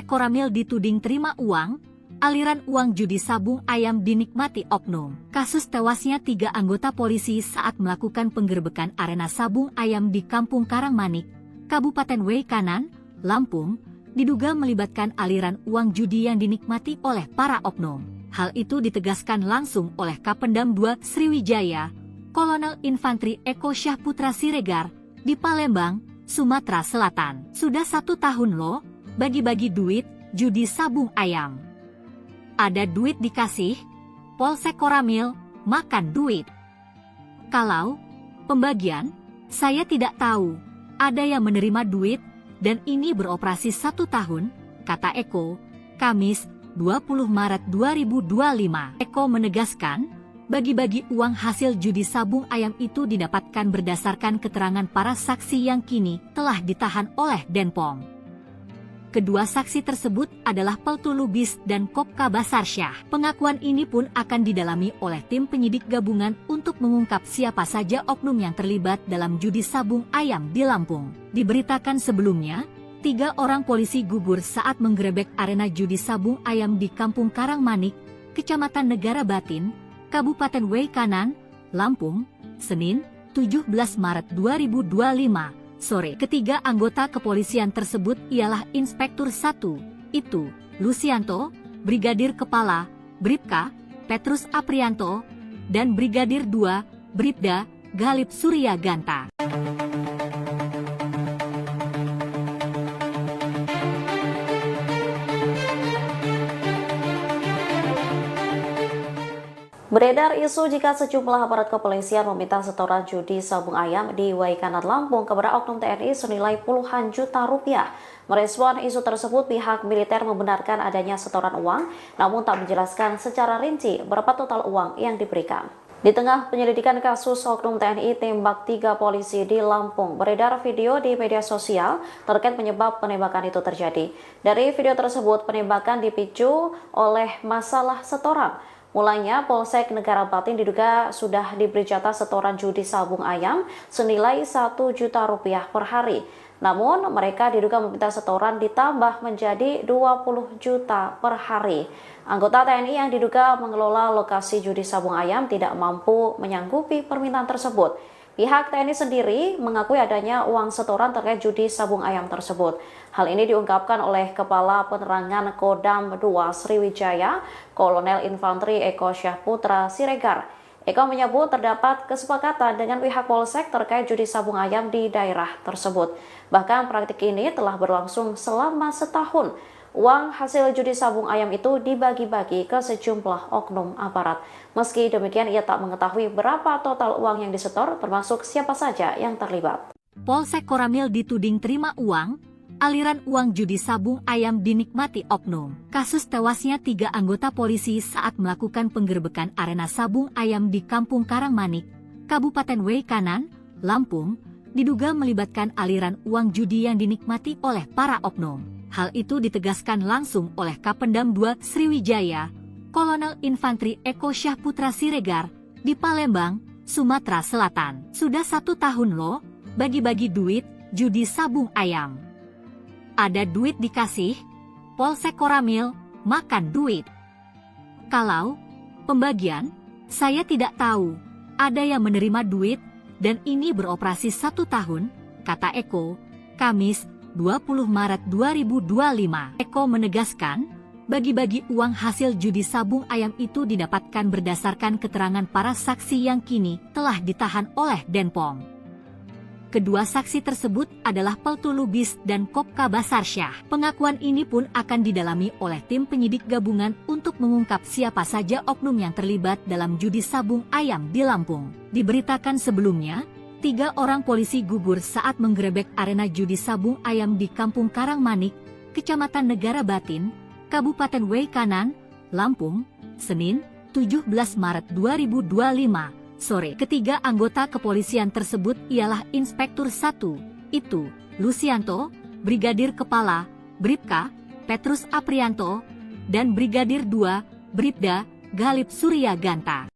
Polsek Koramil dituding terima uang, aliran uang judi sabung ayam dinikmati oknum. Kasus tewasnya 3 anggota polisi saat melakukan penggerbekan arena sabung ayam di Kampung Karangmanik, Kabupaten Way Kanan, Lampung, diduga melibatkan aliran uang judi yang dinikmati oleh para oknum. Hal itu ditegaskan langsung oleh Kapendam 2 Sriwijaya, Kolonel Infantri Eko Syahputra Siregar, di Palembang, Sumatera Selatan. Sudah 1 tahun loh, bagi-bagi duit, judi sabung ayam. Ada duit dikasih, Polsek Koramil, makan duit. Kalau pembagian, saya tidak tahu, ada yang menerima duit, dan ini beroperasi 1 tahun, kata Eko, Kamis, 20 Maret 2025. Eko menegaskan, bagi-bagi uang hasil judi sabung ayam itu didapatkan berdasarkan keterangan para saksi yang kini telah ditahan oleh Denpom. Kedua saksi tersebut adalah Peltu Lubis dan Kopka Basarsyah. Pengakuan ini pun akan didalami oleh tim penyidik gabungan untuk mengungkap siapa saja oknum yang terlibat dalam judi sabung ayam di Lampung. Diberitakan sebelumnya, 3 orang polisi gugur saat menggerebek arena judi sabung ayam di Kampung Karangmanik, Kecamatan Negara Batin, Kabupaten Way Kanan, Lampung, Senin, 17 Maret 2025. Sore. Ketiga anggota kepolisian tersebut ialah Inspektur 1, itu, Lucianto, Brigadir Kepala, Bribka, Petrus Aprianto, dan Brigadir 2, Bribda, Galip Surya Ganta. Beredar isu jika sejumlah aparat kepolisian meminta setoran judi sabung ayam di Way Kanan Lampung kepada oknum TNI senilai puluhan juta rupiah. Merespon isu tersebut, pihak militer membenarkan adanya setoran uang, namun tak menjelaskan secara rinci berapa total uang yang diberikan. Di tengah penyelidikan kasus oknum TNI tembak 3 polisi di Lampung, beredar video di media sosial terkait penyebab penembakan itu terjadi. Dari video tersebut, penembakan dipicu oleh masalah setoran. Mulanya, Polsek Negara Batin diduga sudah diberi jatah setoran judi sabung ayam senilai 1 juta rupiah per hari. Namun, mereka diduga meminta setoran ditambah menjadi 20 juta per hari. Anggota TNI yang diduga mengelola lokasi judi sabung ayam tidak mampu menyanggupi permintaan tersebut. Pihak TNI sendiri mengakui adanya uang setoran terkait judi sabung ayam tersebut. Hal ini diungkapkan oleh Kepala Penerangan Kodam 2 Sriwijaya, Kolonel Infantri Eko Syahputra Siregar. Eko menyebut terdapat kesepakatan dengan pihak Polsek terkait judi sabung ayam di daerah tersebut. Bahkan praktik ini telah berlangsung selama setahun. Uang hasil judi sabung ayam itu dibagi-bagi ke sejumlah oknum aparat. Meski demikian, ia tak mengetahui berapa total uang yang disetor, termasuk siapa saja yang terlibat. Polsek Koramil dituding terima uang, aliran uang judi sabung ayam dinikmati oknum. Kasus tewasnya 3 anggota polisi saat melakukan penggerbekan arena sabung ayam di Kampung Karangmanik, Kabupaten Way Kanan, Lampung, diduga melibatkan aliran uang judi yang dinikmati oleh para oknum. Hal itu ditegaskan langsung oleh Kapendam 2 Sriwijaya, Kolonel Infantri Eko Syahputra Siregar, di Palembang, Sumatera Selatan. Sudah 1 tahun loh, bagi-bagi duit, judi sabung ayam. Ada duit dikasih, Polsek Koramil, makan duit. Kalau pembagian, saya tidak tahu, ada yang menerima duit, dan ini beroperasi 1 tahun, kata Eko, Kamis, 20 Maret 2025. Eko menegaskan, bagi-bagi uang hasil judi sabung ayam itu didapatkan berdasarkan keterangan para saksi yang kini telah ditahan oleh Denpom. Kedua saksi tersebut adalah Peltu Lubis dan Kopka Basarsyah. Pengakuan ini pun akan didalami oleh tim penyidik gabungan untuk mengungkap siapa saja oknum yang terlibat dalam judi sabung ayam di Lampung. Diberitakan sebelumnya, 3 orang polisi gugur saat menggerebek arena judi sabung ayam di Kampung Karangmanik, Kecamatan Negara Batin, Kabupaten Way Kanan, Lampung, Senin, 17 Maret 2025. Sore. Ketiga anggota kepolisian tersebut ialah Inspektur 1, itu, Lucianto, Brigadir Kepala, Bribka, Petrus Aprianto, dan Brigadir 2, Bribda, Galip Surya Ganta.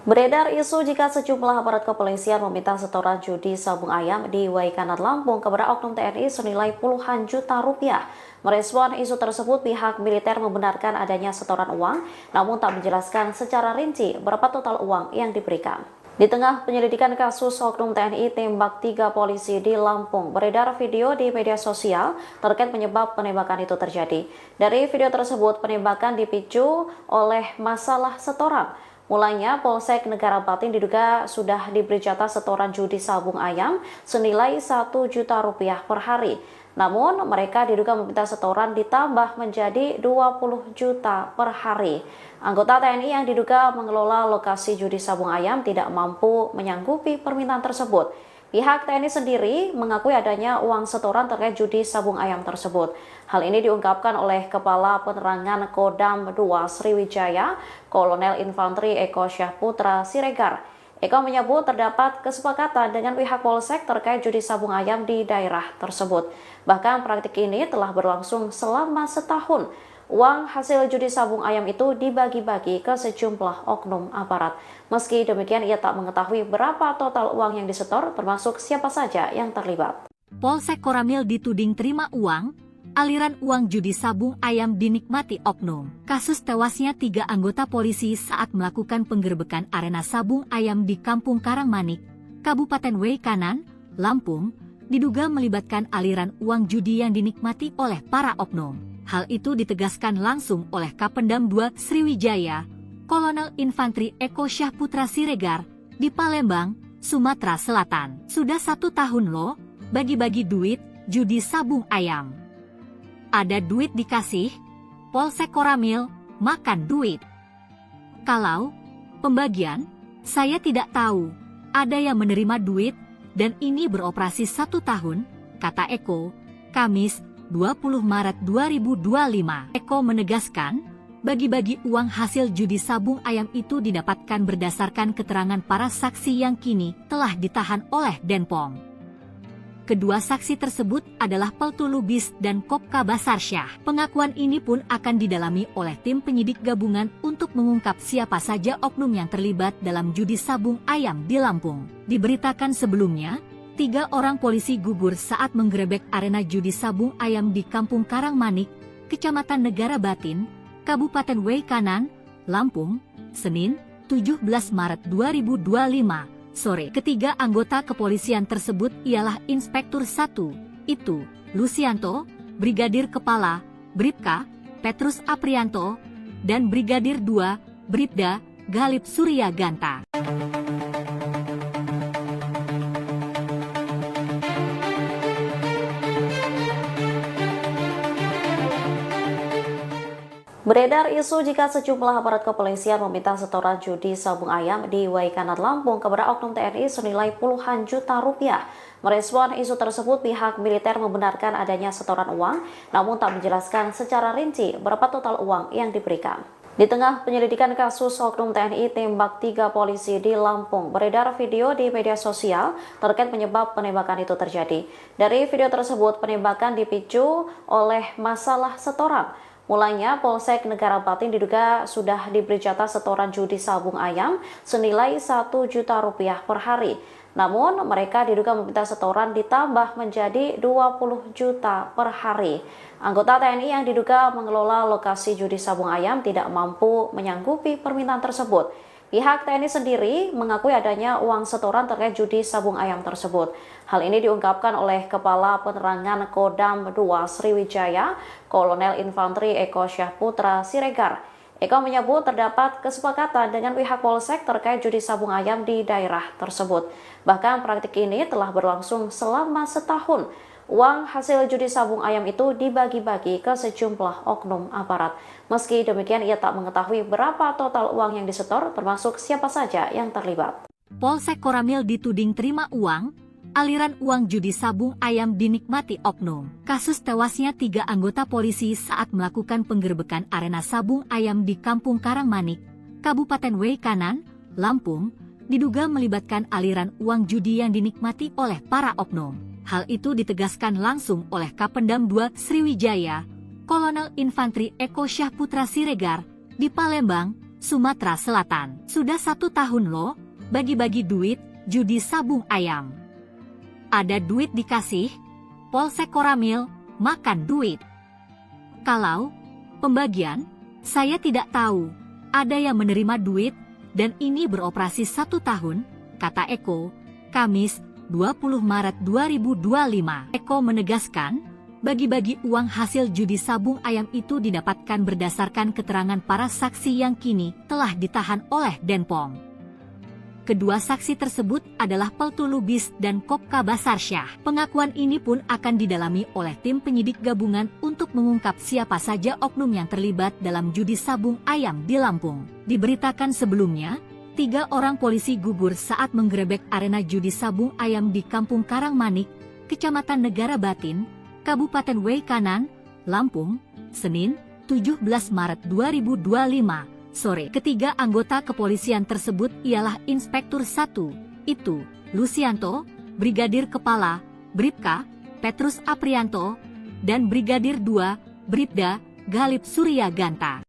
Beredar isu jika sejumlah aparat kepolisian meminta setoran judi sabung ayam di Waikanan Lampung kepada oknum TNI senilai puluhan juta rupiah. Merespon isu tersebut, pihak militer membenarkan adanya setoran uang, namun tak menjelaskan secara rinci berapa total uang yang diberikan. Di tengah penyelidikan kasus oknum TNI tembak 3 polisi di Lampung, beredar video di media sosial terkait penyebab penembakan itu terjadi. Dari video tersebut, penembakan dipicu oleh masalah setoran. Mulanya, Polsek Negara Batin diduga sudah diberi jatah setoran judi sabung ayam senilai 1 juta rupiah per hari. Namun, mereka diduga meminta setoran ditambah menjadi 20 juta per hari. Anggota TNI yang diduga mengelola lokasi judi sabung ayam tidak mampu menyanggupi permintaan tersebut. Pihak TNI sendiri mengakui adanya uang setoran terkait judi sabung ayam tersebut. Hal ini diungkapkan oleh Kepala Penerangan Kodam 2 Sriwijaya, Kolonel Infanteri Eko Syahputra Siregar. Eko menyebut terdapat kesepakatan dengan pihak Polsek terkait judi sabung ayam di daerah tersebut. Bahkan praktik ini telah berlangsung selama setahun. Uang hasil judi sabung ayam itu dibagi-bagi ke sejumlah oknum aparat. Meski demikian, ia tak mengetahui berapa total uang yang disetor, termasuk siapa saja yang terlibat. Polsek Koramil dituding terima uang, aliran uang judi sabung ayam dinikmati oknum. Kasus tewasnya 3 anggota polisi saat melakukan penggerbekan arena sabung ayam di Kampung Karangmanik, Kabupaten Waikanan, Lampung, diduga melibatkan aliran uang judi yang dinikmati oleh para oknum. Hal itu ditegaskan langsung oleh Kapendam 2 Sriwijaya, Kolonel Infanteri Eko Syahputra Siregar, di Palembang, Sumatera Selatan. Sudah 1 tahun loh, bagi-bagi duit, judi sabung ayam. Ada duit dikasih, Polsek Koramil, makan duit. Kalau pembagian, saya tidak tahu, ada yang menerima duit, dan ini beroperasi 1 tahun, kata Eko, Kamis, 20 Maret 2025. Eko menegaskan, bagi-bagi uang hasil judi sabung ayam itu didapatkan berdasarkan keterangan para saksi yang kini telah ditahan oleh Denpom. Kedua saksi tersebut adalah Peltu Lubis dan Kopka Basarsyah. Pengakuan ini pun akan didalami oleh tim penyidik gabungan untuk mengungkap siapa saja oknum yang terlibat dalam judi sabung ayam di Lampung. Diberitakan sebelumnya, 3 orang polisi gugur saat menggerebek arena judi sabung ayam di Kampung Karangmanik, Kecamatan Negara Batin, Kabupaten Waikanan, Lampung, Senin, 17 Maret 2025, sore. Ketiga anggota kepolisian tersebut ialah Inspektur 1, itu, Lucianto, Brigadir Kepala, Bribka, Petrus Aprianto, dan Brigadir 2, Bribda, Galip Surya Ganta. Beredar isu jika sejumlah aparat kepolisian meminta setoran judi sabung ayam di Waikanan Lampung kepada oknum TNI senilai puluhan juta rupiah. Merespon isu tersebut, pihak militer membenarkan adanya setoran uang, namun tak menjelaskan secara rinci berapa total uang yang diberikan. Di tengah penyelidikan kasus oknum TNI tembak 3 polisi di Lampung, beredar video di media sosial terkait penyebab penembakan itu terjadi. Dari video tersebut, penembakan dipicu oleh masalah setoran. Mulanya, Polsek Negara Batin diduga sudah diberi jatah setoran judi sabung ayam senilai 1 juta rupiah per hari. Namun, mereka diduga meminta setoran ditambah menjadi 20 juta per hari. Anggota TNI yang diduga mengelola lokasi judi sabung ayam tidak mampu menyanggupi permintaan tersebut. Pihak TNI sendiri mengakui adanya uang setoran terkait judi sabung ayam tersebut. Hal ini diungkapkan oleh Kepala Penerangan Kodam 2 Sriwijaya, Kolonel Infanteri Eko Syahputra Siregar. Eko menyebut terdapat kesepakatan dengan pihak Polsek terkait judi sabung ayam di daerah tersebut. Bahkan praktik ini telah berlangsung selama setahun. Uang hasil judi sabung ayam itu dibagi-bagi ke sejumlah oknum aparat. Meski demikian, ia tak mengetahui berapa total uang yang disetor, termasuk siapa saja yang terlibat. Polsek Koramil dituding terima uang, aliran uang judi sabung ayam dinikmati oknum. Kasus tewasnya 3 anggota polisi saat melakukan penggerbekan arena sabung ayam di Kampung Karangmanik, Kabupaten Waikanan, Lampung, diduga melibatkan aliran uang judi yang dinikmati oleh para oknum. Hal itu ditegaskan langsung oleh Kapendam 2 Sriwijaya, Kolonel Infanteri Eko Syahputra Siregar, di Palembang, Sumatera Selatan. Sudah 1 tahun loh, bagi-bagi duit, judi sabung ayam. Ada duit dikasih, Polsek Koramil, makan duit. Kalau pembagian, saya tidak tahu. Ada yang menerima duit, dan ini beroperasi 1 tahun, kata Eko, Kamis, 20 Maret 2025. Eko menegaskan, bagi-bagi uang hasil judi sabung ayam itu didapatkan berdasarkan keterangan para saksi yang kini telah ditahan oleh Denpom. Kedua saksi tersebut adalah Peltu Lubis dan Kopka Basarsyah. Pengakuan ini pun akan didalami oleh tim penyidik gabungan untuk mengungkap siapa saja oknum yang terlibat dalam judi sabung ayam di Lampung. Diberitakan sebelumnya, 3 orang polisi gugur saat menggerebek arena judi sabung ayam di Kampung Karangmanik, Kecamatan Negara Batin, Kabupaten Waikanan, Lampung, Senin, 17 Maret 2025. Sore. Ketiga anggota kepolisian tersebut ialah Inspektur 1, itu, Lucianto, Brigadir Kepala, Bribka, Petrus Aprianto, dan Brigadir 2, Bribda, Galip Surya Ganta.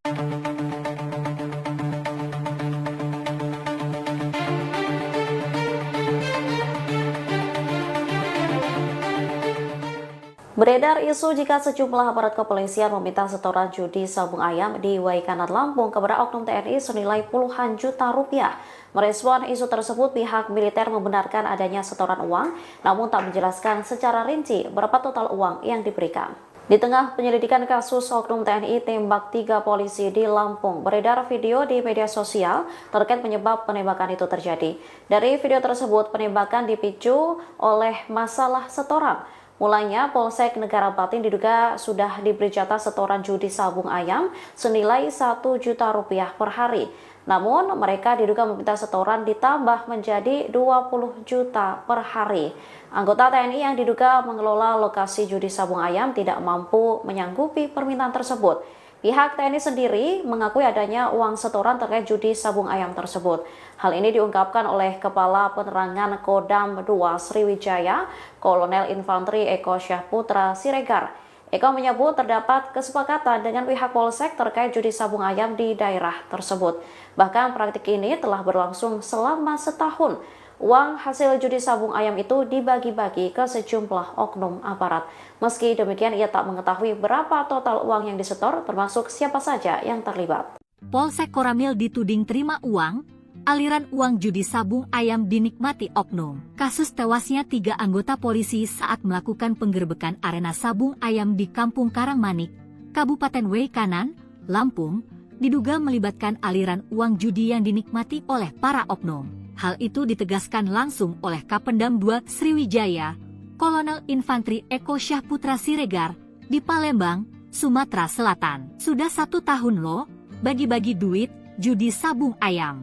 Beredar isu jika sejumlah aparat kepolisian meminta setoran judi sabung ayam di Waikanan Lampung kepada oknum TNI senilai puluhan juta rupiah. Merespon isu tersebut, pihak militer membenarkan adanya setoran uang, namun tak menjelaskan secara rinci berapa total uang yang diberikan. Di tengah penyelidikan kasus oknum TNI tembak 3 polisi di Lampung, beredar video di media sosial terkait penyebab penembakan itu terjadi. Dari video tersebut, penembakan dipicu oleh masalah setoran. Mulanya, Polsek Negara Batin diduga sudah diberi jatah setoran judi sabung ayam senilai 1 juta rupiah per hari. Namun, mereka diduga meminta setoran ditambah menjadi 20 juta per hari. Anggota TNI yang diduga mengelola lokasi judi sabung ayam tidak mampu menyanggupi permintaan tersebut. Pihak TNI sendiri mengakui adanya uang setoran terkait judi sabung ayam tersebut. Hal ini diungkapkan oleh Kepala Penerangan Kodam 2 Sriwijaya, Kolonel Infanteri Eko Syahputra Siregar. Eko menyebut terdapat kesepakatan dengan pihak Polsek terkait judi sabung ayam di daerah tersebut. Bahkan praktik ini telah berlangsung selama setahun. Uang hasil judi sabung ayam itu dibagi-bagi ke sejumlah oknum aparat. Meski demikian, ia tak mengetahui berapa total uang yang disetor, termasuk siapa saja yang terlibat. Polsek Koramil dituding terima uang, aliran uang judi sabung ayam dinikmati oknum. Kasus tewasnya 3 anggota polisi saat melakukan penggerbekan arena sabung ayam di Kampung Karangmanik, Kabupaten Waikanan, Lampung, diduga melibatkan aliran uang judi yang dinikmati oleh para oknum. Hal itu ditegaskan langsung oleh Kapendam 2 Sriwijaya, Kolonel Infanteri Eko Syahputra Siregar, di Palembang, Sumatera Selatan. Sudah 1 tahun loh, bagi-bagi duit, judi sabung ayam.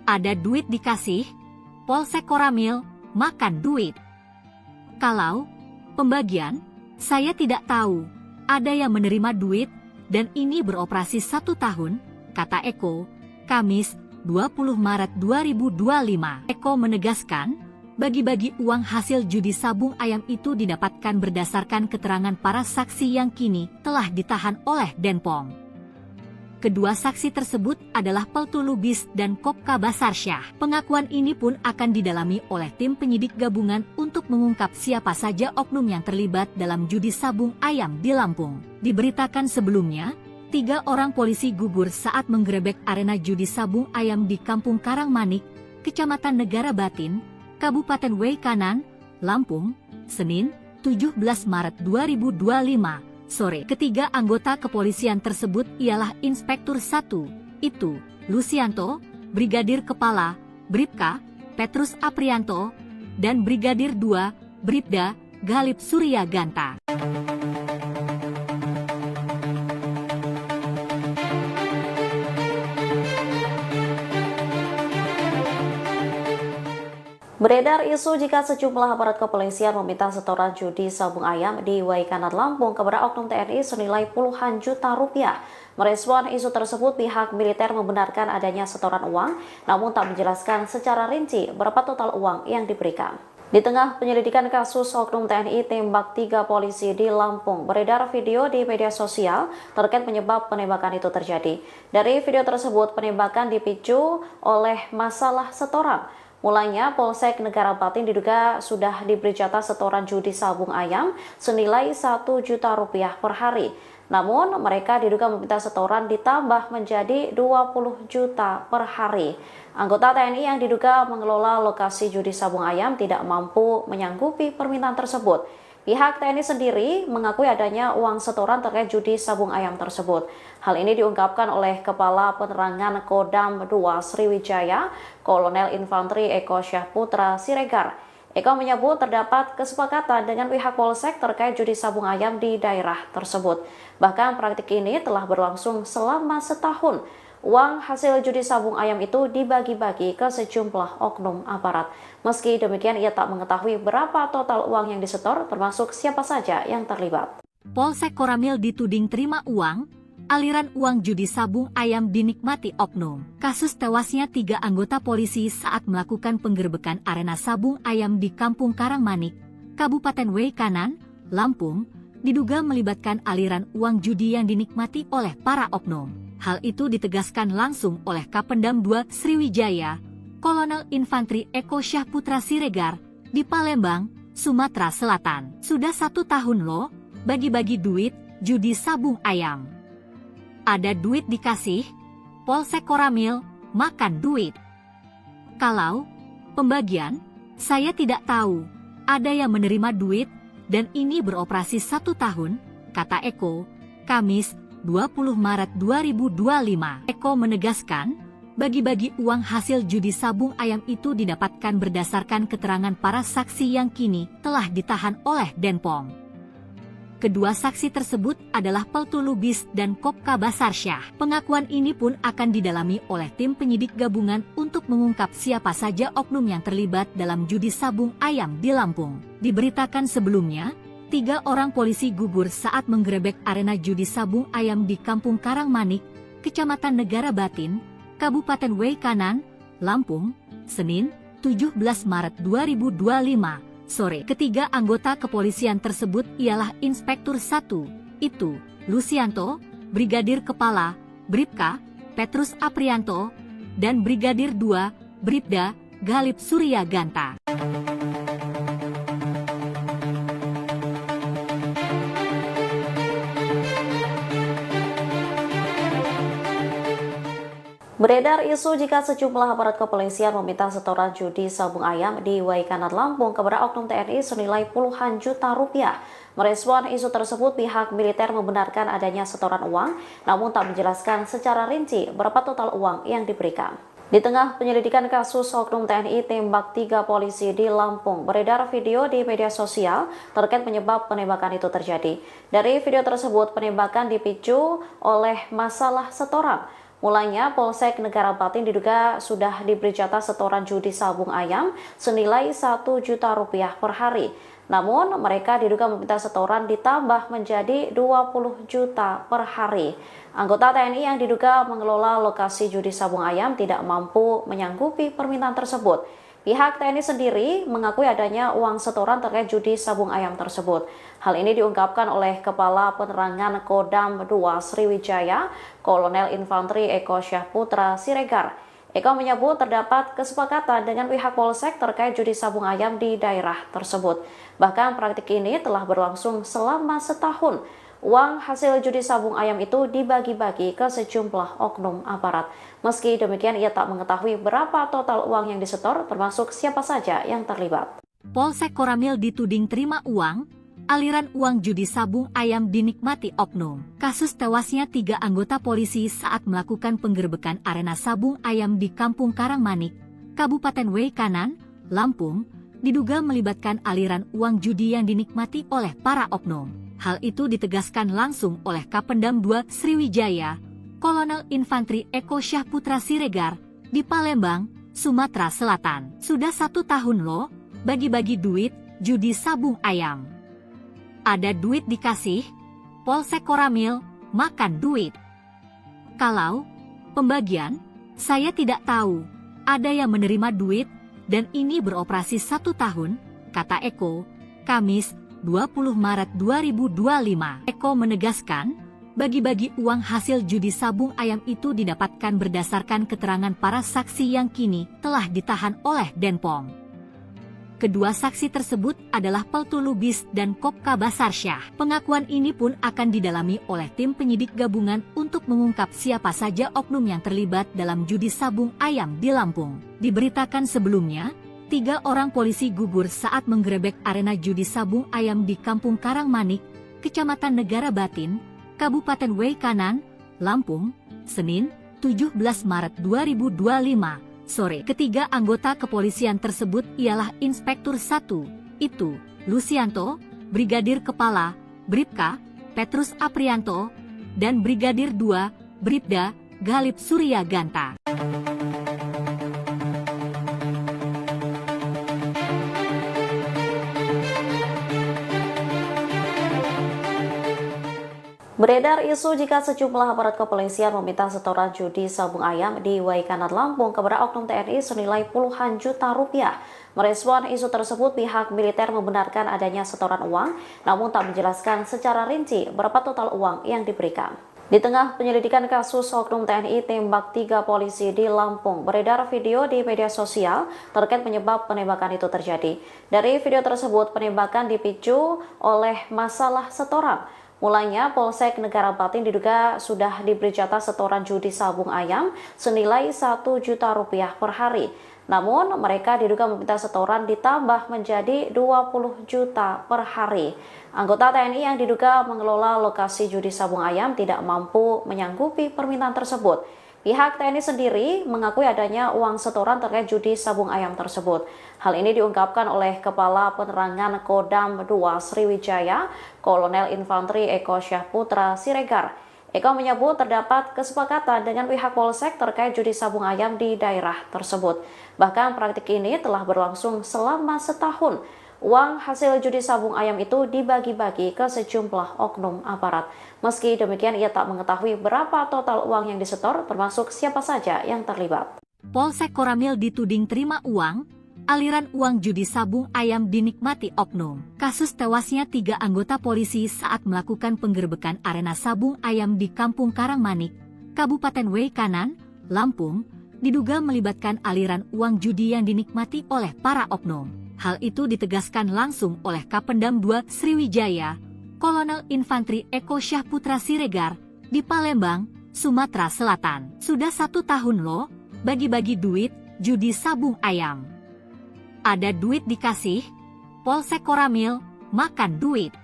Ada duit dikasih, Polsek Koramil, makan duit. Kalau pembagian, saya tidak tahu. Ada yang menerima duit, dan ini beroperasi 1 tahun, kata Eko, Kamis, 20 Maret 2025. Eko menegaskan, bagi-bagi uang hasil judi sabung ayam itu didapatkan berdasarkan keterangan para saksi yang kini telah ditahan oleh Denpom. Kedua saksi tersebut adalah Peltu Lubis dan Kopka Basarsyah. Pengakuan ini pun akan didalami oleh tim penyidik gabungan untuk mengungkap siapa saja oknum yang terlibat dalam judi sabung ayam di Lampung. Diberitakan sebelumnya, 3 orang polisi gugur saat menggerebek arena judi sabung ayam di Kampung Karangmanik, Kecamatan Negara Batin, Kabupaten Waikanan, Lampung, Senin, 17 Maret 2025, sore. Ketiga anggota kepolisian tersebut ialah Inspektur 1, itu, Lucianto, Brigadir Kepala, Bribka, Petrus Aprianto, dan Brigadir 2, Bribda, Galip Surya Ganta. Beredar isu jika sejumlah aparat kepolisian meminta setoran judi sabung ayam di Waikanan Lampung kepada oknum TNI senilai puluhan juta rupiah. Merespon isu tersebut, pihak militer membenarkan adanya setoran uang, namun tak menjelaskan secara rinci berapa total uang yang diberikan. Di tengah penyelidikan kasus oknum TNI tembak 3 polisi di Lampung, beredar video di media sosial terkait penyebab penembakan itu terjadi. Dari video tersebut, penembakan dipicu oleh masalah setoran. Mulanya, Polsek Negara Batin diduga sudah diberi jatah setoran judi sabung ayam senilai 1 juta rupiah per hari. Namun, mereka diduga meminta setoran ditambah menjadi 20 juta per hari. Anggota TNI yang diduga mengelola lokasi judi sabung ayam tidak mampu menyanggupi permintaan tersebut. Pihak TNI sendiri mengakui adanya uang setoran terkait judi sabung ayam tersebut. Hal ini diungkapkan oleh Kepala Penerangan Kodam 2 Sriwijaya, Kolonel Infanteri Eko Syahputra Siregar. Eko menyebut terdapat kesepakatan dengan pihak Polsek terkait judi sabung ayam di daerah tersebut. Bahkan praktik ini telah berlangsung selama setahun. Uang hasil judi sabung ayam itu dibagi-bagi ke sejumlah oknum aparat. Meski demikian, ia tak mengetahui berapa total uang yang disetor, termasuk siapa saja yang terlibat. Polsek Koramil dituding terima uang, aliran uang judi sabung ayam dinikmati oknum. Kasus tewasnya 3 anggota polisi saat melakukan penggerbekan arena sabung ayam di Kampung Karangmanik, Kabupaten Waikanan, Lampung, diduga melibatkan aliran uang judi yang dinikmati oleh para oknum. Hal itu ditegaskan langsung oleh Kapendam 2 Sriwijaya, Kolonel Infanteri Eko Syahputra Siregar, di Palembang, Sumatera Selatan. Sudah 1 tahun loh, bagi-bagi duit, judi sabung ayam. Ada duit dikasih, Polsek Koramil, makan duit. Kalau pembagian, saya tidak tahu, ada yang menerima duit, dan ini beroperasi 1 tahun, kata Eko, Kamis, 20 Maret 2025. Eko menegaskan, bagi-bagi uang hasil judi sabung ayam itu didapatkan berdasarkan keterangan para saksi yang kini telah ditahan oleh Denpom. Kedua saksi tersebut adalah Peltu Lubis dan Kopka Basarsyah. Pengakuan ini pun akan didalami oleh tim penyidik gabungan untuk mengungkap siapa saja oknum yang terlibat dalam judi sabung ayam di Lampung. Diberitakan sebelumnya, 3 orang polisi gugur saat menggerebek arena judi sabung ayam di Kampung Karangmanik, Kecamatan Negara Batin, Kabupaten Waikanan, Lampung, Senin, 17 Maret 2025. Sore. Ketiga anggota kepolisian tersebut ialah Inspektur 1, itu, Lucianto, Brigadir Kepala, Bribka, Petrus Aprianto, dan Brigadir 2, Bribda, Galip Surya Ganta. Beredar isu jika sejumlah aparat kepolisian meminta setoran judi sabung ayam di Waikanan Lampung kepada oknum TNI senilai puluhan juta rupiah. Merespon isu tersebut, pihak militer membenarkan adanya setoran uang, namun tak menjelaskan secara rinci berapa total uang yang diberikan. Di tengah penyelidikan kasus oknum TNI tembak 3 polisi di Lampung, beredar video di media sosial terkait penyebab penembakan itu terjadi. Dari video tersebut, penembakan dipicu oleh masalah setoran. Mulanya, Polsek Negara Batin diduga sudah diberi jatah setoran judi sabung ayam senilai 1 juta rupiah per hari. Namun, mereka diduga meminta setoran ditambah menjadi 20 juta per hari. Anggota TNI yang diduga mengelola lokasi judi sabung ayam tidak mampu menyanggupi permintaan tersebut. Pihak TNI sendiri mengakui adanya uang setoran terkait judi sabung ayam tersebut. Hal ini diungkapkan oleh Kepala Penerangan Kodam 2 Sriwijaya, Kolonel Infanteri Eko Syahputra Siregar. Eko menyebut terdapat kesepakatan dengan pihak Polsek terkait judi sabung ayam di daerah tersebut. Bahkan praktik ini telah berlangsung selama setahun. Uang hasil judi sabung ayam itu dibagi-bagi ke sejumlah oknum aparat. Meski demikian, ia tak mengetahui berapa total uang yang disetor, termasuk siapa saja yang terlibat. Polsek Koramil dituding terima uang, aliran uang judi sabung ayam dinikmati oknum. Kasus tewasnya 3 anggota polisi saat melakukan penggerbekan arena sabung ayam di Kampung Karangmanik, Kabupaten Waikanan, Lampung, diduga melibatkan aliran uang judi yang dinikmati oleh para oknum. Hal itu ditegaskan langsung oleh Kapendam 2 Sriwijaya, Kolonel Infanteri Eko Syahputra Siregar, di Palembang, Sumatera Selatan. Sudah 1 tahun loh, bagi-bagi duit, judi sabung ayam. Ada duit dikasih, Polsek Koramil, makan duit. Kalau pembagian, saya tidak tahu, ada yang menerima duit, dan ini beroperasi 1 tahun, kata Eko, Kamis, 20 Maret 2025. Eko menegaskan, bagi-bagi uang hasil judi sabung ayam itu didapatkan berdasarkan keterangan para saksi yang kini telah ditahan oleh Denpom. Kedua saksi tersebut adalah Peltu Lubis dan Kopka Basarsyah. Pengakuan ini pun akan didalami oleh tim penyidik gabungan untuk mengungkap siapa saja oknum yang terlibat dalam judi sabung ayam di Lampung. Diberitakan sebelumnya, 3 orang polisi gugur saat menggerebek arena judi sabung ayam di Kampung Karangmanik, Kecamatan Negara Batin, Kabupaten Waikanan, Lampung, Senin, 17 Maret 2025. Sore. Ketiga anggota kepolisian tersebut ialah Inspektur 1, itu, Lucianto, Brigadir Kepala, Bribka, Petrus Aprianto, dan Brigadir 2, Bribda, Galip Surya Ganta. Beredar isu jika sejumlah aparat kepolisian meminta setoran judi sabung ayam di Waikanan Lampung kepada oknum TNI senilai puluhan juta rupiah. Merespon isu tersebut, pihak militer membenarkan adanya setoran uang, namun tak menjelaskan secara rinci berapa total uang yang diberikan. Di tengah penyelidikan kasus oknum TNI tembak 3 polisi di Lampung, beredar video di media sosial terkait penyebab penembakan itu terjadi. Dari video tersebut, penembakan dipicu oleh masalah setoran. Mulanya, Polsek Negara Batin diduga sudah diberi jatah setoran judi sabung ayam senilai 1 juta rupiah per hari. Namun, mereka diduga meminta setoran ditambah menjadi 20 juta per hari. Anggota TNI yang diduga mengelola lokasi judi sabung ayam tidak mampu menyanggupi permintaan tersebut. Pihak TNI sendiri mengakui adanya uang setoran terkait judi sabung ayam tersebut. Hal ini diungkapkan oleh Kepala Penerangan Kodam 2 Sriwijaya, Kolonel Infanteri Eko Syahputra Siregar. Eko menyebut terdapat kesepakatan dengan pihak Polsek terkait judi sabung ayam di daerah tersebut. Bahkan praktik ini telah berlangsung selama setahun. Uang hasil judi sabung ayam itu dibagi-bagi ke sejumlah oknum aparat. Meski demikian, ia tak mengetahui berapa total uang yang disetor, termasuk siapa saja yang terlibat. Polsek Koramil dituding terima uang, aliran uang judi sabung ayam dinikmati oknum. Kasus tewasnya 3 anggota polisi saat melakukan penggerbekan arena sabung ayam di Kampung Karangmanik, Kabupaten Waikanan, Lampung, diduga melibatkan aliran uang judi yang dinikmati oleh para oknum. Hal itu ditegaskan langsung oleh Kapendam 2 Sriwijaya, Kolonel Infanteri Eko Syahputra Siregar, di Palembang, Sumatera Selatan. Sudah 1 tahun loh, bagi-bagi duit, judi sabung ayam. Ada duit dikasih, Polsek Koramil, makan duit.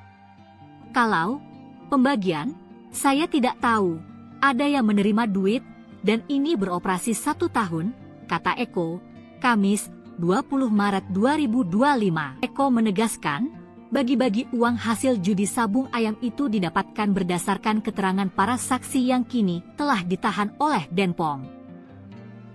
Kalau pembagian, saya tidak tahu, ada yang menerima duit, dan ini beroperasi 1 tahun, kata Eko, Kamis, 20 Maret 2025. Eko menegaskan, bagi-bagi uang hasil judi sabung ayam itu didapatkan berdasarkan keterangan para saksi yang kini telah ditahan oleh Denpom.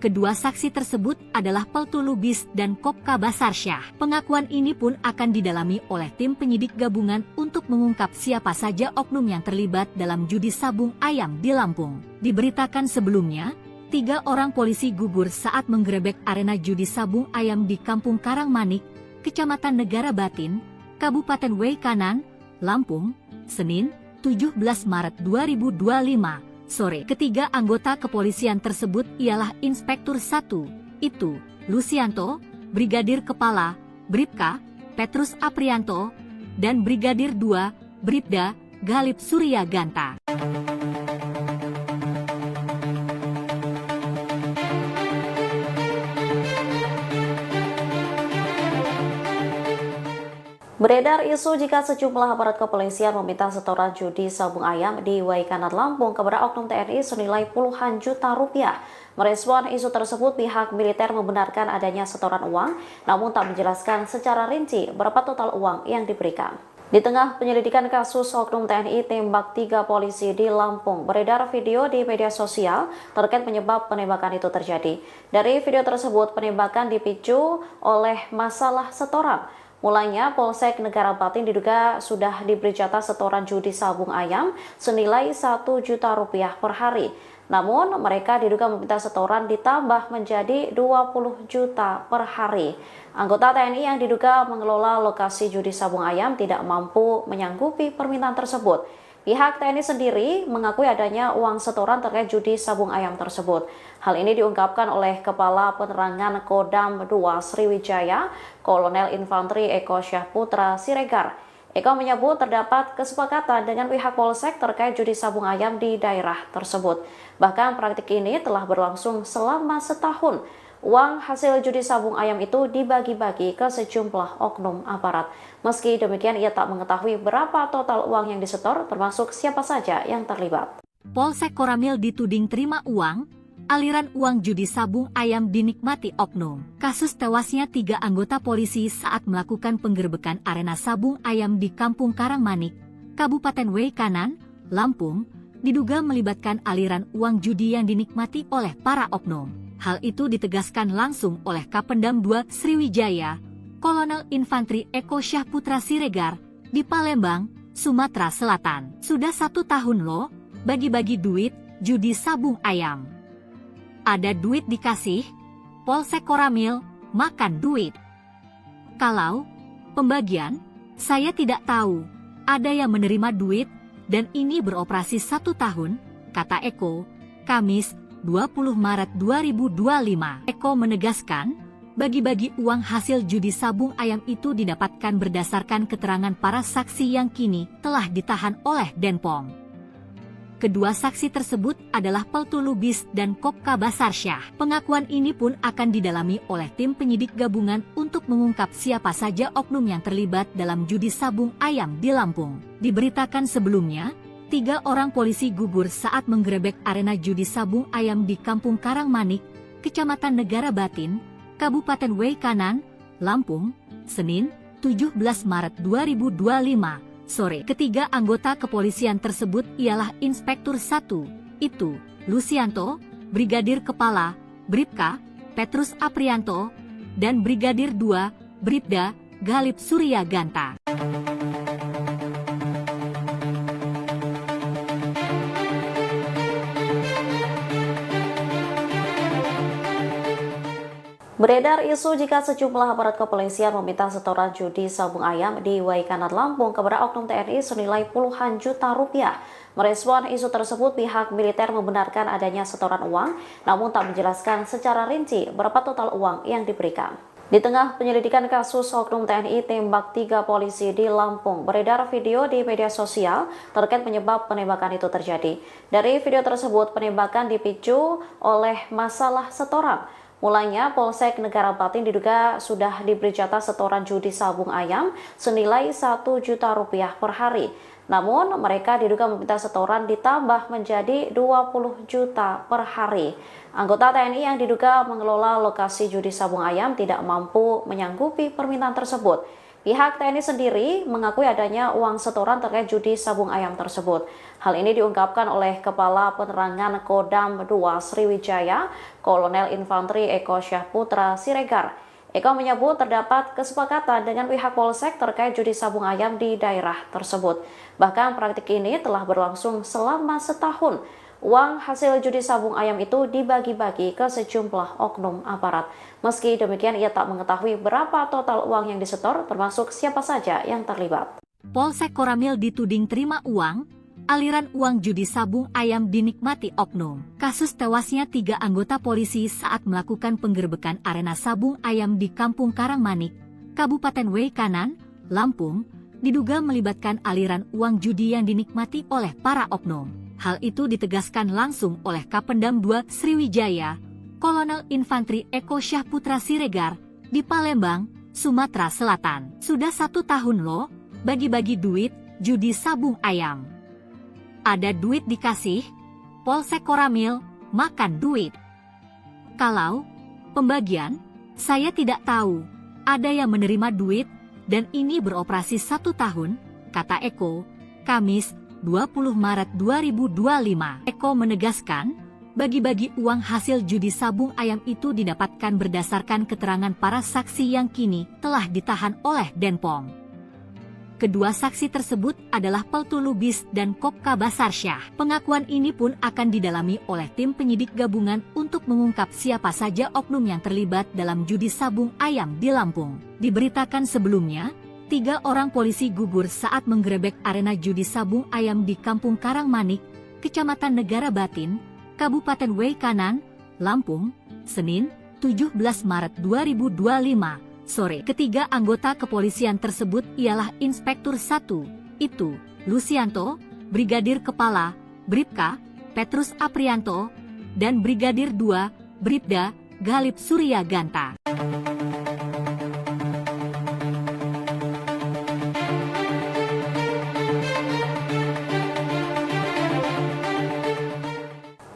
Kedua saksi tersebut adalah Peltu Lubis dan Kopka Basarsyah. Pengakuan ini pun akan didalami oleh tim penyidik gabungan untuk mengungkap siapa saja oknum yang terlibat dalam judi sabung ayam di Lampung. Diberitakan sebelumnya, 3 orang polisi gugur saat menggerebek arena judi sabung ayam di Kampung Karangmanik, Kecamatan Negara Batin, Kabupaten Waikanan, Lampung, Senin, 17 Maret 2025, sore. Ketiga anggota kepolisian tersebut ialah Inspektur 1, itu, Lucianto, Brigadir Kepala, Bribka, Petrus Aprianto, dan Brigadir 2, Bribda, Galip Surya Ganta. Beredar isu jika sejumlah aparat kepolisian meminta setoran judi sabung ayam di Waikanan Lampung kepada oknum TNI senilai puluhan juta rupiah. Merespon isu tersebut, pihak militer membenarkan adanya setoran uang, namun tak menjelaskan secara rinci berapa total uang yang diberikan. Di tengah penyelidikan kasus oknum TNI tembak 3 polisi di Lampung, beredar video di media sosial terkait penyebab penembakan itu terjadi. Dari video tersebut, penembakan dipicu oleh masalah setoran. Mulanya, Polsek Negara Batin diduga sudah diberi jatah setoran judi sabung ayam senilai Rp1 juta per hari. Namun, mereka diduga meminta setoran ditambah menjadi 20 juta per hari. Anggota TNI yang diduga mengelola lokasi judi sabung ayam tidak mampu menyanggupi permintaan tersebut. Pihak TNI sendiri mengakui adanya uang setoran terkait judi sabung ayam tersebut. Hal ini diungkapkan oleh Kepala Penerangan Kodam 2 Sriwijaya, Kolonel Infanteri Eko Syahputra Siregar. Eko menyebut terdapat kesepakatan dengan pihak Polsek terkait judi sabung ayam di daerah tersebut. Bahkan praktik ini telah berlangsung selama setahun. Uang hasil judi sabung ayam itu dibagi-bagi ke sejumlah oknum aparat. Meski demikian, ia tak mengetahui berapa total uang yang disetor, termasuk siapa saja yang terlibat. Polsek Koramil dituding terima uang, aliran uang judi sabung ayam dinikmati oknum. Kasus tewasnya 3 anggota polisi saat melakukan penggerbekan arena sabung ayam di Kampung Karangmanik, Kabupaten Waikanan, Lampung, diduga melibatkan aliran uang judi yang dinikmati oleh para oknum. Hal itu ditegaskan langsung oleh Kapendam 2 Sriwijaya, Kolonel Infanteri Eko Syahputra Siregar, di Palembang, Sumatera Selatan. Sudah 1 tahun loh, bagi-bagi duit, judi sabung ayam. Ada duit dikasih, Polsek Koramil, makan duit. Kalau pembagian, saya tidak tahu, ada yang menerima duit, dan ini beroperasi 1 tahun, kata Eko, Kamis, 20 Maret 2025. Eko menegaskan, bagi-bagi uang hasil judi sabung ayam itu didapatkan berdasarkan keterangan para saksi yang kini telah ditahan oleh Denpom. Kedua saksi tersebut adalah Peltu Lubis dan Kopka Basarsyah. Pengakuan ini pun akan didalami oleh tim penyidik gabungan untuk mengungkap siapa saja oknum yang terlibat dalam judi sabung ayam di Lampung. Diberitakan sebelumnya, 3 orang polisi gugur saat menggerebek arena judi sabung ayam di Kampung Karangmanik, Kecamatan Negara Batin, Kabupaten Waikanan, Lampung, Senin, 17 Maret 2025, sore. Ketiga anggota kepolisian tersebut ialah Inspektur 1, itu, Lucianto, Brigadir Kepala, Bribka, Petrus Aprianto, dan Brigadir 2, Bribda, Galip Surya Ganta. Beredar isu jika sejumlah aparat kepolisian meminta setoran judi sabung ayam di Waikanan, Lampung kepada oknum TNI senilai puluhan juta rupiah. Merespon isu tersebut, pihak militer membenarkan adanya setoran uang, namun tak menjelaskan secara rinci berapa total uang yang diberikan. Di tengah penyelidikan kasus oknum TNI tembak 3 polisi di Lampung, beredar video di media sosial terkait penyebab penembakan itu terjadi. Dari video tersebut, penembakan dipicu oleh masalah setoran. Mulanya, Polsek Negara Batin diduga sudah diberi jatah setoran judi sabung ayam senilai Rp1 juta per hari. Namun, mereka diduga meminta setoran ditambah menjadi 20 juta per hari. Anggota TNI yang diduga mengelola lokasi judi sabung ayam tidak mampu menyanggupi permintaan tersebut. Pihak TNI sendiri mengakui adanya uang setoran terkait judi sabung ayam tersebut. Hal ini diungkapkan oleh Kepala Penerangan Kodam 2 Sriwijaya, Kolonel Infanteri Eko Syahputra Siregar. Eko menyebut terdapat kesepakatan dengan pihak Polsek terkait judi sabung ayam di daerah tersebut. Bahkan praktik ini telah berlangsung selama setahun. Uang hasil judi sabung ayam itu dibagi-bagi ke sejumlah oknum aparat. Meski demikian, ia tak mengetahui berapa total uang yang disetor, termasuk siapa saja yang terlibat. Polsek Koramil dituding terima uang, aliran uang judi sabung ayam dinikmati oknum. Kasus tewasnya 3 anggota polisi saat melakukan penggerbekan arena sabung ayam di Kampung Karangmanik, Kabupaten Waikanan, Lampung, diduga melibatkan aliran uang judi yang dinikmati oleh para oknum. Hal itu ditegaskan langsung oleh Kapendam 2 Sriwijaya, Kolonel Infanteri Eko Syahputra Siregar, di Palembang, Sumatera Selatan. Sudah 1 tahun loh, bagi-bagi duit, judi sabung ayam. Ada duit dikasih, Polsek Koramil, makan duit. Kalau pembagian, saya tidak tahu, ada yang menerima duit, dan ini beroperasi 1 tahun, kata Eko, Kamis, 20 Maret 2025. Eko menegaskan, Bagi-bagi uang hasil judi sabung ayam itu didapatkan berdasarkan keterangan para saksi yang kini telah ditahan oleh Denpom. Kedua saksi tersebut adalah Peltu Lubis dan Kopka Basarsyah. Pengakuan ini pun akan didalami oleh tim penyidik gabungan untuk mengungkap siapa saja oknum yang terlibat dalam judi sabung ayam di Lampung. Diberitakan sebelumnya, 3 orang polisi gugur saat menggerebek arena judi sabung ayam di Kampung Karangmanik, Kecamatan Negara Batin, Kabupaten Waikanan, Lampung, Senin, 17 Maret 2025. Sore. Ketiga anggota kepolisian tersebut ialah Inspektur 1, itu, Lucianto, Brigadir Kepala, Bribka, Petrus Aprianto, dan Brigadir 2, Bribda, Galip Surya Ganta.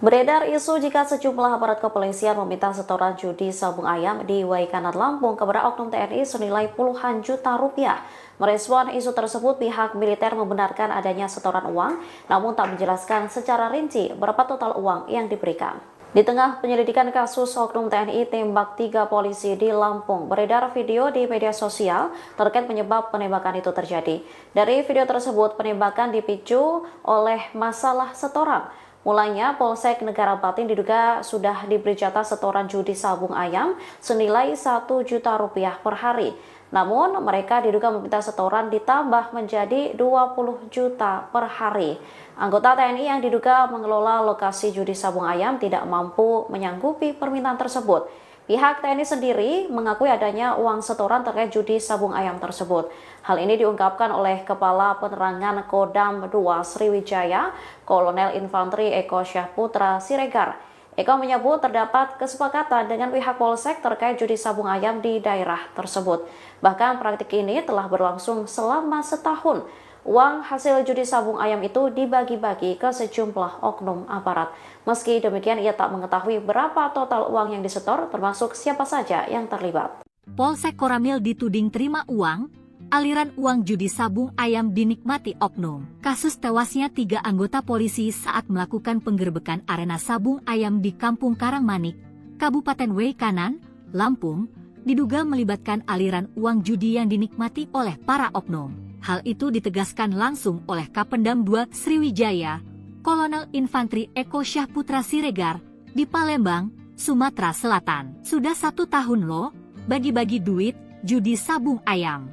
Beredar isu jika sejumlah aparat kepolisian meminta setoran judi sabung ayam di Waikanan Lampung kepada oknum TNI senilai puluhan juta rupiah. Merespon isu tersebut, pihak militer membenarkan adanya setoran uang, namun tak menjelaskan secara rinci berapa total uang yang diberikan. Di tengah penyelidikan kasus oknum TNI tembak 3 polisi di Lampung, beredar video di media sosial terkait penyebab penembakan itu terjadi. Dari video tersebut, penembakan dipicu oleh masalah setoran. Mulanya, Polsek Negara Batin diduga sudah diberi jatah setoran judi sabung ayam senilai 1 juta rupiah per hari. Namun, mereka diduga meminta setoran ditambah menjadi 20 juta per hari. Anggota TNI yang diduga mengelola lokasi judi sabung ayam tidak mampu menyanggupi permintaan tersebut. Pihak TNI sendiri mengakui adanya uang setoran terkait judi sabung ayam tersebut. Hal ini diungkapkan oleh Kepala Penerangan Kodam 2 Sriwijaya, Kolonel Infanteri Eko Syahputra Siregar. Eko menyebut terdapat kesepakatan dengan pihak Polsek terkait judi sabung ayam di daerah tersebut. Bahkan praktik ini telah berlangsung selama setahun. Uang hasil judi sabung ayam itu dibagi-bagi ke sejumlah oknum aparat. Meski demikian, ia tak mengetahui berapa total uang yang disetor, termasuk siapa saja yang terlibat. Polsek Koramil dituding terima uang, aliran uang judi sabung ayam dinikmati oknum. Kasus tewasnya 3 anggota polisi saat melakukan penggerbekan arena sabung ayam di Kampung Karangmanik, Kabupaten Waikanan, Lampung, diduga melibatkan aliran uang judi yang dinikmati oleh para oknum. Hal itu ditegaskan langsung oleh Kapendam 2 Sriwijaya, Kolonel Infanteri Eko Syahputra Siregar, di Palembang, Sumatera Selatan. Sudah 1 tahun loh, bagi-bagi duit, judi sabung ayam.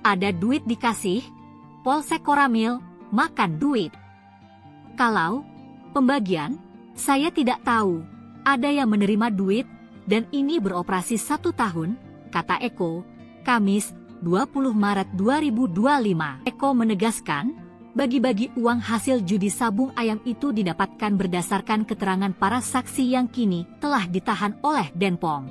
Ada duit dikasih, Polsek Koramil, makan duit. Kalau pembagian, saya tidak tahu, ada yang menerima duit, dan ini beroperasi 1 tahun, kata Eko, Kamis, 20 Maret 2025. Eko menegaskan, bagi-bagi uang hasil judi sabung ayam itu didapatkan berdasarkan keterangan para saksi yang kini telah ditahan oleh Denpom.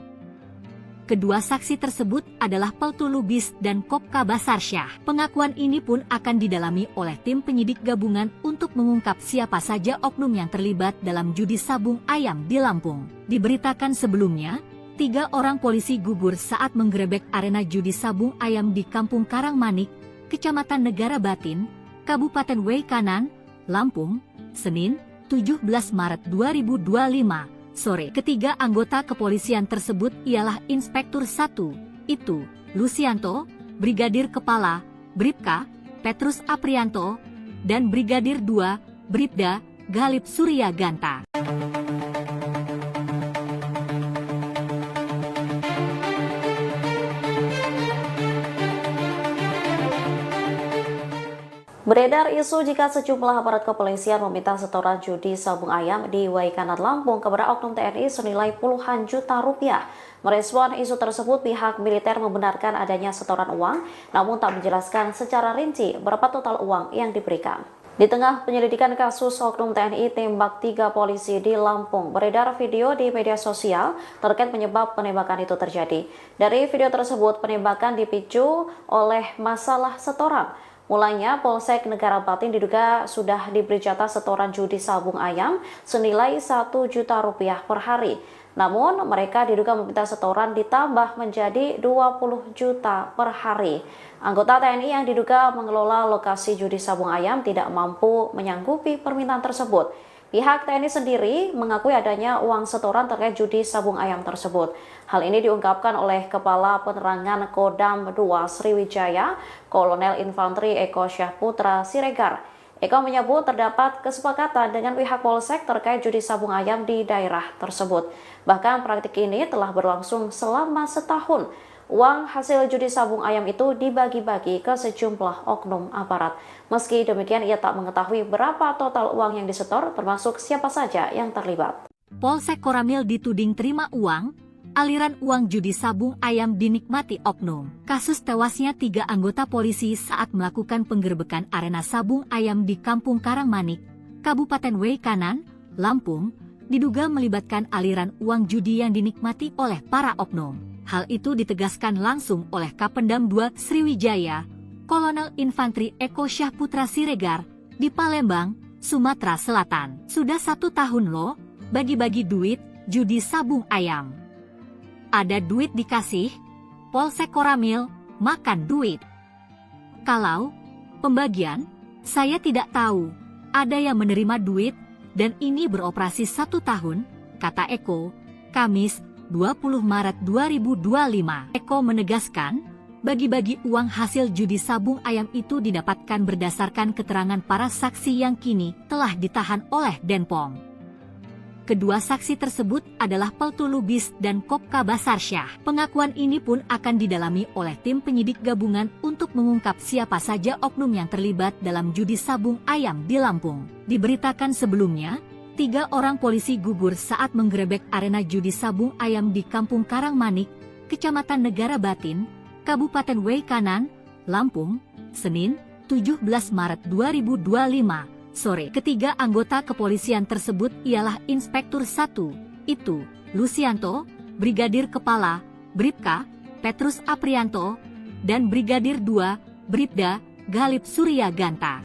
Kedua saksi tersebut adalah Peltu Lubis dan Kopka Basarsyah. Pengakuan ini pun akan didalami oleh tim penyidik gabungan untuk mengungkap siapa saja oknum yang terlibat dalam judi sabung ayam di Lampung. Diberitakan sebelumnya, 3 orang polisi gugur saat menggerebek arena judi sabung ayam di Kampung Karangmanik, Kecamatan Negara Batin, Kabupaten Waikanan, Lampung, Senin, 17 Maret 2025, sore. Ketiga anggota kepolisian tersebut ialah Inspektur 1, itu, Lucianto, Brigadir Kepala, Bribka, Petrus Aprianto, dan Brigadir 2, Bribda, Galip Surya Ganta. Beredar isu jika sejumlah aparat kepolisian meminta setoran judi sabung ayam di Waikanan Lampung kepada oknum TNI senilai puluhan juta rupiah. Merespon isu tersebut, pihak militer membenarkan adanya setoran uang, namun tak menjelaskan secara rinci berapa total uang yang diberikan. Di tengah penyelidikan kasus oknum TNI tembak 3 polisi di Lampung, beredar video di media sosial terkait penyebab penembakan itu terjadi. Dari video tersebut, penembakan dipicu oleh masalah setoran. Mulanya, Polsek Negara Batin diduga sudah diberi jatah setoran judi sabung ayam senilai 1 juta rupiah per hari. Namun, mereka diduga meminta setoran ditambah menjadi 20 juta per hari. Anggota TNI yang diduga mengelola lokasi judi sabung ayam tidak mampu menyanggupi permintaan tersebut. Pihak TNI sendiri mengakui adanya uang setoran terkait judi sabung ayam tersebut. Hal ini diungkapkan oleh Kepala Penerangan Kodam 2 Sriwijaya, Kolonel Infanteri Eko Syahputra Siregar. Eko menyebut terdapat kesepakatan dengan pihak Polsek terkait judi sabung ayam di daerah tersebut. Bahkan praktik ini telah berlangsung selama setahun. Uang hasil judi sabung ayam itu dibagi-bagi ke sejumlah oknum aparat. Meski demikian, ia tak mengetahui berapa total uang yang disetor, termasuk siapa saja yang terlibat. Polsek Koramil dituding terima uang, aliran uang judi sabung ayam dinikmati oknum. Kasus tewasnya 3 anggota polisi saat melakukan penggerbekan arena sabung ayam di Kampung Karangmanik, Kabupaten Waikanan, Lampung, diduga melibatkan aliran uang judi yang dinikmati oleh para oknum. Hal itu ditegaskan langsung oleh Kapendam 2 Sriwijaya, Kolonel Infanteri Eko Syahputra Siregar, di Palembang, Sumatera Selatan. Sudah 1 tahun loh, bagi-bagi duit, judi sabung ayam. Ada duit dikasih, Polsek Koramil, makan duit. Kalau pembagian, saya tidak tahu, ada yang menerima duit, dan ini beroperasi 1 tahun, kata Eko, Kamis, 20 Maret 2025. Eko menegaskan, bagi-bagi uang hasil judi sabung ayam itu didapatkan berdasarkan keterangan para saksi yang kini telah ditahan oleh Denpom. Kedua saksi tersebut adalah Peltu Lubis dan Kopka Basarsyah. Pengakuan ini pun akan didalami oleh tim penyidik gabungan untuk mengungkap siapa saja oknum yang terlibat dalam judi sabung ayam di Lampung. Diberitakan sebelumnya, 3 orang polisi gugur saat menggerebek arena judi sabung ayam di Kampung Karangmanik, Kecamatan Negara Batin, Kabupaten Waikanan, Lampung, Senin, 17 Maret 2025, sore. Ketiga anggota kepolisian tersebut ialah Inspektur 1, itu, Lucianto, Brigadir Kepala, Bribka, Petrus Aprianto, dan Brigadir 2, Bribda, Galip Surya Ganta.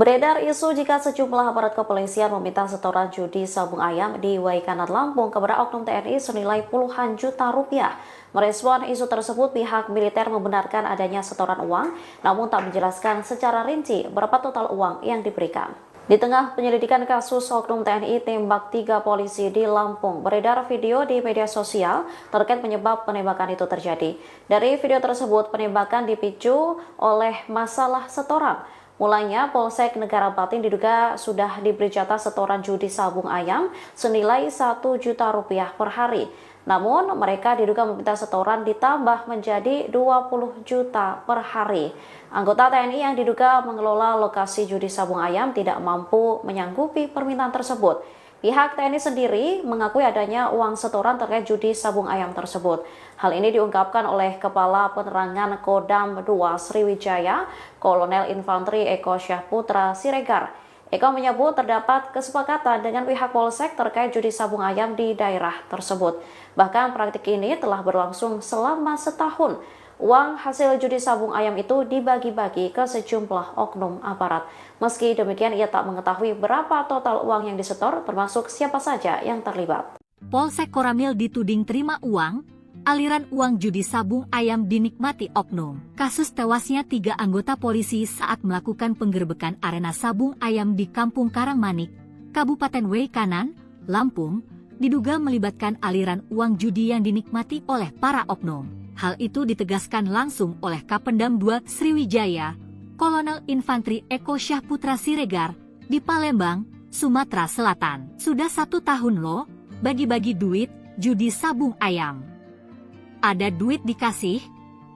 Beredar isu jika sejumlah aparat kepolisian meminta setoran judi sabung ayam di Waikanan Lampung kepada oknum TNI senilai puluhan juta rupiah. Merespon isu tersebut, pihak militer membenarkan adanya setoran uang, namun tak menjelaskan secara rinci berapa total uang yang diberikan. Di tengah penyelidikan kasus oknum TNI tembak 3 polisi di Lampung, beredar video di media sosial terkait penyebab penembakan itu terjadi. Dari video tersebut, penembakan dipicu oleh masalah setoran. Mulanya, Polsek Negara Batin diduga sudah diberi jatah setoran judi sabung ayam senilai 1 juta rupiah per hari. Namun, mereka diduga meminta setoran ditambah menjadi 20 juta per hari. Anggota TNI yang diduga mengelola lokasi judi sabung ayam tidak mampu menyanggupi permintaan tersebut. Pihak TNI sendiri mengakui adanya uang setoran terkait judi sabung ayam tersebut. Hal ini diungkapkan oleh Kepala Penerangan Kodam 2 Sriwijaya, Kolonel Infanteri Eko Syahputra Siregar. Eko menyebut terdapat kesepakatan dengan pihak Polsek terkait judi sabung ayam di daerah tersebut. Bahkan praktik ini telah berlangsung selama setahun. Uang hasil judi sabung ayam itu dibagi-bagi ke sejumlah oknum aparat. Meski demikian, ia tak mengetahui berapa total uang yang disetor, termasuk siapa saja yang terlibat. Polsek Koramil dituding terima uang, aliran uang judi sabung ayam dinikmati oknum. Kasus tewasnya 3 anggota polisi saat melakukan penggerbekan arena sabung ayam di Kampung Karangmanik, Kabupaten Waikanan, Lampung, diduga melibatkan aliran uang judi yang dinikmati oleh para oknum. Hal itu ditegaskan langsung oleh Kapendam 2 Sriwijaya, Kolonel Infanteri Eko Syahputra Siregar, di Palembang, Sumatera Selatan. Sudah 1 tahun loh, bagi-bagi duit, judi sabung ayam. Ada duit dikasih,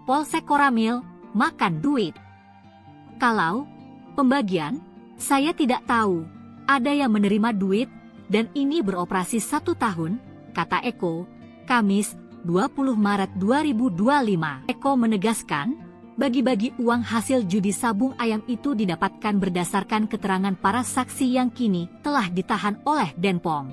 Polsek Koramil, makan duit. Kalau pembagian, saya tidak tahu, ada yang menerima duit, dan ini beroperasi 1 tahun, kata Eko, Kamis, 20 Maret 2025. Eko menegaskan, bagi-bagi uang hasil judi sabung ayam itu didapatkan berdasarkan keterangan para saksi yang kini telah ditahan oleh Denpom.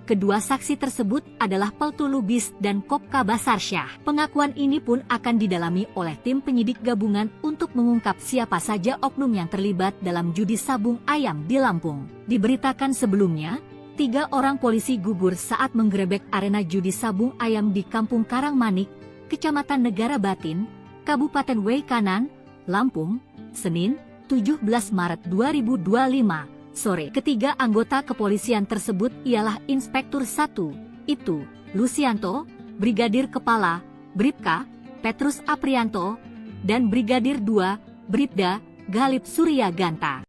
Kedua saksi tersebut adalah Peltu Lubis dan Kopka Basarsyah. Pengakuan ini pun akan didalami oleh tim penyidik gabungan untuk mengungkap siapa saja oknum yang terlibat dalam judi sabung ayam di Lampung. Diberitakan sebelumnya, 3 orang polisi gugur saat menggerebek arena judi sabung ayam di Kampung Karangmanik, Kecamatan Negara Batin, Kabupaten Waikanan, Lampung, Senin, 17 Maret 2025, sore. Ketiga anggota kepolisian tersebut ialah Inspektur 1, itu, Lucianto, Brigadir Kepala, Bribka, Petrus Aprianto, dan Brigadir 2, Bribda, Galip Surya Ganta.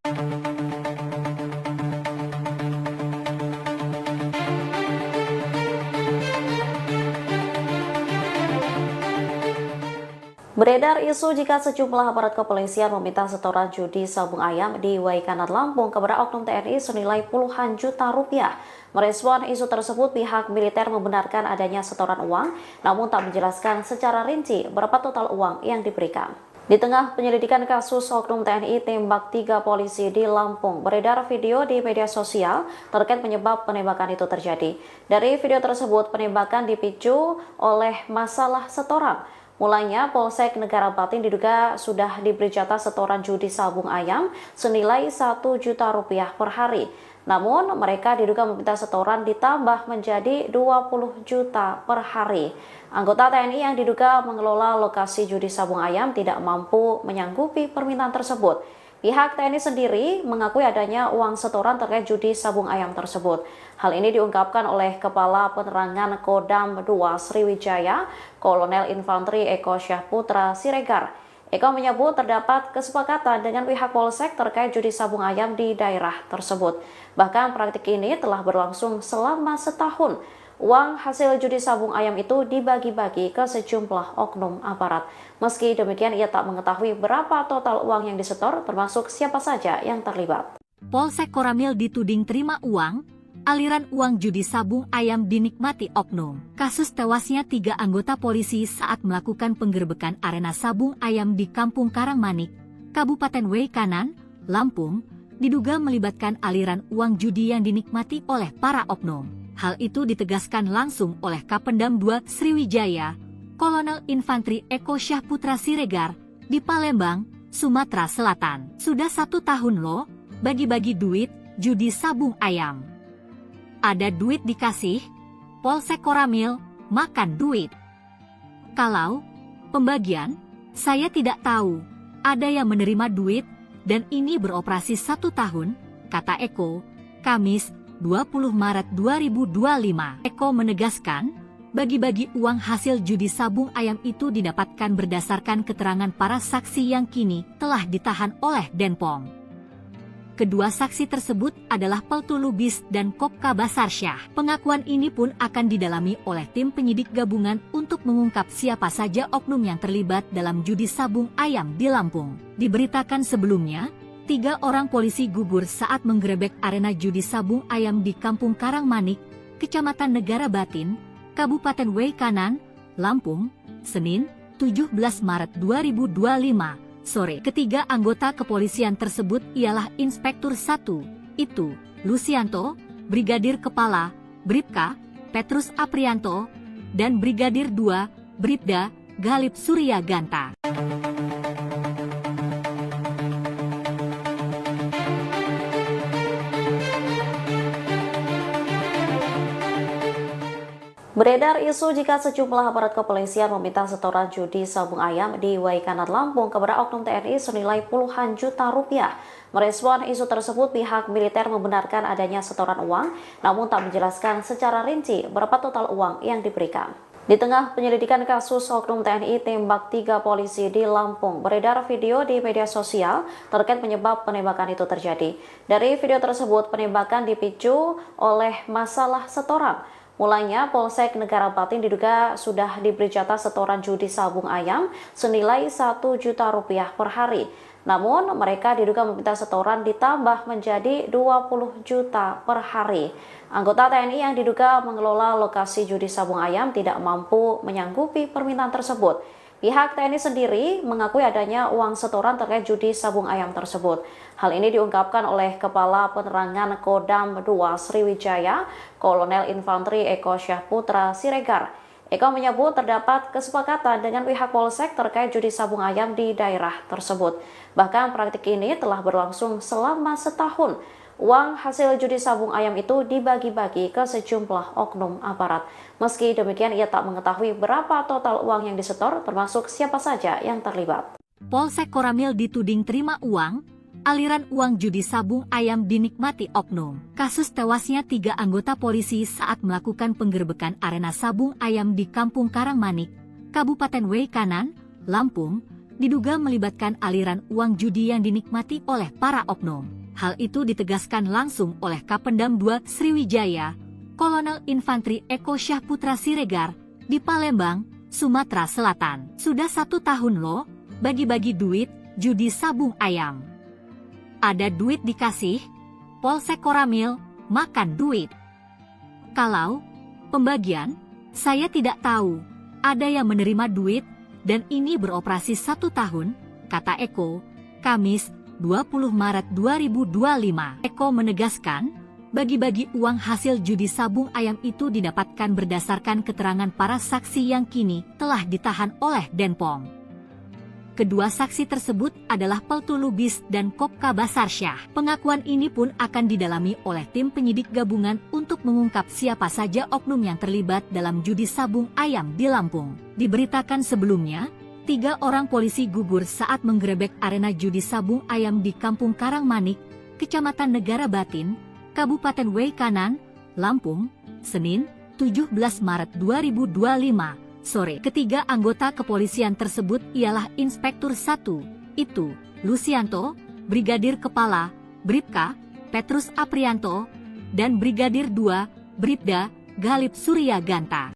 Beredar isu jika sejumlah aparat kepolisian meminta setoran judi sabung ayam di Waikanan, Lampung kepada oknum TNI senilai puluhan juta rupiah. Merespon isu tersebut, pihak militer membenarkan adanya setoran uang, namun tak menjelaskan secara rinci berapa total uang yang diberikan. Di tengah penyelidikan kasus oknum TNI tembak 3 polisi di Lampung, beredar video di media sosial terkait penyebab penembakan itu terjadi. Dari video tersebut, penembakan dipicu oleh masalah setoran. Mulanya, Polsek Negara Batin diduga sudah diberi jatah setoran judi sabung ayam senilai 1 juta rupiah per hari. Namun, mereka diduga meminta setoran ditambah menjadi 20 juta per hari. Anggota TNI yang diduga mengelola lokasi judi sabung ayam tidak mampu menyanggupi permintaan tersebut. Pihak TNI sendiri mengakui adanya uang setoran terkait judi sabung ayam tersebut. Hal ini diungkapkan oleh Kepala Penerangan Kodam 2 Sriwijaya, Kolonel Infanteri Eko Syahputra Siregar. Eko menyebut terdapat kesepakatan dengan pihak Polsek terkait judi sabung ayam di daerah tersebut. Bahkan praktik ini telah berlangsung selama setahun. Uang hasil judi sabung ayam itu dibagi-bagi ke sejumlah oknum aparat. Meski demikian, ia tak mengetahui berapa total uang yang disetor, termasuk siapa saja yang terlibat. Polsek Koramil dituding terima uang, aliran uang judi sabung ayam dinikmati oknum. Kasus tewasnya 3 anggota polisi saat melakukan penggerbekan arena sabung ayam di Kampung Karangmanik, Kabupaten Waikanan, Lampung, diduga melibatkan aliran uang judi yang dinikmati oleh para oknum. Hal itu ditegaskan langsung oleh Kapendam 2 Sriwijaya, Kolonel Infanteri Eko Syahputra Siregar, di Palembang, Sumatera Selatan. Sudah 1 tahun loh, bagi-bagi duit, judi sabung ayam. Ada duit dikasih, Polsek Koramil, makan duit. Kalau pembagian, saya tidak tahu, ada yang menerima duit, dan ini beroperasi 1 tahun, kata Eko, Kamis, 20 Maret 2025. Eko menegaskan, bagi-bagi uang hasil judi sabung ayam itu didapatkan berdasarkan keterangan para saksi yang kini telah ditahan oleh Denpom. Kedua saksi tersebut adalah Peltu Lubis dan Kopka Basarsyah. Pengakuan ini pun akan didalami oleh tim penyidik gabungan untuk mengungkap siapa saja oknum yang terlibat dalam judi sabung ayam di Lampung. Diberitakan sebelumnya, 3 orang polisi gugur saat menggerebek arena judi sabung ayam di Kampung Karangmanik, Kecamatan Negara Batin, Kabupaten Waikanan, Lampung, Senin, 17 Maret 2025, sore. Ketiga anggota kepolisian tersebut ialah Inspektur 1, itu, Lucianto, Brigadir Kepala, Bribka, Petrus Aprianto, dan Brigadir 2, Bribda, Galip Surya Ganta. Beredar isu jika sejumlah aparat kepolisian meminta setoran judi sabung ayam di Waikanan, Lampung kepada oknum TNI senilai puluhan juta rupiah. Merespon isu tersebut, pihak militer membenarkan adanya setoran uang, namun tak menjelaskan secara rinci berapa total uang yang diberikan. Di tengah penyelidikan kasus oknum TNI tembak 3 polisi di Lampung, beredar video di media sosial terkait penyebab penembakan itu terjadi. Dari video tersebut, penembakan dipicu oleh masalah setoran. Mulanya, Polsek Negara Batin diduga sudah diberi jatah setoran judi sabung ayam senilai 1 juta rupiah per hari. Namun, mereka diduga meminta setoran ditambah menjadi 20 juta per hari. Anggota TNI yang diduga mengelola lokasi judi sabung ayam tidak mampu menyanggupi permintaan tersebut. Pihak TNI sendiri mengakui adanya uang setoran terkait judi sabung ayam tersebut. Hal ini diungkapkan oleh Kepala Penerangan Kodam 2 Sriwijaya, Kolonel Infanteri Eko Syahputra Siregar. Eko menyebut terdapat kesepakatan dengan pihak Polsek terkait judi sabung ayam di daerah tersebut. Bahkan praktik ini telah berlangsung selama setahun. Uang hasil judi sabung ayam itu dibagi-bagi ke sejumlah oknum aparat. Meski demikian, ia tak mengetahui berapa total uang yang disetor, termasuk siapa saja yang terlibat. Polsek Koramil dituding terima uang, aliran uang judi sabung ayam dinikmati oknum. Kasus tewasnya 3 anggota polisi saat melakukan penggerbekan arena sabung ayam di Kampung Karangmanik, Kabupaten Waikanan, Lampung, diduga melibatkan aliran uang judi yang dinikmati oleh para oknum. Hal itu ditegaskan langsung oleh Kapendam 2 Sriwijaya, Kolonel Infantri Eko Syahputra Siregar, di Palembang, Sumatera Selatan. Sudah 1 tahun loh, bagi-bagi duit, judi sabung ayam. Ada duit dikasih, Polsek Koramil, makan duit. Kalau pembagian, saya tidak tahu, ada yang menerima duit, dan ini beroperasi 1 tahun, kata Eko, Kamis 20 Maret 2025. Eko menegaskan, bagi-bagi uang hasil judi sabung ayam itu didapatkan berdasarkan keterangan para saksi yang kini telah ditahan oleh Denpom. Kedua saksi tersebut adalah Peltu Lubis dan Kopka Basarsyah. Pengakuan ini pun akan didalami oleh tim penyidik gabungan untuk mengungkap siapa saja oknum yang terlibat dalam judi sabung ayam di Lampung. Diberitakan sebelumnya, 3 orang polisi gugur saat menggerebek arena judi sabung ayam di Kampung Karangmanik, Kecamatan Negara Batin, Kabupaten Waikanan, Lampung, Senin, 17 Maret 2025. Sore. Ketiga anggota kepolisian tersebut ialah Inspektur 1, itu, Lucianto, Brigadir Kepala, Bribka, Petrus Aprianto, dan Brigadir 2, Bribda, Galip Surya Ganta.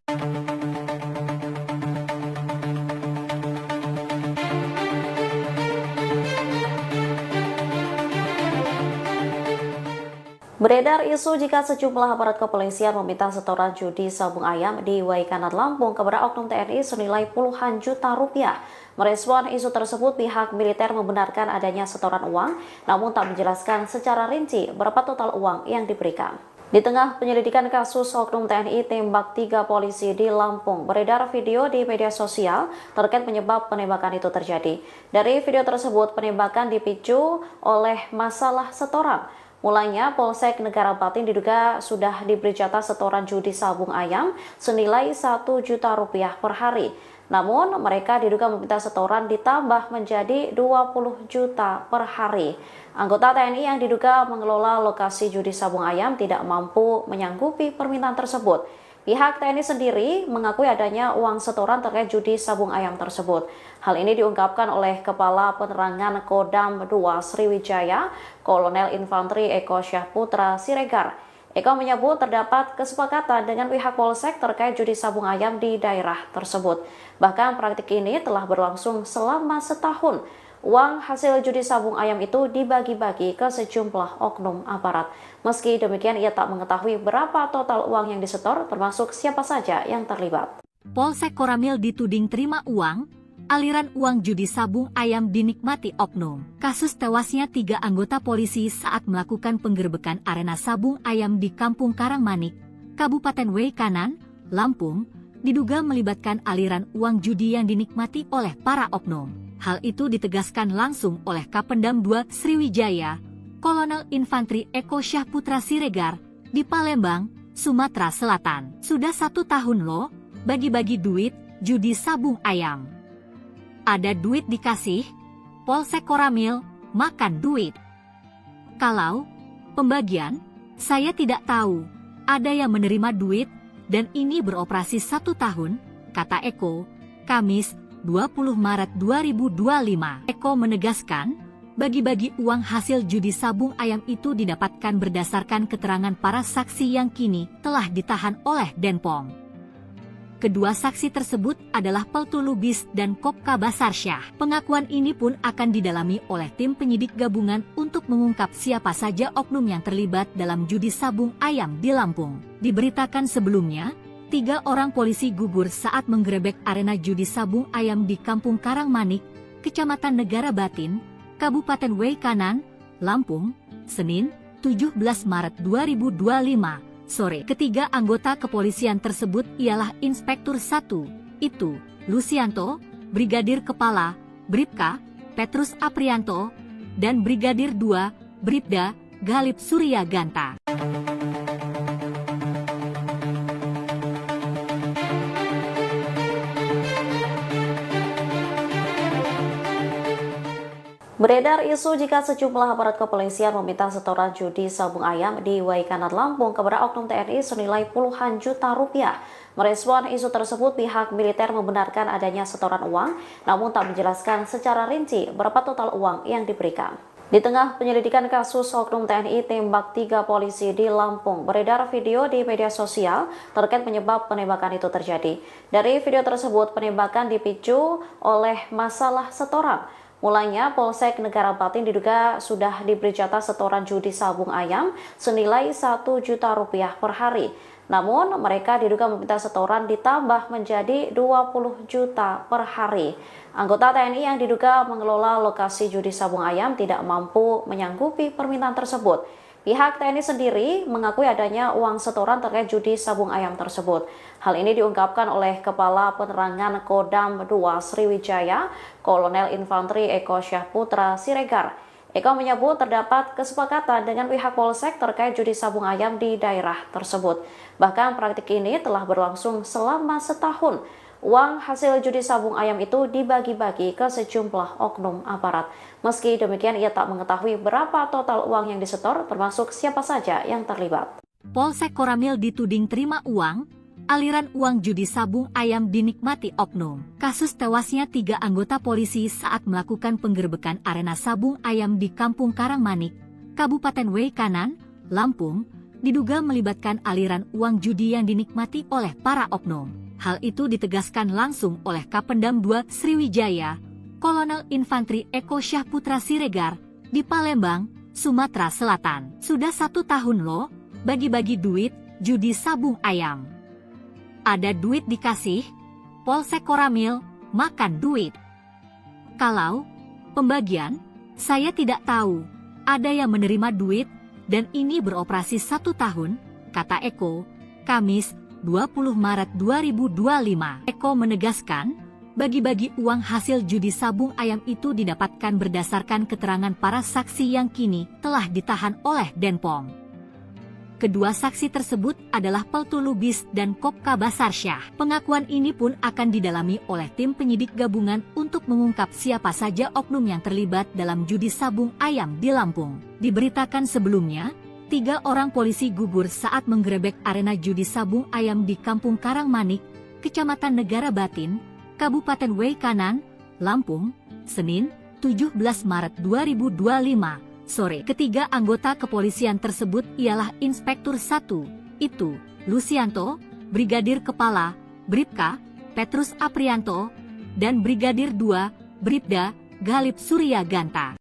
Beredar isu jika sejumlah aparat kepolisian meminta setoran judi sabung ayam di Waikanan, Lampung kepada oknum TNI senilai puluhan juta rupiah. Merespon isu tersebut, pihak militer membenarkan adanya setoran uang, namun tak menjelaskan secara rinci berapa total uang yang diberikan. Di tengah penyelidikan kasus oknum TNI tembak 3 polisi di Lampung, beredar video di media sosial terkait penyebab penembakan itu terjadi. Dari video tersebut, penembakan dipicu oleh masalah setoran. Mulanya, Polsek Negara Batin diduga sudah diberi jatah setoran judi sabung ayam senilai 1 juta rupiah per hari. Namun, mereka diduga meminta setoran ditambah menjadi 20 juta per hari. Anggota TNI yang diduga mengelola lokasi judi sabung ayam tidak mampu menyanggupi permintaan tersebut. Pihak TNI sendiri mengakui adanya uang setoran terkait judi sabung ayam tersebut. Hal ini diungkapkan oleh Kepala Penerangan Kodam 2 Sriwijaya, Kolonel Infantri Eko Syahputra Siregar. Eko menyebut terdapat kesepakatan dengan pihak Polsek terkait judi sabung ayam di daerah tersebut. Bahkan praktik ini telah berlangsung selama setahun. Uang hasil judi sabung ayam itu dibagi-bagi ke sejumlah oknum aparat. Meski demikian, ia tak mengetahui berapa total uang yang disetor, termasuk siapa saja yang terlibat. Polsek Koramil dituding terima uang, aliran uang judi sabung ayam dinikmati oknum. Kasus tewasnya 3 anggota polisi saat melakukan penggerbekan arena sabung ayam di Kampung Karangmanik, Kabupaten Waikanan, Lampung, diduga melibatkan aliran uang judi yang dinikmati oleh para oknum. Hal itu ditegaskan langsung oleh Kapendam 2 Sriwijaya, Kolonel Infantri Eko Syahputra Siregar, di Palembang, Sumatera Selatan. Sudah 1 tahun loh, bagi-bagi duit, judi sabung ayam. Ada duit dikasih, Polsek Koramil, makan duit. Kalau pembagian, saya tidak tahu, ada yang menerima duit, dan ini beroperasi 1 tahun, kata Eko, Kamis 20 Maret 2025. Eko menegaskan, bagi-bagi uang hasil judi sabung ayam itu didapatkan berdasarkan keterangan para saksi yang kini telah ditahan oleh Denpom. Kedua saksi tersebut adalah Peltu Lubis dan Kopka Basarsyah. Pengakuan ini pun akan didalami oleh tim penyidik gabungan untuk mengungkap siapa saja oknum yang terlibat dalam judi sabung ayam di Lampung. Diberitakan sebelumnya, 3 orang polisi gugur saat menggerebek arena judi sabung ayam di Kampung Karangmanik, Kecamatan Negara Batin, Kabupaten Waikanan, Lampung, Senin, 17 Maret 2025. Sore. Ketiga anggota kepolisian tersebut ialah Inspektur 1, itu, Lucianto, Brigadir Kepala, Bribka, Petrus Aprianto, dan Brigadir 2, Bribda, Galip Suryaganta. Beredar isu jika sejumlah aparat kepolisian meminta setoran judi sabung ayam di Waikanan Lampung kepada oknum TNI senilai puluhan juta rupiah. Merespon isu tersebut, pihak militer membenarkan adanya setoran uang, namun tak menjelaskan secara rinci berapa total uang yang diberikan. Di tengah penyelidikan kasus oknum TNI tembak 3 polisi di Lampung, beredar video di media sosial terkait penyebab penembakan itu terjadi. Dari video tersebut, penembakan dipicu oleh masalah setoran. Mulanya, Polsek Negara Batin diduga sudah diberi jatah setoran judi sabung ayam senilai 1 juta rupiah per hari. Namun, mereka diduga meminta setoran ditambah menjadi 20 juta per hari. Anggota TNI yang diduga mengelola lokasi judi sabung ayam tidak mampu menyanggupi permintaan tersebut. Pihak TNI sendiri mengakui adanya uang setoran terkait judi sabung ayam tersebut. Hal ini diungkapkan oleh Kepala Penerangan Kodam 2 Sriwijaya, Kolonel Infanteri Eko Syahputra Siregar. Eko menyebut terdapat kesepakatan dengan pihak Polsek terkait judi sabung ayam di daerah tersebut. Bahkan praktik ini telah berlangsung selama setahun. Uang hasil judi sabung ayam itu dibagi-bagi ke sejumlah oknum aparat. Meski demikian, ia tak mengetahui berapa total uang yang disetor, termasuk siapa saja yang terlibat. Polsek Koramil dituding terima uang, aliran uang judi sabung ayam dinikmati oknum. Kasus tewasnya 3 anggota polisi saat melakukan penggerbekan arena sabung ayam di Kampung Karangmanik, Kabupaten Waikanan, Lampung, diduga melibatkan aliran uang judi yang dinikmati oleh para oknum. Hal itu ditegaskan langsung oleh Kapendam 2 Sriwijaya, Kolonel Infanteri Eko Syahputra Siregar, di Palembang, Sumatera Selatan. Sudah 1 tahun loh, bagi-bagi duit, judi sabung ayam. Ada duit dikasih, Polsek Koramil, makan duit. Kalau pembagian, saya tidak tahu, ada yang menerima duit, dan ini beroperasi 1 tahun, kata Eko, Kamis, 20 Maret 2025. Eko menegaskan, bagi-bagi uang hasil judi sabung ayam itu didapatkan berdasarkan keterangan para saksi yang kini telah ditahan oleh Denpom. Kedua saksi tersebut adalah Peltu Lubis dan Kopka Basarsyah. Pengakuan ini pun akan didalami oleh tim penyidik gabungan untuk mengungkap siapa saja oknum yang terlibat dalam judi sabung ayam di Lampung. Diberitakan sebelumnya, 3 orang polisi gugur saat menggerebek arena judi sabung ayam di Kampung Karangmanik, Kecamatan Negara Batin, Kabupaten Waikanan, Lampung, Senin, 17 Maret 2025, sore. Ketiga anggota kepolisian tersebut ialah Inspektur 1, itu, Lucianto, Brigadir Kepala, Bribka, Petrus Aprianto, dan Brigadir 2, Bribda, Galip Suryaganta.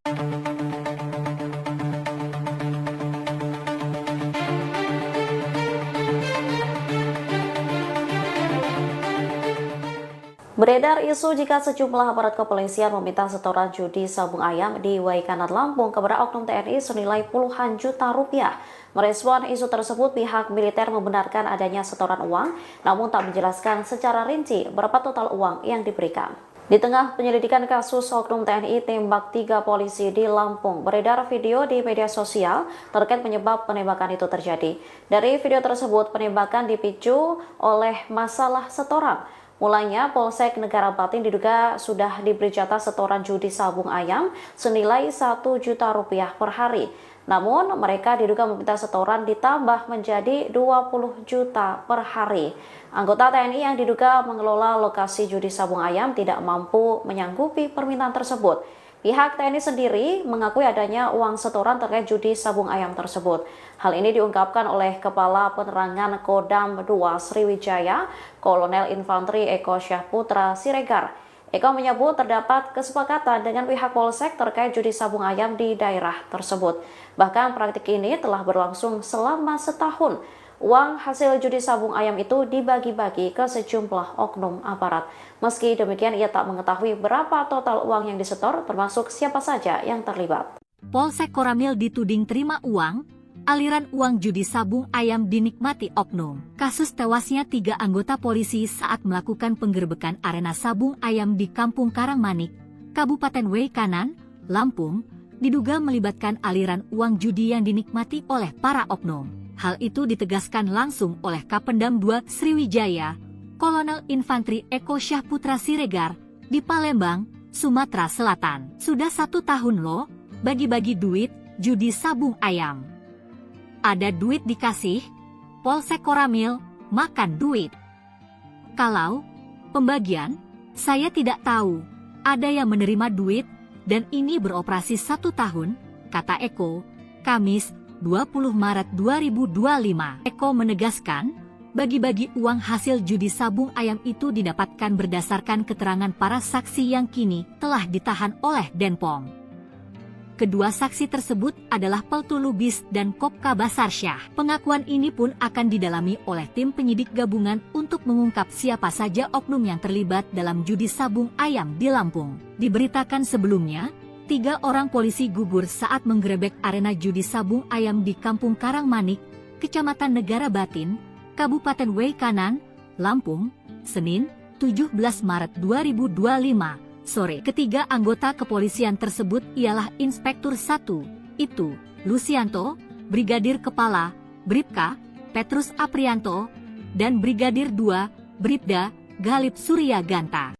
Beredar isu jika sejumlah aparat kepolisian meminta setoran judi sabung ayam di Waikanan Lampung kepada oknum TNI senilai puluhan juta rupiah. Merespon isu tersebut, pihak militer membenarkan adanya setoran uang, namun tak menjelaskan secara rinci berapa total uang yang diberikan. Di tengah penyelidikan kasus oknum TNI tembak 3 polisi di Lampung, beredar video di media sosial terkait penyebab penembakan itu terjadi. Dari video tersebut, penembakan dipicu oleh masalah setoran. Mulanya, Polsek Negara Batin diduga sudah diberi jatah setoran judi sabung ayam senilai 1 juta rupiah per hari. Namun, mereka diduga meminta setoran ditambah menjadi 20 juta per hari. Anggota TNI yang diduga mengelola lokasi judi sabung ayam tidak mampu menyanggupi permintaan tersebut. Pihak TNI sendiri mengakui adanya uang setoran terkait judi sabung ayam tersebut. Hal ini diungkapkan oleh Kepala Penerangan Kodam 2 Sriwijaya, Kolonel Infanteri Eko Syahputra Siregar. Eko menyebut terdapat kesepakatan dengan pihak Polsek terkait judi sabung ayam di daerah tersebut. Bahkan praktik ini telah berlangsung selama setahun. Uang hasil judi sabung ayam itu dibagi-bagi ke sejumlah oknum aparat. Meski demikian, ia tak mengetahui berapa total uang yang disetor, termasuk siapa saja yang terlibat. Polsek Koramil dituding terima uang, aliran uang judi sabung ayam dinikmati oknum. Kasus tewasnya 3 anggota polisi saat melakukan penggerbekan arena sabung ayam di Kampung Karangmanik, Kabupaten Waikanan, Lampung, diduga melibatkan aliran uang judi yang dinikmati oleh para oknum. Hal itu ditegaskan langsung oleh Kapendam 2 Sriwijaya, Kolonel Infantri Eko Syahputra Siregar, di Palembang, Sumatera Selatan. Sudah 1 tahun loh, bagi-bagi duit, judi sabung ayam. Ada duit dikasih, Polsek Koramil, makan duit. Kalau pembagian, saya tidak tahu. Ada yang menerima duit, dan ini beroperasi 1 tahun, kata Eko, Kamis 20 Maret 2025. Eko menegaskan, bagi-bagi uang hasil judi sabung ayam itu didapatkan berdasarkan keterangan para saksi yang kini telah ditahan oleh Denpom. Kedua saksi tersebut adalah Peltu Lubis dan Kopka Basarsyah. Pengakuan ini pun akan didalami oleh tim penyidik gabungan untuk mengungkap siapa saja oknum yang terlibat dalam judi sabung ayam di Lampung. Diberitakan sebelumnya, 3 orang polisi gugur saat menggerebek arena judi sabung ayam di Kampung Karangmanik, Kecamatan Negara Batin, Kabupaten Waikanan, Lampung, Senin, 17 Maret 2025. Sore. Ketiga anggota kepolisian tersebut ialah Inspektur 1, itu, Lucianto, Brigadir Kepala, Bribka, Petrus Aprianto, dan Brigadir 2, Bribda, Galip Surya Ganta.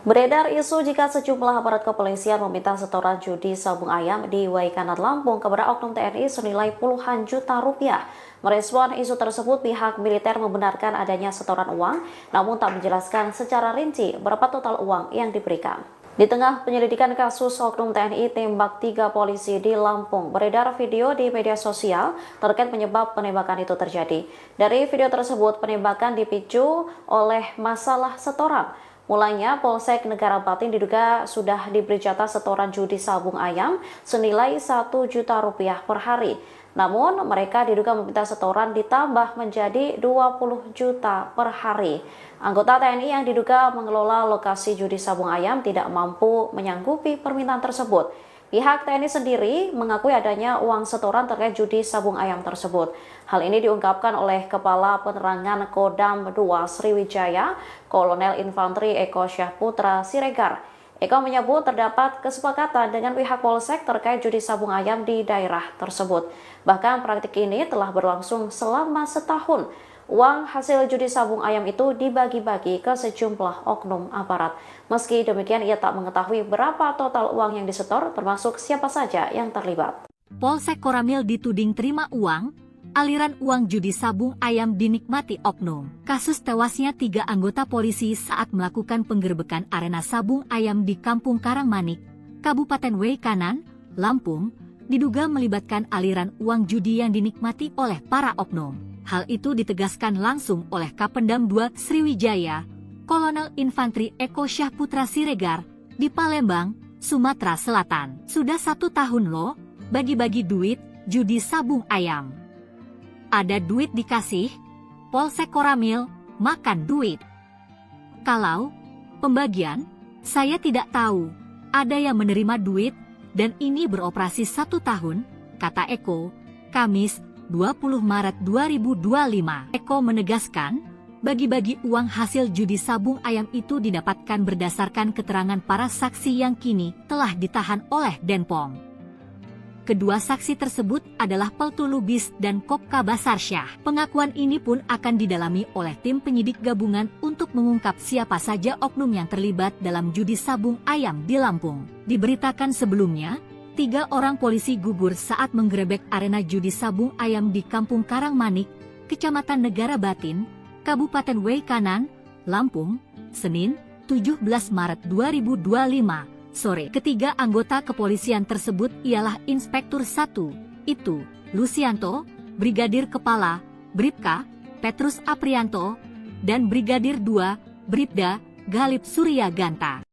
Beredar isu jika sejumlah aparat kepolisian meminta setoran judi sabung ayam di Waikanan Lampung kepada oknum TNI senilai puluhan juta rupiah. Merespon isu tersebut, pihak militer membenarkan adanya setoran uang, namun tak menjelaskan secara rinci berapa total uang yang diberikan. Di tengah penyelidikan kasus oknum TNI tembak 3 polisi di Lampung, beredar video di media sosial terkait penyebab penembakan itu terjadi. Dari video tersebut, penembakan dipicu oleh masalah setoran. Mulanya, Polsek Negara Batin diduga sudah diberi jatah setoran judi sabung ayam senilai 1 juta rupiah per hari. Namun, mereka diduga meminta setoran ditambah menjadi 20 juta per hari. Anggota TNI yang diduga mengelola lokasi judi sabung ayam tidak mampu menyanggupi permintaan tersebut. Pihak TNI sendiri mengakui adanya uang setoran terkait judi sabung ayam tersebut. Hal ini diungkapkan oleh Kepala Penerangan Kodam 2 Sriwijaya, Kolonel Infantri Eko Syahputra Siregar. Eko menyebut terdapat kesepakatan dengan pihak Polsek terkait judi sabung ayam di daerah tersebut. Bahkan praktik ini telah berlangsung selama setahun. Uang hasil judi sabung ayam itu dibagi-bagi ke sejumlah oknum aparat. Meski demikian, ia tak mengetahui berapa total uang yang disetor, termasuk siapa saja yang terlibat. Polsek Koramil dituding terima uang, aliran uang judi sabung ayam dinikmati oknum. Kasus tewasnya 3 anggota polisi saat melakukan penggerbekan arena sabung ayam di Kampung Karangmanik, Kabupaten Waikanan, Lampung, diduga melibatkan aliran uang judi yang dinikmati oleh para oknum. Hal itu ditegaskan langsung oleh Kapendam 2 Sriwijaya, Kolonel Infantri Eko Syahputra Siregar, di Palembang, Sumatera Selatan. Sudah 1 tahun loh, bagi-bagi duit, judi sabung ayam. Ada duit dikasih, Polsek Koramil, makan duit. Kalau pembagian, saya tidak tahu. Ada yang menerima duit, dan ini beroperasi 1 tahun, kata Eko, Kamis 20 Maret 2025. Eko menegaskan, bagi-bagi uang hasil judi sabung ayam itu didapatkan berdasarkan keterangan para saksi yang kini telah ditahan oleh Denpom. Kedua saksi tersebut adalah Peltu Lubis dan Kopka Basarsyah. Pengakuan ini pun akan didalami oleh tim penyidik gabungan untuk mengungkap siapa saja oknum yang terlibat dalam judi sabung ayam di Lampung. Diberitakan sebelumnya, 3 orang polisi gugur saat menggerebek arena judi sabung ayam di Kampung Karangmanik, Kecamatan Negara Batin, Kabupaten Waikanan, Lampung, Senin, 17 Maret 2025. Sore. Ketiga anggota kepolisian tersebut ialah Inspektur 1, itu, Lucianto, Brigadir Kepala, Bribka, Petrus Aprianto, dan Brigadir 2, Bribda, Galip Surya Ganta.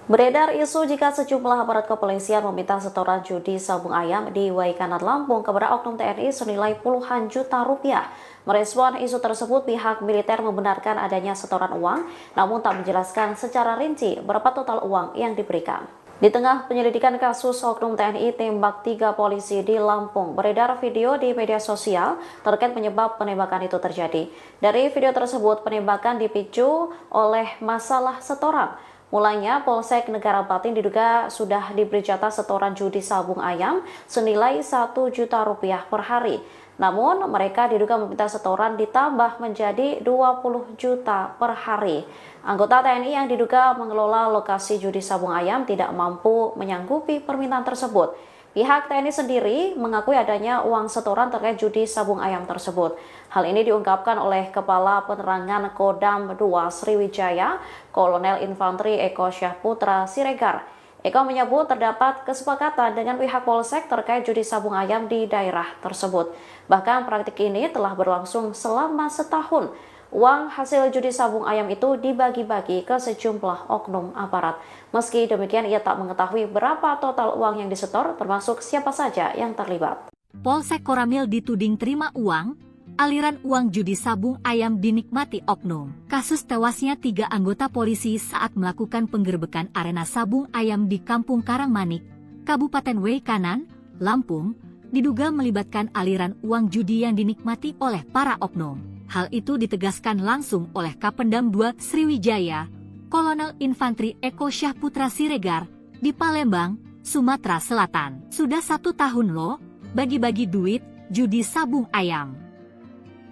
Beredar isu jika sejumlah aparat kepolisian meminta setoran judi sabung ayam di Waikanan Lampung kepada oknum TNI senilai puluhan juta rupiah. Merespon isu tersebut, pihak militer membenarkan adanya setoran uang, namun tak menjelaskan secara rinci berapa total uang yang diberikan. Di tengah penyelidikan kasus oknum TNI tembak 3 polisi di Lampung, beredar video di media sosial terkait penyebab penembakan itu terjadi. Dari video tersebut, penembakan dipicu oleh masalah setoran. Mulanya, Polsek Negara Batin diduga sudah diberi jatah setoran judi sabung ayam senilai 1 juta rupiah per hari. Namun, mereka diduga meminta setoran ditambah menjadi 20 juta per hari. Anggota TNI yang diduga mengelola lokasi judi sabung ayam tidak mampu menyanggupi permintaan tersebut. Pihak TNI sendiri mengakui adanya uang setoran terkait judi sabung ayam tersebut. Hal ini diungkapkan oleh Kepala Penerangan Kodam 2 Sriwijaya, Kolonel Infanteri Eko Syahputra Siregar. Eko menyebut terdapat kesepakatan dengan pihak Polsek terkait judi sabung ayam di daerah tersebut. Bahkan praktik ini telah berlangsung selama setahun. Uang hasil judi sabung ayam itu dibagi-bagi ke sejumlah oknum aparat. Meski demikian, ia tak mengetahui berapa total uang yang disetor, termasuk siapa saja yang terlibat. Polsek Koramil dituding terima uang, aliran uang judi sabung ayam dinikmati oknum. Kasus tewasnya 3 anggota polisi saat melakukan penggerbekan arena sabung ayam di Kampung Karangmanik, Kabupaten Waikanan, Lampung, diduga melibatkan aliran uang judi yang dinikmati oleh para oknum. Hal itu ditegaskan langsung oleh Kapendam 2 Sriwijaya, Kolonel Infanteri Eko Syahputra Siregar, di Palembang, Sumatera Selatan. Sudah 1 tahun loh, bagi-bagi duit, judi sabung ayam.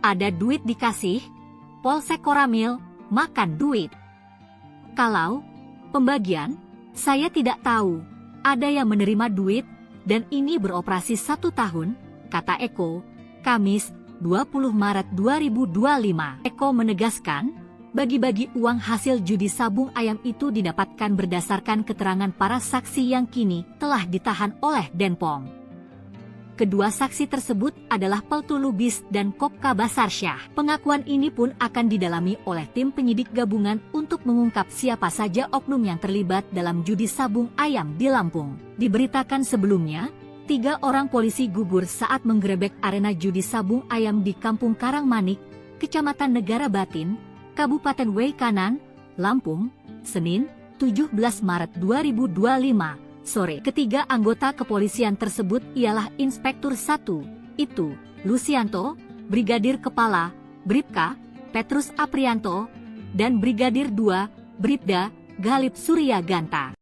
Ada duit dikasih, Polsek Koramil, makan duit. Kalau pembagian, saya tidak tahu, ada yang menerima duit, dan ini beroperasi 1 tahun, kata Eko, Kamis, 20 Maret 2025. Eko menegaskan, bagi-bagi uang hasil judi sabung ayam itu didapatkan berdasarkan keterangan para saksi yang kini telah ditahan oleh Denpom. Kedua saksi tersebut adalah Peltu Lubis dan Kopka Basarsyah. Pengakuan ini pun akan didalami oleh tim penyidik gabungan untuk mengungkap siapa saja oknum yang terlibat dalam judi sabung ayam di Lampung. Diberitakan sebelumnya, 3 orang polisi gugur saat menggerebek arena judi sabung ayam di Kampung Karangmanik, Kecamatan Negara Batin, Kabupaten Waikanan, Lampung, Senin, 17 Maret 2025, sore. Ketiga anggota kepolisian tersebut ialah Inspektur 1, itu, Lucianto, Brigadir Kepala, Bribka, Petrus Aprianto, dan Brigadir 2, Bribda, Galip Surya Ganta.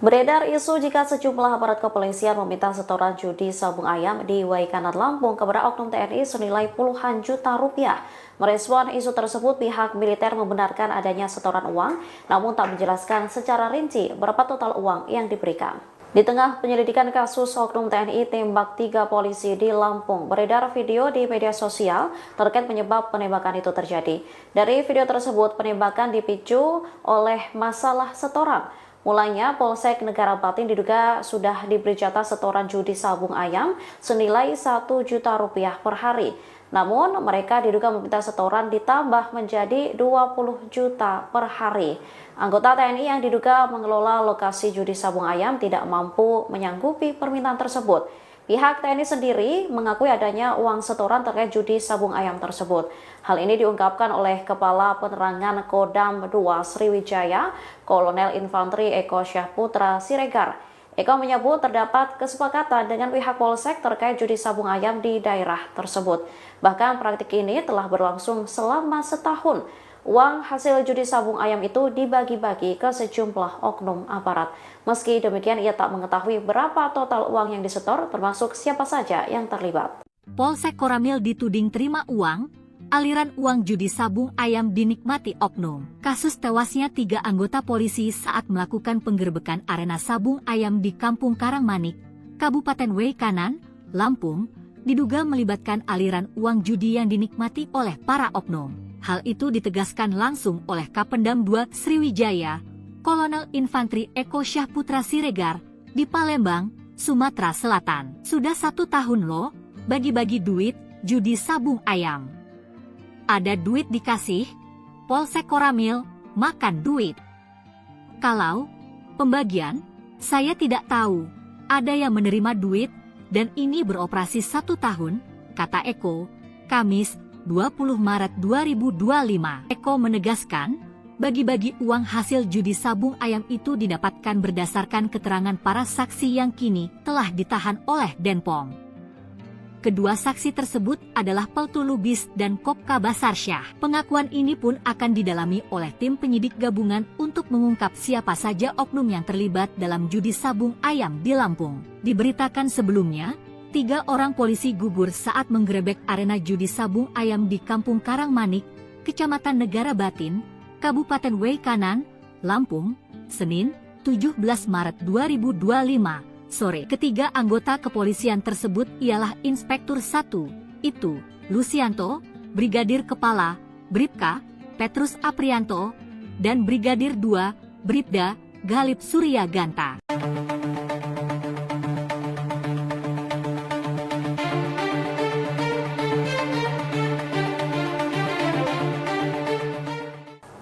Beredar isu jika sejumlah aparat kepolisian meminta setoran judi sabung ayam di Waikanan Lampung kepada oknum TNI senilai puluhan juta rupiah. Merespon isu tersebut, pihak militer membenarkan adanya setoran uang, namun tak menjelaskan secara rinci berapa total uang yang diberikan. Di tengah penyelidikan kasus oknum TNI tembak 3 polisi di Lampung, beredar video di media sosial terkait penyebab penembakan itu terjadi. Dari video tersebut, penembakan dipicu oleh masalah setoran. Mulanya, Polsek Negara Batin diduga sudah diberi jatah setoran judi sabung ayam senilai 1 juta rupiah per hari. Namun, mereka diduga meminta setoran ditambah menjadi 20 juta per hari. Anggota TNI yang diduga mengelola lokasi judi sabung ayam tidak mampu menyanggupi permintaan tersebut. Pihak TNI sendiri mengakui adanya uang setoran terkait judi sabung ayam tersebut. Hal ini diungkapkan oleh Kepala Penerangan Kodam 2 Sriwijaya, Kolonel Infanteri Eko Syahputra Siregar. Eko menyebut terdapat kesepakatan dengan pihak Polsek terkait judi sabung ayam di daerah tersebut. Bahkan praktik ini telah berlangsung selama setahun. Uang hasil judi sabung ayam itu dibagi-bagi ke sejumlah oknum aparat. Meski demikian, ia tak mengetahui berapa total uang yang disetor, termasuk siapa saja yang terlibat. Polsek Koramil dituding terima uang, aliran uang judi sabung ayam dinikmati oknum. Kasus tewasnya 3 anggota polisi saat melakukan penggerbekan arena sabung ayam di Kampung Karangmanik, Kabupaten Waikanan, Lampung, diduga melibatkan aliran uang judi yang dinikmati oleh para oknum. Hal itu ditegaskan langsung oleh Kapendam 2 Sriwijaya, Kolonel Infanteri Eko Syahputra Siregar, di Palembang, Sumatera Selatan. Sudah 1 tahun loh, bagi-bagi duit, judi sabung ayam. Ada duit dikasih, Polsek Koramil, makan duit. Kalau pembagian, saya tidak tahu. Ada yang menerima duit, dan ini beroperasi 1 tahun, kata Eko, Kamis, 20 Maret 2025. Eko menegaskan, bagi-bagi uang hasil judi sabung ayam itu didapatkan berdasarkan keterangan para saksi yang kini telah ditahan oleh Denpom. Kedua saksi tersebut adalah Peltu Lubis dan Kopka Basarsyah. Pengakuan ini pun akan didalami oleh tim penyidik gabungan untuk mengungkap siapa saja oknum yang terlibat dalam judi sabung ayam di Lampung. Diberitakan sebelumnya, 3 orang polisi gugur saat menggerebek arena judi sabung ayam di Kampung Karangmanik, Kecamatan Negara Batin, Kabupaten Waikanan, Lampung, Senin, 17 Maret 2025. Sore. Ketiga anggota kepolisian tersebut ialah Inspektur 1, itu, Lucianto, Brigadir Kepala, Bribka, Petrus Aprianto, dan Brigadir 2, Bribda, Galip Surya Ganta.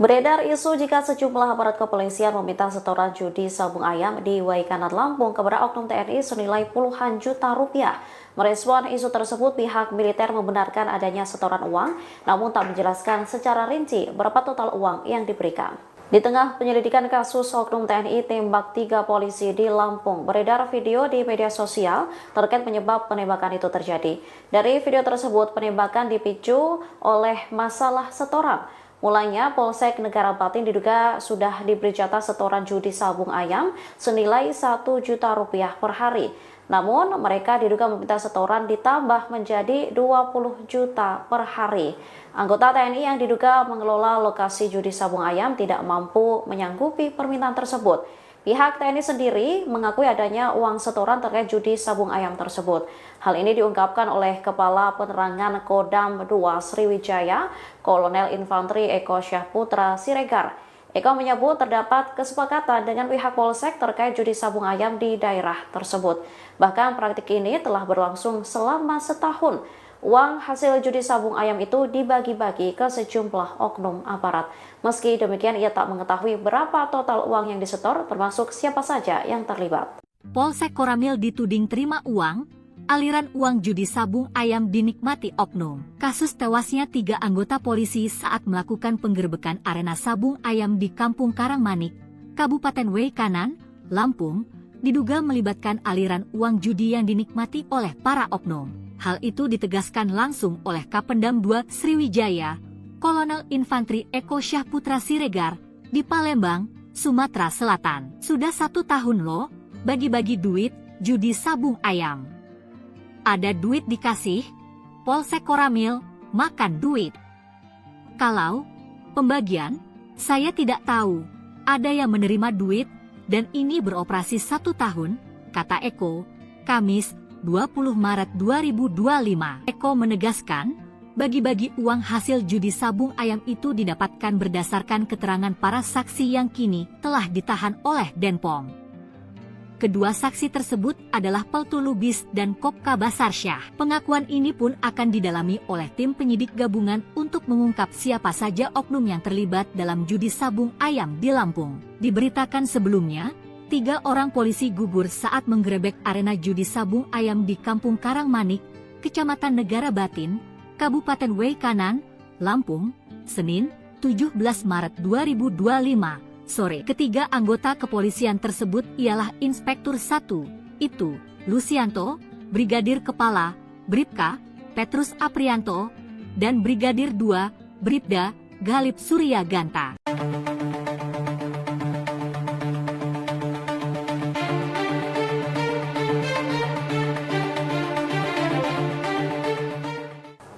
Beredar isu jika sejumlah aparat kepolisian meminta setoran judi sabung ayam di Waikanan Lampung kepada oknum TNI senilai puluhan juta rupiah. Merespon isu tersebut, pihak militer membenarkan adanya setoran uang, namun tak menjelaskan secara rinci berapa total uang yang diberikan. Di tengah penyelidikan kasus oknum TNI tembak 3 polisi di Lampung, beredar video di media sosial terkait penyebab penembakan itu terjadi. Dari video tersebut, penembakan dipicu oleh masalah setoran. Mulanya, Polsek Negara Batin diduga sudah diberi jatah setoran judi sabung ayam senilai 1 juta rupiah per hari. Namun, mereka diduga meminta setoran ditambah menjadi 20 juta per hari. Anggota TNI yang diduga mengelola lokasi judi sabung ayam tidak mampu menyanggupi permintaan tersebut. Pihak TNI sendiri mengakui adanya uang setoran terkait judi sabung ayam tersebut. Hal ini diungkapkan oleh Kepala Penerangan Kodam 2 Sriwijaya, Kolonel Infanteri Eko Syahputra Siregar. Eko menyebut terdapat kesepakatan dengan pihak Polsek terkait judi sabung ayam di daerah tersebut. Bahkan praktik ini telah berlangsung selama setahun. Uang hasil judi sabung ayam itu dibagi-bagi ke sejumlah oknum aparat. Meski demikian, ia tak mengetahui berapa total uang yang disetor, termasuk siapa saja yang terlibat. Polsek Koramil dituding terima uang, aliran uang judi sabung ayam dinikmati oknum. Kasus tewasnya 3 anggota polisi saat melakukan penggerbekan arena sabung ayam di Kampung Karangmanik, Kabupaten Waikanan, Lampung, diduga melibatkan aliran uang judi yang dinikmati oleh para oknum. Hal itu ditegaskan langsung oleh Kapendam 2 Sriwijaya, Kolonel Infanteri Eko Syahputra Siregar, di Palembang, Sumatera Selatan. Sudah 1 tahun loh, bagi-bagi duit, judi sabung ayam. Ada duit dikasih, Polsek Koramil, makan duit. Kalau pembagian, saya tidak tahu. Ada yang menerima duit, dan ini beroperasi 1 tahun, kata Eko, Kamis, 20 Maret 2025. Eko menegaskan, bagi-bagi uang hasil judi sabung ayam itu didapatkan berdasarkan keterangan para saksi yang kini telah ditahan oleh Denpom. Kedua saksi tersebut adalah Peltu Lubis dan Kopka Basarsyah. Pengakuan ini pun akan didalami oleh tim penyidik gabungan untuk mengungkap siapa saja oknum yang terlibat dalam judi sabung ayam di Lampung. Diberitakan sebelumnya, 3 orang polisi gugur saat menggerebek arena judi sabung ayam di Kampung Karangmanik, Kecamatan Negara Batin, Kabupaten Waikanan, Lampung, Senin, 17 Maret 2025, sore. Ketiga anggota kepolisian tersebut ialah Inspektur 1, itu, Lucianto, Brigadir Kepala, Bribka, Petrus Aprianto, dan Brigadir 2, Bribda, Galip Surya Ganta.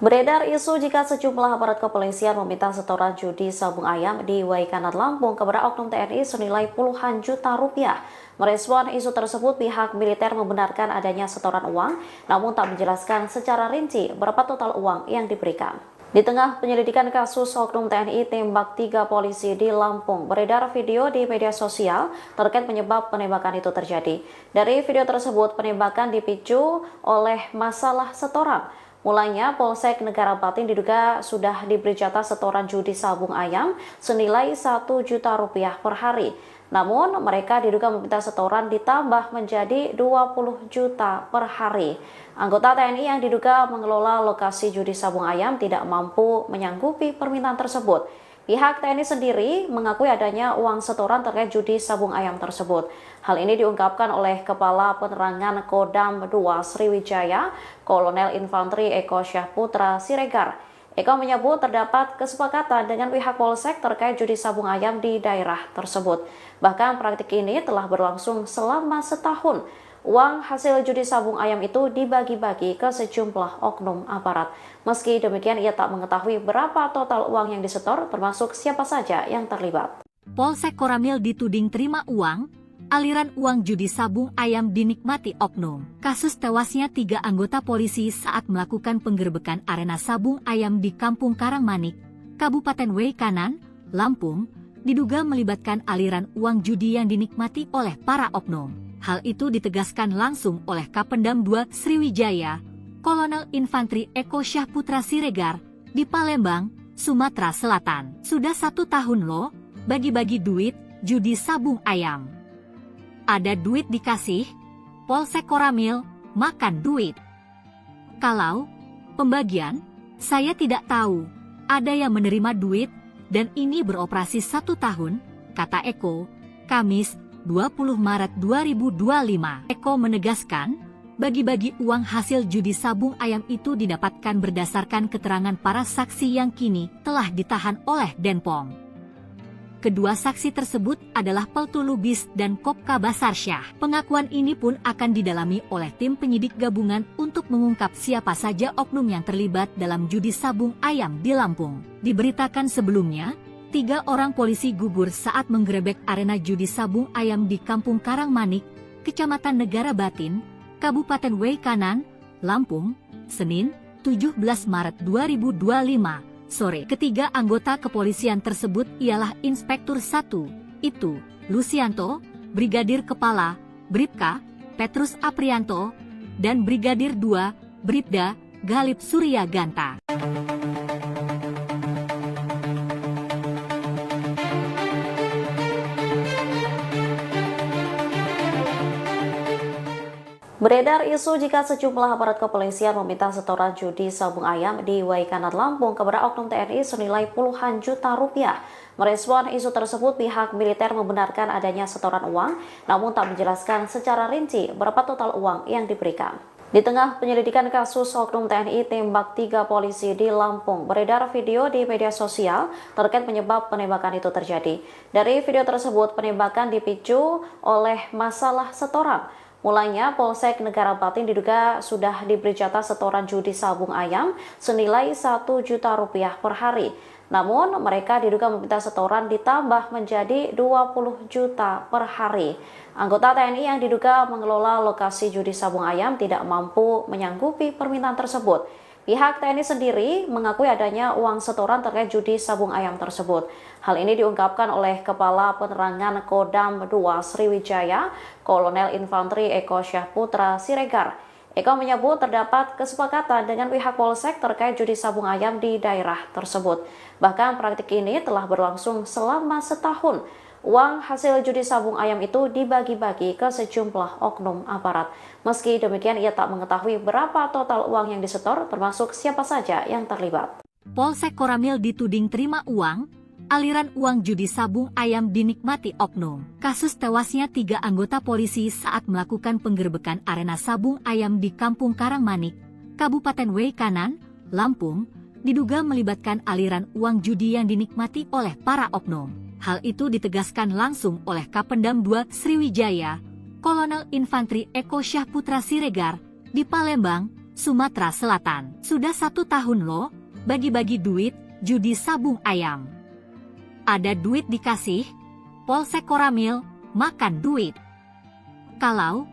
Beredar isu jika sejumlah aparat kepolisian meminta setoran judi sabung ayam di Waikanan Lampung kepada oknum TNI senilai puluhan juta rupiah. Merespon isu tersebut, pihak militer membenarkan adanya setoran uang, namun tak menjelaskan secara rinci berapa total uang yang diberikan. Di tengah penyelidikan kasus oknum TNI tembak 3 polisi di Lampung, beredar video di media sosial terkait penyebab penembakan itu terjadi. Dari video tersebut, penembakan dipicu oleh masalah setoran. Mulanya, Polsek Negara Batin diduga sudah diberi jatah setoran judi sabung ayam senilai 1 juta rupiah per hari. Namun, mereka diduga meminta setoran ditambah menjadi 20 juta per hari. Anggota TNI yang diduga mengelola lokasi judi sabung ayam tidak mampu menyanggupi permintaan tersebut. Pihak TNI sendiri mengakui adanya uang setoran terkait judi sabung ayam tersebut. Hal ini diungkapkan oleh Kepala Penerangan Kodam 2 Sriwijaya, Kolonel Infanteri Eko Syahputra Siregar. Eko menyebut terdapat kesepakatan dengan pihak Polsek terkait judi sabung ayam di daerah tersebut. Bahkan praktik ini telah berlangsung selama setahun. Uang hasil judi sabung ayam itu dibagi-bagi ke sejumlah oknum aparat. Meski demikian, ia tak mengetahui berapa total uang yang disetor, termasuk siapa saja yang terlibat. Polsek Koramil dituding terima uang. Aliran uang judi sabung ayam dinikmati oknum. Kasus tewasnya 3 anggota polisi saat melakukan penggerbekan arena sabung ayam di Kampung Karangmanik, Kabupaten Waikanan, Lampung, diduga melibatkan aliran uang judi yang dinikmati oleh para oknum. Hal itu ditegaskan langsung oleh Kapendam 2 Sriwijaya, Kolonel Infanteri Eko Syahputra Siregar, di Palembang, Sumatera Selatan. Sudah 1 tahun loh, bagi-bagi duit, judi sabung ayam. Ada duit dikasih, Polsek Koramil, makan duit. Kalau pembagian, saya tidak tahu, ada yang menerima duit, dan ini beroperasi 1 tahun, kata Eko, Kamis, 20 Maret 2025. Eko menegaskan, bagi-bagi uang hasil judi sabung ayam itu didapatkan berdasarkan keterangan para saksi yang kini telah ditahan oleh Denpom. Kedua saksi tersebut adalah Peltu Lubis dan Kopka Basarsyah. Pengakuan ini pun akan didalami oleh tim penyidik gabungan untuk mengungkap siapa saja oknum yang terlibat dalam judi sabung ayam di Lampung. Diberitakan sebelumnya, 3 orang polisi gugur saat menggerebek arena judi sabung ayam di Kampung Karangmanik, Kecamatan Negara Batin, Kabupaten Waikanan, Lampung, Senin, 17 Maret 2025. Sore. Ketiga anggota kepolisian tersebut ialah Inspektur 1, itu, Lucianto, Brigadir Kepala, Bribka, Petrus Aprianto, dan Brigadir 2, Bribda, Galip Surya Ganta. Beredar isu jika sejumlah aparat kepolisian meminta setoran judi sabung ayam di Waikanan Lampung kepada oknum TNI senilai puluhan juta rupiah. Merespon isu tersebut, pihak militer membenarkan adanya setoran uang, namun tak menjelaskan secara rinci berapa total uang yang diberikan. Di tengah penyelidikan kasus oknum TNI tembak 3 polisi di Lampung, beredar video di media sosial terkait penyebab penembakan itu terjadi. Dari video tersebut, penembakan dipicu oleh masalah setoran. Mulanya, Polsek Negara Batin diduga sudah diberi jatah setoran judi sabung ayam senilai 1 juta rupiah per hari. Namun, mereka diduga meminta setoran ditambah menjadi 20 juta per hari. Anggota TNI yang diduga mengelola lokasi judi sabung ayam tidak mampu menyanggupi permintaan tersebut. Pihak TNI sendiri mengakui adanya uang setoran terkait judi sabung ayam tersebut. Hal ini diungkapkan oleh Kepala Penerangan Kodam 2 Sriwijaya, Kolonel Infanteri Eko Syahputra Siregar. Eko menyebut terdapat kesepakatan dengan pihak Polsek terkait judi sabung ayam di daerah tersebut. Bahkan praktik ini telah berlangsung selama setahun. Uang hasil judi sabung ayam itu dibagi-bagi ke sejumlah oknum aparat. Meski demikian, ia tak mengetahui berapa total uang yang disetor, termasuk siapa saja yang terlibat. Polsek Koramil dituding terima uang. Aliran uang judi sabung ayam dinikmati oknum. Kasus tewasnya 3 anggota polisi saat melakukan penggerbekan arena sabung ayam di Kampung Karangmanik, Kabupaten Waikanan, Lampung, diduga melibatkan aliran uang judi yang dinikmati oleh para oknum. Hal itu ditegaskan langsung oleh Kapendam 2 Sriwijaya, Kolonel Infanteri Eko Syahputra Siregar, di Palembang, Sumatera Selatan. Sudah 1 tahun loh, bagi-bagi duit, judi sabung ayam. Ada duit dikasih, Polsek Koramil, makan duit. Kalau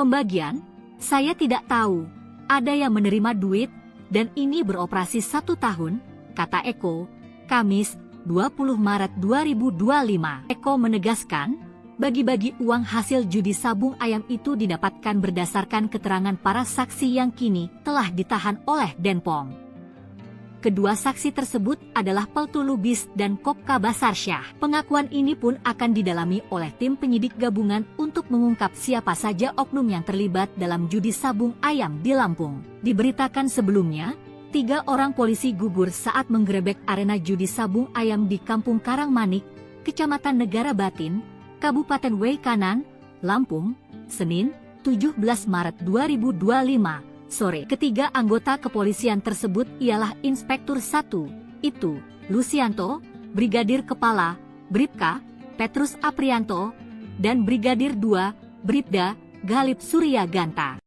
pembagian, saya tidak tahu, ada yang menerima duit, dan ini beroperasi 1 tahun, kata Eko, Kamis, 20 Maret 2025. Eko menegaskan, bagi-bagi uang hasil judi sabung ayam itu didapatkan berdasarkan keterangan para saksi yang kini telah ditahan oleh Denpom. Kedua saksi tersebut adalah Peltu Lubis dan Kopka Basarsyah. Pengakuan ini pun akan didalami oleh tim penyidik gabungan untuk mengungkap siapa saja oknum yang terlibat dalam judi sabung ayam di Lampung. Diberitakan sebelumnya, 3 orang polisi gugur saat menggerebek arena judi sabung ayam di Kampung Karangmanik, Kecamatan Negara Batin, Kabupaten Waikanan, Lampung, Senin, 17 Maret 2025. Sore. Ketiga anggota kepolisian tersebut ialah Inspektur 1, itu, Lucianto, Brigadir Kepala, Bribka, Petrus Aprianto, dan Brigadir 2, Bribda, Galip Surya Ganta.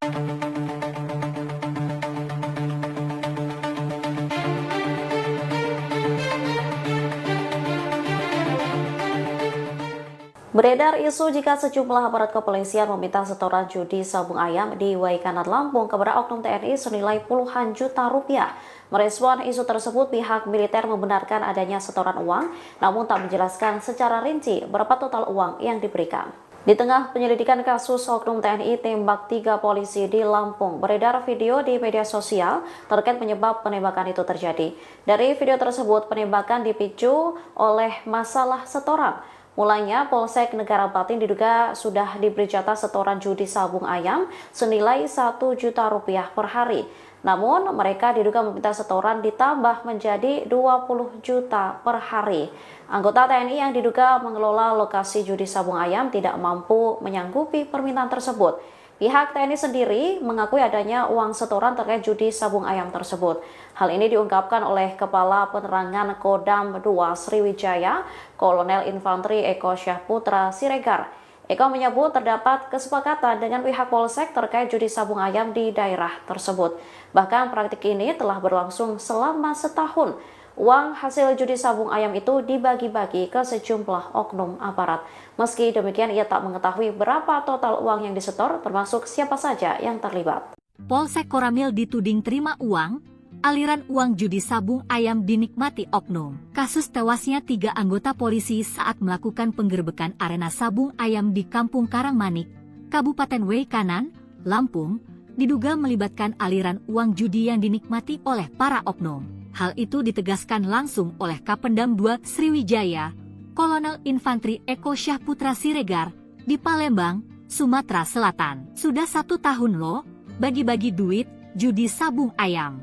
Beredar isu jika sejumlah aparat kepolisian meminta setoran judi sabung ayam di Waikanan Lampung kepada oknum TNI senilai puluhan juta rupiah. Merespon isu tersebut, pihak militer membenarkan adanya setoran uang, namun tak menjelaskan secara rinci berapa total uang yang diberikan. Di tengah penyelidikan kasus oknum TNI tembak 3 polisi di Lampung, beredar video di media sosial terkait penyebab penembakan itu terjadi. Dari video tersebut, penembakan dipicu oleh masalah setoran. Mulanya, Polsek Negara Batin diduga sudah diberi jatah setoran judi sabung ayam senilai 1 juta rupiah per hari. Namun, mereka diduga meminta setoran ditambah menjadi 20 juta per hari. Anggota TNI yang diduga mengelola lokasi judi sabung ayam tidak mampu menyanggupi permintaan tersebut. Pihak TNI sendiri mengakui adanya uang setoran terkait judi sabung ayam tersebut. Hal ini diungkapkan oleh Kepala Penerangan Kodam 2 Sriwijaya, Kolonel Infanteri Eko Syahputra Siregar. Eko menyebut terdapat kesepakatan dengan pihak Polsek terkait judi sabung ayam di daerah tersebut. Bahkan praktik ini telah berlangsung selama setahun. Uang hasil judi sabung ayam itu dibagi-bagi ke sejumlah oknum aparat. Meski demikian, ia tak mengetahui berapa total uang yang disetor, termasuk siapa saja yang terlibat. Polsek Koramil dituding terima uang, aliran uang judi sabung ayam dinikmati oknum. Kasus tewasnya 3 anggota polisi saat melakukan penggerbekan arena sabung ayam di Kampung Karangmanik, Kabupaten Waikanan, Lampung, diduga melibatkan aliran uang judi yang dinikmati oleh para oknum. Hal itu ditegaskan langsung oleh Kapendam 2 Sriwijaya, Kolonel Infanteri Eko Syahputra Siregar, di Palembang, Sumatera Selatan. Sudah 1 tahun loh, bagi-bagi duit, judi sabung ayam.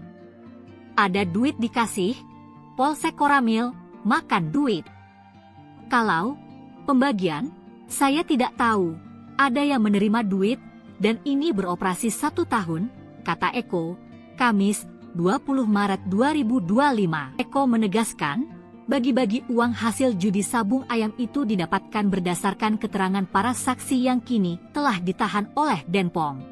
Ada duit dikasih, Polsek Koramil, makan duit. Kalau pembagian, saya tidak tahu, ada yang menerima duit, dan ini beroperasi 1 tahun, kata Eko, Kamis, 20 Maret 2025. Eko menegaskan, bagi-bagi uang hasil judi sabung ayam itu didapatkan berdasarkan keterangan para saksi yang kini telah ditahan oleh Denpom.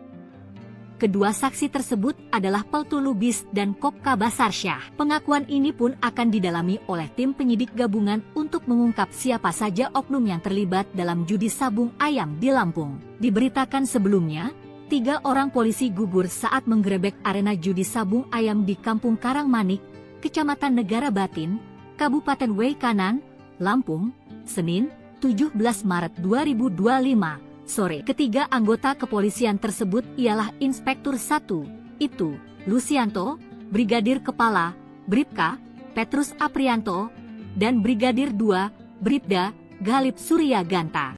Kedua saksi tersebut adalah Peltu Lubis dan Kopka Basarsyah. Pengakuan ini pun akan didalami oleh tim penyidik gabungan untuk mengungkap siapa saja oknum yang terlibat dalam judi sabung ayam di Lampung. Diberitakan sebelumnya, 3 orang polisi gugur saat menggerebek arena judi sabung ayam di Kampung Karangmanik, Kecamatan Negara Batin, Kabupaten Waikanan, Lampung, Senin, 17 Maret 2025, sore. Ketiga anggota kepolisian tersebut ialah Inspektur 1, itu, Lucianto, Brigadir Kepala, Bribka, Petrus Aprianto, dan Brigadir 2, Bribda, Galip Surya Ganta.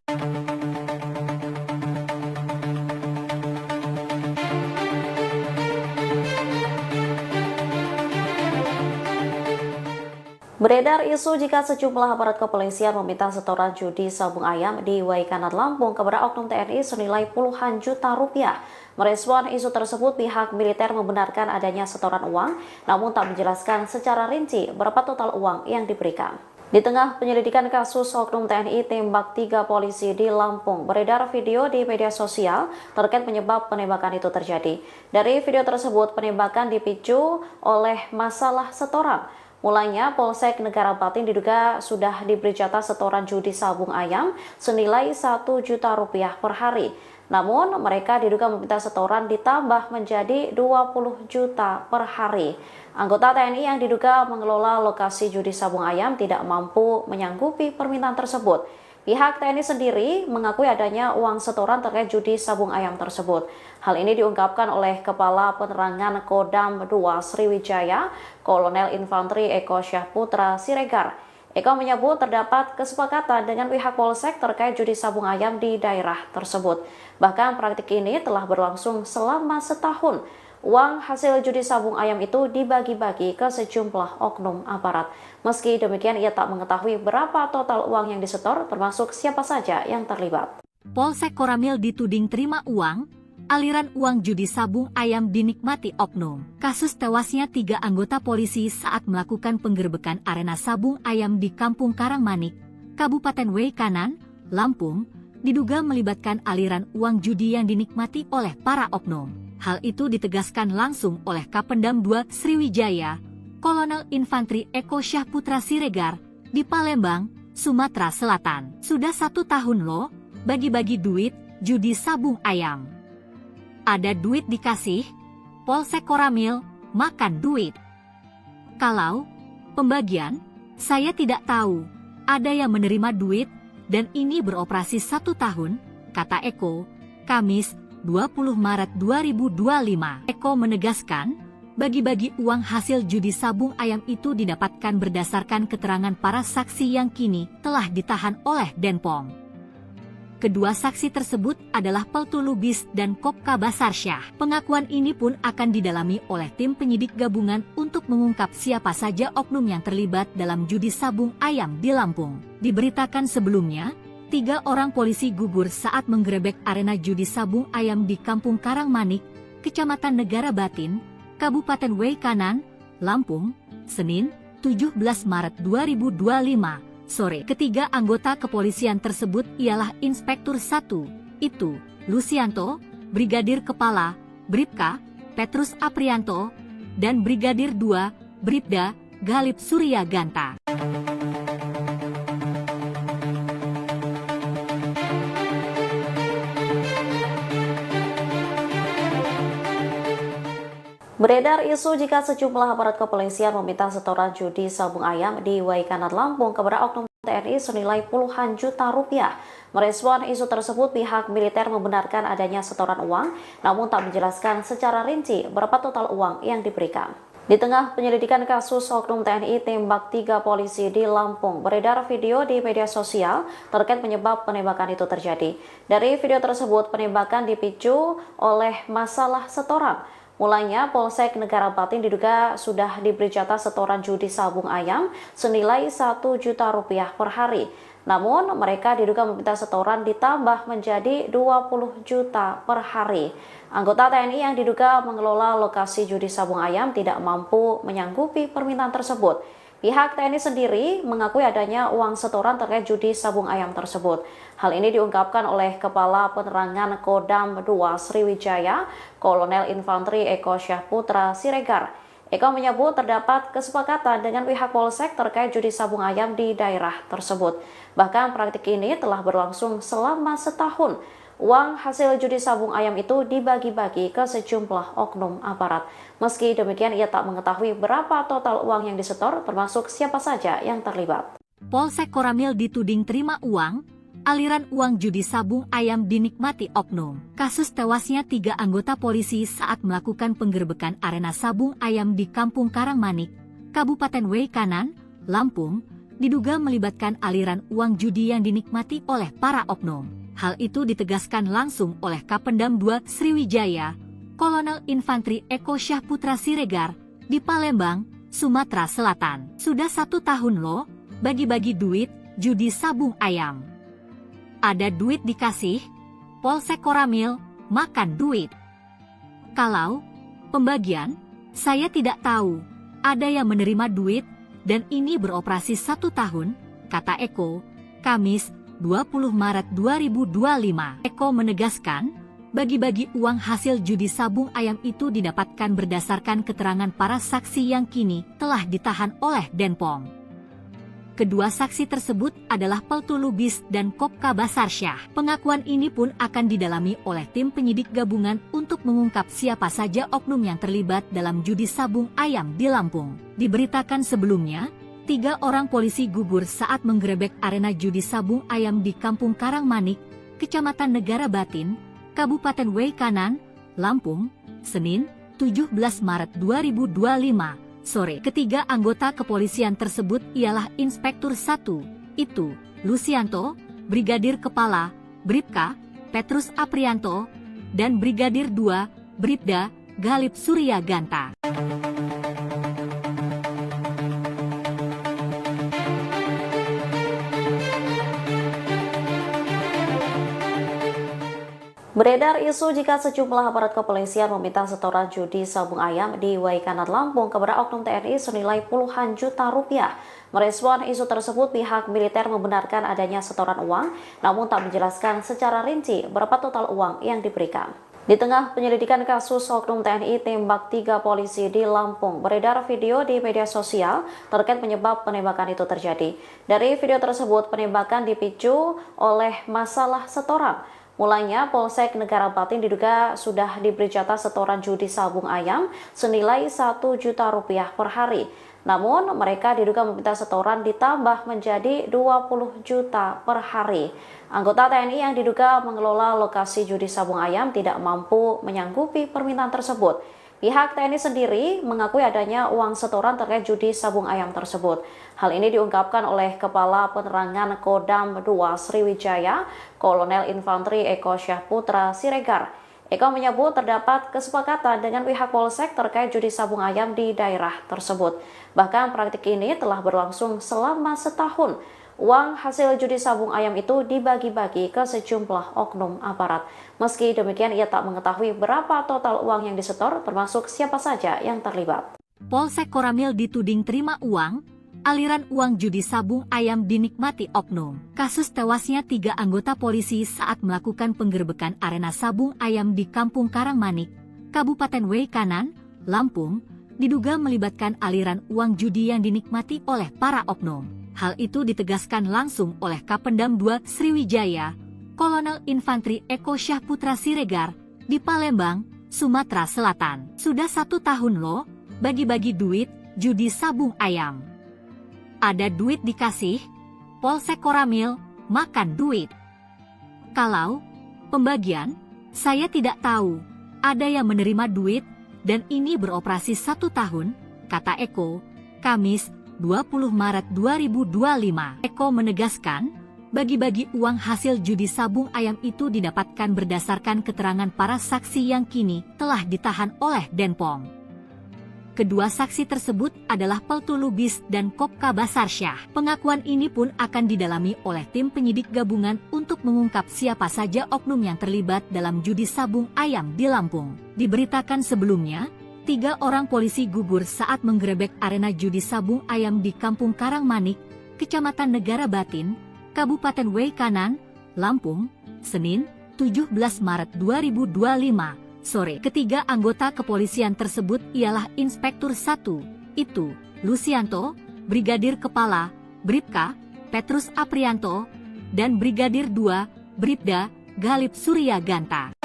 Beredar isu jika sejumlah aparat kepolisian meminta setoran judi sabung ayam di Waikanan Lampung kepada oknum TNI senilai puluhan juta rupiah. Merespon isu tersebut, pihak militer membenarkan adanya setoran uang, namun tak menjelaskan secara rinci berapa total uang yang diberikan. Di tengah penyelidikan kasus oknum TNI tembak 3 polisi di Lampung, beredar video di media sosial terkait penyebab penembakan itu terjadi. Dari video tersebut, penembakan dipicu oleh masalah setoran. Mulanya, Polsek Negara Batin diduga sudah diberi jatah setoran judi sabung ayam senilai Rp1.000.000 per hari. Namun, mereka diduga meminta setoran ditambah menjadi 20 juta per hari. Anggota TNI yang diduga mengelola lokasi judi sabung ayam tidak mampu menyanggupi permintaan tersebut. Pihak TNI sendiri mengakui adanya uang setoran terkait judi sabung ayam tersebut. Hal ini diungkapkan oleh Kepala Penerangan Kodam 2 Sriwijaya, Kolonel Infanteri Eko Syahputra Siregar. Eko menyebut terdapat kesepakatan dengan pihak Polsek terkait judi sabung ayam di daerah tersebut. Bahkan praktik ini telah berlangsung selama setahun. Uang hasil judi sabung ayam itu dibagi-bagi ke sejumlah oknum aparat. Meski demikian, ia tak mengetahui berapa total uang yang disetor, termasuk siapa saja yang terlibat. Polsek Koramil dituding terima uang, aliran uang judi sabung ayam dinikmati oknum. Kasus tewasnya 3 anggota polisi saat melakukan penggerbekan arena sabung ayam di Kampung Karangmanik, Kabupaten Waikanan, Lampung, diduga melibatkan aliran uang judi yang dinikmati oleh para oknum. Hal itu ditegaskan langsung oleh Kapendam 2 Sriwijaya, Kolonel Infanteri Eko Syahputra Siregar, di Palembang, Sumatera Selatan. Sudah 1 tahun loh, bagi-bagi duit, judi sabung ayam. Ada duit dikasih, Polsek Koramil, makan duit. Kalau pembagian, saya tidak tahu, ada yang menerima duit, dan ini beroperasi 1 tahun, kata Eko, Kamis, 20 Maret 2025. Eko menegaskan, bagi-bagi uang hasil judi sabung ayam itu didapatkan berdasarkan keterangan para saksi yang kini telah ditahan oleh Denpom. Kedua saksi tersebut adalah Peltu Lubis dan Kopka Basarsyah. Pengakuan ini pun akan didalami oleh tim penyidik gabungan untuk mengungkap siapa saja oknum yang terlibat dalam judi sabung ayam di Lampung. Diberitakan sebelumnya, 3 orang polisi gugur saat menggerebek arena judi sabung ayam di Kampung Karangmanik, Kecamatan Negara Batin, Kabupaten Waikanan, Lampung, Senin, 17 Maret 2025, sore. Ketiga anggota kepolisian tersebut ialah Inspektur 1, itu, Lucianto, Brigadir Kepala, Bribka, Petrus Aprianto, dan Brigadir 2, Bribda, Galip Surya Ganta. Beredar isu jika sejumlah aparat kepolisian meminta setoran judi sabung ayam di Waikanan Lampung kepada oknum TNI senilai puluhan juta rupiah. Merespon isu tersebut, pihak militer membenarkan adanya setoran uang, namun tak menjelaskan secara rinci berapa total uang yang diberikan. Di tengah penyelidikan kasus oknum TNI tembak 3 polisi di Lampung, beredar video di media sosial terkait penyebab penembakan itu terjadi. Dari video tersebut, penembakan dipicu oleh masalah setoran. Mulanya, Polsek Negara Batin diduga sudah diberi jatah setoran judi sabung ayam senilai Rp1.000.000 per hari. Namun, mereka diduga meminta setoran ditambah menjadi 20 juta per hari. Anggota TNI yang diduga mengelola lokasi judi sabung ayam tidak mampu menyanggupi permintaan tersebut. Pihak TNI sendiri mengakui adanya uang setoran terkait judi sabung ayam tersebut. Hal ini diungkapkan oleh Kepala Penerangan Kodam 2 Sriwijaya, Kolonel Infanteri Eko Syahputra Siregar. Eko menyebut terdapat kesepakatan dengan pihak Polsek terkait judi sabung ayam di daerah tersebut. Bahkan praktik ini telah berlangsung selama setahun. Uang hasil judi sabung ayam itu dibagi-bagi ke sejumlah oknum aparat. Meski demikian, ia tak mengetahui berapa total uang yang disetor, termasuk siapa saja yang terlibat. Polsek Koramil dituding terima uang, aliran uang judi sabung ayam dinikmati oknum. Kasus tewasnya 3 anggota polisi saat melakukan penggerbekan arena sabung ayam di Kampung Karangmanik, Kabupaten Waikanan, Lampung, diduga melibatkan aliran uang judi yang dinikmati oleh para oknum. Hal itu ditegaskan langsung oleh Kapendam 2 Sriwijaya, Kolonel Infanteri Eko Syahputra Siregar, di Palembang, Sumatera Selatan. Sudah 1 tahun loh, bagi-bagi duit, judi sabung ayam. Ada duit dikasih, Polsek Koramil, makan duit. Kalau pembagian, saya tidak tahu, ada yang menerima duit, dan ini beroperasi 1 tahun, kata Eko, Kamis, 20 Maret 2025. Eko menegaskan, Bagi-bagi uang hasil judi sabung ayam itu didapatkan berdasarkan keterangan para saksi yang kini telah ditahan oleh Denpom. Kedua saksi tersebut adalah Peltu Lubis dan Kopka Basarsyah. Pengakuan ini pun akan didalami oleh tim penyidik gabungan untuk mengungkap siapa saja oknum yang terlibat dalam judi sabung ayam di Lampung. Diberitakan sebelumnya, 3 orang polisi gugur saat menggerebek arena judi sabung ayam di Kampung Karangmanik, Kecamatan Negara Batin, Kabupaten Waikanan, Lampung, Senin, 17 Maret 2025, sore. Ketiga anggota kepolisian tersebut ialah Inspektur 1, itu, Lucianto, Brigadir Kepala, Bribka, Petrus Aprianto, dan Brigadir 2, Bribda, Galip Surya Ganta. Beredar isu jika sejumlah aparat kepolisian meminta setoran judi sabung ayam di Waikanan Lampung kepada oknum TNI senilai puluhan juta rupiah. Merespon isu tersebut, pihak militer membenarkan adanya setoran uang, namun tak menjelaskan secara rinci berapa total uang yang diberikan. Di tengah penyelidikan kasus oknum TNI tembak 3 polisi di Lampung, beredar video di media sosial terkait penyebab penembakan itu terjadi. Dari video tersebut, penembakan dipicu oleh masalah setoran. Mulanya, Polsek Negara Batin diduga sudah diberi jatah setoran judi sabung ayam senilai 1 juta rupiah per hari. Namun, mereka diduga meminta setoran ditambah menjadi 20 juta per hari. Anggota TNI yang diduga mengelola lokasi judi sabung ayam tidak mampu menyanggupi permintaan tersebut. Pihak TNI sendiri mengakui adanya uang setoran terkait judi sabung ayam tersebut. Hal ini diungkapkan oleh Kepala Penerangan Kodam 2 Sriwijaya, Kolonel Infanteri Eko Syahputra Siregar. Eko menyebut terdapat kesepakatan dengan pihak Polsek terkait judi sabung ayam di daerah tersebut. Bahkan praktik ini telah berlangsung selama setahun. Uang hasil judi sabung ayam itu dibagi-bagi ke sejumlah oknum aparat. Meski demikian, ia tak mengetahui berapa total uang yang disetor, termasuk siapa saja yang terlibat. Polsek Koramil dituding terima uang, aliran uang judi sabung ayam dinikmati oknum. Kasus tewasnya 3 anggota polisi saat melakukan penggerbekan arena sabung ayam di Kampung Karangmanik, Kabupaten Waikanan, Lampung, diduga melibatkan aliran uang judi yang dinikmati oleh para oknum. Hal itu ditegaskan langsung oleh Kapendam 2 Sriwijaya, Kolonel Infanteri Eko Syahputra Siregar, di Palembang, Sumatera Selatan. Sudah 1 tahun loh, bagi-bagi duit, judi sabung ayam. Ada duit dikasih, Polsek Koramil, makan duit. Kalau pembagian, saya tidak tahu, ada yang menerima duit, dan ini beroperasi 1 tahun, kata Eko, Kamis, 20 Maret 2025. Eko menegaskan, bagi-bagi uang hasil judi sabung ayam itu didapatkan berdasarkan keterangan para saksi yang kini telah ditahan oleh Denpom. Kedua saksi tersebut adalah Peltu Lubis dan Kopka Basarsyah. Pengakuan ini pun akan didalami oleh tim penyidik gabungan untuk mengungkap siapa saja oknum yang terlibat dalam judi sabung ayam di Lampung. Diberitakan sebelumnya, 3 orang polisi gugur saat menggerebek arena judi sabung ayam di Kampung Karangmanik, Kecamatan Negara Batin, Kabupaten Waikanan, Lampung, Senin, 17 Maret 2025, sore. Ketiga anggota kepolisian tersebut ialah Inspektur 1, itu, Lucianto, Brigadir Kepala, Bribka, Petrus Aprianto, dan Brigadir 2, Bribda, Galip Surya Ganta.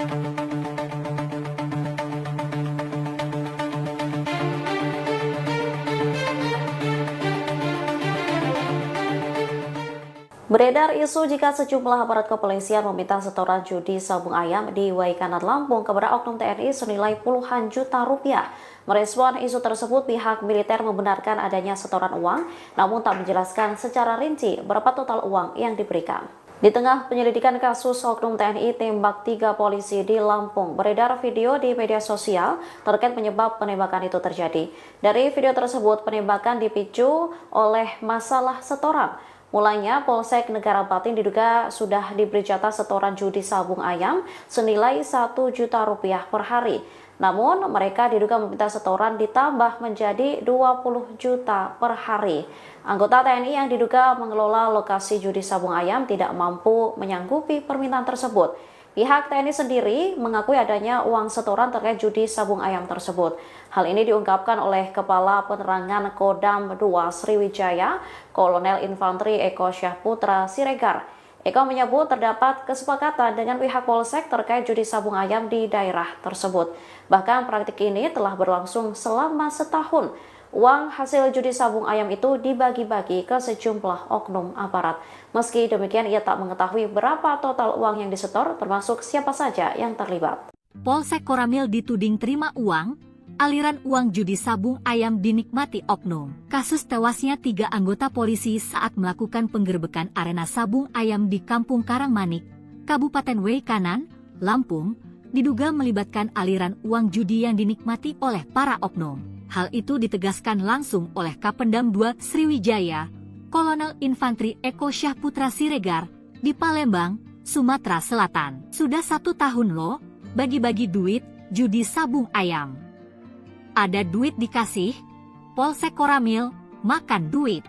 Beredar isu jika sejumlah aparat kepolisian meminta setoran judi sabung ayam di Waikanan Lampung kepada oknum TNI senilai puluhan juta rupiah. Merespon isu tersebut, pihak militer membenarkan adanya setoran uang, namun tak menjelaskan secara rinci berapa total uang yang diberikan. Di tengah penyelidikan kasus oknum TNI tembak 3 polisi di Lampung, beredar video di media sosial terkait penyebab penembakan itu terjadi. Dari video tersebut, penembakan dipicu oleh masalah setoran. Mulanya, Polsek Negara Batin diduga sudah diberi jatah setoran judi sabung ayam senilai 1 juta rupiah per hari. Namun, mereka diduga meminta setoran ditambah menjadi 20 juta per hari. Anggota TNI yang diduga mengelola lokasi judi sabung ayam tidak mampu menyanggupi permintaan tersebut. Pihak TNI sendiri mengakui adanya uang setoran terkait judi sabung ayam tersebut. Hal ini diungkapkan oleh Kepala Penerangan Kodam 2 Sriwijaya, Kolonel Infanteri Eko Syahputra Siregar. Eko menyebut terdapat kesepakatan dengan pihak Polsek terkait judi sabung ayam di daerah tersebut. Bahkan praktik ini telah berlangsung selama setahun. Uang hasil judi sabung ayam itu dibagi-bagi ke sejumlah oknum aparat. Meski demikian, ia tak mengetahui berapa total uang yang disetor, termasuk siapa saja yang terlibat. Polsek Koramil dituding terima uang, aliran uang judi sabung ayam dinikmati oknum. Kasus tewasnya 3 anggota polisi saat melakukan penggerbekan arena sabung ayam di Kampung Karangmanik, Kabupaten Weikanan, Lampung, diduga melibatkan aliran uang judi yang dinikmati oleh para oknum. Hal itu ditegaskan langsung oleh Kapendam 2 Sriwijaya, Kolonel Infanteri Eko Syahputra Siregar, di Palembang, Sumatera Selatan. Sudah 1 tahun loh, bagi-bagi duit, judi sabung ayam. Ada duit dikasih, Polsek Koramil, makan duit.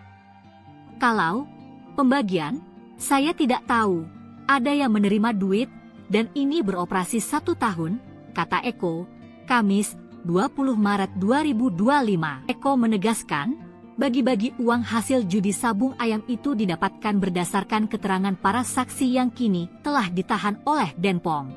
Kalau pembagian, saya tidak tahu, ada yang menerima duit, dan ini beroperasi 1 tahun, kata Eko, Kamis, 20 Maret 2025. Eko menegaskan, bagi-bagi uang hasil judi sabung ayam itu didapatkan berdasarkan keterangan para saksi yang kini telah ditahan oleh Denpom.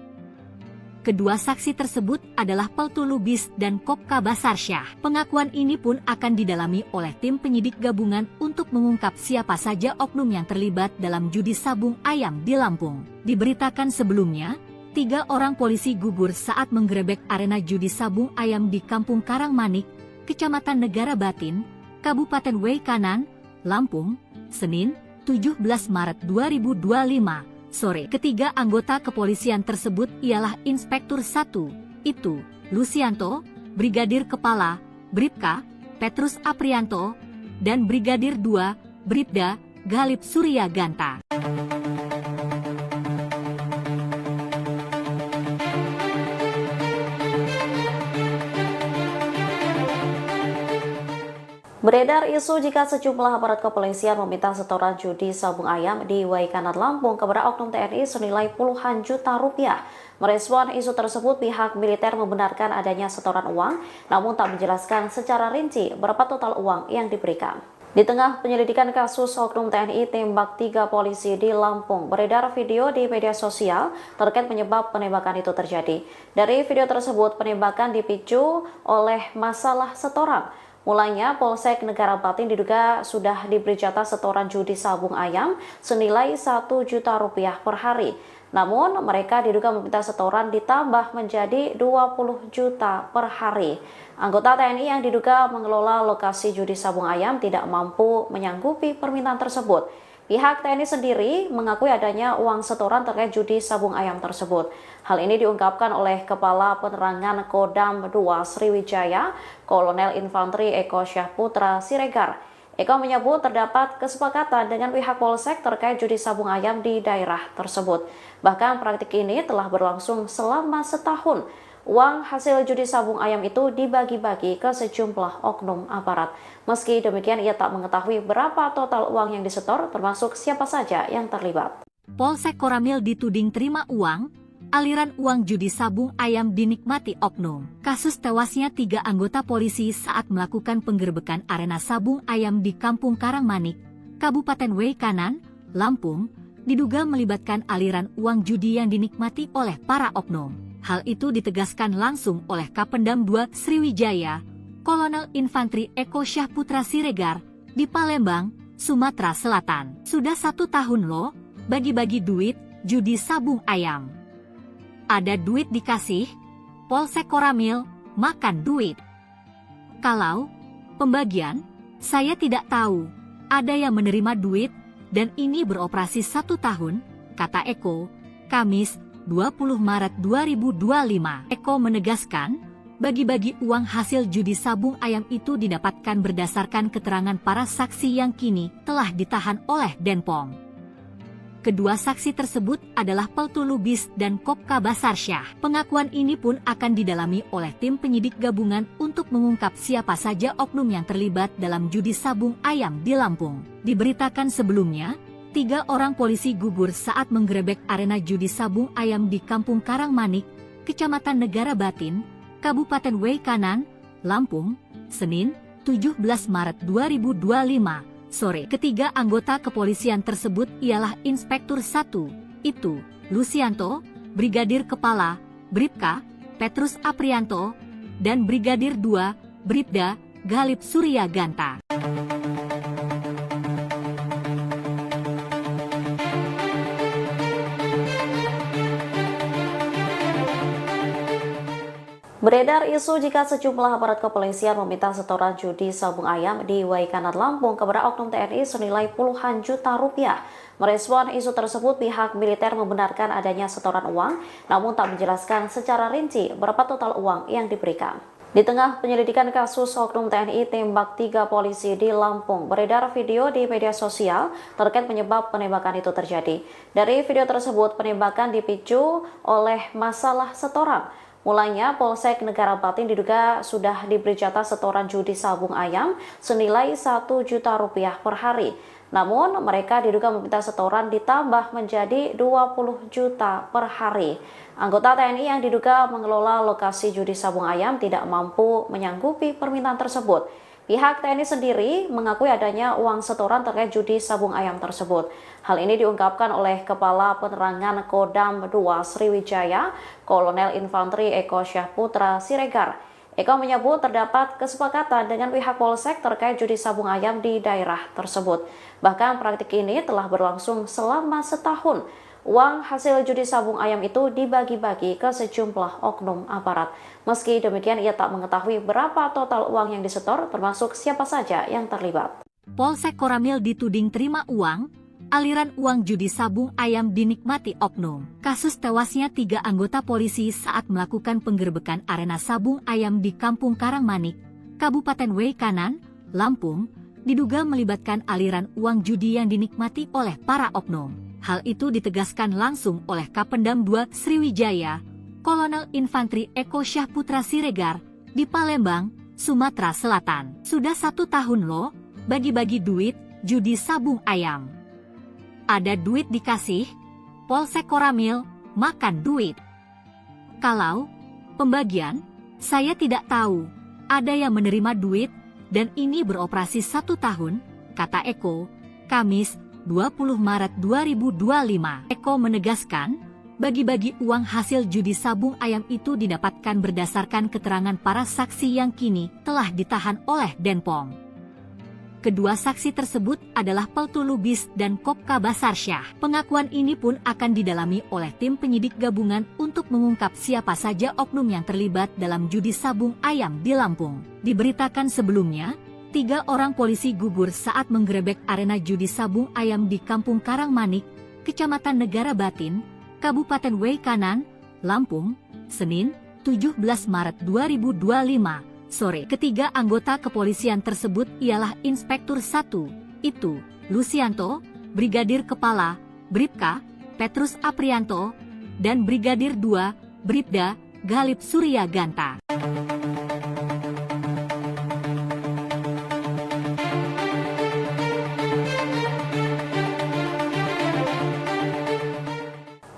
Kedua saksi tersebut adalah Peltu Lubis dan Kopka Basarsyah. Pengakuan ini pun akan didalami oleh tim penyidik gabungan untuk mengungkap siapa saja oknum yang terlibat dalam judi sabung ayam di Lampung. Diberitakan sebelumnya, 3 orang polisi gugur saat menggerebek arena judi sabung ayam di Kampung Karangmanik, Kecamatan Negara Batin, Kabupaten Weikanan, Lampung, Senin, 17 Maret 2025, sore. Ketiga anggota kepolisian tersebut ialah Inspektur 1, itu, Lucianto, Brigadir Kepala, Bribka, Petrus Aprianto, dan Brigadir 2, Bribda, Galip Surya Ganta. Beredar isu jika sejumlah aparat kepolisian meminta setoran judi sabung ayam di Weikanan, Lampung kepada oknum TNI senilai puluhan juta rupiah. Merespon isu tersebut, pihak militer membenarkan adanya setoran uang, namun tak menjelaskan secara rinci berapa total uang yang diberikan. Di tengah penyelidikan kasus oknum TNI tembak 3 polisi di Lampung, beredar video di media sosial terkait penyebab penembakan itu terjadi. Dari video tersebut, penembakan dipicu oleh masalah setoran. Mulanya, Polsek Negara Batin diduga sudah diberi jatah setoran judi sabung ayam senilai 1 juta rupiah per hari. Namun, mereka diduga meminta setoran ditambah menjadi 20 juta per hari. Anggota TNI yang diduga mengelola lokasi judi sabung ayam tidak mampu menyanggupi permintaan tersebut. Pihak TNI sendiri mengakui adanya uang setoran terkait judi sabung ayam tersebut. Hal ini diungkapkan oleh Kepala Penerangan Kodam 2 Sriwijaya, Kolonel Infanteri Eko Syahputra Siregar. Eko menyebut terdapat kesepakatan dengan pihak Polsek terkait judi sabung ayam di daerah tersebut. Bahkan praktik ini telah berlangsung selama setahun. Uang hasil judi sabung ayam itu dibagi-bagi ke sejumlah oknum aparat. Meski demikian, ia tak mengetahui berapa total uang yang disetor, termasuk siapa saja yang terlibat. Polsek Koramil dituding terima uang, aliran uang judi sabung ayam dinikmati oknum. Kasus tewasnya 3 anggota polisi saat melakukan penggerbekan arena sabung ayam di Kampung Karangmanik, Kabupaten Weikanan, Lampung, diduga melibatkan aliran uang judi yang dinikmati oleh para oknum. Hal itu ditegaskan langsung oleh Kapendam 2 Sriwijaya, Kolonel Infanteri Eko Syahputra Siregar, di Palembang, Sumatera Selatan. Sudah 1 tahun loh, bagi-bagi duit, judi sabung ayam. Ada duit dikasih, Polsek Koramil, makan duit. Kalau pembagian, saya tidak tahu, ada yang menerima duit, dan ini beroperasi 1 tahun, kata Eko, Kamis, 20 Maret 2025. Eko menegaskan, bagi-bagi uang hasil judi sabung ayam itu didapatkan berdasarkan keterangan para saksi yang kini telah ditahan oleh Denpom. Kedua saksi tersebut adalah Peltu Lubis dan Kopka Basarsyah. Pengakuan ini pun akan didalami oleh tim penyidik gabungan untuk mengungkap siapa saja oknum yang terlibat dalam judi sabung ayam di Lampung. Diberitakan sebelumnya, 3 orang polisi gugur saat menggerebek arena judi sabung ayam di Kampung Karangmanik, Kecamatan Negara Batin, Kabupaten Waikanan, Lampung, Senin, 17 Maret 2025, sore. Ketiga anggota kepolisian tersebut ialah Inspektur 1, itu, Lucianto, Brigadir Kepala, Bribka, Petrus Aprianto, dan Brigadir 2, Bribda, Galip Surya Ganta. Beredar isu jika sejumlah aparat kepolisian meminta setoran judi sabung ayam di Waikanan, Lampung kepada oknum TNI senilai puluhan juta rupiah. Merespon isu tersebut, pihak militer membenarkan adanya setoran uang, namun tak menjelaskan secara rinci berapa total uang yang diberikan. Di tengah penyelidikan kasus oknum TNI tembak 3 polisi di Lampung, beredar video di media sosial terkait penyebab penembakan itu terjadi. Dari video tersebut, penembakan dipicu oleh masalah setoran. Mulanya, Polsek Negara Batin diduga sudah diberi jatah setoran judi sabung ayam senilai 1 juta rupiah per hari. Namun, mereka diduga meminta setoran ditambah menjadi 20 juta per hari. Anggota TNI yang diduga mengelola lokasi judi sabung ayam tidak mampu menyanggupi permintaan tersebut. Pihak TNI sendiri mengakui adanya uang setoran terkait judi sabung ayam tersebut. Hal ini diungkapkan oleh Kepala Penerangan Kodam 2 Sriwijaya, Kolonel Infanteri Eko Syahputra Siregar. Eko menyebut terdapat kesepakatan dengan pihak Polsek terkait judi sabung ayam di daerah tersebut. Bahkan praktik ini telah berlangsung selama setahun. Uang hasil judi sabung ayam itu dibagi-bagi ke sejumlah oknum aparat. Meski demikian, ia tak mengetahui berapa total uang yang disetor, termasuk siapa saja yang terlibat. Polsek Koramil dituding terima uang, aliran uang judi sabung ayam dinikmati oknum. Kasus tewasnya 3 anggota polisi saat melakukan penggerbekan arena sabung ayam di Kampung Karangmanik, Kabupaten Waikanan, Lampung, diduga melibatkan aliran uang judi yang dinikmati oleh para oknum. Hal itu ditegaskan langsung oleh Kapendam 2 Sriwijaya, Kolonel Infanteri Eko Syahputra Siregar, di Palembang, Sumatera Selatan. Sudah 1 tahun loh, bagi-bagi duit, judi sabung ayam. Ada duit dikasih, Polsek Koramil, makan duit. Kalau pembagian, saya tidak tahu, ada yang menerima duit, dan ini beroperasi 1 tahun, kata Eko, Kamis, 20 Maret 2025. Eko menegaskan, bagi-bagi uang hasil judi sabung ayam itu didapatkan berdasarkan keterangan para saksi yang kini telah ditahan oleh Denpom. Kedua saksi tersebut adalah Peltu Lubis dan Kopka Basarsyah. Pengakuan ini pun akan didalami oleh tim penyidik gabungan untuk mengungkap siapa saja oknum yang terlibat dalam judi sabung ayam di Lampung. Diberitakan sebelumnya, 3 orang polisi gugur saat menggerebek arena judi sabung ayam di Kampung Karangmanik, Kecamatan Negara Batin, Kabupaten Waikanan, Lampung, Senin, 17 Maret 2025, sore. Ketiga anggota kepolisian tersebut ialah Inspektur 1, itu, Lucianto, Brigadir Kepala, Bribka, Petrus Aprianto, dan Brigadir 2, Bribda, Galip Surya Ganta.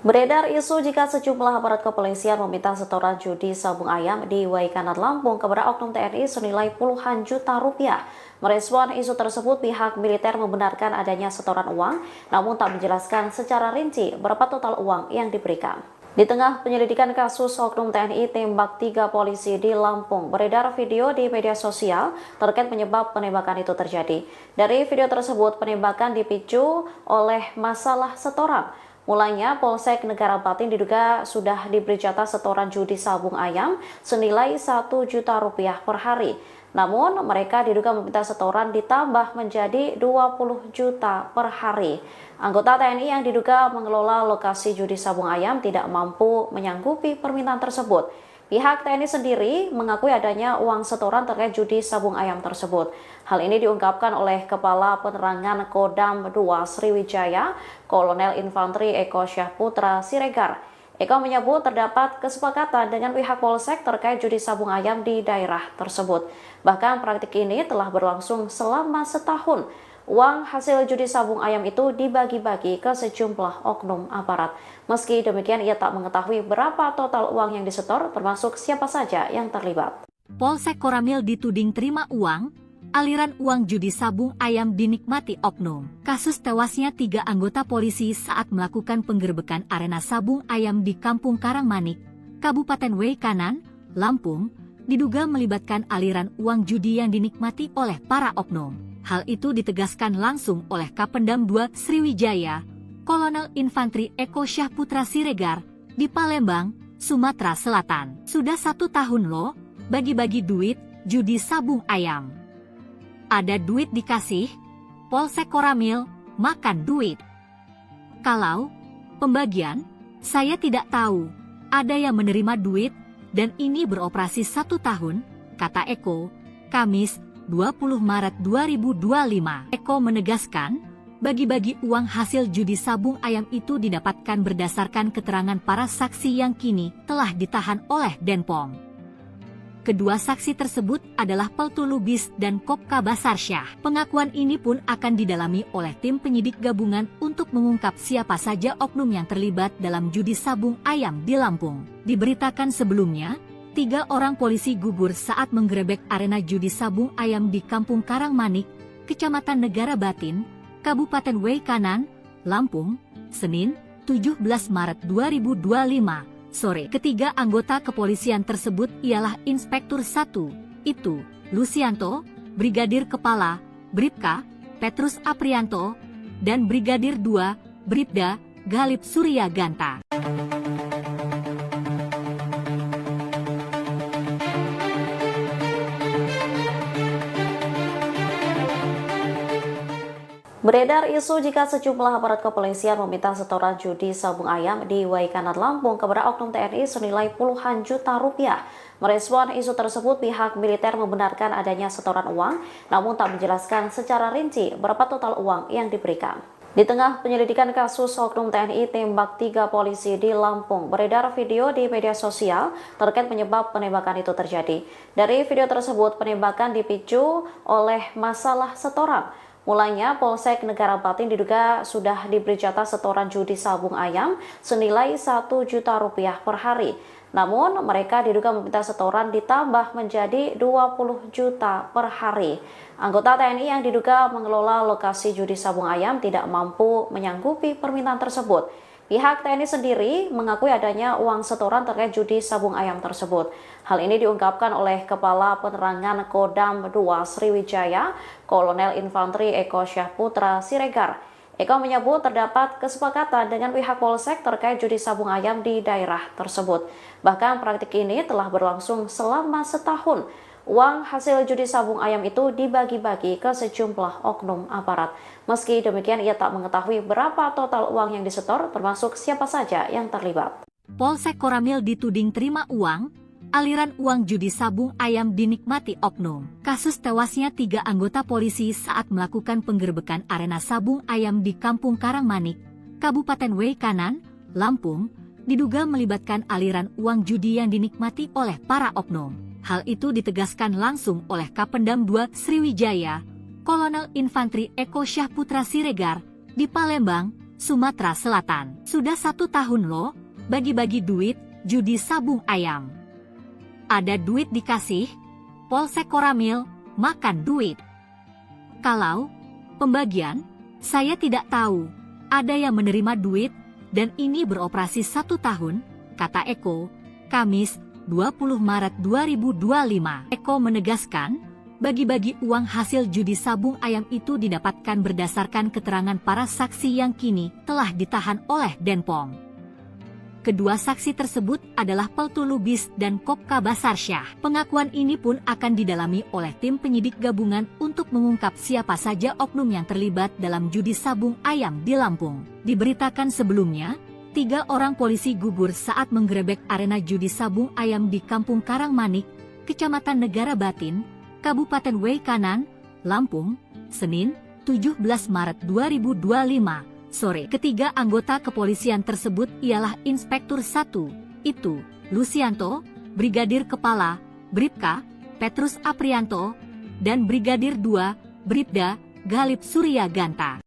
Beredar isu jika sejumlah aparat kepolisian meminta setoran judi sabung ayam di Waikanan, Lampung kepada oknum TNI senilai puluhan juta rupiah. Merespon isu tersebut, pihak militer membenarkan adanya setoran uang, namun tak menjelaskan secara rinci berapa total uang yang diberikan. Di tengah penyelidikan kasus oknum TNI tembak 3 polisi di Lampung, beredar video di media sosial terkait penyebab penembakan itu terjadi. Dari video tersebut, penembakan dipicu oleh masalah setoran. Mulanya, Polsek Negara Batin diduga sudah diberi jatah setoran judi sabung ayam senilai 1 juta rupiah per hari. Namun, mereka diduga meminta setoran ditambah menjadi 20 juta per hari. Anggota TNI yang diduga mengelola lokasi judi sabung ayam tidak mampu menyanggupi permintaan tersebut. Pihak TNI sendiri mengakui adanya uang setoran terkait judi sabung ayam tersebut. Hal ini diungkapkan oleh Kepala Penerangan Kodam 2 Sriwijaya, Kolonel Infanteri Eko Syahputra Siregar. Eko menyebut terdapat kesepakatan dengan pihak Polsek terkait judi sabung ayam di daerah tersebut. Bahkan praktik ini telah berlangsung selama setahun. Uang hasil judi sabung ayam itu dibagi-bagi ke sejumlah oknum aparat. Meski demikian, ia tak mengetahui berapa total uang yang disetor, termasuk siapa saja yang terlibat. Polsek Koramil dituding terima uang, aliran uang judi sabung ayam dinikmati oknum. Kasus tewasnya 3 anggota polisi saat melakukan penggerbekan arena sabung ayam di Kampung Karangmanik, Kabupaten Kanan, Lampung, diduga melibatkan aliran uang judi yang dinikmati oleh para oknum. Hal itu ditegaskan langsung oleh Kapendam 2 Sriwijaya, Kolonel Infantri Eko Syahputra Siregar, di Palembang, Sumatera Selatan. Sudah 1 tahun loh, bagi-bagi duit, judi sabung ayam. Ada duit dikasih, Polsek Koramil, makan duit. Kalau pembagian, saya tidak tahu, ada yang menerima duit, dan ini beroperasi 1 tahun, kata Eko, Kamis, 20 Maret 2025. Eko menegaskan, bagi-bagi uang hasil judi sabung ayam itu didapatkan berdasarkan keterangan para saksi yang kini telah ditahan oleh Denpom. Kedua saksi tersebut adalah Peltu Lubis dan Kopka Basarsyah. Pengakuan ini pun akan didalami oleh tim penyidik gabungan untuk mengungkap siapa saja oknum yang terlibat dalam judi sabung ayam di Lampung. Diberitakan sebelumnya, 3 orang polisi gugur saat menggerebek arena judi sabung ayam di Kampung Karangmanik, Kecamatan Negara Batin, Kabupaten Kanan, Lampung, Senin, 17 Maret 2025, sore. Ketiga anggota kepolisian tersebut ialah Inspektur 1, itu, Lucianto, Brigadir Kepala, Bribka, Petrus Aprianto, dan Brigadir 2, Bribda, Galip Surya Ganta. Beredar isu jika sejumlah aparat kepolisian meminta setoran judi sabung ayam di Kanan, Lampung kepada oknum TNI senilai puluhan juta rupiah. Merespon isu tersebut, pihak militer membenarkan adanya setoran uang, namun tak menjelaskan secara rinci berapa total uang yang diberikan. Di tengah penyelidikan kasus oknum TNI tembak 3 polisi di Lampung, beredar video di media sosial terkait penyebab penembakan itu terjadi. Dari video tersebut, penembakan dipicu oleh masalah setoran. Mulanya, Polsek Negara Batin diduga sudah diberi jatah setoran judi sabung ayam senilai 1 juta rupiah per hari. Namun, mereka diduga meminta setoran ditambah menjadi 20 juta per hari. Anggota TNI yang diduga mengelola lokasi judi sabung ayam tidak mampu menyanggupi permintaan tersebut. Pihak TNI sendiri mengakui adanya uang setoran terkait judi sabung ayam tersebut. Hal ini diungkapkan oleh Kepala Penerangan Kodam 2 Sriwijaya, Kolonel Infantri Eko Syahputra Siregar. Eko menyebut terdapat kesepakatan dengan pihak Polsek terkait judi sabung ayam di daerah tersebut. Bahkan praktik ini telah berlangsung selama setahun. Uang hasil judi sabung ayam itu dibagi-bagi ke sejumlah oknum aparat. Meski demikian, ia tak mengetahui berapa total uang yang disetor, termasuk siapa saja yang terlibat. Polsek Koramil dituding terima uang, aliran uang judi sabung ayam dinikmati oknum. Kasus tewasnya 3 anggota polisi saat melakukan penggerbekan arena sabung ayam di Kampung Karangmanik, Kabupaten Kanan, Lampung, diduga melibatkan aliran uang judi yang dinikmati oleh para oknum. Hal itu ditegaskan langsung oleh Kapendam 2 Sriwijaya, Kolonel Infantri Eko Syahputra Siregar, di Palembang, Sumatera Selatan. Sudah 1 tahun loh, bagi-bagi duit, judi sabung ayam. Ada duit dikasih, Polsek Koramil, makan duit. Kalau pembagian, saya tidak tahu, ada yang menerima duit, dan ini beroperasi 1 tahun, kata Eko, Kamis, 20 Maret 2025. Eko menegaskan, bagi-bagi uang hasil judi sabung ayam itu didapatkan berdasarkan keterangan para saksi yang kini telah ditahan oleh Denpom. Kedua saksi tersebut adalah Peltu Lubis dan Kopka Basarsyah. Pengakuan ini pun akan didalami oleh tim penyidik gabungan untuk mengungkap siapa saja oknum yang terlibat dalam judi sabung ayam di Lampung. Diberitakan sebelumnya, 3 orang polisi gugur saat menggerebek arena judi sabung ayam di Kampung Karangmanik, Kecamatan Negara Batin, Kabupaten Kanan, Lampung, Senin, 17 Maret 2025, sore. Ketiga anggota kepolisian tersebut ialah Inspektur 1, itu, Lucianto, Brigadir Kepala, Bribka, Petrus Aprianto, dan Brigadir 2, Bribda, Galip Suryaganta.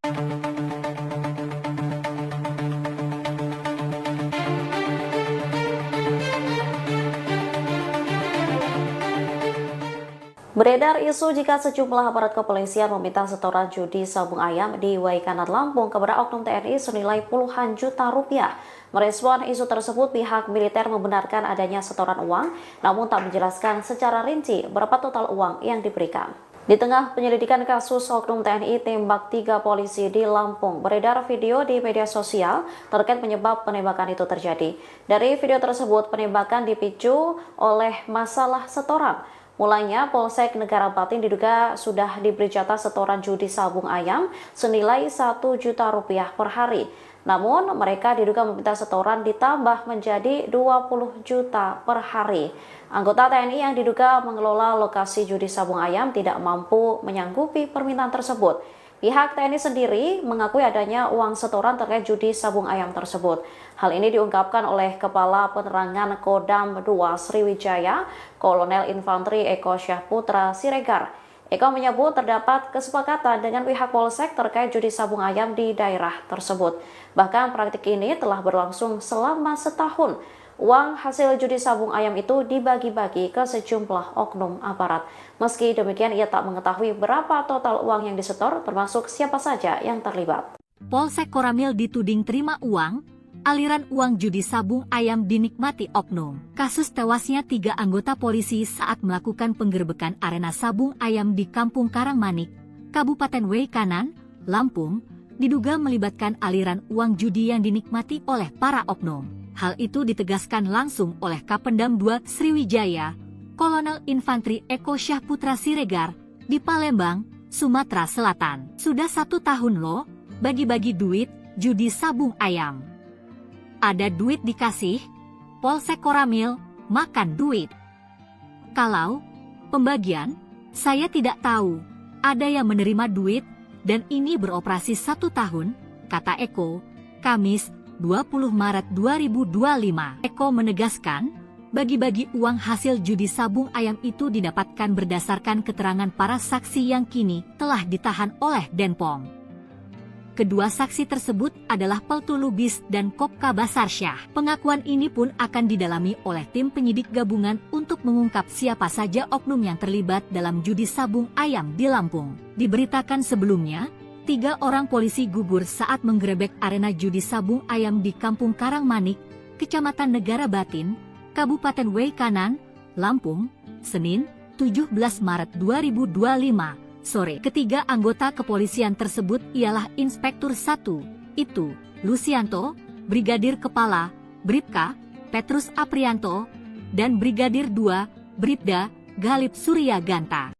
Beredar isu jika sejumlah aparat kepolisian meminta setoran judi sabung ayam di Waikanan Lampung kepada oknum TNI senilai puluhan juta rupiah. Merespon isu tersebut, pihak militer membenarkan adanya setoran uang, namun tak menjelaskan secara rinci berapa total uang yang diberikan. Di tengah penyelidikan kasus oknum TNI tembak 3 polisi di Lampung, beredar video di media sosial terkait penyebab penembakan itu terjadi. Dari video tersebut, penembakan dipicu oleh masalah setoran. Mulanya, Polsek Negara Batin diduga sudah diberi jatah setoran judi sabung ayam senilai 1 juta rupiah per hari. Namun, mereka diduga meminta setoran ditambah menjadi 20 juta per hari. Anggota TNI yang diduga mengelola lokasi judi sabung ayam tidak mampu menyanggupi permintaan tersebut. Pihak TNI sendiri mengakui adanya uang setoran terkait judi sabung ayam tersebut. Hal ini diungkapkan oleh Kepala Penerangan Kodam 2 Sriwijaya, Kolonel Infanteri Eko Syahputra Siregar. Eko menyebut terdapat kesepakatan dengan pihak Polsek terkait judi sabung ayam di daerah tersebut. Bahkan praktik ini telah berlangsung selama setahun. Uang hasil judi sabung ayam itu dibagi-bagi ke sejumlah oknum aparat. Meski demikian, ia tak mengetahui berapa total uang yang disetor, termasuk siapa saja yang terlibat. Polsek Koramil dituding terima uang, aliran uang judi sabung ayam dinikmati oknum. Kasus tewasnya 3 anggota polisi saat melakukan penggerbekan arena sabung ayam di Kampung Karangmanik, Kabupaten Waikanan, Lampung, diduga melibatkan aliran uang judi yang dinikmati oleh para oknum. Hal itu ditegaskan langsung oleh Kapendam 2 Sriwijaya, Kolonel Infanteri Eko Syahputra Siregar, di Palembang, Sumatera Selatan. Sudah 1 tahun loh, bagi-bagi duit, judi sabung ayam. Ada duit dikasih, Polsek Koramil, makan duit. Kalau pembagian, saya tidak tahu, ada yang menerima duit, dan ini beroperasi 1 tahun, kata Eko, Kamis, 20 Maret 2025. Eko menegaskan, bagi-bagi uang hasil judi sabung ayam itu didapatkan berdasarkan keterangan para saksi yang kini telah ditahan oleh Denpom. Kedua saksi tersebut adalah Peltu Lubis dan Kopka Basarsyah. Pengakuan ini pun akan didalami oleh tim penyidik gabungan untuk mengungkap siapa saja oknum yang terlibat dalam judi sabung ayam di Lampung. Diberitakan sebelumnya, 3 orang polisi gugur saat menggerebek arena judi sabung ayam di Kampung Karangmanik, Kecamatan Negara Batin, Kabupaten Waikanan, Lampung, Senin, 17 Maret 2025, sore. Ketiga anggota kepolisian tersebut ialah Inspektur 1, itu, Lucianto, Brigadir Kepala, Bribka, Petrus Aprianto, dan Brigadir 2, Bribda, Galip Suryaganta.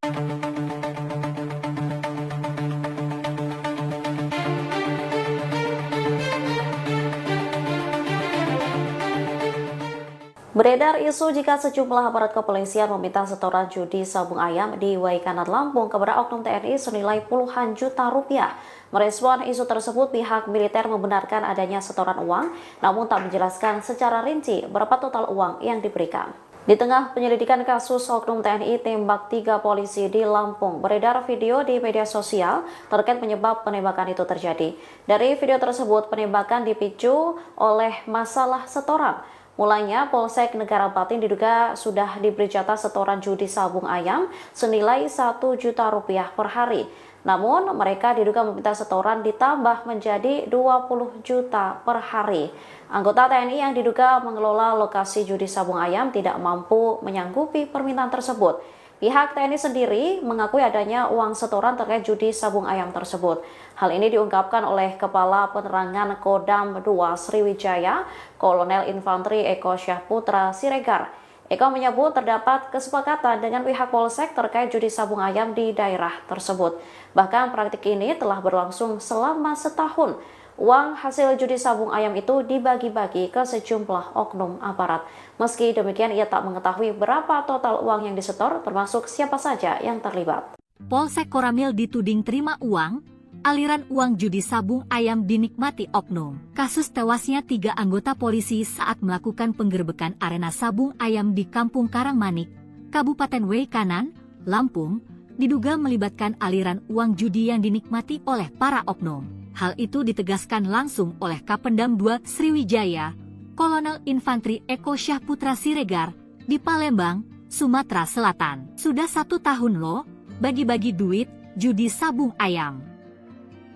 Beredar isu jika sejumlah aparat kepolisian meminta setoran judi sabung ayam di Waikanan Lampung kepada oknum TNI senilai puluhan juta rupiah. Merespon isu tersebut, pihak militer membenarkan adanya setoran uang, namun tak menjelaskan secara rinci berapa total uang yang diberikan. Di tengah penyelidikan kasus oknum TNI tembak 3 polisi di Lampung, beredar video di media sosial terkait penyebab penembakan itu terjadi. Dari video tersebut, penembakan dipicu oleh masalah setoran. Mulanya, Polsek Negara Batin diduga sudah diberi jatah setoran judi sabung ayam senilai 1 juta rupiah per hari. Namun, mereka diduga meminta setoran ditambah menjadi 20 juta per hari. Anggota TNI yang diduga mengelola lokasi judi sabung ayam tidak mampu menyanggupi permintaan tersebut. Pihak TNI sendiri mengakui adanya uang setoran terkait judi sabung ayam tersebut. Hal ini diungkapkan oleh Kepala Penerangan Kodam 2 Sriwijaya, Kolonel Infanteri Eko Syahputra Siregar. Eko menyebut terdapat kesepakatan dengan pihak Polsek terkait judi sabung ayam di daerah tersebut. Bahkan praktik ini telah berlangsung selama setahun. Uang hasil judi sabung ayam itu dibagi-bagi ke sejumlah oknum aparat. Meski demikian, ia tak mengetahui berapa total uang yang disetor, termasuk siapa saja yang terlibat. Polsek Koramil dituding terima uang, aliran uang judi sabung ayam dinikmati oknum. Kasus tewasnya 3 anggota polisi saat melakukan penggerbekan arena sabung ayam di Kampung Karangmanik, Kabupaten Waikanan, Lampung, diduga melibatkan aliran uang judi yang dinikmati oleh para oknum. Hal itu ditegaskan langsung oleh Kapendam 2 Sriwijaya, Kolonel Infantri Eko Syahputra Siregar, di Palembang, Sumatera Selatan. Sudah 1 tahun loh, bagi-bagi duit, judi sabung ayam.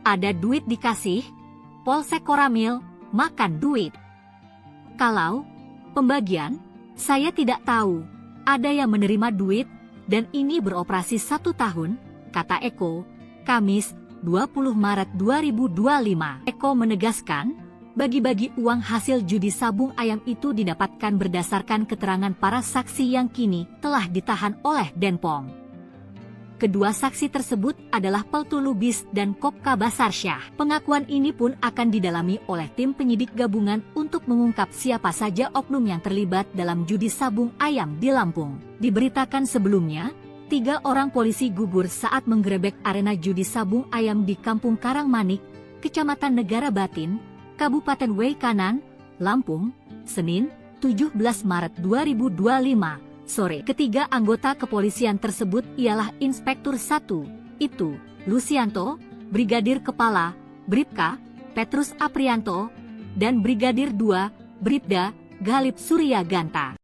Ada duit dikasih, Polsek Koramil, makan duit. Kalau pembagian, saya tidak tahu, ada yang menerima duit, dan ini beroperasi 1 tahun, kata Eko, Kamis, 20 Maret 2025. Eko menegaskan, bagi-bagi uang hasil judi sabung ayam itu didapatkan berdasarkan keterangan para saksi yang kini telah ditahan oleh Denpom. Kedua saksi tersebut adalah Peltu Lubis dan Kopka Basarsyah. Pengakuan ini pun akan didalami oleh tim penyidik gabungan untuk mengungkap siapa saja oknum yang terlibat dalam judi sabung ayam di Lampung. Diberitakan sebelumnya, 3 orang polisi gugur saat menggerebek arena judi sabung ayam di Kampung Karangmanik, Kecamatan Negara Batin, Kabupaten Waikanan, Lampung, Senin, 17 Maret 2025. Sore. Ketiga anggota kepolisian tersebut ialah Inspektur 1, itu, Lucianto, Brigadir Kepala, Bribka, Petrus Aprianto, dan Brigadir 2, Bribda, Galip Surya Ganta.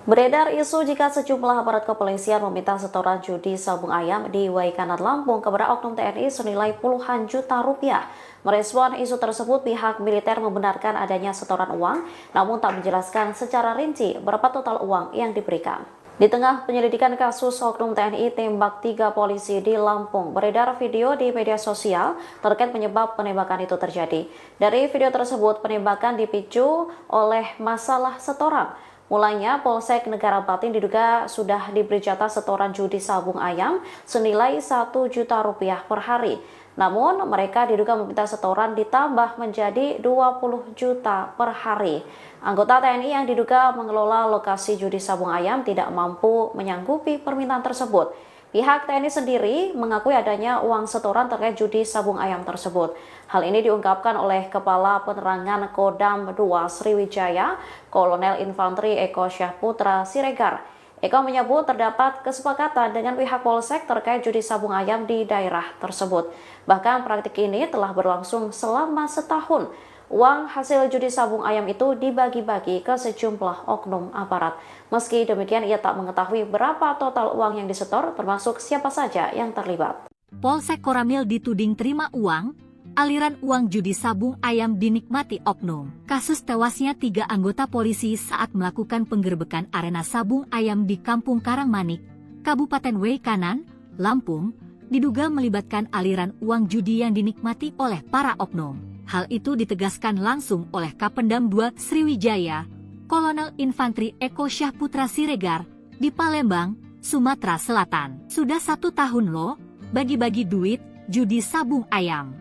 Beredar isu jika sejumlah aparat kepolisian meminta setoran judi sabung ayam di Waikanan Lampung kepada oknum TNI senilai puluhan juta rupiah. Merespon isu tersebut, pihak militer membenarkan adanya setoran uang, namun tak menjelaskan secara rinci berapa total uang yang diberikan. Di tengah penyelidikan kasus oknum TNI tembak 3 polisi di Lampung, beredar video di media sosial terkait penyebab penembakan itu terjadi. Dari video tersebut, penembakan dipicu oleh masalah setoran. Mulanya, Polsek Negara Batin diduga sudah diberi jatah setoran judi sabung ayam senilai 1 juta rupiah per hari. Namun, mereka diduga meminta setoran ditambah menjadi 20 juta per hari. Anggota TNI yang diduga mengelola lokasi judi sabung ayam tidak mampu menyanggupi permintaan tersebut. Pihak TNI sendiri mengakui adanya uang setoran terkait judi sabung ayam tersebut. Hal ini diungkapkan oleh Kepala Penerangan Kodam 2 Sriwijaya, Kolonel Infantri Eko Syahputra Siregar. Eko menyebut terdapat kesepakatan dengan pihak Polsek terkait judi sabung ayam di daerah tersebut. Bahkan praktik ini telah berlangsung selama setahun. Uang hasil judi sabung ayam itu dibagi-bagi ke sejumlah oknum aparat. Meski demikian, ia tak mengetahui berapa total uang yang disetor, termasuk siapa saja yang terlibat. Polsek Koramil dituding terima uang, aliran uang judi sabung ayam dinikmati oknum. Kasus tewasnya 3 anggota polisi saat melakukan penggerbekan arena sabung ayam di Kampung Karangmanik, Kabupaten Waikanan, Lampung, diduga melibatkan aliran uang judi yang dinikmati oleh para oknum. Hal itu ditegaskan langsung oleh Kapendam 2 Sriwijaya, Kolonel Infantri Eko Syahputra Siregar, di Palembang, Sumatera Selatan. Sudah 1 tahun loh, bagi-bagi duit, judi sabung ayam.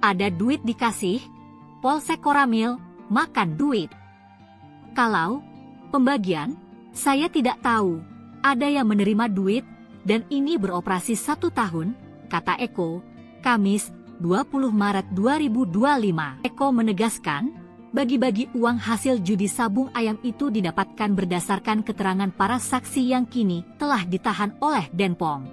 Ada duit dikasih, Polsek Koramil, makan duit. Kalau pembagian, saya tidak tahu, ada yang menerima duit, dan ini beroperasi 1 tahun, kata Eko, Kamis, 20 Maret 2025. Eko menegaskan, bagi-bagi uang hasil judi sabung ayam itu didapatkan berdasarkan keterangan para saksi yang kini telah ditahan oleh Denpom.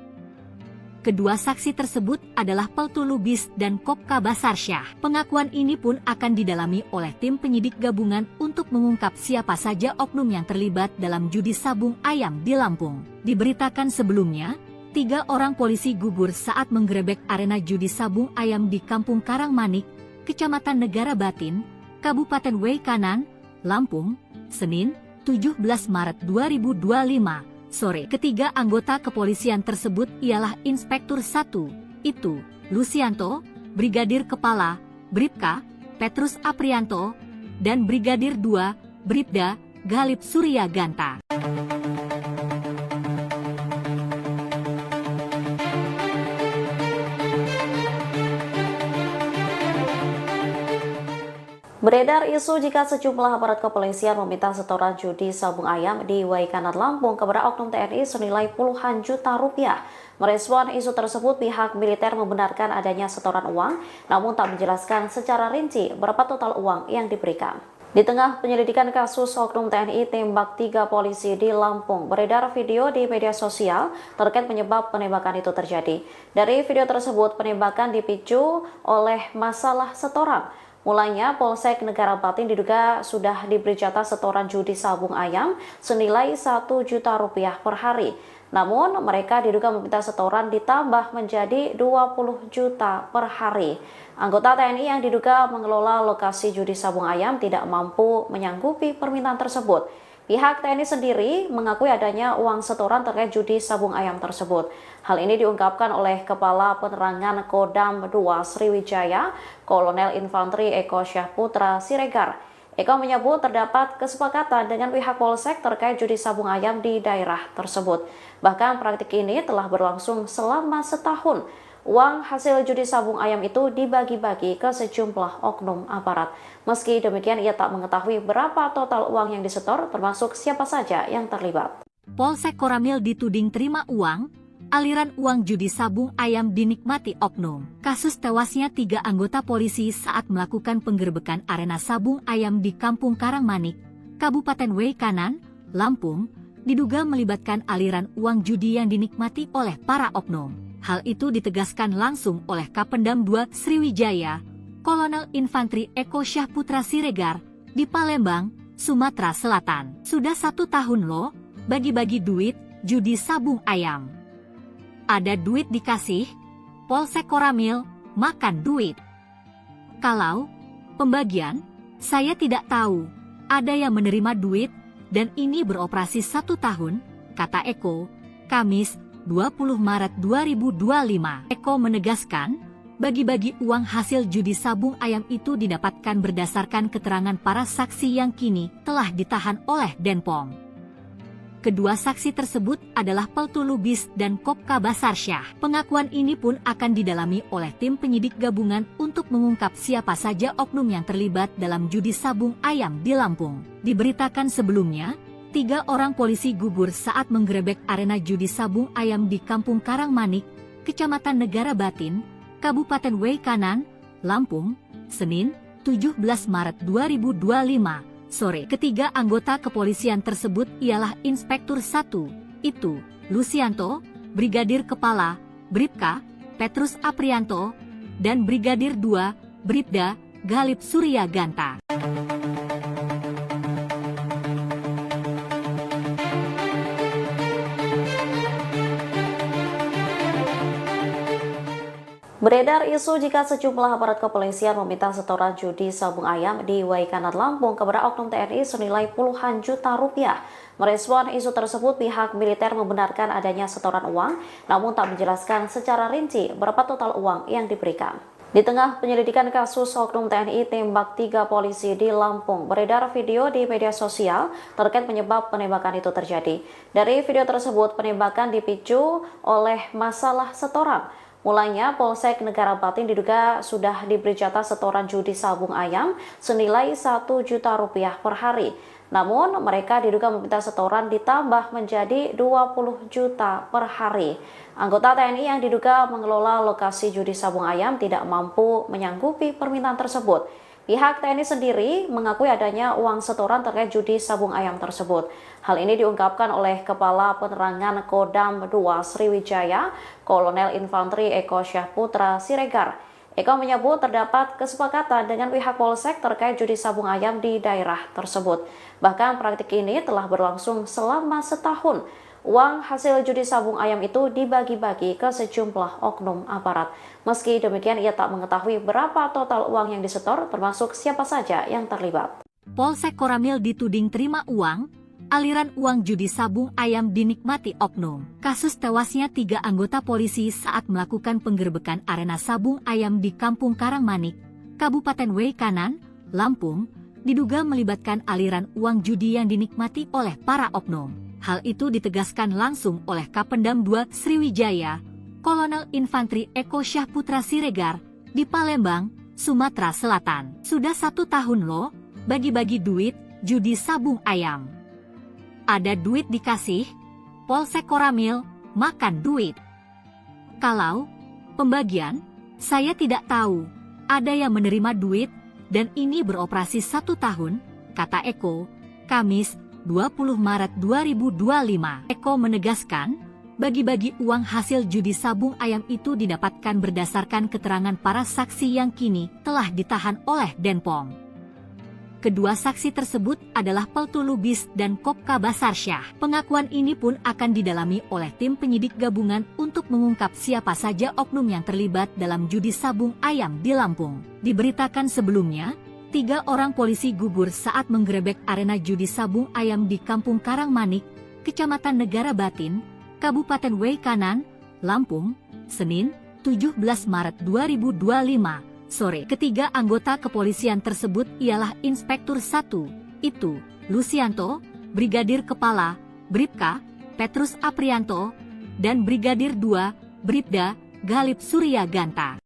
Kedua saksi tersebut adalah Peltu Lubis dan Kopka Basarsyah. Pengakuan ini pun akan didalami oleh tim penyidik gabungan untuk mengungkap siapa saja oknum yang terlibat dalam judi sabung ayam di Lampung. Diberitakan sebelumnya, 3 orang polisi gugur saat menggerebek arena judi sabung ayam di Kampung Karangmanik, Kecamatan Negara Batin, Kabupaten Waikanan, Lampung, Senin, 17 Maret 2025. Sore. Ketiga anggota kepolisian tersebut ialah Inspektur 1, itu, Lucianto, Brigadir Kepala, Bribka, Petrus Aprianto, dan Brigadir 2, Bribda, Galip Surya Ganta. Beredar isu jika sejumlah aparat kepolisian meminta setoran judi sabung ayam di Waikanan Lampung kepada oknum TNI senilai puluhan juta rupiah. Merespon isu tersebut, pihak militer membenarkan adanya setoran uang, namun tak menjelaskan secara rinci berapa total uang yang diberikan. Di tengah penyelidikan kasus oknum TNI tembak 3 polisi di Lampung, beredar video di media sosial terkait penyebab penembakan itu terjadi. Dari video tersebut, penembakan dipicu oleh masalah setoran. Mulanya, Polsek Negara Batin diduga sudah diberi jatah setoran judi sabung ayam senilai 1 juta rupiah per hari. Namun, mereka diduga meminta setoran ditambah menjadi 20 juta per hari. Anggota TNI yang diduga mengelola lokasi judi sabung ayam tidak mampu menyanggupi permintaan tersebut. Pihak TNI sendiri mengakui adanya uang setoran terkait judi sabung ayam tersebut. Hal ini diungkapkan oleh Kepala Penerangan Kodam 2 Sriwijaya, Kolonel Infanteri Eko Syahputra Siregar. Eko menyebut terdapat kesepakatan dengan pihak Polsek terkait judi sabung ayam di daerah tersebut. Bahkan praktik ini telah berlangsung selama setahun. Uang hasil judi sabung ayam itu dibagi-bagi ke sejumlah oknum aparat. Meski demikian, ia tak mengetahui berapa total uang yang disetor, termasuk siapa saja yang terlibat. Polsek Koramil dituding terima uang, aliran uang judi sabung ayam dinikmati oknum. Kasus tewasnya 3 anggota polisi saat melakukan penggerbekan arena sabung ayam di Kampung Karangmanik, Kabupaten Waikanan, Lampung, diduga melibatkan aliran uang judi yang dinikmati oleh para oknum. Hal itu ditegaskan langsung oleh Kapendam 2 Sriwijaya, Kolonel Infanteri Eko Syahputra Siregar, di Palembang, Sumatera Selatan. Sudah 1 tahun loh, bagi-bagi duit, judi sabung ayam. Ada duit dikasih, Polsek Koramil, makan duit. Kalau pembagian, saya tidak tahu, ada yang menerima duit, dan ini beroperasi 1 tahun, kata Eko, Kamis, 20 Maret 2025. Eko menegaskan, bagi-bagi uang hasil judi sabung ayam itu didapatkan berdasarkan keterangan para saksi yang kini telah ditahan oleh Denpom. Kedua saksi tersebut adalah Peltu Lubis dan Kopka Basarsyah. Pengakuan ini pun akan didalami oleh tim penyidik gabungan untuk mengungkap siapa saja oknum yang terlibat dalam judi sabung ayam di Lampung. Diberitakan sebelumnya, 3 orang polisi gugur saat menggerebek arena judi sabung ayam di Kampung Karangmanik, Kecamatan Negara Batin, Kabupaten Waikanan, Lampung, Senin, 17 Maret 2025, sore. Ketiga anggota kepolisian tersebut ialah Inspektur 1, itu, Lucianto, Brigadir Kepala, Bribka, Petrus Aprianto, dan Brigadir 2, Bribda, Galip Surya Ganta. Beredar isu jika sejumlah aparat kepolisian meminta setoran judi sabung ayam di Waikanan Lampung kepada oknum TNI senilai puluhan juta rupiah. Merespon isu tersebut, pihak militer membenarkan adanya setoran uang, namun tak menjelaskan secara rinci berapa total uang yang diberikan. Di tengah penyelidikan kasus oknum TNI tembak 3 polisi di Lampung, beredar video di media sosial terkait penyebab penembakan itu terjadi. Dari video tersebut, penembakan dipicu oleh masalah setoran. Mulanya, Polsek Negara Batin diduga sudah diberi jatah setoran judi sabung ayam senilai 1 juta rupiah per hari. Namun, mereka diduga meminta setoran ditambah menjadi 20 juta per hari. Anggota TNI yang diduga mengelola lokasi judi sabung ayam tidak mampu menyanggupi permintaan tersebut. Pihak TNI sendiri mengakui adanya uang setoran terkait judi sabung ayam tersebut. Hal ini diungkapkan oleh Kepala Penerangan Kodam 2 Sriwijaya, Kolonel Infanteri Eko Syahputra Siregar. Eko menyebut terdapat kesepakatan dengan pihak Polsek terkait judi sabung ayam di daerah tersebut. Bahkan praktik ini telah berlangsung selama setahun. Uang hasil judi sabung ayam itu dibagi-bagi ke sejumlah oknum aparat. Meski demikian, ia tak mengetahui berapa total uang yang disetor, termasuk siapa saja yang terlibat. Polsek Koramil dituding terima uang, aliran uang judi sabung ayam dinikmati oknum. Kasus tewasnya 3 anggota polisi saat melakukan penggerbekan arena sabung ayam di Kampung Karangmanik, Kabupaten Waikanan, Lampung, diduga melibatkan aliran uang judi yang dinikmati oleh para oknum. Hal itu ditegaskan langsung oleh Kapendam 2 Sriwijaya, Kolonel Infanteri Eko Syahputra Siregar, di Palembang, Sumatera Selatan. Sudah 1 tahun loh, bagi-bagi duit, judi sabung ayam. Ada duit dikasih, Polsek Koramil, makan duit. Kalau pembagian, saya tidak tahu. Ada yang menerima duit, dan ini beroperasi 1 tahun, kata Eko, Kamis, 20 Maret 2025. Eko menegaskan, bagi-bagi uang hasil judi sabung ayam itu didapatkan berdasarkan keterangan para saksi yang kini telah ditahan oleh Denpom. Kedua saksi tersebut adalah Peltu Lubis dan Kopka Basarsyah. Pengakuan ini pun akan didalami oleh tim penyidik gabungan untuk mengungkap siapa saja oknum yang terlibat dalam judi sabung ayam di Lampung. Diberitakan sebelumnya, 3 orang polisi gugur saat menggerebek arena judi sabung ayam di Kampung Karangmanik, Kecamatan Negara Batin, Kabupaten Waikanan, Lampung, Senin, 17 Maret 2025. Sore. Ketiga anggota kepolisian tersebut ialah Inspektur 1, itu, Lucianto, Brigadir Kepala, Bribka, Petrus Aprianto, dan Brigadir 2, Bribda, Galip Surya Ganta.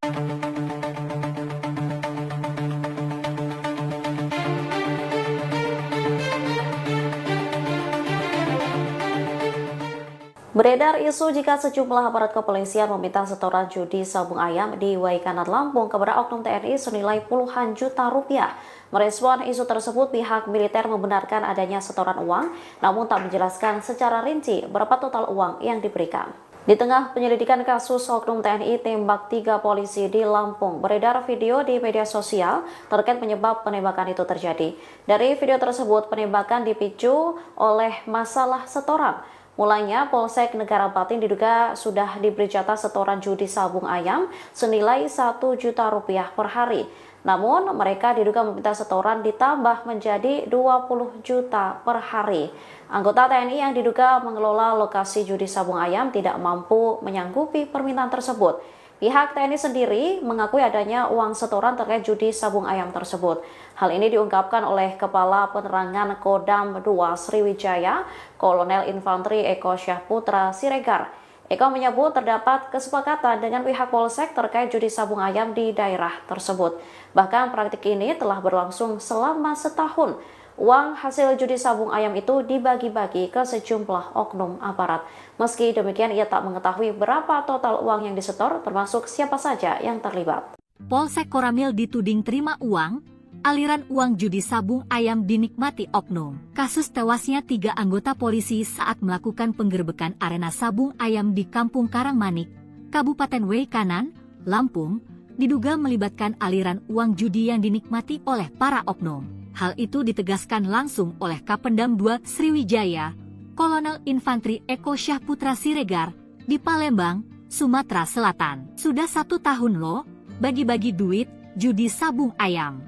Beredar isu jika sejumlah aparat kepolisian meminta setoran judi sabung ayam di Waikanan Lampung kepada oknum TNI senilai puluhan juta rupiah. Merespon isu tersebut, pihak militer membenarkan adanya setoran uang, namun tak menjelaskan secara rinci berapa total uang yang diberikan. Di tengah penyelidikan kasus oknum TNI tembak 3 polisi di Lampung, beredar video di media sosial terkait penyebab penembakan itu terjadi. Dari video tersebut, penembakan dipicu oleh masalah setoran. Mulanya, Polsek Negara Batin diduga sudah diberi jatah setoran judi sabung ayam senilai 1 juta rupiah per hari. Namun, mereka diduga meminta setoran ditambah menjadi 20 juta per hari. Anggota TNI yang diduga mengelola lokasi judi sabung ayam tidak mampu menyanggupi permintaan tersebut. Pihak TNI sendiri mengakui adanya uang setoran terkait judi sabung ayam tersebut. Hal ini diungkapkan oleh Kepala Penerangan Kodam 2 Sriwijaya, Kolonel Infanteri Eko Syahputra Siregar. Eko menyebut terdapat kesepakatan dengan pihak Polsek terkait judi sabung ayam di daerah tersebut. Bahkan praktik ini telah berlangsung selama setahun. Uang hasil judi sabung ayam itu dibagi-bagi ke sejumlah oknum aparat. Meski demikian, ia tak mengetahui berapa total uang yang disetor, termasuk siapa saja yang terlibat. Polsek Koramil dituding terima uang, aliran uang judi sabung ayam dinikmati oknum. Kasus tewasnya 3 anggota polisi saat melakukan penggerbekan arena sabung ayam di Kampung Karangmanik, Kabupaten Waikanan, Lampung, diduga melibatkan aliran uang judi yang dinikmati oleh para oknum. Hal itu ditegaskan langsung oleh Kapendam 2 Sriwijaya, Kolonel Infanteri Eko Syahputra Siregar, di Palembang, Sumatera Selatan. Sudah 1 tahun loh, bagi-bagi duit, judi sabung ayam.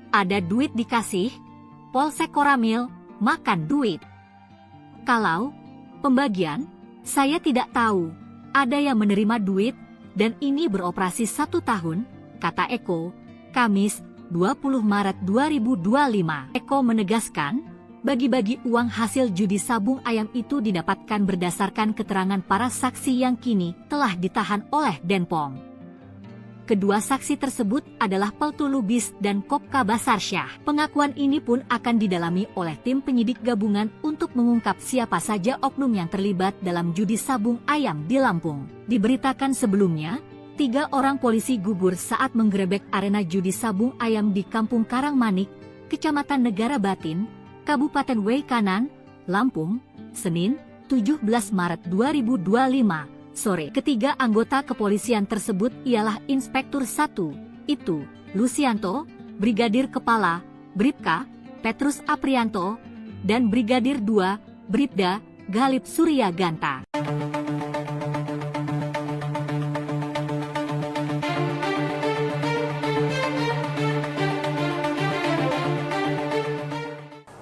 Ada duit dikasih, Polsek Koramil, makan duit. Kalau pembagian, saya tidak tahu. Ada yang menerima duit, dan ini beroperasi 1 tahun, kata Eko, Kamis, 20 Maret 2025. Eko menegaskan, bagi-bagi uang hasil judi sabung ayam itu didapatkan berdasarkan keterangan para saksi yang kini telah ditahan oleh Denpom. Kedua saksi tersebut adalah Peltu Lubis dan Kopka Basarsyah. Pengakuan ini pun akan didalami oleh tim penyidik gabungan untuk mengungkap siapa saja oknum yang terlibat dalam judi sabung ayam di Lampung. Diberitakan sebelumnya, 3 orang polisi gugur saat menggerebek arena judi sabung ayam di Kampung Karangmanik, Kecamatan Negara Batin, Kabupaten Waikanan, Lampung, Senin, 17 Maret 2025. Sore. Ketiga anggota kepolisian tersebut ialah Inspektur 1, itu, Lucianto, Brigadir Kepala, Bribka, Petrus Aprianto, dan Brigadir 2, Bribda, Galip Surya Ganta.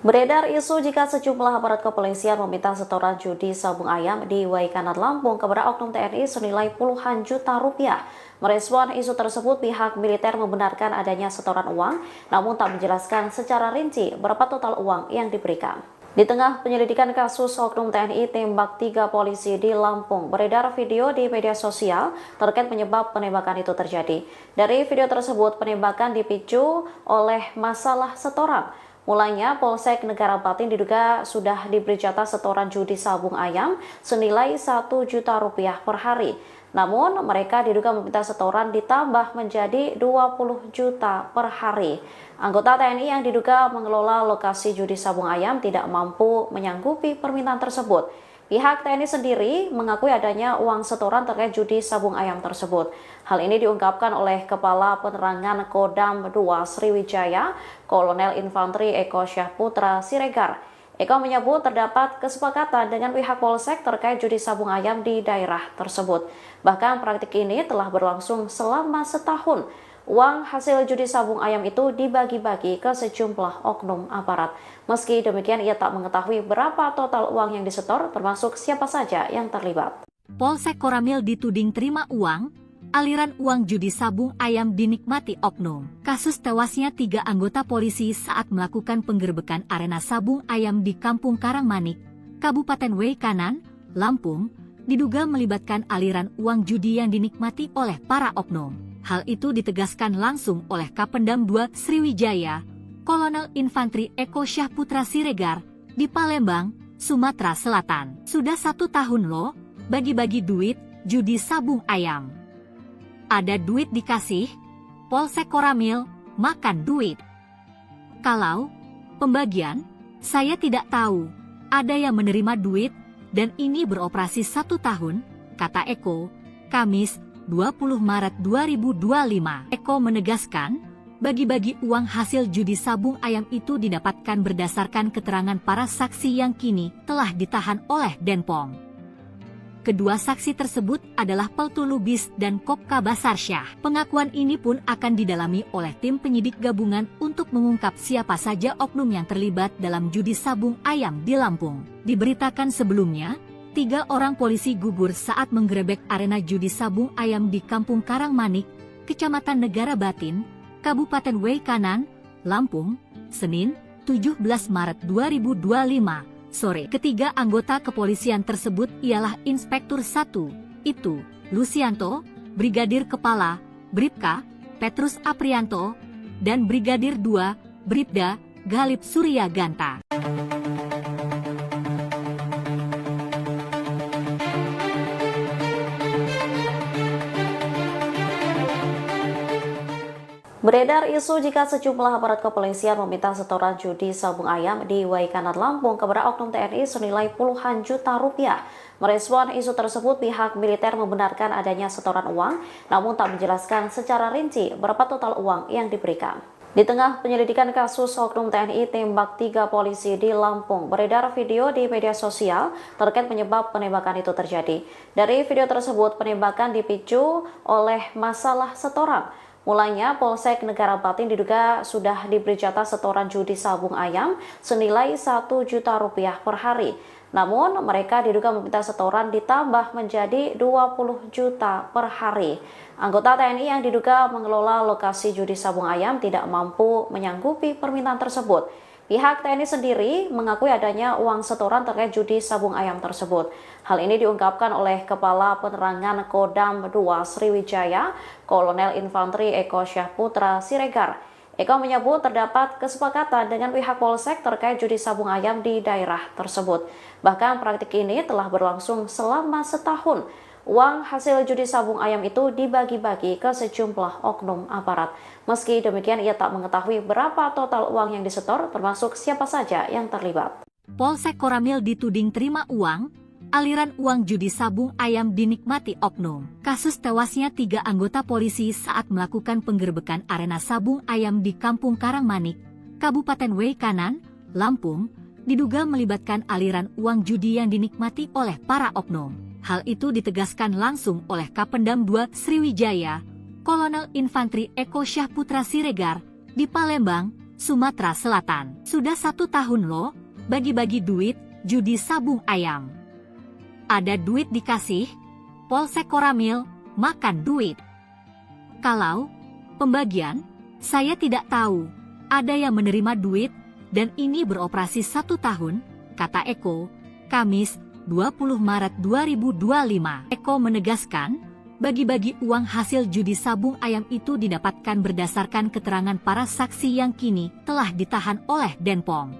Beredar isu jika sejumlah aparat kepolisian meminta setoran judi sabung ayam di Waikanan Lampung kepada oknum TNI senilai puluhan juta rupiah. Merespon isu tersebut, pihak militer membenarkan adanya setoran uang, namun tak menjelaskan secara rinci berapa total uang yang diberikan. Di tengah penyelidikan kasus oknum TNI tembak 3 polisi di Lampung, beredar video di media sosial terkait penyebab penembakan itu terjadi. Dari video tersebut, penembakan dipicu oleh masalah setoran. Mulanya, Polsek Negara Batin diduga sudah diberi jatah setoran judi sabung ayam senilai 1 juta rupiah per hari. Namun, mereka diduga meminta setoran ditambah menjadi 20 juta per hari. Anggota TNI yang diduga mengelola lokasi judi sabung ayam tidak mampu menyanggupi permintaan tersebut. Pihak TNI sendiri mengakui adanya uang setoran terkait judi sabung ayam tersebut. Hal ini diungkapkan oleh Kepala Penerangan Kodam 2 Sriwijaya, Kolonel Infanteri Eko Syahputra Siregar. Eko menyebut terdapat kesepakatan dengan pihak Polsek terkait judi sabung ayam di daerah tersebut. Bahkan praktik ini telah berlangsung selama setahun. Uang hasil judi sabung ayam itu dibagi-bagi ke sejumlah oknum aparat. Meski demikian, ia tak mengetahui berapa total uang yang disetor, termasuk siapa saja yang terlibat. Polsek Koramil dituding terima uang, aliran uang judi sabung ayam dinikmati oknum. Kasus tewasnya 3 anggota polisi saat melakukan penggerbekan arena sabung ayam di Kampung Karangmanik, Kabupaten Waikanan, Lampung, diduga melibatkan aliran uang judi yang dinikmati oleh para oknum. Hal itu ditegaskan langsung oleh Kapendam 2 Sriwijaya, Kolonel Infanteri Eko Syahputra Siregar, di Palembang, Sumatera Selatan. Sudah 1 tahun loh, bagi-bagi duit, judi sabung ayam. Ada duit dikasih, Polsek Koramil, makan duit. Kalau pembagian, saya tidak tahu, ada yang menerima duit, dan ini beroperasi 1 tahun, kata Eko, Kamis, 20 Maret 2025. Eko menegaskan, bagi-bagi uang hasil judi sabung ayam itu didapatkan berdasarkan keterangan para saksi yang kini telah ditahan oleh Denpom. Kedua saksi tersebut adalah Peltu Lubis dan Kopka Basarsyah. Pengakuan ini pun akan didalami oleh tim penyidik gabungan untuk mengungkap siapa saja oknum yang terlibat dalam judi sabung ayam di Lampung. Diberitakan sebelumnya, 3 orang polisi gugur saat menggerebek arena judi sabung ayam di Kampung Karangmanik, Kecamatan Negara Batin, Kabupaten Waikanan, Lampung, Senin, 17 Maret 2025. Sore. Ketiga anggota kepolisian tersebut ialah Inspektur 1, itu, Lucianto, Brigadir Kepala, Bribka, Petrus Aprianto, dan Brigadir 2, Bribda, Galip Surya Ganta. Beredar isu jika sejumlah aparat kepolisian meminta setoran judi sabung ayam di Waikanan Lampung kepada oknum TNI senilai puluhan juta rupiah. Merespon isu tersebut, pihak militer membenarkan adanya setoran uang, namun tak menjelaskan secara rinci berapa total uang yang diberikan. Di tengah penyelidikan kasus oknum TNI tembak 3 polisi di Lampung, beredar video di media sosial terkait penyebab penembakan itu terjadi. Dari video tersebut, penembakan dipicu oleh masalah setoran. Mulanya, Polsek Negara Batin diduga sudah diberi jatah setoran judi sabung ayam senilai 1 juta rupiah per hari. Namun, mereka diduga meminta setoran ditambah menjadi 20 juta per hari. Anggota TNI yang diduga mengelola lokasi judi sabung ayam tidak mampu menyanggupi permintaan tersebut. Pihak TNI sendiri mengakui adanya uang setoran terkait judi sabung ayam tersebut. Hal ini diungkapkan oleh Kepala Penerangan Kodam 2 Sriwijaya, Kolonel Infanteri Eko Syahputra Siregar. Eko menyebut terdapat kesepakatan dengan pihak Polsek terkait judi sabung ayam di daerah tersebut. Bahkan praktik ini telah berlangsung selama setahun. Uang hasil judi sabung ayam itu dibagi-bagi ke sejumlah oknum aparat. Meski demikian, ia tak mengetahui berapa total uang yang disetor, termasuk siapa saja yang terlibat. Polsek Koramil dituding terima uang, aliran uang judi sabung ayam dinikmati oknum. Kasus tewasnya 3 anggota polisi saat melakukan penggerbekan arena sabung ayam di Kampung Karangmanik, Kabupaten Waikanan, Lampung, diduga melibatkan aliran uang judi yang dinikmati oleh para oknum. Hal itu ditegaskan langsung oleh Kapendam 2 Sriwijaya, Kolonel Infanteri Eko Syahputra Siregar, di Palembang, Sumatera Selatan. Sudah 1 tahun loh, bagi-bagi duit, judi sabung ayam. Ada duit dikasih, Polsek Koramil, makan duit. Kalau pembagian, saya tidak tahu, ada yang menerima duit, dan ini beroperasi 1 tahun, kata Eko, Kamis, 20 Maret 2025. Eko menegaskan, bagi-bagi uang hasil judi sabung ayam itu didapatkan berdasarkan keterangan para saksi yang kini telah ditahan oleh Denpom.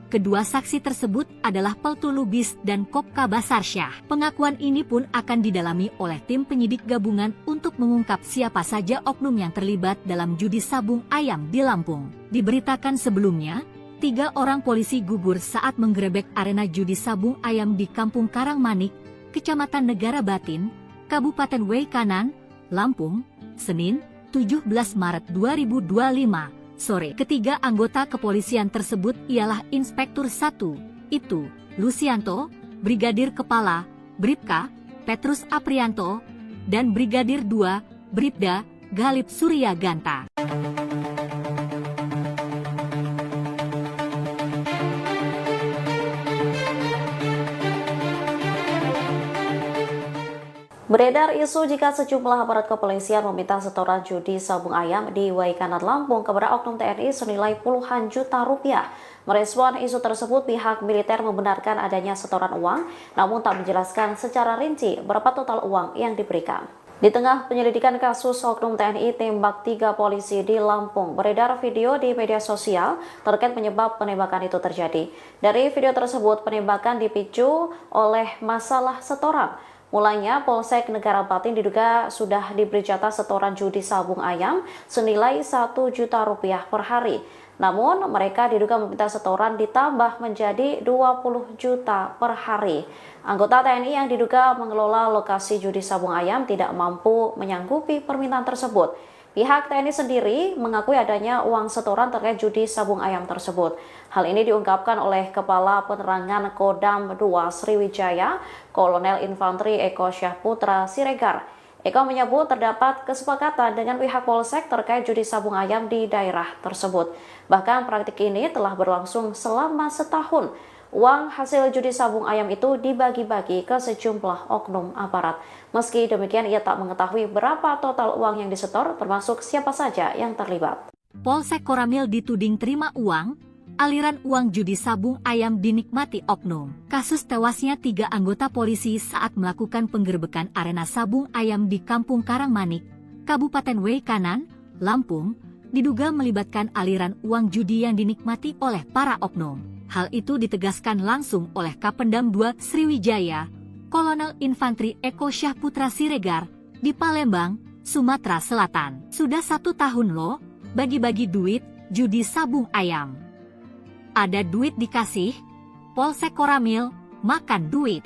Kedua saksi tersebut adalah Peltu Lubis dan Kopka Basarsyah. Pengakuan ini pun akan didalami oleh tim penyidik gabungan untuk mengungkap siapa saja oknum yang terlibat dalam judi sabung ayam di Lampung. Diberitakan sebelumnya, 3 orang polisi gugur saat menggerebek arena judi sabung ayam di Kampung Karangmanik, Kecamatan Negara Batin, Kabupaten Waikanan, Lampung, Senin, 17 Maret 2025. Sore. Ketiga anggota kepolisian tersebut ialah Inspektur 1, itu, Lucianto, Brigadir Kepala, Bribka, Petrus Aprianto, dan Brigadir 2, Bribda, Galip Surya Ganta. Beredar isu jika sejumlah aparat kepolisian meminta setoran judi sabung ayam di Waikanan Lampung kepada oknum TNI senilai puluhan juta rupiah. Merespon isu tersebut, pihak militer membenarkan adanya setoran uang, namun tak menjelaskan secara rinci berapa total uang yang diberikan. Di tengah penyelidikan kasus oknum TNI tembak 3 polisi di Lampung, beredar video di media sosial terkait penyebab penembakan itu terjadi. Dari video tersebut, penembakan dipicu oleh masalah setoran. Mulanya, Polsek Negara Batin diduga sudah diberi jatah setoran judi sabung ayam senilai 1 juta rupiah per hari. Namun, mereka diduga meminta setoran ditambah menjadi 20 juta per hari. Anggota TNI yang diduga mengelola lokasi judi sabung ayam tidak mampu menyanggupi permintaan tersebut. Pihak TNI sendiri mengakui adanya uang setoran terkait judi sabung ayam tersebut. Hal ini diungkapkan oleh Kepala Penerangan Kodam 2 Sriwijaya, Kolonel Infanteri Eko Syahputra Siregar. Eko menyebut terdapat kesepakatan dengan pihak Polsek terkait judi sabung ayam di daerah tersebut. Bahkan praktik ini telah berlangsung selama setahun. Uang hasil judi sabung ayam itu dibagi-bagi ke sejumlah oknum aparat. Meski demikian, ia tak mengetahui berapa total uang yang disetor, termasuk siapa saja yang terlibat. Polsek Koramil dituding terima uang, aliran uang judi sabung ayam dinikmati oknum. Kasus tewasnya 3 anggota polisi saat melakukan penggerbekan arena sabung ayam di Kampung Karangmanik, Kabupaten Waikanan, Lampung, diduga melibatkan aliran uang judi yang dinikmati oleh para oknum. Hal itu ditegaskan langsung oleh Kapendam 2 Sriwijaya, Kolonel Infanteri Eko Syahputra Siregar, di Palembang, Sumatera Selatan. Sudah 1 tahun loh, bagi-bagi duit, judi sabung ayam. Ada duit dikasih, Polsek Koramil, makan duit.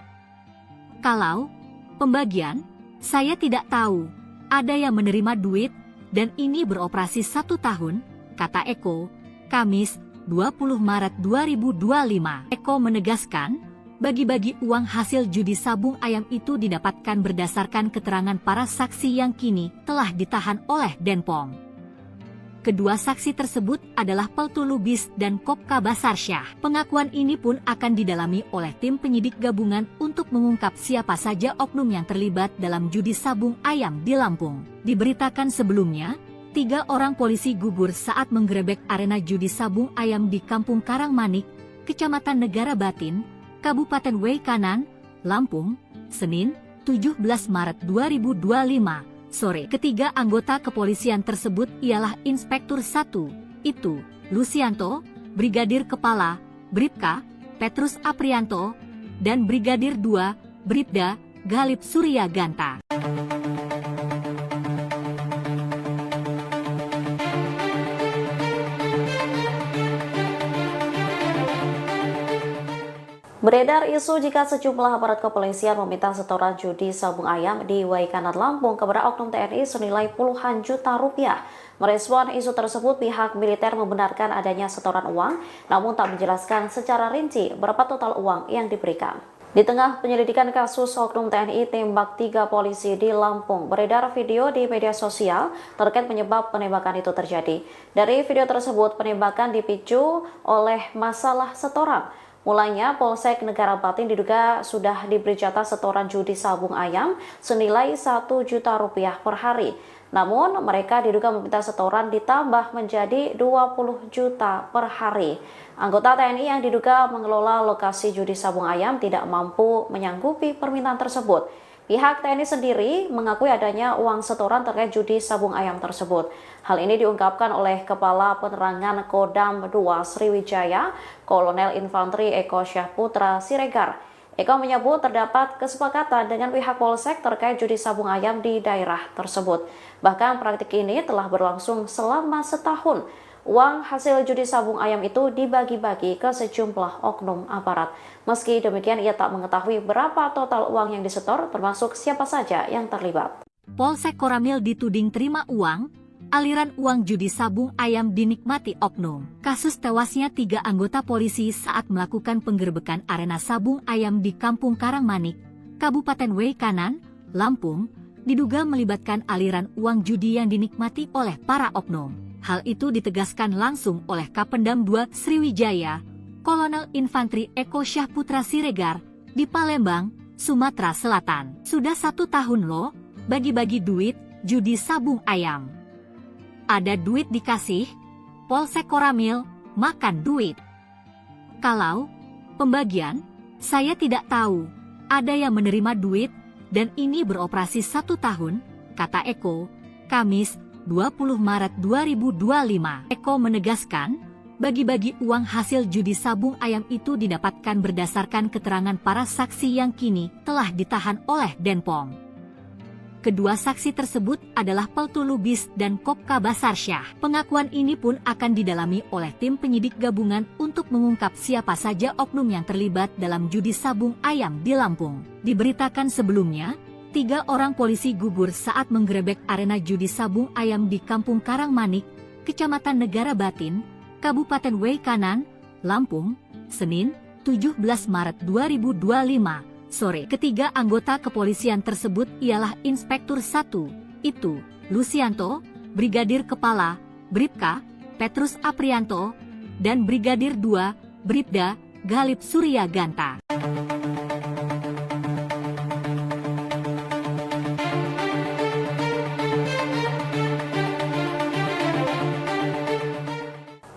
Kalau pembagian, saya tidak tahu, ada yang menerima duit, dan ini beroperasi 1 tahun, kata Eko, Kamis, 20 Maret 2025. Eko menegaskan, bagi-bagi uang hasil judi sabung ayam itu didapatkan berdasarkan keterangan para saksi yang kini telah ditahan oleh Denpom. Kedua saksi tersebut adalah Peltu Lubis dan Kopka Basarsyah. Pengakuan ini pun akan didalami oleh tim penyidik gabungan untuk mengungkap siapa saja oknum yang terlibat dalam judi sabung ayam di Lampung. Diberitakan sebelumnya, 3 orang polisi gugur saat menggerebek arena judi sabung ayam di Kampung Karangmanik, Kecamatan Negara Batin, Kabupaten Waikanan, Lampung, Senin, 17 Maret 2025, sore. Ketiga anggota kepolisian tersebut ialah Inspektur 1, itu, Lucianto, Brigadir Kepala, Bribka, Petrus Aprianto, dan Brigadir 2, Bribda, Galip Surya Ganta. Beredar isu jika sejumlah aparat kepolisian meminta setoran judi sabung ayam di Waikanan Lampung kepada oknum TNI senilai puluhan juta rupiah. Merespon isu tersebut, pihak militer membenarkan adanya setoran uang, namun tak menjelaskan secara rinci berapa total uang yang diberikan. Di tengah penyelidikan kasus oknum TNI tembak 3 polisi di Lampung, beredar video di media sosial terkait penyebab penembakan itu terjadi. Dari video tersebut, penembakan dipicu oleh masalah setoran. Mulanya, Polsek Negara Batin diduga sudah diberi jatah setoran judi sabung ayam senilai Rp1 juta per hari. Namun, mereka diduga meminta setoran ditambah menjadi 20 juta per hari. Anggota TNI yang diduga mengelola lokasi judi sabung ayam tidak mampu menyanggupi permintaan tersebut. Pihak TNI sendiri mengakui adanya uang setoran terkait judi sabung ayam tersebut. Hal ini diungkapkan oleh Kepala Penerangan Kodam 2 Sriwijaya, Kolonel Infanteri Eko Syahputra Siregar. Eko menyebut terdapat kesepakatan dengan pihak Polsek terkait judi sabung ayam di daerah tersebut. Bahkan praktik ini telah berlangsung selama setahun. Uang hasil judi sabung ayam itu dibagi-bagi ke sejumlah oknum aparat. Meski demikian, ia tak mengetahui berapa total uang yang disetor, termasuk siapa saja yang terlibat. Polsek Koramil dituding terima uang, aliran uang judi sabung ayam dinikmati oknum. Kasus tewasnya 3 anggota polisi saat melakukan penggerbekan arena sabung ayam di Kampung Karangmanik, Kabupaten Waikanan, Lampung, diduga melibatkan aliran uang judi yang dinikmati oleh para oknum. Hal itu ditegaskan langsung oleh Kapendam 2 Sriwijaya, Kolonel Infanteri Eko Syahputra Siregar, di Palembang, Sumatera Selatan. Sudah 1 tahun loh, bagi-bagi duit, judi sabung ayam. Ada duit dikasih, Polsek Koramil, makan duit. Kalau pembagian, saya tidak tahu, ada yang menerima duit, dan ini beroperasi 1 tahun, kata Eko, Kamis, 20 Maret 2025. Eko menegaskan, bagi-bagi uang hasil judi sabung ayam itu didapatkan berdasarkan keterangan para saksi yang kini telah ditahan oleh Denpom. Kedua saksi tersebut adalah Peltu Lubis dan Kopka Basarsyah. Pengakuan ini pun akan didalami oleh tim penyidik gabungan untuk mengungkap siapa saja oknum yang terlibat dalam judi sabung ayam di Lampung. Diberitakan sebelumnya, 3 orang polisi gugur saat menggerebek arena judi sabung ayam di Kampung Karangmanik, Kecamatan Negara Batin, Kabupaten Waikanan, Lampung, Senin, 17 Maret 2025, sore. Ketiga anggota kepolisian tersebut ialah Inspektur 1, itu, Lucianto, Brigadir Kepala, Bribka, Petrus Aprianto, dan Brigadir 2, Bribda, Galip Surya Ganta.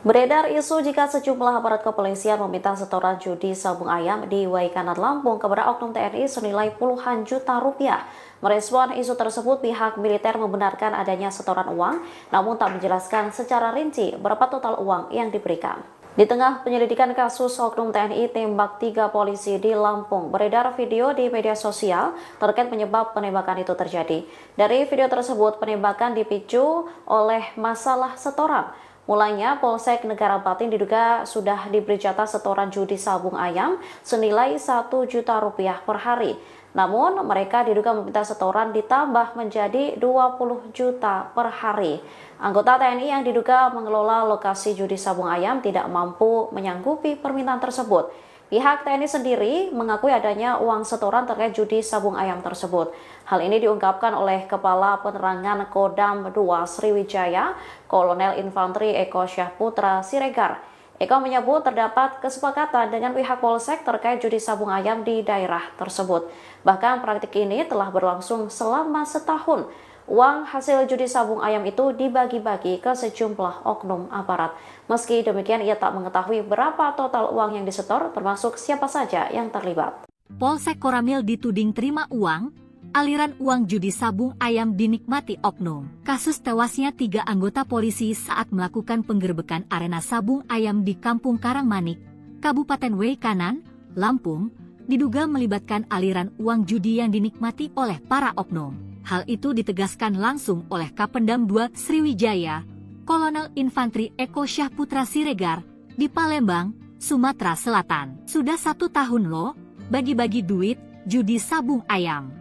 Beredar isu jika sejumlah aparat kepolisian meminta setoran judi sabung ayam di Waikanan Lampung kepada oknum TNI senilai puluhan juta rupiah. Merespon isu tersebut, pihak militer membenarkan adanya setoran uang, namun tak menjelaskan secara rinci berapa total uang yang diberikan. Di tengah penyelidikan kasus oknum TNI tembak 3 polisi di Lampung, beredar video di media sosial terkait penyebab penembakan itu terjadi. Dari video tersebut, penembakan dipicu oleh masalah setoran. Mulanya, Polsek Negara Batin diduga sudah diberi jatah setoran judi sabung ayam senilai Rp1 juta per hari. Namun, mereka diduga meminta setoran ditambah menjadi 20 juta per hari. Anggota TNI yang diduga mengelola lokasi judi sabung ayam tidak mampu menyanggupi permintaan tersebut. Pihak TNI sendiri mengakui adanya uang setoran terkait judi sabung ayam tersebut. Hal ini diungkapkan oleh Kepala Penerangan Kodam 2 Sriwijaya, Kolonel Infanteri Eko Syahputra Siregar. Eko menyebut terdapat kesepakatan dengan pihak Polsek terkait judi sabung ayam di daerah tersebut. Bahkan praktik ini telah berlangsung selama setahun. Uang hasil judi sabung ayam itu dibagi-bagi ke sejumlah oknum aparat. Meski demikian, ia tak mengetahui berapa total uang yang disetor, termasuk siapa saja yang terlibat. Polsek Koramil dituding terima uang, aliran uang judi sabung ayam dinikmati oknum. Kasus tewasnya 3 anggota polisi saat melakukan penggerbekan arena sabung ayam di Kampung Karangmanik, Kabupaten Waikanan, Lampung, diduga melibatkan aliran uang judi yang dinikmati oleh para oknum. Hal itu ditegaskan langsung oleh Kapendam 2 Sriwijaya, Kolonel Infanteri Eko Syahputra Siregar, di Palembang, Sumatera Selatan. Sudah 1 tahun loh, bagi-bagi duit, judi sabung ayam.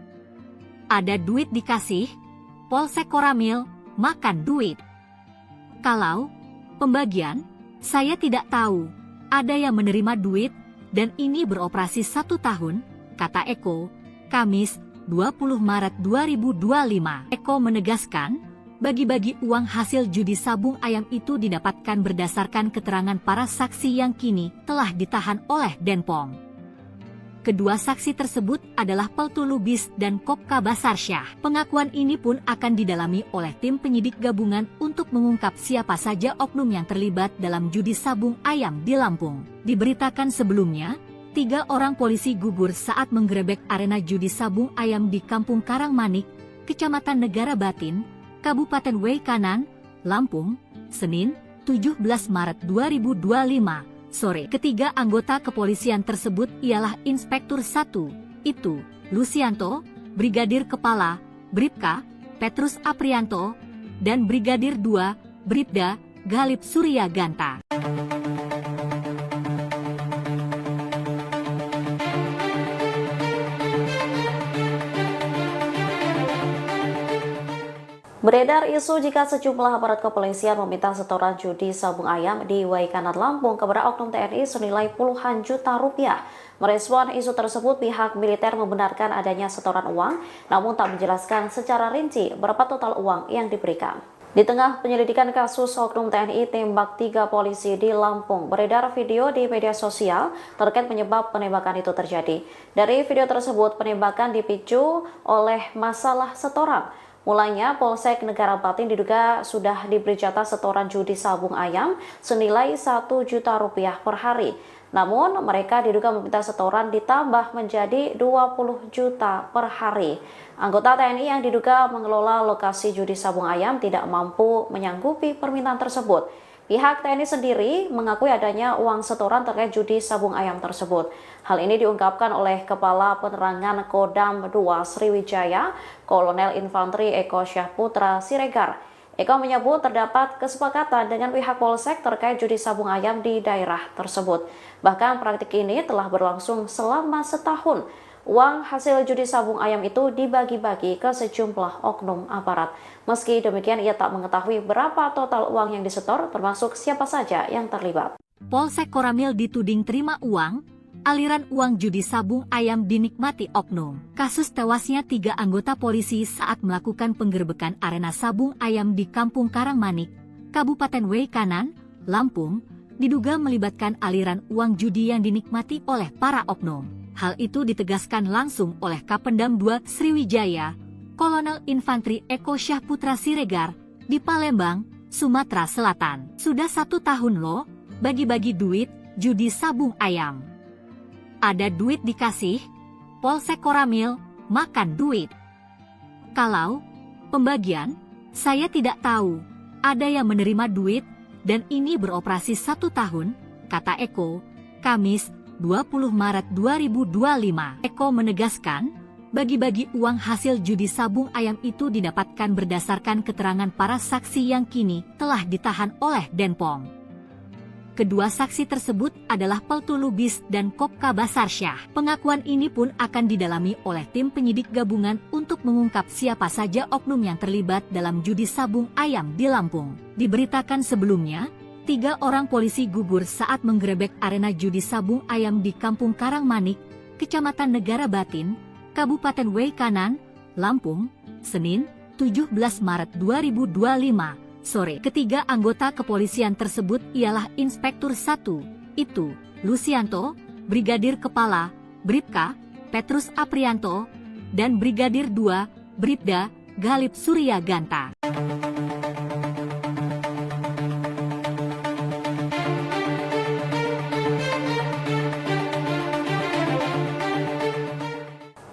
Ada duit dikasih, Polsek Koramil, makan duit. Kalau pembagian, saya tidak tahu, ada yang menerima duit, dan ini beroperasi 1 tahun, kata Eko, Kamis, 20 Maret 2025. Eko menegaskan, Bagi-bagi uang hasil judi sabung ayam itu didapatkan berdasarkan keterangan para saksi yang kini telah ditahan oleh Denpom. Kedua saksi tersebut adalah Peltu Lubis dan Kopka Basarsyah. Pengakuan ini pun akan didalami oleh tim penyidik gabungan untuk mengungkap siapa saja oknum yang terlibat dalam judi sabung ayam di Lampung. Diberitakan sebelumnya, 3 orang polisi gugur saat menggerebek arena judi sabung ayam di Kampung Karangmanik, Kecamatan Negara Batin, Kabupaten Waikanan, Lampung, Senin, 17 Maret 2025. Sore. Ketiga anggota kepolisian tersebut ialah Inspektur 1, itu, Lucianto, Brigadir Kepala, Bribka, Petrus Aprianto, dan Brigadir 2, Bribda, Galip Surya Ganta. Beredar isu jika sejumlah aparat kepolisian meminta setoran judi sabung ayam di Waikanan Lampung kepada oknum TNI senilai puluhan juta rupiah. Merespon isu tersebut, pihak militer membenarkan adanya setoran uang, namun tak menjelaskan secara rinci berapa total uang yang diberikan. Di tengah penyelidikan kasus oknum TNI tembak 3 polisi di Lampung, beredar video di media sosial terkait penyebab penembakan itu terjadi. Dari video tersebut, penembakan dipicu oleh masalah setoran. Mulanya, Polsek Negara Batin diduga sudah diberi jatah setoran judi sabung ayam senilai 1 juta rupiah per hari. Namun, mereka diduga meminta setoran ditambah menjadi 20 juta per hari. Anggota TNI yang diduga mengelola lokasi judi sabung ayam tidak mampu menyanggupi permintaan tersebut. Pihak TNI sendiri mengakui adanya uang setoran terkait judi sabung ayam tersebut. Hal ini diungkapkan oleh Kepala Penerangan Kodam 2 Sriwijaya, Kolonel Infanteri Eko Syahputra Siregar. Eko menyebut terdapat kesepakatan dengan pihak Polsek terkait judi sabung ayam di daerah tersebut. Bahkan praktik ini telah berlangsung selama setahun. Uang hasil judi sabung ayam itu dibagi-bagi ke sejumlah oknum aparat. Meski demikian, ia tak mengetahui berapa total uang yang disetor, termasuk siapa saja yang terlibat. Polsek Koramil dituding terima uang, aliran uang judi sabung ayam dinikmati oknum. Kasus tewasnya 3 anggota polisi saat melakukan penggerbekan arena sabung ayam di Kampung Karangmanik, Kabupaten Waikanan, Lampung, diduga melibatkan aliran uang judi yang dinikmati oleh para oknum. Hal itu ditegaskan langsung oleh Kapendam 2 Sriwijaya, Kolonel Infanteri Eko Syahputra Siregar, di Palembang, Sumatera Selatan. Sudah 1 tahun loh, bagi-bagi duit, judi sabung ayam. Ada duit dikasih, Polsek Koramil, makan duit. Kalau pembagian, saya tidak tahu, ada yang menerima duit, dan ini beroperasi 1 tahun, kata Eko, Kamis, 20 Maret 2025. Eko menegaskan, bagi-bagi uang hasil judi sabung ayam itu didapatkan berdasarkan keterangan para saksi yang kini telah ditahan oleh Denpom. Kedua saksi tersebut adalah Peltu Lubis dan Kopka Basarsyah. Pengakuan ini pun akan didalami oleh tim penyidik gabungan untuk mengungkap siapa saja oknum yang terlibat dalam judi sabung ayam di Lampung. Diberitakan sebelumnya, 3 orang polisi gugur saat menggerebek arena judi sabung ayam di Kampung Karangmanik, Kecamatan Negara Batin, Kabupaten Waikanan, Lampung, Senin, 17 Maret 2025, sore. Ketiga anggota kepolisian tersebut ialah Inspektur 1, itu, Lucianto, Brigadir Kepala, Bribka, Petrus Aprianto, dan Brigadir 2, Bribda, Galip Surya Ganta.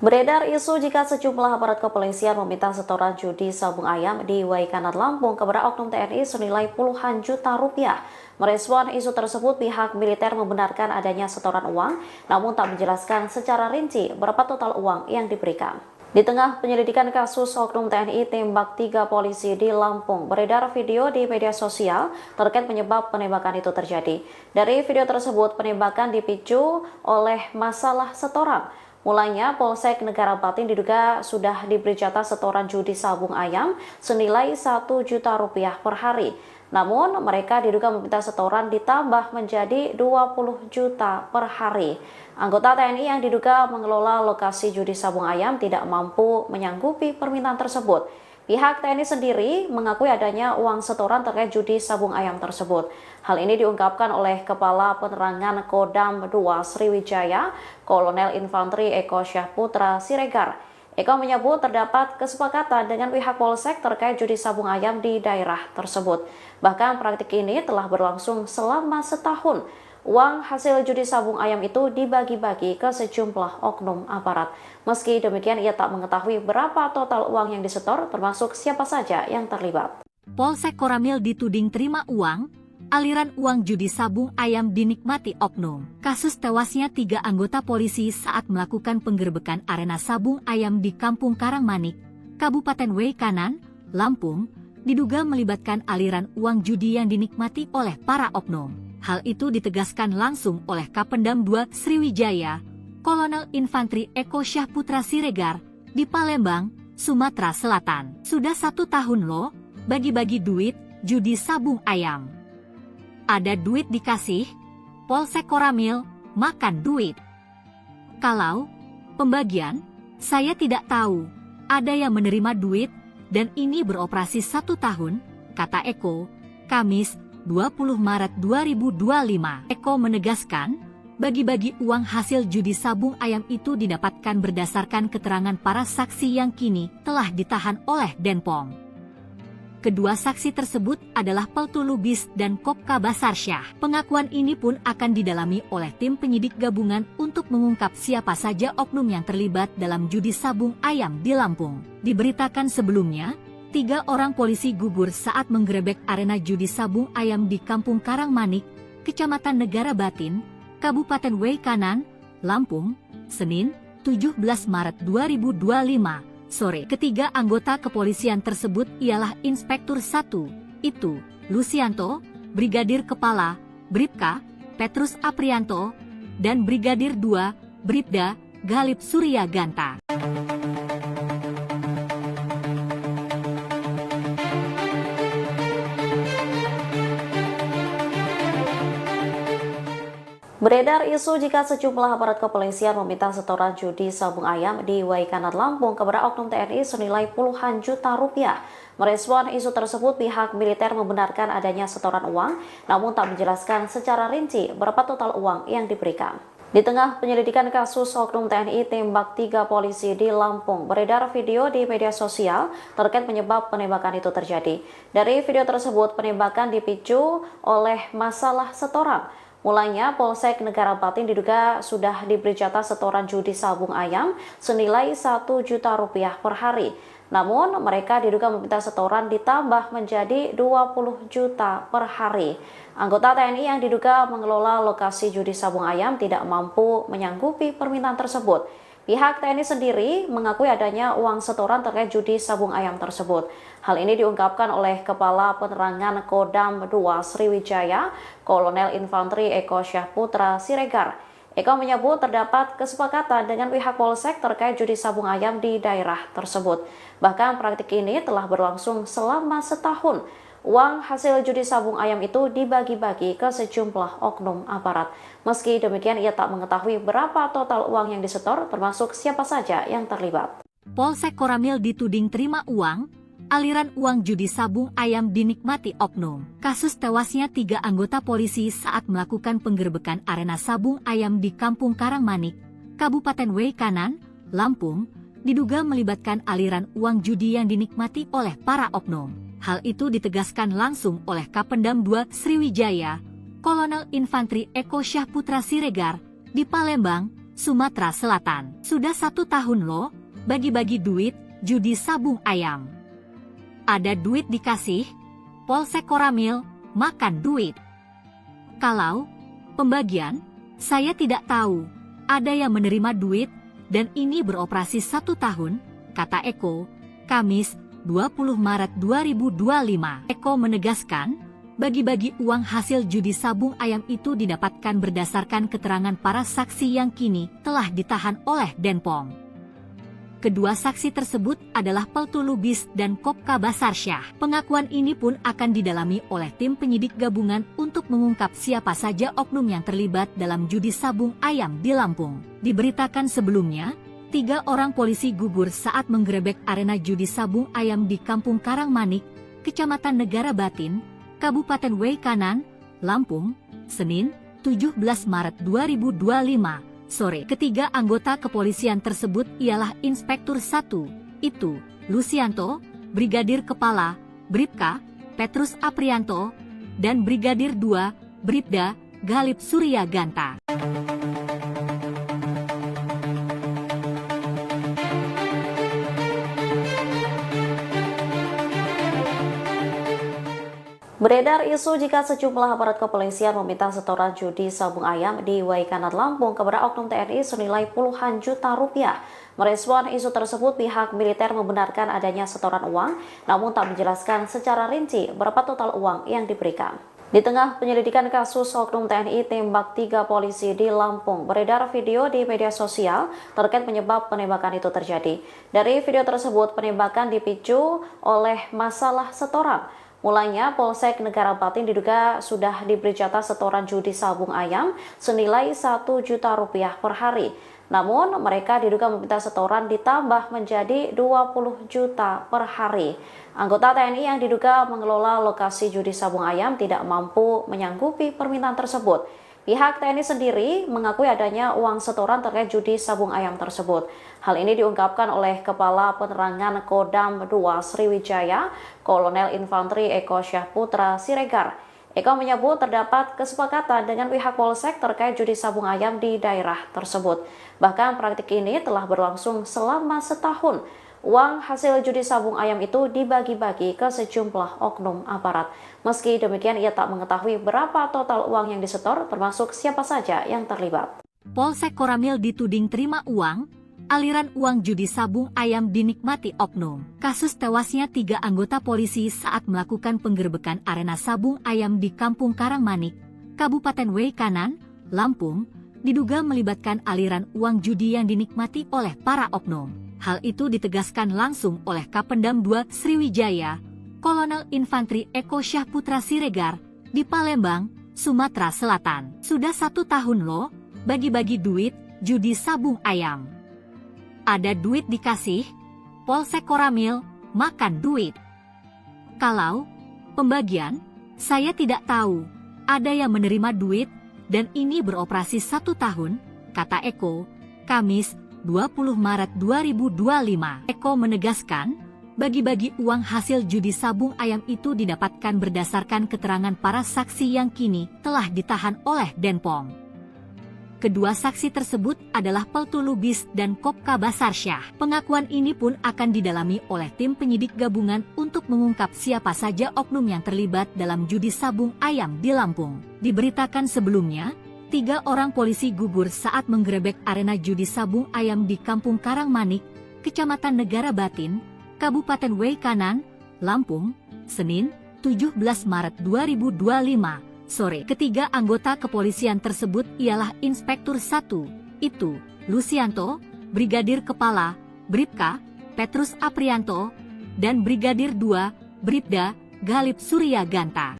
Beredar isu jika sejumlah aparat kepolisian meminta setoran judi sabung ayam di Waikanan Lampung kepada oknum TNI senilai puluhan juta rupiah. Merespon isu tersebut, pihak militer membenarkan adanya setoran uang, namun tak menjelaskan secara rinci berapa total uang yang diberikan. Di tengah penyelidikan kasus oknum TNI tembak 3 polisi di Lampung, beredar video di media sosial terkait penyebab penembakan itu terjadi. Dari video tersebut, penembakan dipicu oleh masalah setoran. Mulanya, Polsek Negara Batin diduga sudah diberi jatah setoran judi sabung ayam senilai 1 juta rupiah per hari. Namun, mereka diduga meminta setoran ditambah menjadi 20 juta per hari. Anggota TNI yang diduga mengelola lokasi judi sabung ayam tidak mampu menyanggupi permintaan tersebut. Pihak TNI sendiri mengakui adanya uang setoran terkait judi sabung ayam tersebut. Hal ini diungkapkan oleh Kepala Penerangan Kodam 2 Sriwijaya, Kolonel Infanteri Eko Syahputra Siregar. Eko menyebut terdapat kesepakatan dengan pihak Polsek terkait judi sabung ayam di daerah tersebut. Bahkan praktik ini telah berlangsung selama setahun. Uang hasil judi sabung ayam itu dibagi-bagi ke sejumlah oknum aparat. Meski demikian, ia tak mengetahui berapa total uang yang disetor, termasuk siapa saja yang terlibat. Polsek Koramil dituding terima uang, aliran uang judi sabung ayam dinikmati oknum. Kasus tewasnya 3 anggota polisi saat melakukan penggerbekan arena sabung ayam di Kampung Karangmanik, Kabupaten Waikanan, Lampung, diduga melibatkan aliran uang judi yang dinikmati oleh para oknum. Hal itu ditegaskan langsung oleh Kapendam 2 Sriwijaya, Kolonel Infanteri Eko Syahputra Siregar, di Palembang, Sumatera Selatan. Sudah 1 tahun loh, bagi-bagi duit, judi sabung ayam. Ada duit dikasih, Polsek Koramil, makan duit. Kalau pembagian, saya tidak tahu, ada yang menerima duit, dan ini beroperasi 1 tahun, kata Eko, Kamis, 20 Maret 2025. Eko menegaskan, bagi-bagi uang hasil judi sabung ayam itu didapatkan berdasarkan keterangan para saksi yang kini telah ditahan oleh Denpom. Kedua saksi tersebut adalah Peltu Lubis dan Kopka Basarsyah. Pengakuan ini pun akan didalami oleh tim penyidik gabungan untuk mengungkap siapa saja oknum yang terlibat dalam judi sabung ayam di Lampung. Diberitakan sebelumnya, 3 orang polisi gugur saat menggerebek arena judi sabung ayam di Kampung Karangmanik, Kecamatan Negara Batin, Kabupaten Waikanan, Lampung, Senin, 17 Maret 2025, sore. Ketiga anggota kepolisian tersebut ialah Inspektur 1, itu, Lucianto, Brigadir Kepala, Bribka, Petrus Aprianto, dan Brigadir 2, Bribda, Galip Surya Ganta. Beredar isu jika sejumlah aparat kepolisian meminta setoran judi sabung ayam di Waikanan, Lampung kepada oknum TNI senilai puluhan juta rupiah. Merespon isu tersebut, pihak militer membenarkan adanya setoran uang, namun tak menjelaskan secara rinci berapa total uang yang diberikan. Di tengah penyelidikan kasus oknum TNI tembak 3 polisi di Lampung, beredar video di media sosial terkait penyebab penembakan itu terjadi. Dari video tersebut, penembakan dipicu oleh masalah setoran. Mulanya, Polsek Negara Batin diduga sudah diberi jatah setoran judi sabung ayam senilai 1 juta rupiah per hari. Namun, mereka diduga meminta setoran ditambah menjadi 20 juta per hari. Anggota TNI yang diduga mengelola lokasi judi sabung ayam tidak mampu menyanggupi permintaan tersebut. Pihak TNI sendiri mengakui adanya uang setoran terkait judi sabung ayam tersebut. Hal ini diungkapkan oleh Kepala Penerangan Kodam 2 Sriwijaya, Kolonel Infanteri Eko Syahputra Siregar. Eko menyebut terdapat kesepakatan dengan pihak Polsek terkait judi sabung ayam di daerah tersebut. Bahkan praktik ini telah berlangsung selama setahun. Uang hasil judi sabung ayam itu dibagi-bagi ke sejumlah oknum aparat. Meski demikian, ia tak mengetahui berapa total uang yang disetor, termasuk siapa saja yang terlibat. Polsek Koramil dituding terima uang, aliran uang judi sabung ayam dinikmati oknum. Kasus tewasnya 3 anggota polisi saat melakukan penggerbekan arena sabung ayam di Kampung Karangmanik, Kabupaten Waikanan, Lampung, diduga melibatkan aliran uang judi yang dinikmati oleh para oknum. Hal itu ditegaskan langsung oleh Kapendam 2 Sriwijaya, Kolonel Infanteri Eko Syahputra Siregar, di Palembang, Sumatera Selatan. Sudah 1 tahun loh, bagi-bagi duit, judi sabung ayam. Ada duit dikasih, Polsek Koramil, makan duit. Kalau pembagian, saya tidak tahu, ada yang menerima duit, dan ini beroperasi 1 tahun, kata Eko, Kamis, 20 Maret 2025. Eko menegaskan, bagi-bagi uang hasil judi sabung ayam itu didapatkan berdasarkan keterangan para saksi yang kini telah ditahan oleh Denpom. Kedua saksi tersebut adalah Peltu Lubis dan Kopka Basarsyah. Pengakuan ini pun akan didalami oleh tim penyidik gabungan untuk mengungkap siapa saja oknum yang terlibat dalam judi sabung ayam di Lampung. Diberitakan sebelumnya, 3 orang polisi gugur saat menggerebek arena judi sabung ayam di Kampung Karangmanik, Kecamatan Negara Batin, Kabupaten Waikanan, Lampung, Senin, 17 Maret 2025, sore. Ketiga anggota kepolisian tersebut ialah Inspektur 1, itu, Lucianto, Brigadir Kepala, Bribka, Petrus Aprianto, dan Brigadir 2, Bribda, Galip Surya Ganta. Beredar isu jika sejumlah aparat kepolisian meminta setoran judi sabung ayam di Waikanan, Lampung kepada oknum TNI senilai puluhan juta rupiah. Merespon isu tersebut, pihak militer membenarkan adanya setoran uang, namun tak menjelaskan secara rinci berapa total uang yang diberikan. Di tengah penyelidikan kasus oknum TNI tembak 3 polisi di Lampung, beredar video di media sosial terkait penyebab penembakan itu terjadi. Dari video tersebut, penembakan dipicu oleh masalah setoran. Mulanya, Polsek Negara Batin diduga sudah diberi jatah setoran judi sabung ayam senilai 1 juta rupiah per hari. Namun, mereka diduga meminta setoran ditambah menjadi 20 juta per hari. Anggota TNI yang diduga mengelola lokasi judi sabung ayam tidak mampu menyanggupi permintaan tersebut. Pihak TNI sendiri mengakui adanya uang setoran terkait judi sabung ayam tersebut. Hal ini diungkapkan oleh Kepala Penerangan Kodam 2 Sriwijaya, Kolonel Infanteri Eko Syahputra Siregar. Eko menyebut terdapat kesepakatan dengan pihak Polsek terkait judi sabung ayam di daerah tersebut. Bahkan praktik ini telah berlangsung selama setahun. Uang hasil judi sabung ayam itu dibagi-bagi ke sejumlah oknum aparat. Meski demikian, ia tak mengetahui berapa total uang yang disetor, termasuk siapa saja yang terlibat. Polsek Koramil dituding terima uang, aliran uang judi sabung ayam dinikmati oknum. Kasus tewasnya 3 anggota polisi saat melakukan penggerbekan arena sabung ayam di Kampung Karangmanik, Kabupaten Waikanan, Lampung, diduga melibatkan aliran uang judi yang dinikmati oleh para oknum. Hal itu ditegaskan langsung oleh Kapendam 2 Sriwijaya, Kolonel Infanteri Eko Syahputra Siregar, di Palembang, Sumatera Selatan. Sudah 1 tahun loh, bagi-bagi duit, judi sabung ayam. Ada duit dikasih, Polsek Koramil, makan duit. Kalau pembagian, saya tidak tahu, ada yang menerima duit, dan ini beroperasi 1 tahun, kata Eko, Kamis, 20 Maret 2025. Eko menegaskan, bagi-bagi uang hasil judi sabung ayam itu didapatkan berdasarkan keterangan para saksi yang kini telah ditahan oleh Denpom. Kedua saksi tersebut adalah Peltu Lubis dan Kopka Basarsyah. Pengakuan ini pun akan didalami oleh tim penyidik gabungan untuk mengungkap siapa saja oknum yang terlibat dalam judi sabung ayam di Lampung. Diberitakan sebelumnya, 3 orang polisi gugur saat menggerebek arena judi sabung ayam di Kampung Karangmanik, Kecamatan Negara Batin, Kabupaten Waikanan, Lampung, Senin, 17 Maret 2025, sore. Ketiga anggota kepolisian tersebut ialah Inspektur 1, itu, Lucianto, Brigadir Kepala, Bribka, Petrus Aprianto, dan Brigadir 2, Bribda, Galip Surya Ganta.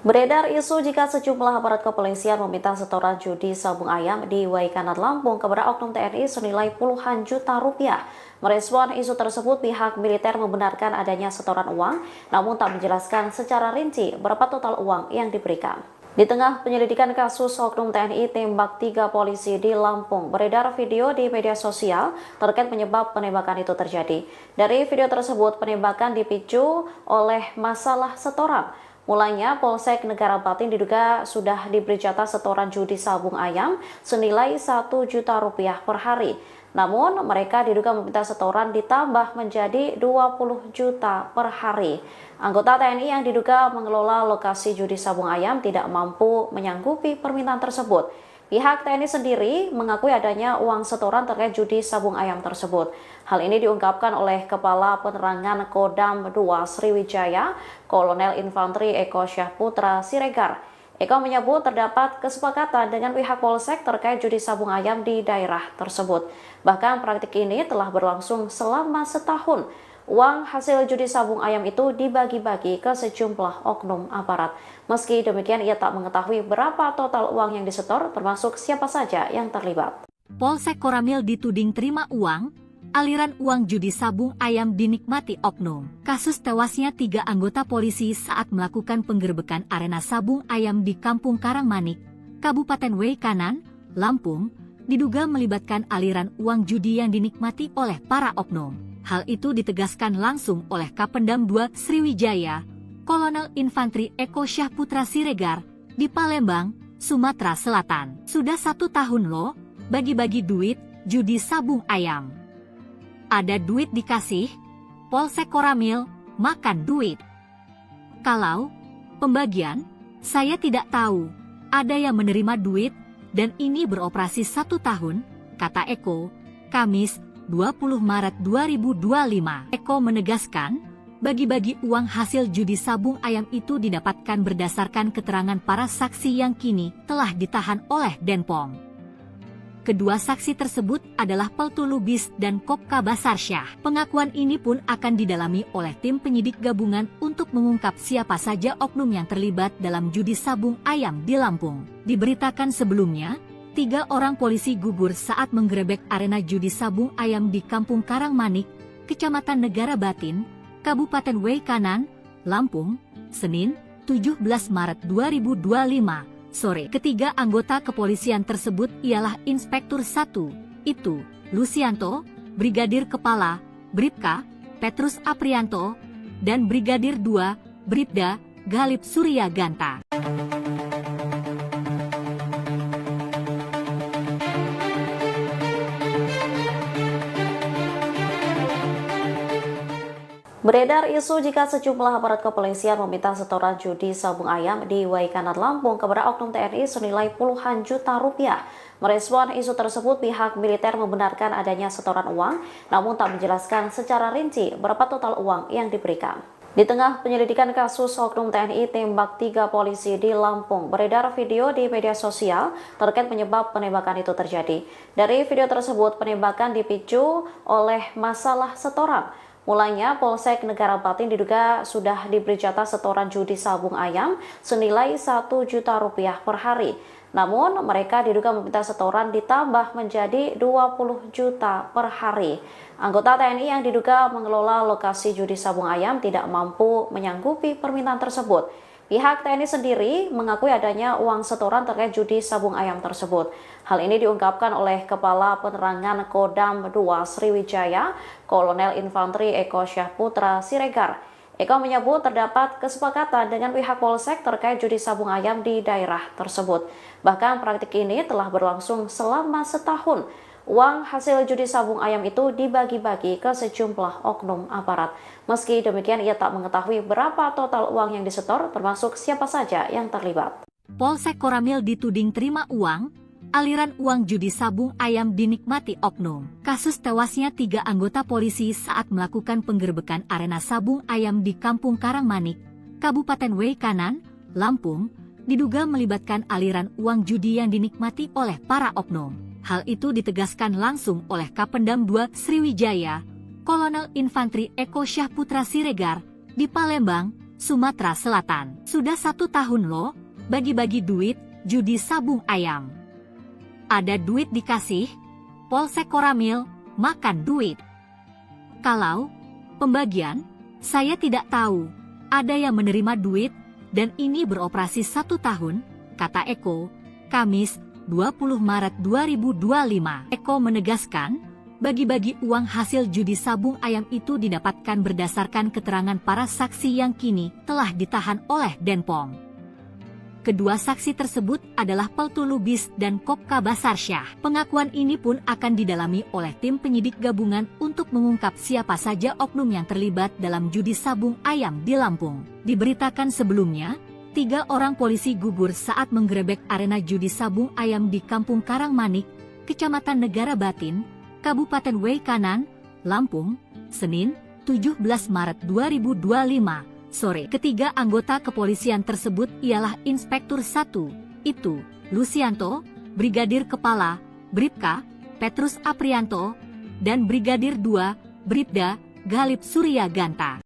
Beredar isu jika sejumlah aparat kepolisian meminta setoran judi sabung ayam di Waikanan, Lampung kepada oknum TNI senilai puluhan juta rupiah. Merespon isu tersebut, pihak militer membenarkan adanya setoran uang, namun tak menjelaskan secara rinci berapa total uang yang diberikan. Di tengah penyelidikan kasus oknum TNI tembak 3 polisi di Lampung, beredar video di media sosial terkait penyebab penembakan itu terjadi. Dari video tersebut, penembakan dipicu oleh masalah setoran. Mulanya, Polsek Negara Batin diduga sudah diberi jatah setoran judi sabung ayam senilai 1 juta rupiah per hari. Namun, mereka diduga meminta setoran ditambah menjadi 20 juta per hari. Anggota TNI yang diduga mengelola lokasi judi sabung ayam tidak mampu menyanggupi permintaan tersebut. Pihak TNI sendiri mengakui adanya uang setoran terkait judi sabung ayam tersebut. Hal ini diungkapkan oleh Kepala Penerangan Kodam 2 Sriwijaya, Kolonel Infanteri Eko Syahputra Siregar. Eko menyebut terdapat kesepakatan dengan pihak Polsek terkait judi sabung ayam di daerah tersebut. Bahkan praktik ini telah berlangsung selama setahun. Uang hasil judi sabung ayam itu dibagi-bagi ke sejumlah oknum aparat. Meski demikian, ia tak mengetahui berapa total uang yang disetor, termasuk siapa saja yang terlibat. Polsek Koramil dituding terima uang, aliran uang judi sabung ayam dinikmati oknum. Kasus tewasnya 3 anggota polisi saat melakukan penggerbekan arena sabung ayam di Kampung Karangmanik, Kabupaten Waikanan, Lampung, diduga melibatkan aliran uang judi yang dinikmati oleh para oknum. Hal itu ditegaskan langsung oleh Kapendam 2 Sriwijaya, Kolonel Infantri Eko Syahputra Siregar, di Palembang, Sumatera Selatan. Sudah 1 tahun loh, bagi-bagi duit, judi sabung ayam. Ada duit dikasih, Polsek Koramil, makan duit. Kalau pembagian, saya tidak tahu, ada yang menerima duit, dan ini beroperasi 1 tahun, kata Eko, Kamis, 20 Maret 2025. Eko menegaskan, bagi-bagi uang hasil judi sabung ayam itu didapatkan berdasarkan keterangan para saksi yang kini telah ditahan oleh Denpom. Kedua saksi tersebut adalah Peltu Lubis dan Kopka Basarsyah. Pengakuan ini pun akan didalami oleh tim penyidik gabungan untuk mengungkap siapa saja oknum yang terlibat dalam judi sabung ayam di Lampung. Diberitakan sebelumnya, 3 orang polisi gugur saat menggerebek arena judi sabung ayam di Kampung Karangmanik, Kecamatan Negara Batin, Kabupaten Waikanan, Lampung, Senin, 17 Maret 2025, sore. Ketiga anggota kepolisian tersebut ialah Inspektur 1, itu, Lucianto, Brigadir Kepala, Bribka, Petrus Aprianto, dan Brigadir 2, Bribda, Galip Surya Ganta. Beredar isu jika sejumlah aparat kepolisian meminta setoran judi sabung ayam di Waikanan Lampung kepada oknum TNI senilai puluhan juta rupiah. Merespon isu tersebut, pihak militer membenarkan adanya setoran uang, namun tak menjelaskan secara rinci berapa total uang yang diberikan. Di tengah penyelidikan kasus oknum TNI tembak 3 polisi di Lampung, beredar video di media sosial terkait penyebab penembakan itu terjadi. Dari video tersebut, penembakan dipicu oleh masalah setoran. Mulanya, Polsek Negara Batin diduga sudah diberi jatah setoran judi sabung ayam senilai 1 juta rupiah per hari. Namun, mereka diduga meminta setoran ditambah menjadi 20 juta per hari. Anggota TNI yang diduga mengelola lokasi judi sabung ayam tidak mampu menyanggupi permintaan tersebut. Pihak TNI sendiri mengakui adanya uang setoran terkait judi sabung ayam tersebut. Hal ini diungkapkan oleh Kepala Penerangan Kodam 2 Sriwijaya, Kolonel Infantri Eko Syahputra Siregar. Eko menyebut terdapat kesepakatan dengan pihak Polsek terkait judi sabung ayam di daerah tersebut. Bahkan praktik ini telah berlangsung selama setahun. Uang hasil judi sabung ayam itu dibagi-bagi ke sejumlah oknum aparat. Meski demikian, ia tak mengetahui berapa total uang yang disetor, termasuk siapa saja yang terlibat. Polsek Koramil dituding terima uang, aliran uang judi sabung ayam dinikmati oknum. Kasus tewasnya 3 anggota polisi saat melakukan penggerbekan arena sabung ayam di Kampung Karangmanik, Kabupaten Waikanan, Lampung, diduga melibatkan aliran uang judi yang dinikmati oleh para oknum. Hal itu ditegaskan langsung oleh Kapendam 2 Sriwijaya, Kolonel Infantri Eko Syahputra Siregar, di Palembang, Sumatera Selatan. Sudah 1 tahun loh, bagi-bagi duit, judi sabung ayam. Ada duit dikasih, Polsek Koramil, makan duit. Kalau pembagian, saya tidak tahu, ada yang menerima duit, dan ini beroperasi 1 tahun, kata Eko, Kamis, 20 Maret 2025. Eko menegaskan, bagi-bagi uang hasil judi sabung ayam itu didapatkan berdasarkan keterangan para saksi yang kini telah ditahan oleh Denpom. Kedua saksi tersebut adalah Peltu Lubis dan Kopka Basarsyah. Pengakuan ini pun akan didalami oleh tim penyidik gabungan untuk mengungkap siapa saja oknum yang terlibat dalam judi sabung ayam di Lampung. Diberitakan sebelumnya, 3 orang polisi gugur saat menggerebek arena judi sabung ayam di Kampung Karangmanik, Kecamatan Negara Batin, Kabupaten Waikanan, Lampung, Senin, 17 Maret 2025, sore. Ketiga anggota kepolisian tersebut ialah Inspektur 1, itu, Lucianto, Brigadir Kepala, Bribka, Petrus Aprianto, dan Brigadir 2, Bribda, Galip Suryaganta.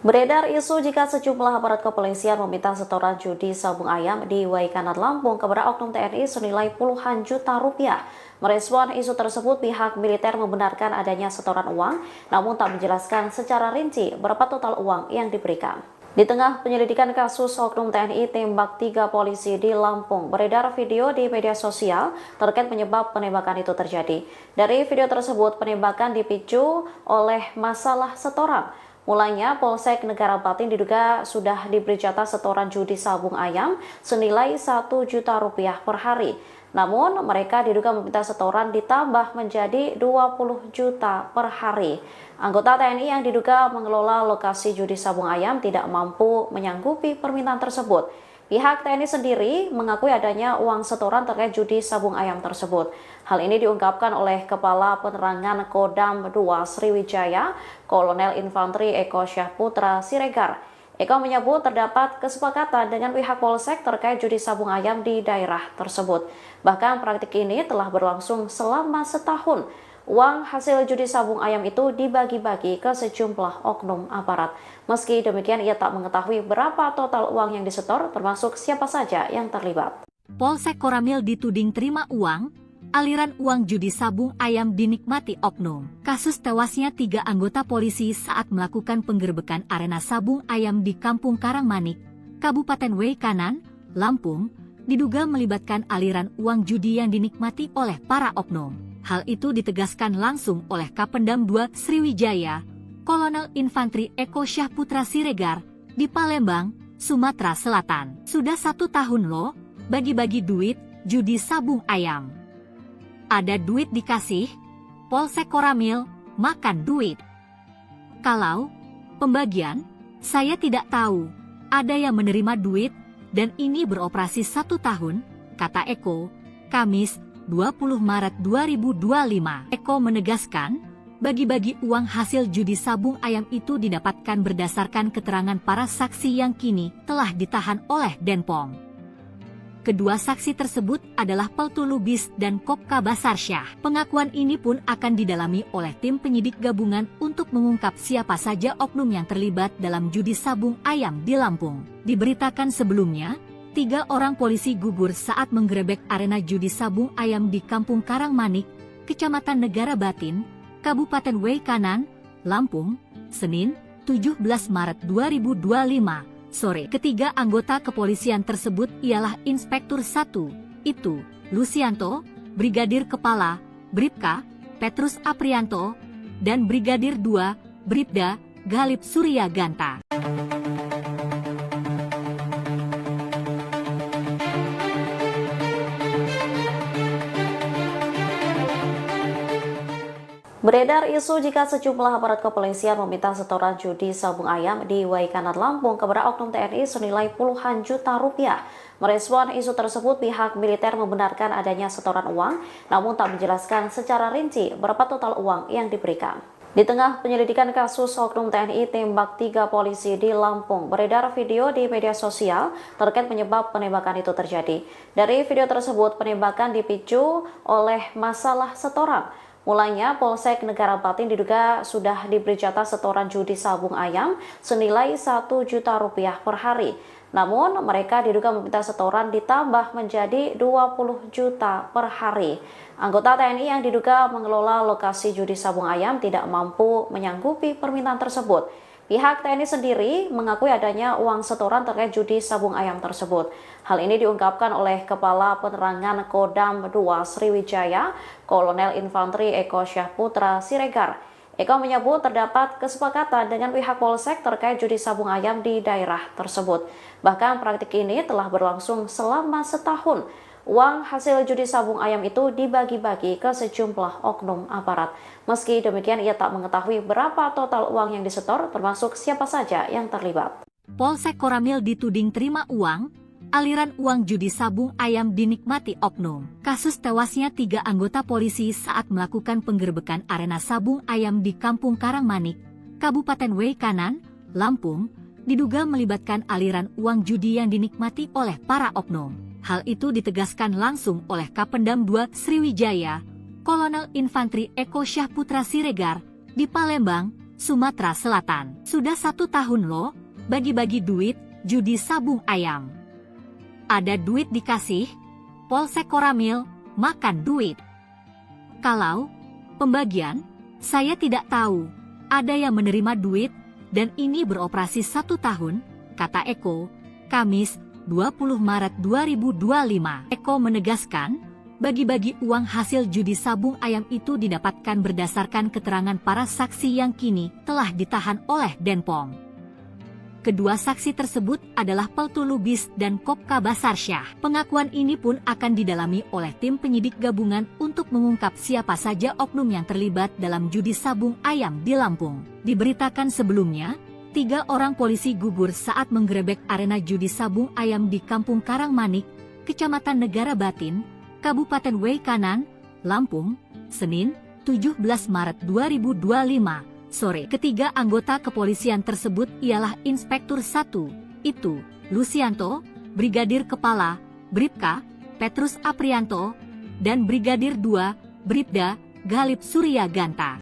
Beredar isu jika sejumlah aparat kepolisian meminta setoran judi sabung ayam di Waikanan Lampung kepada oknum TNI senilai puluhan juta rupiah. Merespon isu tersebut, pihak militer membenarkan adanya setoran uang, namun tak menjelaskan secara rinci berapa total uang yang diberikan. Di tengah penyelidikan kasus oknum TNI tembak 3 polisi di Lampung, beredar video di media sosial terkait penyebab penembakan itu terjadi. Dari video tersebut, penembakan dipicu oleh masalah setoran. Mulanya, Polsek Negara Batin diduga sudah diberi jatah setoran judi sabung ayam senilai 1 juta rupiah per hari. Namun, mereka diduga meminta setoran ditambah menjadi 20 juta per hari. Anggota TNI yang diduga mengelola lokasi judi sabung ayam tidak mampu menyanggupi permintaan tersebut. Pihak TNI sendiri mengakui adanya uang setoran terkait judi sabung ayam tersebut. Hal ini diungkapkan oleh Kepala Penerangan Kodam 2 Sriwijaya, Kolonel Infanteri Eko Syahputra Siregar. Eko menyebut terdapat kesepakatan dengan pihak Polsek terkait judi sabung ayam di daerah tersebut. Bahkan praktik ini telah berlangsung selama setahun. Uang hasil judi sabung ayam itu dibagi-bagi ke sejumlah oknum aparat. Meski demikian, ia tak mengetahui berapa total uang yang disetor, termasuk siapa saja yang terlibat. Polsek Koramil dituding terima uang, aliran uang judi sabung ayam dinikmati oknum. Kasus tewasnya 3 anggota polisi saat melakukan penggerbekan arena sabung ayam di Kampung Karangmanik, Kabupaten Waikanan, Lampung, diduga melibatkan aliran uang judi yang dinikmati oleh para oknum. Hal itu ditegaskan langsung oleh Kapendam 2 Sriwijaya, Kolonel Infanteri Eko Syahputra Siregar, di Palembang, Sumatera Selatan. Sudah 1 tahun loh, bagi-bagi duit, judi sabung ayam. Ada duit dikasih, Polsek Koramil, makan duit. Kalau pembagian, saya tidak tahu, ada yang menerima duit, dan ini beroperasi 1 tahun, kata Eko, Kamis, 20 Maret 2025. Eko menegaskan, bagi-bagi uang hasil judi sabung ayam itu didapatkan berdasarkan keterangan para saksi yang kini telah ditahan oleh Denpom. Kedua saksi tersebut adalah Peltu Lubis dan Kopka Basarsyah. Pengakuan ini pun akan didalami oleh tim penyidik gabungan untuk mengungkap siapa saja oknum yang terlibat dalam judi sabung ayam di Lampung. Diberitakan sebelumnya, 3 orang polisi gugur saat menggerebek arena judi sabung ayam di Kampung Karangmanik, Kecamatan Negara Batin, Kabupaten Waikanan, Lampung, Senin, 17 Maret 2025, sore. Ketiga anggota kepolisian tersebut ialah Inspektur 1, itu, Lucianto, Brigadir Kepala, Bribka, Petrus Aprianto, dan Brigadir 2, Bribda, Galip Suryaganta. Beredar isu jika sejumlah aparat kepolisian meminta setoran judi sabung ayam di Waikanan Lampung kepada oknum TNI senilai puluhan juta rupiah. Merespon isu tersebut, pihak militer membenarkan adanya setoran uang, namun tak menjelaskan secara rinci berapa total uang yang diberikan. Di tengah penyelidikan kasus oknum TNI tembak 3 polisi di Lampung, beredar video di media sosial terkait penyebab penembakan itu terjadi. Dari video tersebut, penembakan dipicu oleh masalah setoran. Mulanya, Polsek Negara Batin diduga sudah diberi jatah setoran judi sabung ayam senilai 1 juta rupiah per hari. Namun, mereka diduga meminta setoran ditambah menjadi 20 juta per hari. Anggota TNI yang diduga mengelola lokasi judi sabung ayam tidak mampu menyanggupi permintaan tersebut. Pihak TNI sendiri mengakui adanya uang setoran terkait judi sabung ayam tersebut. Hal ini diungkapkan oleh Kepala Penerangan Kodam 2 Sriwijaya, Kolonel Infanteri Eko Syahputra Siregar. Eko menyebut terdapat kesepakatan dengan pihak Polsek terkait judi sabung ayam di daerah tersebut. Bahkan praktik ini telah berlangsung selama setahun. Uang hasil judi sabung ayam itu dibagi-bagi ke sejumlah oknum aparat. Meski demikian, ia tak mengetahui berapa total uang yang disetor, termasuk siapa saja yang terlibat. Polsek Koramil dituding terima uang, aliran uang judi sabung ayam dinikmati oknum. Kasus tewasnya 3 anggota polisi saat melakukan penggerbekan arena sabung ayam di Kampung Karangmanik, Kabupaten Waikanan, Lampung, diduga melibatkan aliran uang judi yang dinikmati oleh para oknum. Hal itu ditegaskan langsung oleh Kapendam 2 Sriwijaya, Kolonel Infantri Eko Syahputra Siregar, di Palembang, Sumatera Selatan. Sudah 1 tahun loh, bagi-bagi duit, judi sabung ayam. Ada duit dikasih, Polsek Koramil, makan duit. Kalau pembagian, saya tidak tahu. Ada yang menerima duit, dan ini beroperasi 1 tahun, kata Eko, Kamis, 20 Maret 2025. Eko menegaskan, bagi-bagi uang hasil judi sabung ayam itu didapatkan berdasarkan keterangan para saksi yang kini telah ditahan oleh Denpom. Kedua saksi tersebut adalah Peltu Lubis dan Kopka Basarsyah. Pengakuan ini pun akan didalami oleh tim penyidik gabungan untuk mengungkap siapa saja oknum yang terlibat dalam judi sabung ayam di Lampung. Diberitakan sebelumnya, 3 orang polisi gugur saat menggerebek arena judi sabung ayam di Kampung Karangmanik, Kecamatan Negara Batin, Kabupaten Waikanan, Lampung, Senin, 17 Maret 2025. Sore. Ketiga anggota kepolisian tersebut ialah Inspektur 1, itu, Lucianto, Brigadir Kepala, Bribka, Petrus Aprianto, dan Brigadir 2, Bribda, Galip Surya Ganta.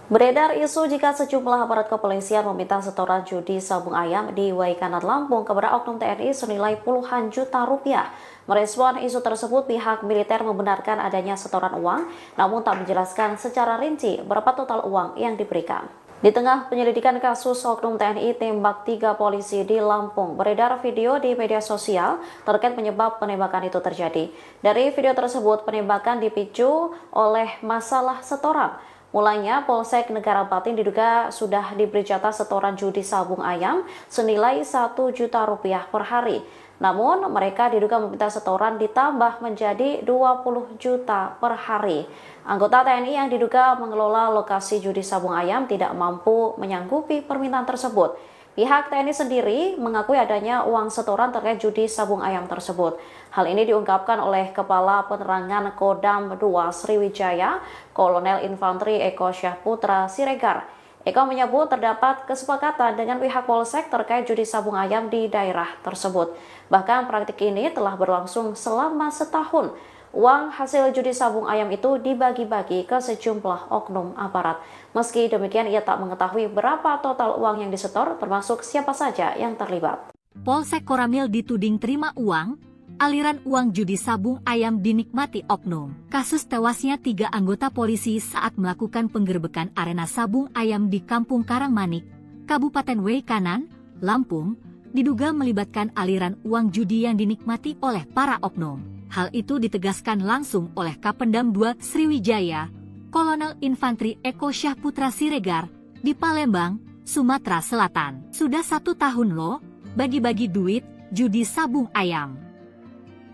Beredar isu jika sejumlah aparat kepolisian meminta setoran judi sabung ayam di Waikanan Lampung kepada oknum TNI senilai puluhan juta rupiah. Merespon isu tersebut, pihak militer membenarkan adanya setoran uang, namun tak menjelaskan secara rinci berapa total uang yang diberikan. Di tengah penyelidikan kasus oknum TNI tembak 3 polisi di Lampung, beredar video di media sosial terkait penyebab penembakan itu terjadi. Dari video tersebut, penembakan dipicu oleh masalah setoran. Mulanya, Polsek Negara Batin diduga sudah diberi jatah setoran judi sabung ayam senilai 1 juta rupiah per hari. Namun, mereka diduga meminta setoran ditambah menjadi 20 juta per hari. Anggota TNI yang diduga mengelola lokasi judi sabung ayam tidak mampu menyanggupi permintaan tersebut. Pihak TNI sendiri mengakui adanya uang setoran terkait judi sabung ayam tersebut. Hal ini diungkapkan oleh Kepala Penerangan Kodam 2 Sriwijaya, Kolonel Infantri Eko Syahputra Siregar. Eko menyebut terdapat kesepakatan dengan pihak Polsek terkait judi sabung ayam di daerah tersebut. Bahkan praktik ini telah berlangsung selama setahun. Uang hasil judi sabung ayam itu dibagi-bagi ke sejumlah oknum aparat. Meski demikian, ia tak mengetahui berapa total uang yang disetor, termasuk siapa saja yang terlibat. Polsek Koramil dituding terima uang, aliran uang judi sabung ayam dinikmati oknum. Kasus tewasnya 3 anggota polisi saat melakukan penggerbekan arena sabung ayam di Kampung Karangmanik, Kabupaten Waikanan, Lampung, diduga melibatkan aliran uang judi yang dinikmati oleh para oknum. Hal itu ditegaskan langsung oleh Kapendam 2 Sriwijaya, Kolonel Infantri Eko Syahputra Siregar, di Palembang, Sumatera Selatan. Sudah 1 tahun loh, bagi-bagi duit, judi sabung ayam.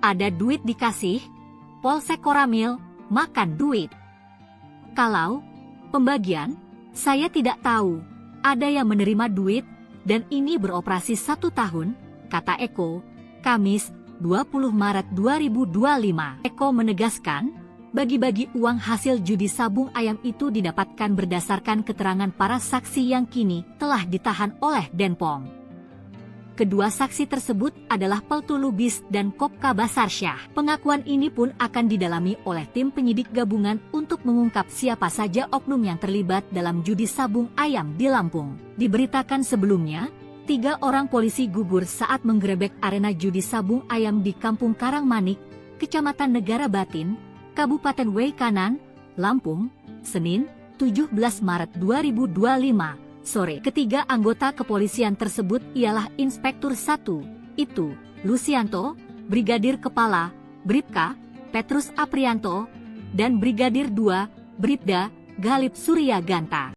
Ada duit dikasih, Polsek Koramil, makan duit. Kalau pembagian, saya tidak tahu. Ada yang menerima duit, dan ini beroperasi 1 tahun, kata Eko, Kamis, 20 Maret 2025. Eko menegaskan, bagi-bagi uang hasil judi sabung ayam itu didapatkan berdasarkan keterangan para saksi yang kini telah ditahan oleh Denpom. Kedua saksi tersebut adalah Peltu Lubis dan Kopka Basarsyah. Pengakuan ini pun akan didalami oleh tim penyidik gabungan untuk mengungkap siapa saja oknum yang terlibat dalam judi sabung ayam di Lampung. Diberitakan sebelumnya, 3 orang polisi gugur saat menggerebek arena judi sabung ayam di Kampung Karangmanik, Kecamatan Negara Batin, Kabupaten Waikanan, Lampung, Senin, 17 Maret 2025. Sore. Ketiga anggota kepolisian tersebut ialah Inspektur 1, itu, Lucianto, Brigadir Kepala, Bribka, Petrus Aprianto, dan Brigadir 2, Bribda, Galip Surya Ganta.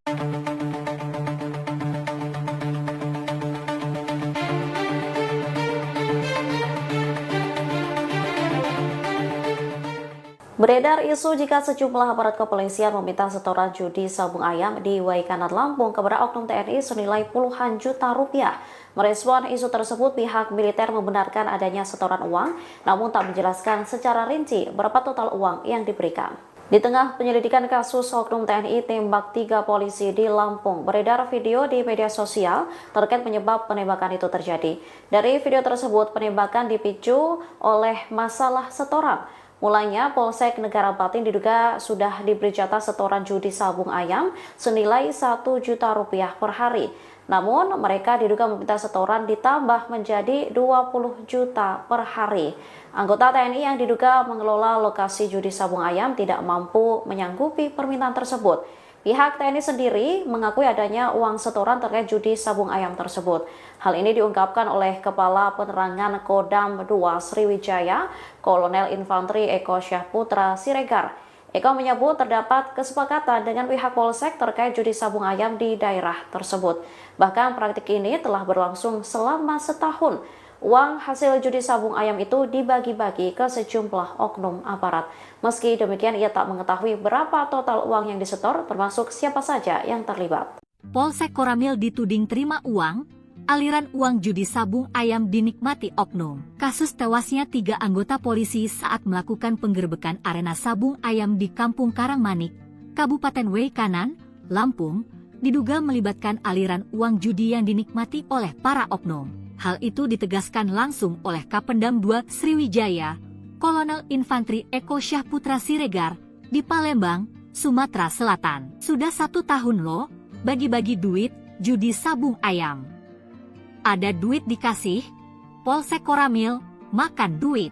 Beredar isu jika sejumlah aparat kepolisian meminta setoran judi sabung ayam di Waikanan Lampung kepada oknum TNI senilai puluhan juta rupiah. Merespon isu tersebut, pihak militer membenarkan adanya setoran uang, namun tak menjelaskan secara rinci berapa total uang yang diberikan. Di tengah penyelidikan kasus oknum TNI tembak 3 polisi di Lampung, beredar video di media sosial terkait penyebab penembakan itu terjadi. Dari video tersebut, penembakan dipicu oleh masalah setoran. Mulanya, Polsek Negara Batin diduga sudah diberi jatah setoran judi sabung ayam senilai 1 juta rupiah per hari. Namun, mereka diduga meminta setoran ditambah menjadi 20 juta per hari. Anggota TNI yang diduga mengelola lokasi judi sabung ayam tidak mampu menyanggupi permintaan tersebut. Pihak TNI sendiri mengakui adanya uang setoran terkait judi sabung ayam tersebut. Hal ini diungkapkan oleh Kepala Penerangan Kodam 2 Sriwijaya, Kolonel Infanteri Eko Syahputra Siregar. Eko menyebut terdapat kesepakatan dengan pihak Polsek terkait judi sabung ayam di daerah tersebut. Bahkan praktik ini telah berlangsung selama setahun. Uang hasil judi sabung ayam itu dibagi-bagi ke sejumlah oknum aparat. Meski demikian, ia tak mengetahui berapa total uang yang disetor, termasuk siapa saja yang terlibat. Polsek Koramil dituding terima uang, aliran uang judi sabung ayam dinikmati oknum. Kasus tewasnya 3 anggota polisi saat melakukan penggerbekan arena sabung ayam di Kampung Karangmanik, Kabupaten Waikanan, Lampung, diduga melibatkan aliran uang judi yang dinikmati oleh para oknum. Hal itu ditegaskan langsung oleh Kapendam 2 Sriwijaya, Kolonel Infanteri Eko Syahputra Siregar, di Palembang, Sumatera Selatan. Sudah 1 tahun loh, bagi-bagi duit, judi sabung ayam. Ada duit dikasih, Polsek Koramil, makan duit.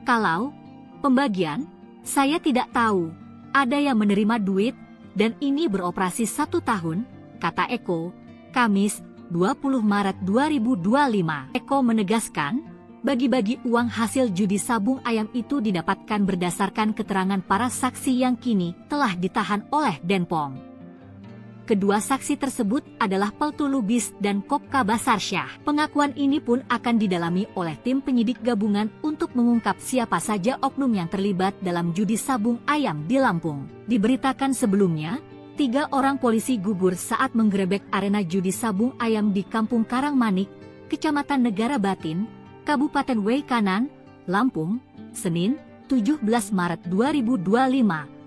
Kalau pembagian, saya tidak tahu, ada yang menerima duit, dan ini beroperasi 1 tahun, kata Eko, Kamis, 20 Maret 2025. Eko menegaskan, bagi-bagi uang hasil judi sabung ayam itu didapatkan berdasarkan keterangan para saksi yang kini telah ditahan oleh Denpom. Kedua saksi tersebut adalah Peltu Lubis dan Kopka Basarsyah. Pengakuan ini pun akan didalami oleh tim penyidik gabungan untuk mengungkap siapa saja oknum yang terlibat dalam judi sabung ayam di Lampung. Diberitakan sebelumnya, 3 orang polisi gugur saat menggerebek arena judi sabung ayam di Kampung Karangmanik, Kecamatan Negara Batin, Kabupaten Waikanan, Lampung, Senin, 17 Maret 2025,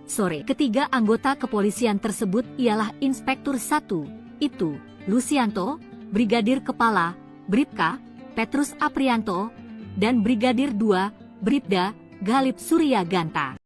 sore. Ketiga anggota kepolisian tersebut ialah Inspektur 1, itu, Lucianto, Brigadir Kepala, Bribka, Petrus Aprianto, dan Brigadir 2, Bribda, Galip Surya Ganta.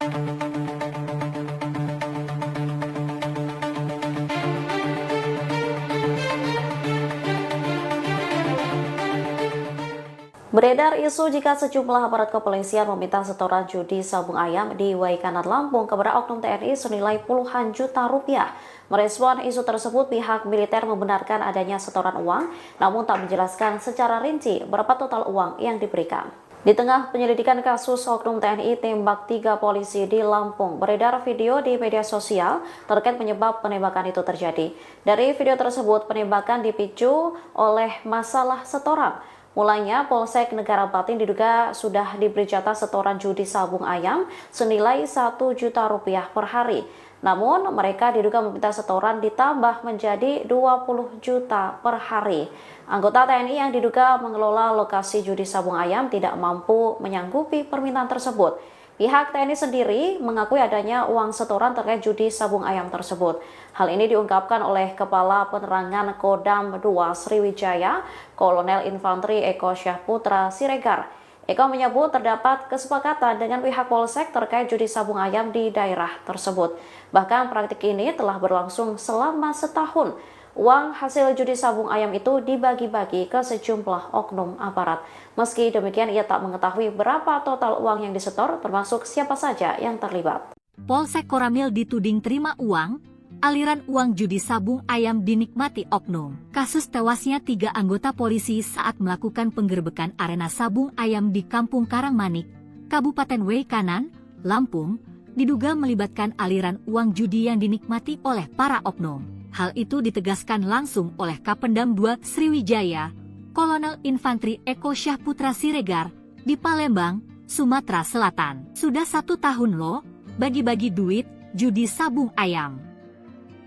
Beredar isu jika sejumlah aparat kepolisian meminta setoran judi sabung ayam di Waikanan Lampung kepada oknum TNI senilai puluhan juta rupiah. Merespon isu tersebut, pihak militer membenarkan adanya setoran uang, namun tak menjelaskan secara rinci berapa total uang yang diberikan. Di tengah penyelidikan kasus oknum TNI tembak 3 polisi di Lampung, beredar video di media sosial terkait penyebab penembakan itu terjadi. Dari video tersebut, penembakan dipicu oleh masalah setoran. Mulanya, Polsek Negara Batin diduga sudah diberi jatah setoran judi sabung ayam senilai 1 juta rupiah per hari. Namun, mereka diduga meminta setoran ditambah menjadi 20 juta per hari. Anggota TNI yang diduga mengelola lokasi judi sabung ayam tidak mampu menyanggupi permintaan tersebut. Pihak TNI sendiri mengakui adanya uang setoran terkait judi sabung ayam tersebut. Hal ini diungkapkan oleh Kepala Penerangan Kodam 2 Sriwijaya, Kolonel Infanteri Eko Syahputra Siregar. Eko menyebut terdapat kesepakatan dengan pihak Polsek terkait judi sabung ayam di daerah tersebut. Bahkan praktik ini telah berlangsung selama setahun. Uang hasil judi sabung ayam itu dibagi-bagi ke sejumlah oknum aparat. Meski demikian, ia tak mengetahui berapa total uang yang disetor, termasuk siapa saja yang terlibat. Polsek Koramil dituding terima uang, aliran uang judi sabung ayam dinikmati oknum. Kasus tewasnya 3 anggota polisi saat melakukan penggerbekan arena sabung ayam di Kampung Karangmanik, Kabupaten Waikanan, Lampung, diduga melibatkan aliran uang judi yang dinikmati oleh para oknum. Hal itu ditegaskan langsung oleh Kapendam 2 Sriwijaya, Kolonel Infanteri Eko Syahputra Siregar, di Palembang, Sumatera Selatan. Sudah 1 tahun loh, bagi-bagi duit, judi sabung ayam.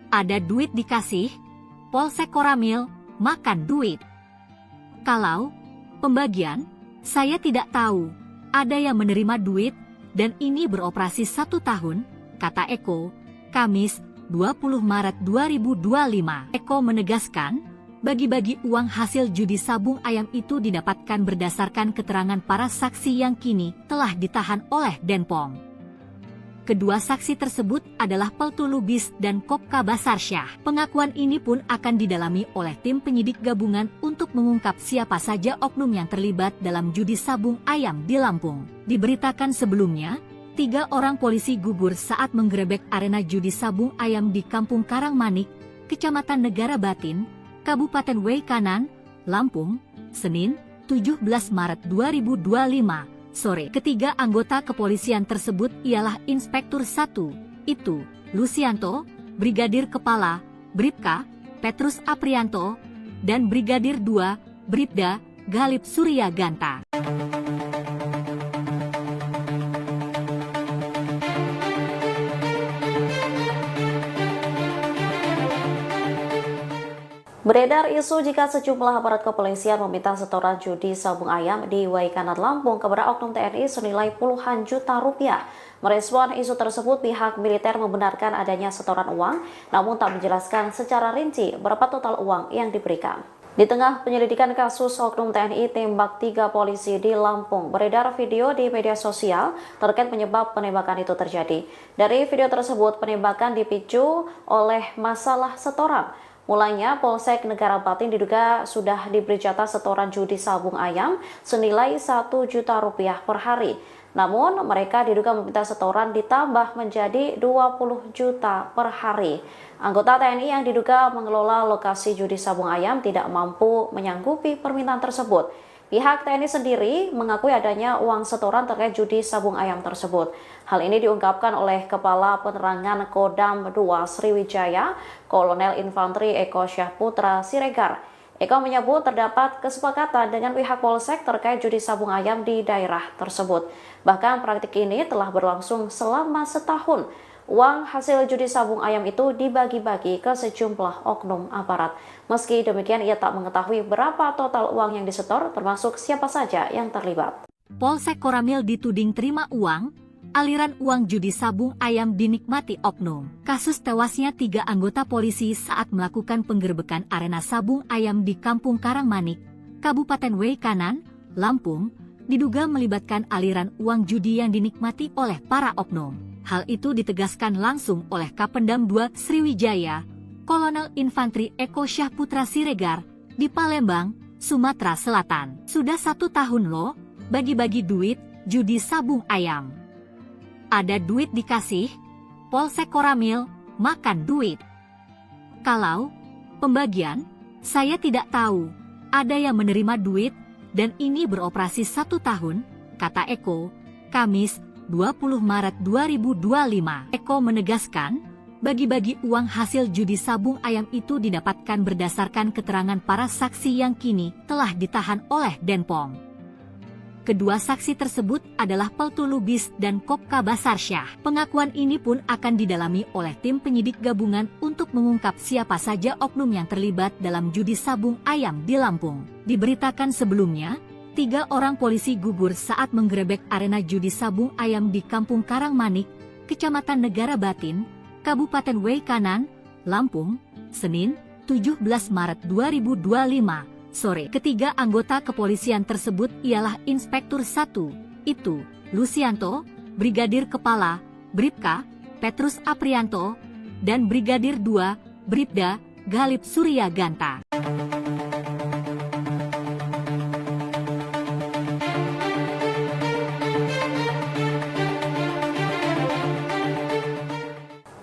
Ada duit dikasih, Polsek Koramil, makan duit. Kalau pembagian, saya tidak tahu. Ada yang menerima duit, dan ini beroperasi 1 tahun, kata Eko, Kamis 20 Maret 2025. Eko menegaskan, bagi-bagi uang hasil judi sabung ayam itu didapatkan berdasarkan keterangan para saksi yang kini telah ditahan oleh Denpom. Kedua saksi tersebut adalah Peltu Lubis dan Kopka Basarsyah. Pengakuan ini pun akan didalami oleh tim penyidik gabungan untuk mengungkap siapa saja oknum yang terlibat dalam judi sabung ayam di Lampung. Diberitakan sebelumnya, 3 orang polisi gugur saat menggerebek arena judi sabung ayam di Kampung Karangmanik, Kecamatan Negara Batin, Kabupaten Waikanan, Lampung, Senin, 17 Maret 2025. Sore. Ketiga anggota kepolisian tersebut ialah Inspektur 1, itu, Lucianto, Brigadir Kepala, Bribka, Petrus Aprianto, dan Brigadir 2, Bribda, Galip Surya Ganta. Beredar isu jika sejumlah aparat kepolisian meminta setoran judi sabung ayam di Waikanan Lampung kepada oknum TNI senilai puluhan juta rupiah. Merespon isu tersebut, pihak militer membenarkan adanya setoran uang, namun tak menjelaskan secara rinci berapa total uang yang diberikan. Di tengah penyelidikan kasus oknum TNI tembak 3 polisi di Lampung, beredar video di media sosial terkait penyebab penembakan itu terjadi. Dari video tersebut, penembakan dipicu oleh masalah setoran. Mulanya, Polsek Negara Batin diduga sudah diberi jatah setoran judi sabung ayam senilai 1 juta rupiah per hari. Namun, mereka diduga meminta setoran ditambah menjadi 20 juta per hari. Anggota TNI yang diduga mengelola lokasi judi sabung ayam tidak mampu menyanggupi permintaan tersebut. Pihak TNI sendiri mengakui adanya uang setoran terkait judi sabung ayam tersebut. Hal ini diungkapkan oleh Kepala Penerangan Kodam 2 Sriwijaya, Kolonel Infanteri Eko Syahputra Siregar. Eko menyebut terdapat kesepakatan dengan pihak Polsek terkait judi sabung ayam di daerah tersebut. Bahkan praktik ini telah berlangsung selama setahun. Uang hasil judi sabung ayam itu dibagi-bagi ke sejumlah oknum aparat. Meski demikian, ia tak mengetahui berapa total uang yang disetor, termasuk siapa saja yang terlibat. Polsek Koramil dituding terima uang, aliran uang judi sabung ayam dinikmati oknum. Kasus tewasnya 3 anggota polisi saat melakukan penggerbekan arena sabung ayam di Kampung Karangmanik, Kabupaten Waikanan, Lampung, diduga melibatkan aliran uang judi yang dinikmati oleh para oknum. Hal itu ditegaskan langsung oleh Kapendam 2 Sriwijaya, Kolonel Infanteri Eko Syahputra Siregar, di Palembang, Sumatera Selatan. Sudah 1 tahun loh, bagi-bagi duit, judi sabung ayam. Ada duit dikasih, Polsek Koramil, makan duit. Kalau pembagian, saya tidak tahu. Ada yang menerima duit, dan ini beroperasi 1 tahun, kata Eko, Kamis 20 Maret 2025. Eko menegaskan, bagi-bagi uang hasil judi sabung ayam itu didapatkan berdasarkan keterangan para saksi yang kini telah ditahan oleh Denpom. Kedua saksi tersebut adalah Peltu Lubis dan Kopka Basarsyah. Pengakuan ini pun akan didalami oleh tim penyidik gabungan untuk mengungkap siapa saja oknum yang terlibat dalam judi sabung ayam di Lampung. Diberitakan sebelumnya, 3 orang polisi gugur saat menggerebek arena judi sabung ayam di Kampung Karangmanik, Kecamatan Negara Batin, Kabupaten Waikanan, Lampung, Senin, 17 Maret 2025. Sore. Ketiga anggota kepolisian tersebut ialah Inspektur 1, itu, Lucianto, Brigadir Kepala, Bribka, Petrus Aprianto, dan Brigadir 2, Bribda, Galip Surya Ganta.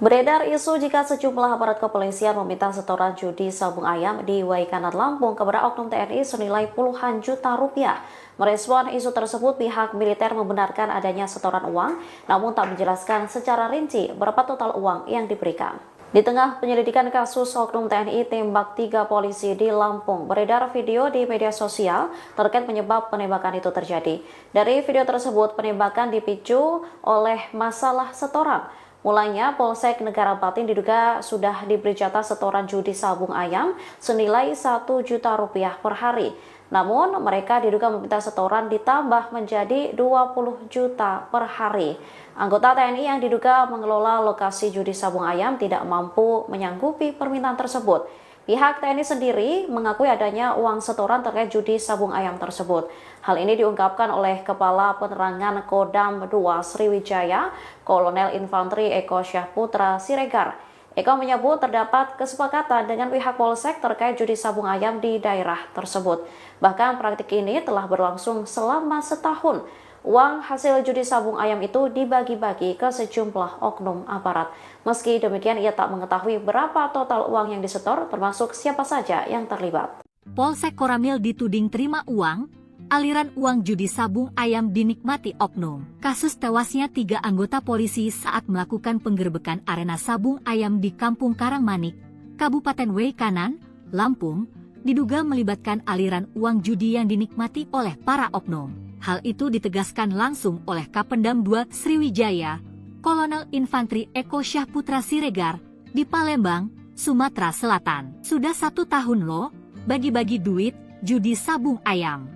Beredar isu jika sejumlah aparat kepolisian meminta setoran judi sabung ayam di Waikanan Lampung kepada oknum TNI senilai puluhan juta rupiah. Merespon isu tersebut, pihak militer membenarkan adanya setoran uang, namun tak menjelaskan secara rinci berapa total uang yang diberikan. Di tengah penyelidikan kasus oknum TNI tembak 3 polisi di Lampung, beredar video di media sosial terkait penyebab penembakan itu terjadi. Dari video tersebut, penembakan dipicu oleh masalah setoran. Mulanya, Polsek Negara Batin diduga sudah diberi jatah setoran judi sabung ayam senilai 1 juta rupiah per hari. Namun, mereka diduga meminta setoran ditambah menjadi 20 juta per hari. Anggota TNI yang diduga mengelola lokasi judi sabung ayam tidak mampu menyanggupi permintaan tersebut. Pihak TNI sendiri mengakui adanya uang setoran terkait judi sabung ayam tersebut. Hal ini diungkapkan oleh Kepala Penerangan Kodam 2 Sriwijaya, Kolonel Infantri Eko Syahputra Siregar. Eko menyebut terdapat kesepakatan dengan pihak Polsek terkait judi sabung ayam di daerah tersebut. Bahkan praktik ini telah berlangsung selama setahun. Uang hasil judi sabung ayam itu dibagi-bagi ke sejumlah oknum aparat. Meski demikian, ia tak mengetahui berapa total uang yang disetor, termasuk siapa saja yang terlibat. Polsek Koramil dituding terima uang, aliran uang judi sabung ayam dinikmati oknum. Kasus tewasnya 3 anggota polisi saat melakukan penggerbekan arena sabung ayam di Kampung Karangmanik, Kabupaten Waikanan, Lampung, diduga melibatkan aliran uang judi yang dinikmati oleh para oknum. Hal itu ditegaskan langsung oleh Kapendam 2 Sriwijaya, Kolonel Infantri Eko Syahputra Siregar, di Palembang, Sumatera Selatan. Sudah 1 tahun loh, bagi-bagi duit, judi sabung ayam.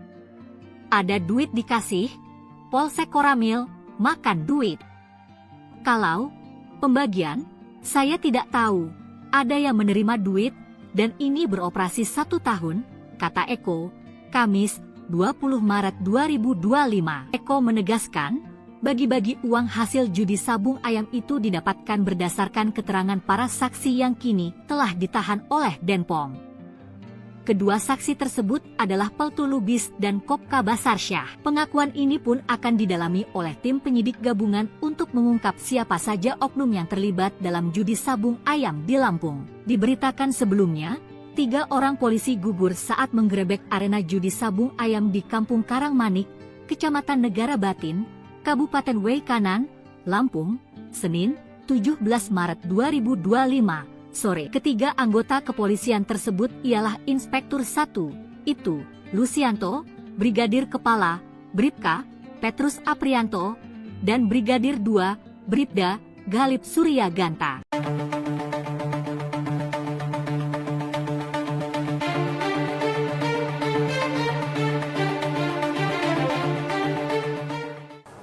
Ada duit dikasih, Polsek Koramil, makan duit. Kalau pembagian, saya tidak tahu, ada yang menerima duit, dan ini beroperasi 1 tahun, kata Eko, Kamis, 20 Maret 2025. Eko menegaskan, bagi-bagi uang hasil judi sabung ayam itu didapatkan berdasarkan keterangan para saksi yang kini telah ditahan oleh Denpom. Kedua saksi tersebut adalah Peltu Lubis dan Kopka Basarsyah. Pengakuan ini pun akan didalami oleh tim penyidik gabungan untuk mengungkap siapa saja oknum yang terlibat dalam judi sabung ayam di Lampung. Diberitakan sebelumnya, 3 orang polisi gugur saat menggerebek arena judi sabung ayam di Kampung Karangmanik, Kecamatan Negara Batin, Kabupaten Waikanan, Lampung, Senin, 17 Maret 2025, sore. Ketiga anggota kepolisian tersebut ialah Inspektur 1, itu, Lucianto, Brigadir Kepala, Bribka, Petrus Aprianto, dan Brigadir 2, Bribda, Galip Surya Ganta.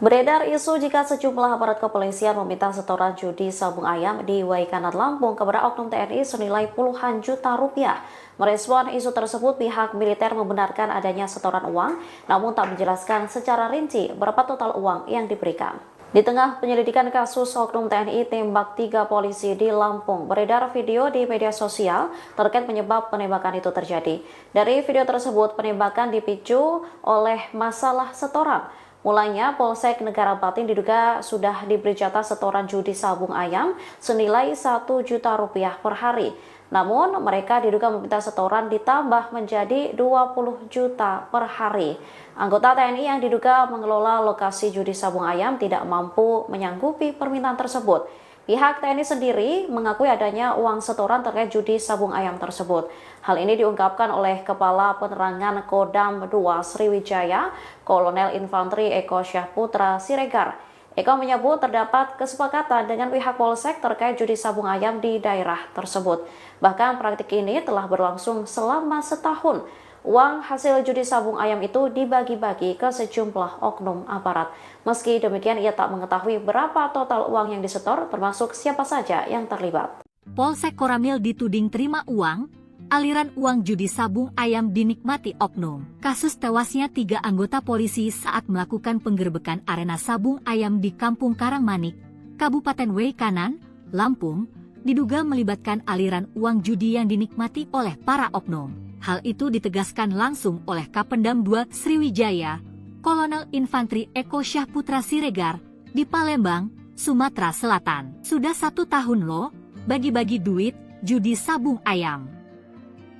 Beredar isu jika sejumlah aparat kepolisian meminta setoran judi sabung ayam di Waikanan Lampung kepada oknum TNI senilai puluhan juta rupiah. Merespon isu tersebut, pihak militer membenarkan adanya setoran uang, namun tak menjelaskan secara rinci berapa total uang yang diberikan. Di tengah penyelidikan kasus oknum TNI tembak 3 polisi di Lampung, beredar video di media sosial terkait penyebab penembakan itu terjadi. Dari video tersebut, penembakan dipicu oleh masalah setoran. Mulanya, Polsek Negara Batin diduga sudah diberi jatah setoran judi sabung ayam senilai 1 juta rupiah per hari. Namun, mereka diduga meminta setoran ditambah menjadi 20 juta per hari. Anggota TNI yang diduga mengelola lokasi judi sabung ayam tidak mampu menyanggupi permintaan tersebut. Pihak TNI sendiri mengakui adanya uang setoran terkait judi sabung ayam tersebut. Hal ini diungkapkan oleh Kepala Penerangan Kodam 2 Sriwijaya, Kolonel Infantri Eko Syahputra Siregar. Eko menyebut terdapat kesepakatan dengan pihak Polsek terkait judi sabung ayam di daerah tersebut. Bahkan praktik ini telah berlangsung selama setahun. Uang hasil judi sabung ayam itu dibagi-bagi ke sejumlah oknum aparat. Meski demikian, ia tak mengetahui berapa total uang yang disetor, termasuk siapa saja yang terlibat. Polsek Koramil dituding terima uang, aliran uang judi sabung ayam dinikmati oknum. Kasus tewasnya 3 anggota polisi saat melakukan penggerbekan arena sabung ayam di Kampung Karangmanik, Kabupaten Waikanan, Lampung, diduga melibatkan aliran uang judi yang dinikmati oleh para oknum. Hal itu ditegaskan langsung oleh Kapendam 2 Sriwijaya, Kolonel Infantri Eko Syahputra Siregar, di Palembang, Sumatera Selatan. Sudah 1 tahun loh, bagi-bagi duit, judi sabung ayam.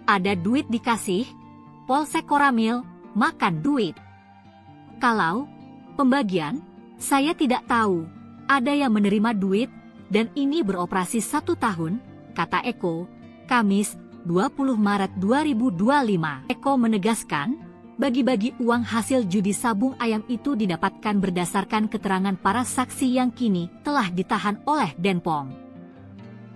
Ada duit dikasih, Polsek Koramil, makan duit. Kalau pembagian, saya tidak tahu, ada yang menerima duit, dan ini beroperasi 1 tahun, kata Eko, Kamis 20 Maret 2025. Eko menegaskan, bagi-bagi uang hasil judi sabung ayam itu didapatkan berdasarkan keterangan para saksi yang kini telah ditahan oleh Denpom.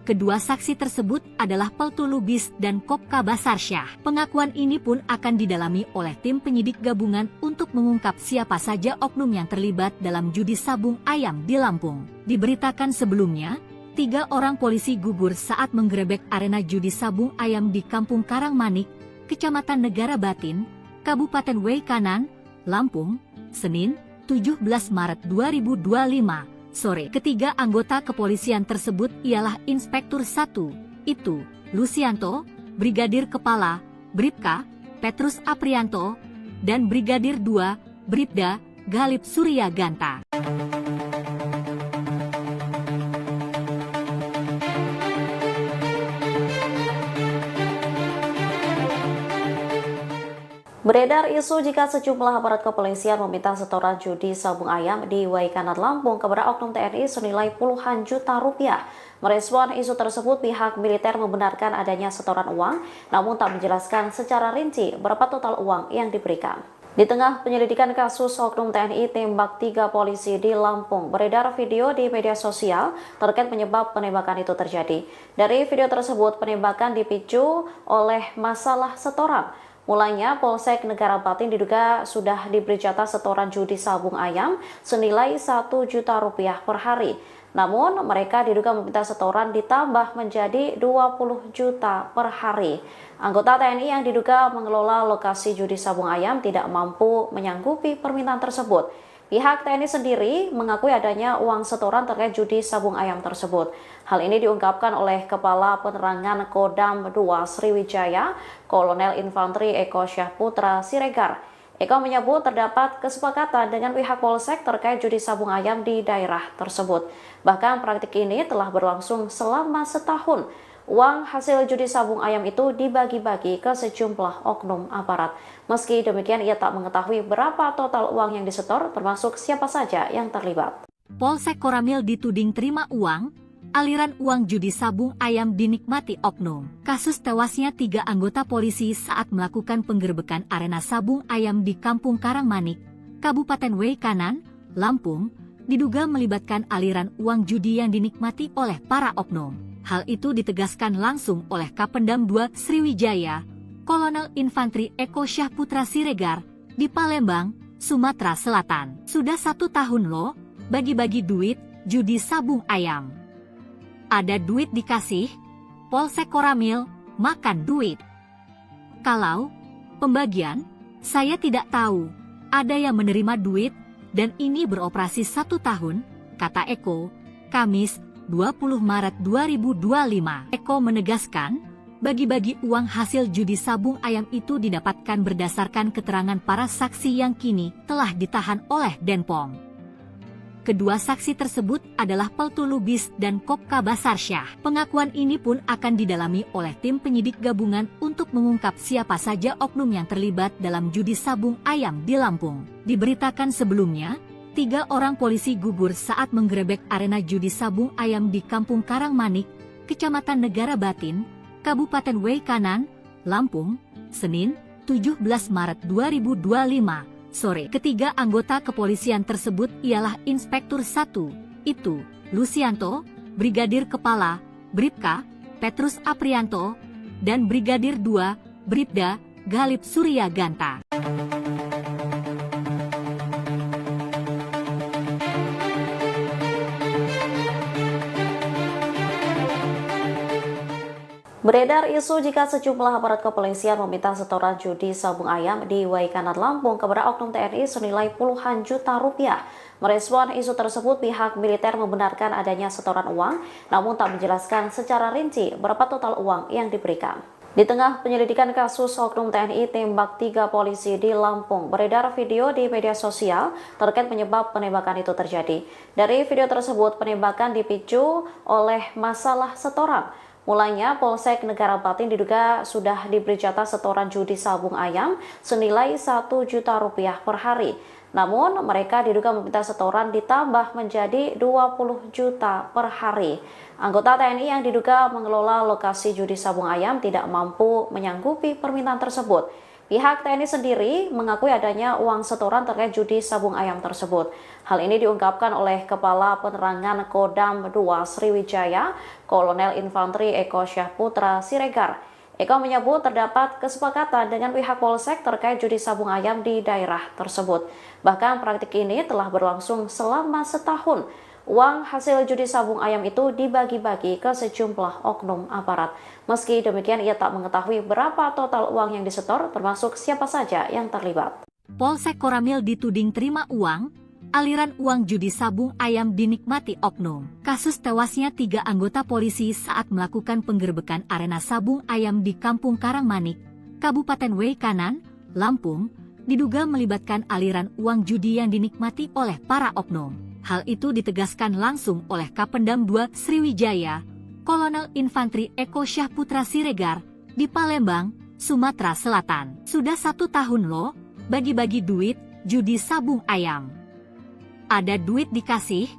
Kedua saksi tersebut adalah Peltu Lubis dan Kopka Basarsyah. Pengakuan ini pun akan didalami oleh tim penyidik gabungan untuk mengungkap siapa saja oknum yang terlibat dalam judi sabung ayam di Lampung. Diberitakan sebelumnya, 3 orang polisi gugur saat menggerebek arena judi sabung ayam di Kampung Karangmanik, Kecamatan Negara Batin, Kabupaten Waikanan, Lampung, Senin, 17 Maret 2025. Sore. Ketiga anggota kepolisian tersebut ialah Inspektur 1, itu, Lucianto, Brigadir Kepala, Bribka, Petrus Aprianto, dan Brigadir 2, Bribda, Galip Surya Ganta. Beredar isu jika sejumlah aparat kepolisian meminta setoran judi sabung ayam di Waikanan Lampung kepada oknum TNI senilai puluhan juta rupiah. Merespon isu tersebut, pihak militer membenarkan adanya setoran uang, namun tak menjelaskan secara rinci berapa total uang yang diberikan. Di tengah penyelidikan kasus oknum TNI tembak 3 polisi di Lampung, beredar video di media sosial terkait penyebab penembakan itu terjadi. Dari video tersebut, penembakan dipicu oleh masalah setoran. Mulanya, Polsek Negara Batin diduga sudah diberi jatah setoran judi sabung ayam senilai 1 juta rupiah per hari. Namun, mereka diduga meminta setoran ditambah menjadi 20 juta per hari. Anggota TNI yang diduga mengelola lokasi judi sabung ayam tidak mampu menyanggupi permintaan tersebut. Pihak TNI sendiri mengakui adanya uang setoran terkait judi sabung ayam tersebut. Hal ini diungkapkan oleh Kepala Penerangan Kodam 2 Sriwijaya, Kolonel Infanteri Eko Syahputra Siregar. Eko menyebut terdapat kesepakatan dengan pihak Polsek terkait judi sabung ayam di daerah tersebut. Bahkan praktik ini telah berlangsung selama setahun. Uang hasil judi sabung ayam itu dibagi-bagi ke sejumlah oknum aparat. Meski demikian, ia tak mengetahui berapa total uang yang disetor, termasuk siapa saja yang terlibat. Polsek Koramil dituding terima uang, aliran uang judi sabung ayam dinikmati oknum. Kasus tewasnya 3 anggota polisi saat melakukan penggerbekan arena sabung ayam di Kampung Karangmanik, Kabupaten Waikanan, Lampung, diduga melibatkan aliran uang judi yang dinikmati oleh para oknum. Hal itu ditegaskan langsung oleh Kapendam 2 Sriwijaya, Kolonel Infanteri Eko Syahputra Siregar, di Palembang, Sumatera Selatan. Sudah 1 tahun loh, bagi-bagi duit, judi sabung ayam. Ada duit dikasih, Polsek Koramil, makan duit. Kalau pembagian, saya tidak tahu, ada yang menerima duit, dan ini beroperasi 1 tahun, kata Eko, Kamis, 20 Maret 2025. Eko menegaskan, bagi-bagi uang hasil judi sabung ayam itu didapatkan berdasarkan keterangan para saksi yang kini telah ditahan oleh Denpom. Kedua saksi tersebut adalah Peltu Lubis dan Kopka Basarsyah. Pengakuan ini pun akan didalami oleh tim penyidik gabungan untuk mengungkap siapa saja oknum yang terlibat dalam judi sabung ayam di Lampung. Diberitakan sebelumnya, 3 orang polisi gugur saat menggerebek arena judi sabung ayam di Kampung Karangmanik, Kecamatan Negara Batin, Kabupaten Waikanan, Lampung, Senin, 17 Maret 2025, sore. Ketiga anggota kepolisian tersebut ialah Inspektur 1, itu, Lucianto, Brigadir Kepala, Bribka, Petrus Aprianto, dan Brigadir 2, Bribda, Galip Surya Ganta. Beredar isu jika sejumlah aparat kepolisian meminta setoran judi sabung ayam di Waikanan Lampung kepada oknum TNI senilai puluhan juta rupiah. Merespon isu tersebut, pihak militer membenarkan adanya setoran uang, namun tak menjelaskan secara rinci berapa total uang yang diberikan. Di tengah penyelidikan kasus oknum TNI tembak 3 polisi di Lampung, beredar video di media sosial terkait penyebab penembakan itu terjadi. Dari video tersebut, penembakan dipicu oleh masalah setoran. Mulanya, Polsek Negara Batin diduga sudah diberi jatah setoran judi sabung ayam senilai Rp1 juta per hari. Namun, mereka diduga meminta setoran ditambah menjadi 20 juta per hari. Anggota TNI yang diduga mengelola lokasi judi sabung ayam tidak mampu menyanggupi permintaan tersebut. Pihak TNI sendiri mengakui adanya uang setoran terkait judi sabung ayam tersebut. Hal ini diungkapkan oleh Kepala Penerangan Kodam 2 Sriwijaya, Kolonel Infanteri Eko Syahputra Siregar. Eko menyebut terdapat kesepakatan dengan pihak Polsek terkait judi sabung ayam di daerah tersebut. Bahkan praktik ini telah berlangsung selama setahun. Uang hasil judi sabung ayam itu dibagi-bagi ke sejumlah oknum aparat. Meski demikian, ia tak mengetahui berapa total uang yang disetor, termasuk siapa saja yang terlibat. Polsek Koramil dituding terima uang, aliran uang judi sabung ayam dinikmati oknum. Kasus tewasnya 3 anggota polisi saat melakukan penggerbekan arena sabung ayam di Kampung Karangmanik, Kabupaten Waikanan, Lampung, diduga melibatkan aliran uang judi yang dinikmati oleh para oknum. Hal itu ditegaskan langsung oleh Kapendam 2 Sriwijaya, Kolonel Infanteri Eko Syahputra Siregar, di Palembang, Sumatera Selatan. Sudah 1 tahun loh, bagi-bagi duit, judi sabung ayam. Ada duit dikasih,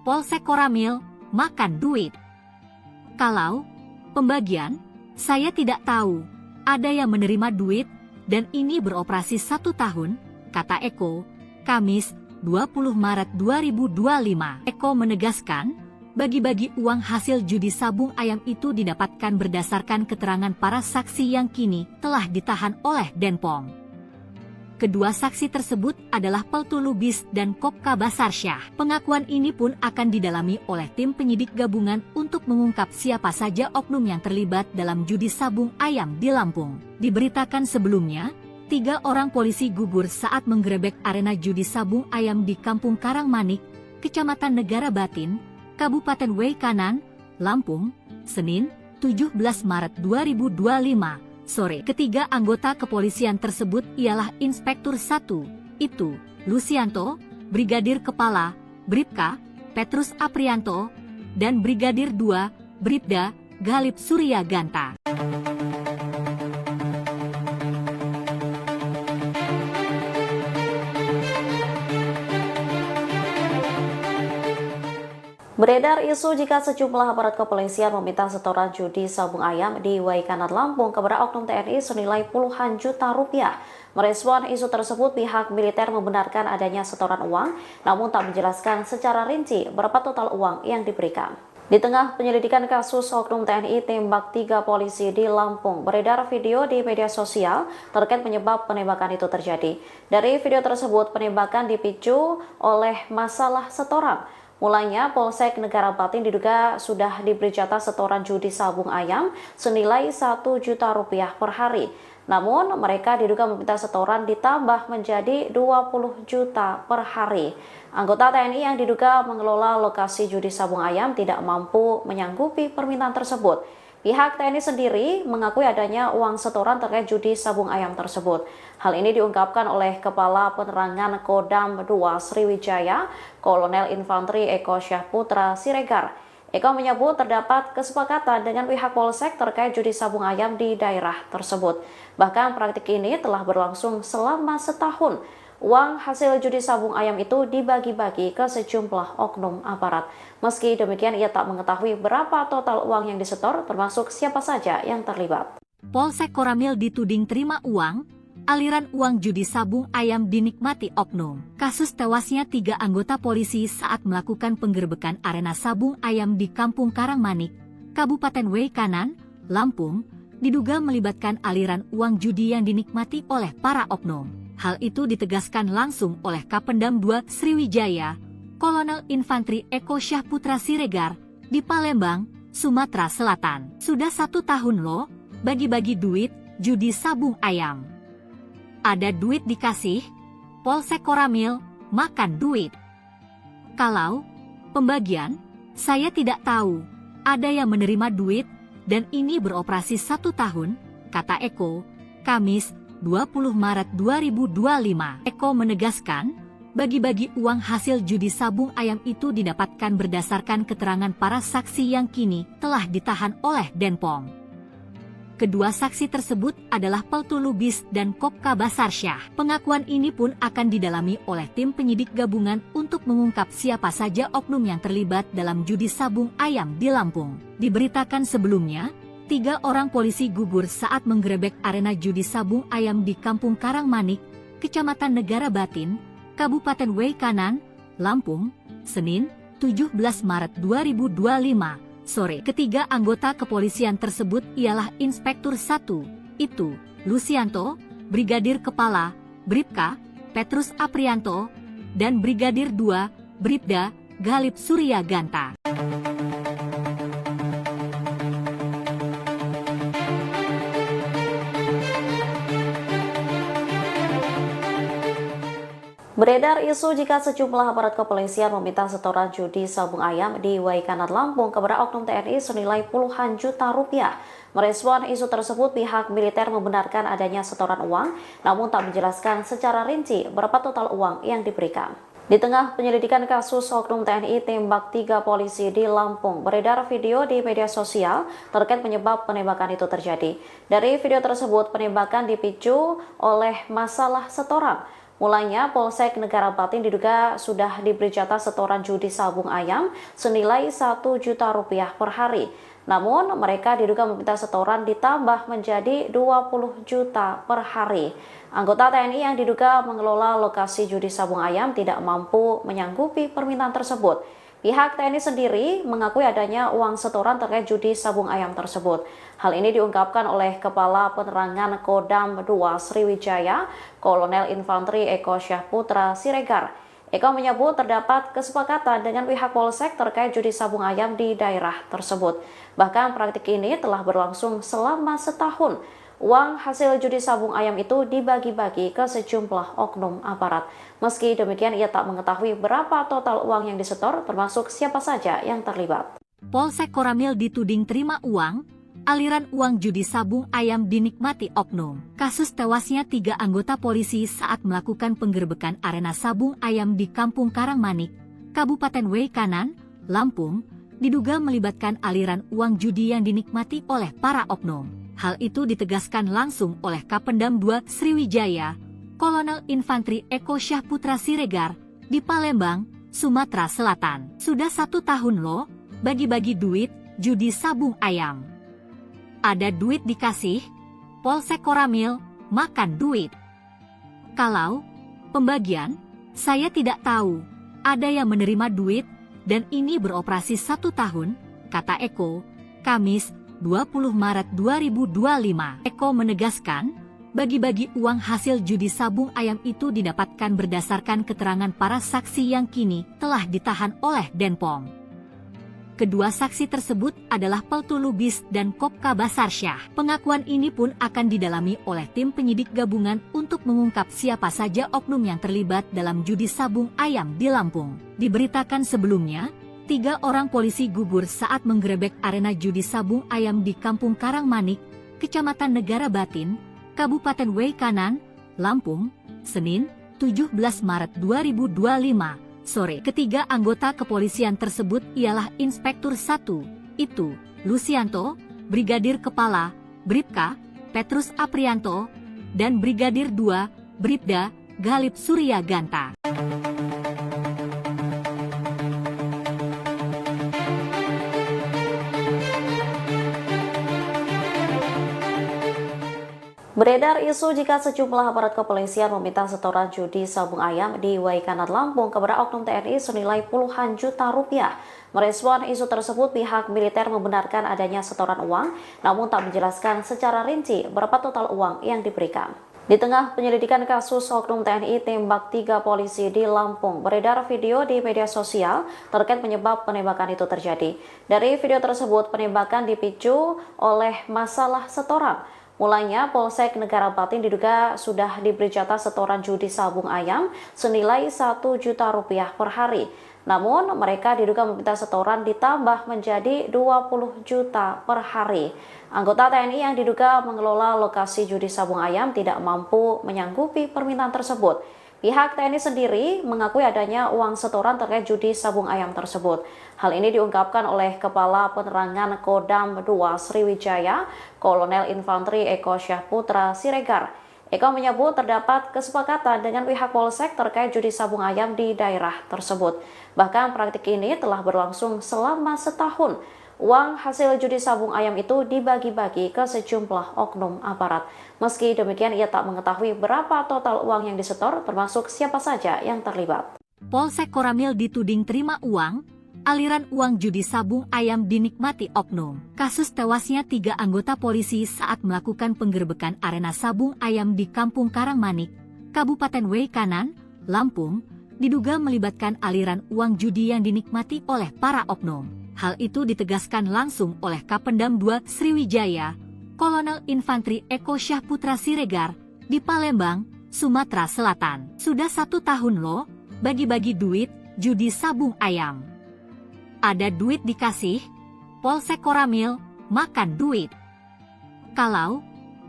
Polsek Koramil, makan duit. Kalau pembagian, saya tidak tahu, ada yang menerima duit, dan ini beroperasi 1 tahun, kata Eko, Kamis, 20 Maret 2025. Eko menegaskan, bagi-bagi uang hasil judi sabung ayam itu didapatkan berdasarkan keterangan para saksi yang kini telah ditahan oleh Denpom. Kedua saksi tersebut adalah Peltu Lubis dan Kopka Basarsyah. Pengakuan ini pun akan didalami oleh tim penyidik gabungan untuk mengungkap siapa saja oknum yang terlibat dalam judi sabung ayam di Lampung. Diberitakan sebelumnya, 3 orang polisi gugur saat menggerebek arena judi sabung ayam di Kampung Karangmanik, Kecamatan Negara Batin, Kabupaten Waikanan, Lampung, Senin, 17 Maret 2025, sore. Ketiga anggota kepolisian tersebut ialah Inspektur 1, itu, Lucianto, Brigadir Kepala, Bribka, Petrus Aprianto, dan Brigadir 2, Bribda, Galip Surya Ganta. Beredar isu jika sejumlah aparat kepolisian meminta setoran judi sabung ayam di Waikanan Lampung kepada oknum TNI senilai puluhan juta rupiah. Merespon isu tersebut, pihak militer membenarkan adanya setoran uang, namun tak menjelaskan secara rinci berapa total uang yang diberikan. Di tengah penyelidikan kasus oknum TNI tembak 3 polisi di Lampung, beredar video di media sosial terkait penyebab penembakan itu terjadi. Dari video tersebut, penembakan dipicu oleh masalah setoran. Mulanya, Polsek Negara Batin diduga sudah diberi jatah setoran judi sabung ayam senilai Rp1 juta per hari. Namun, mereka diduga meminta setoran ditambah menjadi 20 juta per hari. Anggota TNI yang diduga mengelola lokasi judi sabung ayam tidak mampu menyanggupi permintaan tersebut. Pihak TNI sendiri mengakui adanya uang setoran terkait judi sabung ayam tersebut. Hal ini diungkapkan oleh Kepala Penerangan Kodam 2 Sriwijaya, Kolonel Infanteri Eko Syahputra Siregar. Eko menyebut terdapat kesepakatan dengan pihak Polsek terkait judi sabung ayam di daerah tersebut. Bahkan praktik ini telah berlangsung selama setahun. Uang hasil judi sabung ayam itu dibagi-bagi ke sejumlah oknum aparat. Meski demikian, ia tak mengetahui berapa total uang yang disetor, termasuk siapa saja yang terlibat. Polsek Koramil dituding terima uang, aliran uang judi sabung ayam dinikmati oknum. Kasus tewasnya 3 anggota polisi saat melakukan penggerbekan arena sabung ayam di Kampung Karangmanik, Kabupaten Waikanan, Lampung, diduga melibatkan aliran uang judi yang dinikmati oleh para oknum. Hal itu ditegaskan langsung oleh Kapendam 2 Sriwijaya, Kolonel Infanteri Eko Syahputra Siregar, di Palembang, Sumatera Selatan. Sudah 1 tahun loh, bagi-bagi duit, judi sabung ayam. Ada duit dikasih, Polsek Koramil, makan duit. Kalau pembagian, saya tidak tahu, ada yang menerima duit, dan ini beroperasi 1 tahun, kata Eko, Kamis, 20 Maret 2025. Eko menegaskan, Bagi-bagi uang hasil judi sabung ayam itu didapatkan berdasarkan keterangan para saksi yang kini telah ditahan oleh Denpom. Kedua saksi tersebut adalah Peltu Lubis dan Kopka Basarsyah. Pengakuan ini pun akan didalami oleh tim penyidik gabungan untuk mengungkap siapa saja oknum yang terlibat dalam judi sabung ayam di Lampung. Diberitakan sebelumnya, 3 orang polisi gugur saat menggerebek arena judi sabung ayam di Kampung Karangmanik, Kecamatan Negara Batin, Kabupaten Waikanan, Lampung, Senin, 17 Maret 2025. Sore. Ketiga anggota kepolisian tersebut ialah Inspektur 1, itu, Lucianto, Brigadir Kepala, Bribka, Petrus Aprianto, dan Brigadir 2, Bribda, Galip Surya Ganta. Beredar isu jika sejumlah aparat kepolisian meminta setoran judi sabung ayam di Waikanan Lampung kepada oknum TNI senilai puluhan juta rupiah. Merespon isu tersebut, pihak militer membenarkan adanya setoran uang, namun tak menjelaskan secara rinci berapa total uang yang diberikan. Di tengah penyelidikan kasus oknum TNI tembak 3 polisi di Lampung, beredar video di media sosial terkait penyebab penembakan itu terjadi. Dari video tersebut, penembakan dipicu oleh masalah setoran. Mulanya, Polsek Negara Batin diduga sudah diberi jatah setoran judi sabung ayam senilai 1 juta rupiah per hari. Namun, mereka diduga meminta setoran ditambah menjadi 20 juta per hari. Anggota TNI yang diduga mengelola lokasi judi sabung ayam tidak mampu menyanggupi permintaan tersebut. Pihak TNI sendiri mengakui adanya uang setoran terkait judi sabung ayam tersebut. Hal ini diungkapkan oleh Kepala Penerangan Kodam 2 Sriwijaya, Kolonel Infanteri Eko Syahputra Siregar. Eko menyebut terdapat kesepakatan dengan pihak Polsek terkait judi sabung ayam di daerah tersebut. Bahkan praktik ini telah berlangsung selama setahun. Uang hasil judi sabung ayam itu dibagi-bagi ke sejumlah oknum aparat. Meski demikian, ia tak mengetahui berapa total uang yang disetor, termasuk siapa saja yang terlibat. Polsek Koramil dituding terima uang, aliran uang judi sabung ayam dinikmati oknum. Kasus tewasnya 3 anggota polisi saat melakukan penggerbekan arena sabung ayam di Kampung Karangmanik, Kabupaten Waikanan, Lampung, diduga melibatkan aliran uang judi yang dinikmati oleh para oknum. Hal itu ditegaskan langsung oleh Kapendam 2 Sriwijaya, Kolonel Infanteri Eko Syahputra Siregar, di Palembang, Sumatera Selatan. Sudah 1 tahun loh, bagi-bagi duit, judi sabung ayam. Ada duit dikasih, Polsek Koramil, makan duit. Kalau pembagian, saya tidak tahu, ada yang menerima duit, dan ini beroperasi 1 tahun, kata Eko, Kamis, 20 Maret 2025. Eko menegaskan, bagi-bagi uang hasil judi sabung ayam itu didapatkan berdasarkan keterangan para saksi yang kini telah ditahan oleh Denpom. Kedua saksi tersebut adalah Peltu Lubis dan Kopka Basarsyah. Pengakuan ini pun akan didalami oleh tim penyidik gabungan untuk mengungkap siapa saja oknum yang terlibat dalam judi sabung ayam di Lampung. Diberitakan sebelumnya, 3 orang polisi gugur saat menggerebek arena judi sabung ayam di Kampung Karangmanik, Kecamatan Negara Batin, Kabupaten Waikanan, Lampung, Senin, 17 Maret 2025, sore. Ketiga anggota kepolisian tersebut ialah Inspektur 1, itu, Lucianto, Brigadir Kepala, Bribka, Petrus Aprianto, dan Brigadir 2, Bribda, Galip Surya Ganta. Beredar isu jika sejumlah aparat kepolisian meminta setoran judi sabung ayam di Waikanan Lampung kepada oknum TNI senilai puluhan juta rupiah. Merespon isu tersebut, pihak militer membenarkan adanya setoran uang, namun tak menjelaskan secara rinci berapa total uang yang diberikan. Di tengah penyelidikan kasus oknum TNI tembak 3 polisi di Lampung, beredar video di media sosial terkait penyebab penembakan itu terjadi. Dari video tersebut, penembakan dipicu oleh masalah setoran. Mulanya, Polsek Negara Batin diduga sudah diberi jatah setoran judi sabung ayam senilai 1 juta rupiah per hari. Namun, mereka diduga meminta setoran ditambah menjadi 20 juta per hari. Anggota TNI yang diduga mengelola lokasi judi sabung ayam tidak mampu menyanggupi permintaan tersebut. Pihak TNI sendiri mengakui adanya uang setoran terkait judi sabung ayam tersebut. Hal ini diungkapkan oleh Kepala Penerangan Kodam 2 Sriwijaya, Kolonel Infanteri Eko Syahputra Siregar. Eko menyebut terdapat kesepakatan dengan pihak Polsek terkait judi sabung ayam di daerah tersebut. Bahkan praktik ini telah berlangsung selama setahun. Uang hasil judi sabung ayam itu dibagi-bagi ke sejumlah oknum aparat. Meski demikian, ia tak mengetahui berapa total uang yang disetor, termasuk siapa saja yang terlibat. Polsek Koramil dituding terima uang, aliran uang judi sabung ayam dinikmati oknum. Kasus tewasnya 3 anggota polisi saat melakukan penggerbekan arena sabung ayam di Kampung Karangmanik, Kabupaten Waikanan, Lampung, diduga melibatkan aliran uang judi yang dinikmati oleh para oknum. Hal itu ditegaskan langsung oleh Kapendam 2 Sriwijaya, Kolonel Infanteri Eko Syahputra Siregar, di Palembang, Sumatera Selatan. Sudah 1 tahun loh, bagi-bagi duit, judi sabung ayam. Ada duit dikasih, Polsek Koramil, makan duit. Kalau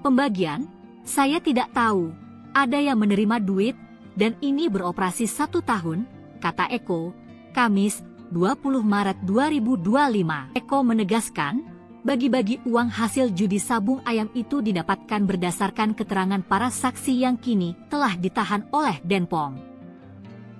pembagian, saya tidak tahu, ada yang menerima duit, dan ini beroperasi 1 tahun, kata Eko, Kamis, 20 Maret 2025. Eko menegaskan, bagi-bagi uang hasil judi sabung ayam itu didapatkan berdasarkan keterangan para saksi yang kini telah ditahan oleh Denpom.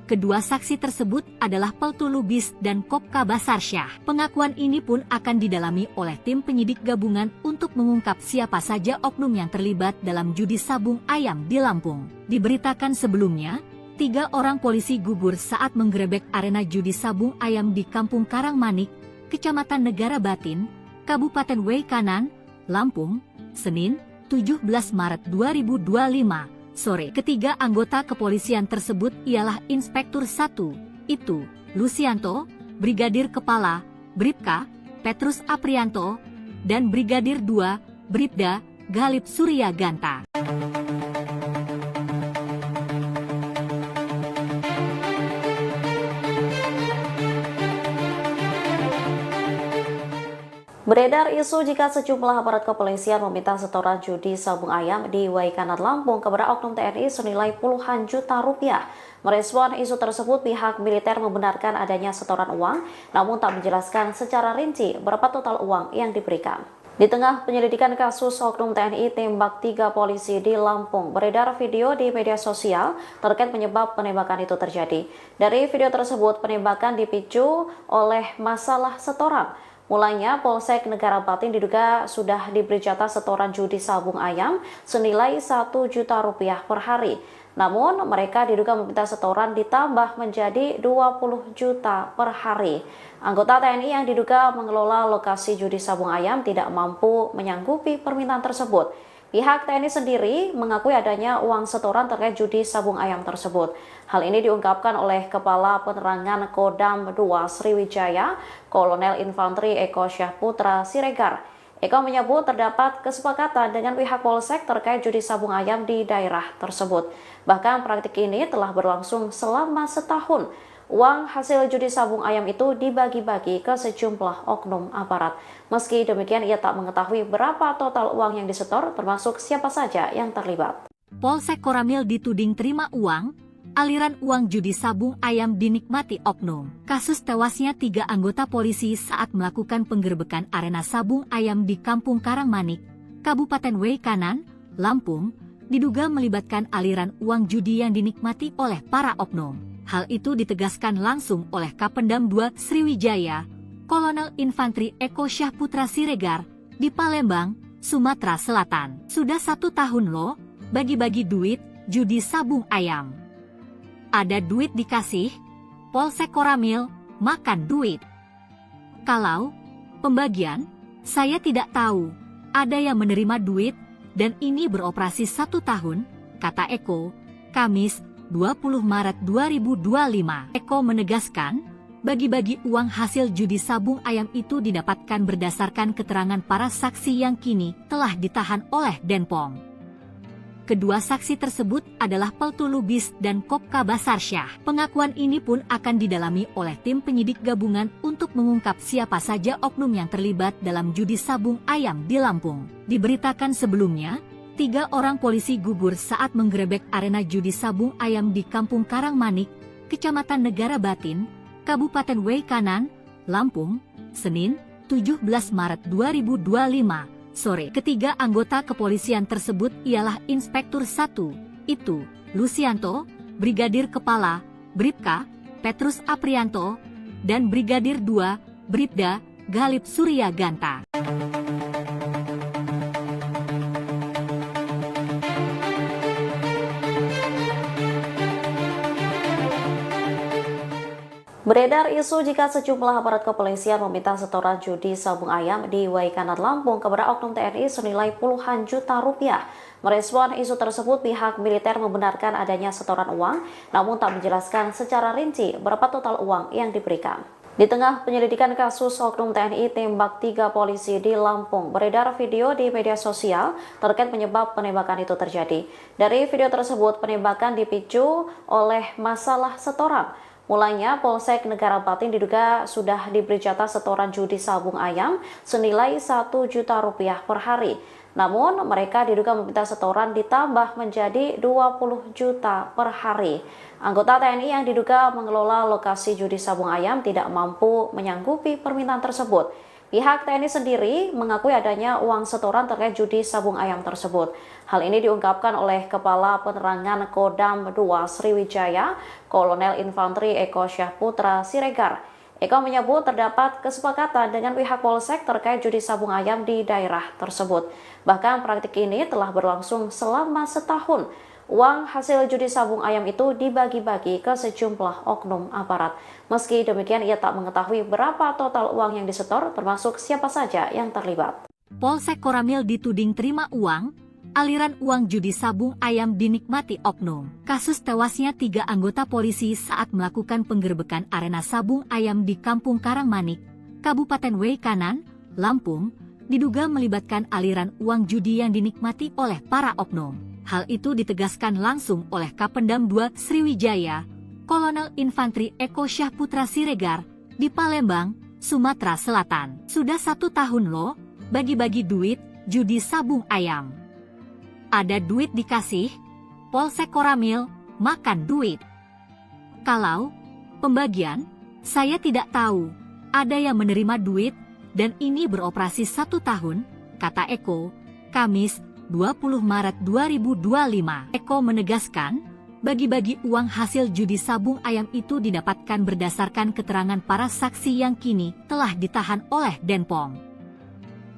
Kedua saksi tersebut adalah Peltu Lubis dan Kopka Basarsyah. Pengakuan ini pun akan didalami oleh tim penyidik gabungan untuk mengungkap siapa saja oknum yang terlibat dalam judi sabung ayam di Lampung. Diberitakan sebelumnya, 3 orang polisi gugur saat menggerebek arena judi sabung ayam di Kampung Karangmanik, Kecamatan Negara Batin, Kabupaten Waikanan, Lampung, Senin, 17 Maret 2025, sore. Ketiga anggota kepolisian tersebut ialah Inspektur 1, itu, Lucianto, Brigadir Kepala, Bribka, Petrus Aprianto, dan Brigadir 2, Bribda, Galip Surya Ganta. Beredar isu jika sejumlah aparat kepolisian meminta setoran judi sabung ayam di Waikanan Lampung kepada oknum TNI senilai puluhan juta rupiah. Merespon isu tersebut, pihak militer membenarkan adanya setoran uang, namun tak menjelaskan secara rinci berapa total uang yang diberikan. Di tengah penyelidikan kasus oknum TNI tembak 3 polisi di Lampung, beredar video di media sosial terkait penyebab penembakan itu terjadi. Dari video tersebut, penembakan dipicu oleh masalah setoran. Mulanya, Polsek Negara Batin diduga sudah diberi jatah setoran judi sabung ayam senilai 1 juta rupiah per hari. Namun, mereka diduga meminta setoran ditambah menjadi 20 juta per hari. Anggota TNI yang diduga mengelola lokasi judi sabung ayam tidak mampu menyanggupi permintaan tersebut. Pihak TNI sendiri mengakui adanya uang setoran terkait judi sabung ayam tersebut. Hal ini diungkapkan oleh Kepala Penerangan Kodam 2 Sriwijaya, Kolonel Infanteri Eko Syahputra Siregar. Eko menyebut terdapat kesepakatan dengan pihak Polsek terkait judi sabung ayam di daerah tersebut. Bahkan praktik ini telah berlangsung selama setahun. Uang hasil judi sabung ayam itu dibagi-bagi ke sejumlah oknum aparat. Meski demikian, ia tak mengetahui berapa total uang yang disetor, termasuk siapa saja yang terlibat. Polsek Koramil dituding terima uang, aliran uang judi sabung ayam dinikmati oknum. Kasus tewasnya 3 anggota polisi saat melakukan penggerbekan arena sabung ayam di Kampung Karangmanik, Kabupaten Waikanan, Lampung, diduga melibatkan aliran uang judi yang dinikmati oleh para oknum. Hal itu ditegaskan langsung oleh Kapendam 2 Sriwijaya, Kolonel Infanteri Eko Syahputra Siregar, di Palembang, Sumatera Selatan. Sudah 1 tahun loh, bagi-bagi duit, judi sabung ayam. Ada duit dikasih, Polsek Koramil, makan duit. Kalau pembagian, saya tidak tahu, ada yang menerima duit, dan ini beroperasi 1 tahun, kata Eko, Kamis, 20 Maret 2025. Eko menegaskan, bagi-bagi uang hasil judi sabung ayam itu didapatkan berdasarkan keterangan para saksi yang kini telah ditahan oleh Denpom. Kedua saksi tersebut adalah Peltu Lubis dan Kopka Basarsyah. Pengakuan ini pun akan didalami oleh tim penyidik gabungan untuk mengungkap siapa saja oknum yang terlibat dalam judi sabung ayam di Lampung. Diberitakan sebelumnya, Tiga orang polisi gugur saat menggerebek arena judi sabung ayam di Kampung Karangmanik, Kecamatan Negara Batin, Kabupaten Waikanan, Lampung, Senin, 17 Maret 2025, sore. Ketiga anggota kepolisian tersebut ialah Inspektur 1, itu, Lucianto, Brigadir Kepala, Bribka, Petrus Aprianto, dan Brigadir 2, Bribda, Galip Surya Ganta. Beredar isu jika sejumlah aparat kepolisian meminta setoran judi sabung ayam di Waikanan Lampung kepada oknum TNI senilai puluhan juta rupiah. Merespon isu tersebut, pihak militer membenarkan adanya setoran uang, namun tak menjelaskan secara rinci berapa total uang yang diberikan. Di tengah penyelidikan kasus oknum TNI tembak 3 polisi di Lampung, beredar video di media sosial terkait penyebab penembakan itu terjadi. Dari video tersebut, penembakan dipicu oleh masalah setoran. Mulanya, Polsek Negara Batin diduga sudah diberi jatah setoran judi sabung ayam senilai 1 juta rupiah per hari. Namun, mereka diduga meminta setoran ditambah menjadi 20 juta per hari. Anggota TNI yang diduga mengelola lokasi judi sabung ayam tidak mampu menyanggupi permintaan tersebut. Pihak TNI sendiri mengakui adanya uang setoran terkait judi sabung ayam tersebut. Hal ini diungkapkan oleh Kepala Penerangan Kodam 2 Sriwijaya, Kolonel Infanteri Eko Syahputra Siregar. Eko menyebut terdapat kesepakatan dengan pihak Polsek terkait judi sabung ayam di daerah tersebut. Bahkan praktik ini telah berlangsung selama setahun. Uang hasil judi sabung ayam itu dibagi-bagi ke sejumlah oknum aparat. Meski demikian, ia tak mengetahui berapa total uang yang disetor, termasuk siapa saja yang terlibat. Polsek Koramil dituding terima uang, aliran uang judi sabung ayam dinikmati oknum. Kasus tewasnya 3 anggota polisi saat melakukan penggerbekan arena sabung ayam di Kampung Karangmanik, Kabupaten Waikanan, Lampung, diduga melibatkan aliran uang judi yang dinikmati oleh para oknum. Hal itu ditegaskan langsung oleh Kapendam 2 Sriwijaya, Kolonel Infanteri Eko Syahputra Siregar, di Palembang, Sumatera Selatan. Sudah 1 tahun loh, bagi-bagi duit, judi sabung ayam. Ada duit dikasih, Polsek Koramil, makan duit. Kalau pembagian, saya tidak tahu, ada yang menerima duit, dan ini beroperasi 1 tahun, kata Eko, Kamis, 20 Maret 2025. Eko menegaskan, bagi-bagi uang hasil judi sabung ayam itu didapatkan berdasarkan keterangan para saksi yang kini telah ditahan oleh Denpom.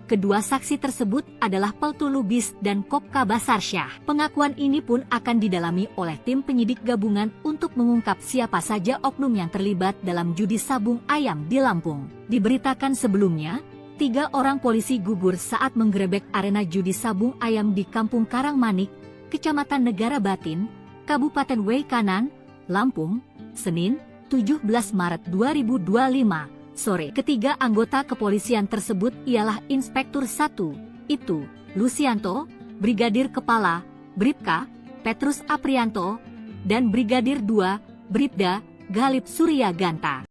Kedua saksi tersebut adalah Peltu Lubis dan Kopka Basarsyah. Pengakuan ini pun akan didalami oleh tim penyidik gabungan untuk mengungkap siapa saja oknum yang terlibat dalam judi sabung ayam di Lampung. Diberitakan sebelumnya, 3 orang polisi gugur saat menggerebek arena judi sabung ayam di Kampung Karangmanik, Kecamatan Negara Batin, Kabupaten Waikanan, Lampung, Senin, 17 Maret 2025, sore. Ketiga anggota kepolisian tersebut ialah Inspektur 1, itu, Lucianto, Brigadir Kepala, Bribka, Petrus Aprianto, dan Brigadir 2, Bribda, Galip Surya Ganta.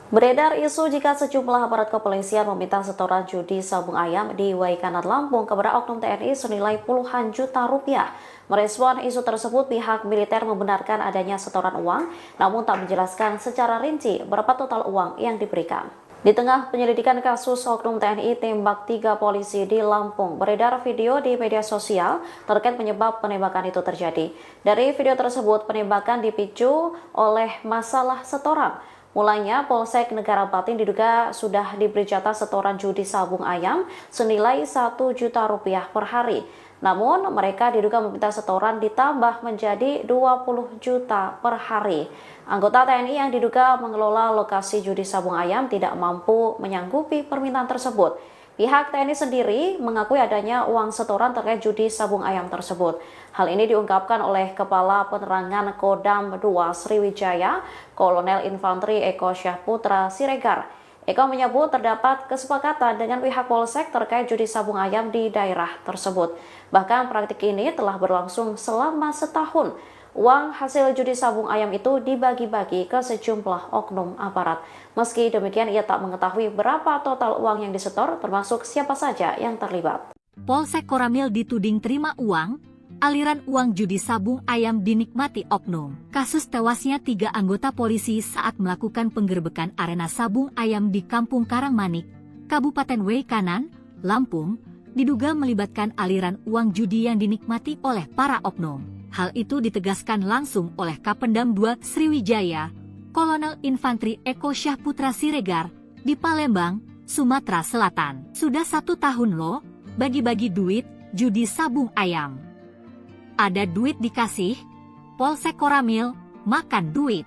Beredar isu jika sejumlah aparat kepolisian meminta setoran judi sabung ayam di Waikanan Lampung kepada oknum TNI senilai puluhan juta rupiah. Merespon isu tersebut, pihak militer membenarkan adanya setoran uang, namun tak menjelaskan secara rinci berapa total uang yang diberikan. Di tengah penyelidikan kasus oknum TNI tembak 3 polisi di Lampung, beredar video di media sosial terkait penyebab penembakan itu terjadi. Dari video tersebut, penembakan dipicu oleh masalah setoran. Mulanya, Polsek Negara Batin diduga sudah diberi jatah setoran judi sabung ayam senilai 1 juta rupiah per hari. Namun, mereka diduga meminta setoran ditambah menjadi 20 juta per hari. Anggota TNI yang diduga mengelola lokasi judi sabung ayam tidak mampu menyanggupi permintaan tersebut. Pihak TNI sendiri mengakui adanya uang setoran terkait judi sabung ayam tersebut. Hal ini diungkapkan oleh Kepala Penerangan Kodam 2 Sriwijaya, Kolonel Infanteri Eko Syahputra Siregar. Eko menyebut terdapat kesepakatan dengan pihak Polsek terkait judi sabung ayam di daerah tersebut. Bahkan praktik ini telah berlangsung selama setahun. Uang hasil judi sabung ayam itu dibagi-bagi ke sejumlah oknum aparat. Meski demikian, ia tak mengetahui berapa total uang yang disetor, termasuk siapa saja yang terlibat. Polsek Koramil dituding terima uang, aliran uang judi sabung ayam dinikmati oknum. Kasus tewasnya 3 anggota polisi saat melakukan penggerbekan arena sabung ayam di Kampung Karangmanik, Kabupaten Waikanan, Lampung, diduga melibatkan aliran uang judi yang dinikmati oleh para oknum. Hal itu ditegaskan langsung oleh Kapendam 2 Sriwijaya, Kolonel Infantri Eko Syahputra Siregar, di Palembang, Sumatera Selatan. Sudah 1 tahun loh, bagi-bagi duit, judi sabung ayam. Ada duit dikasih, Polsek Koramil, makan duit.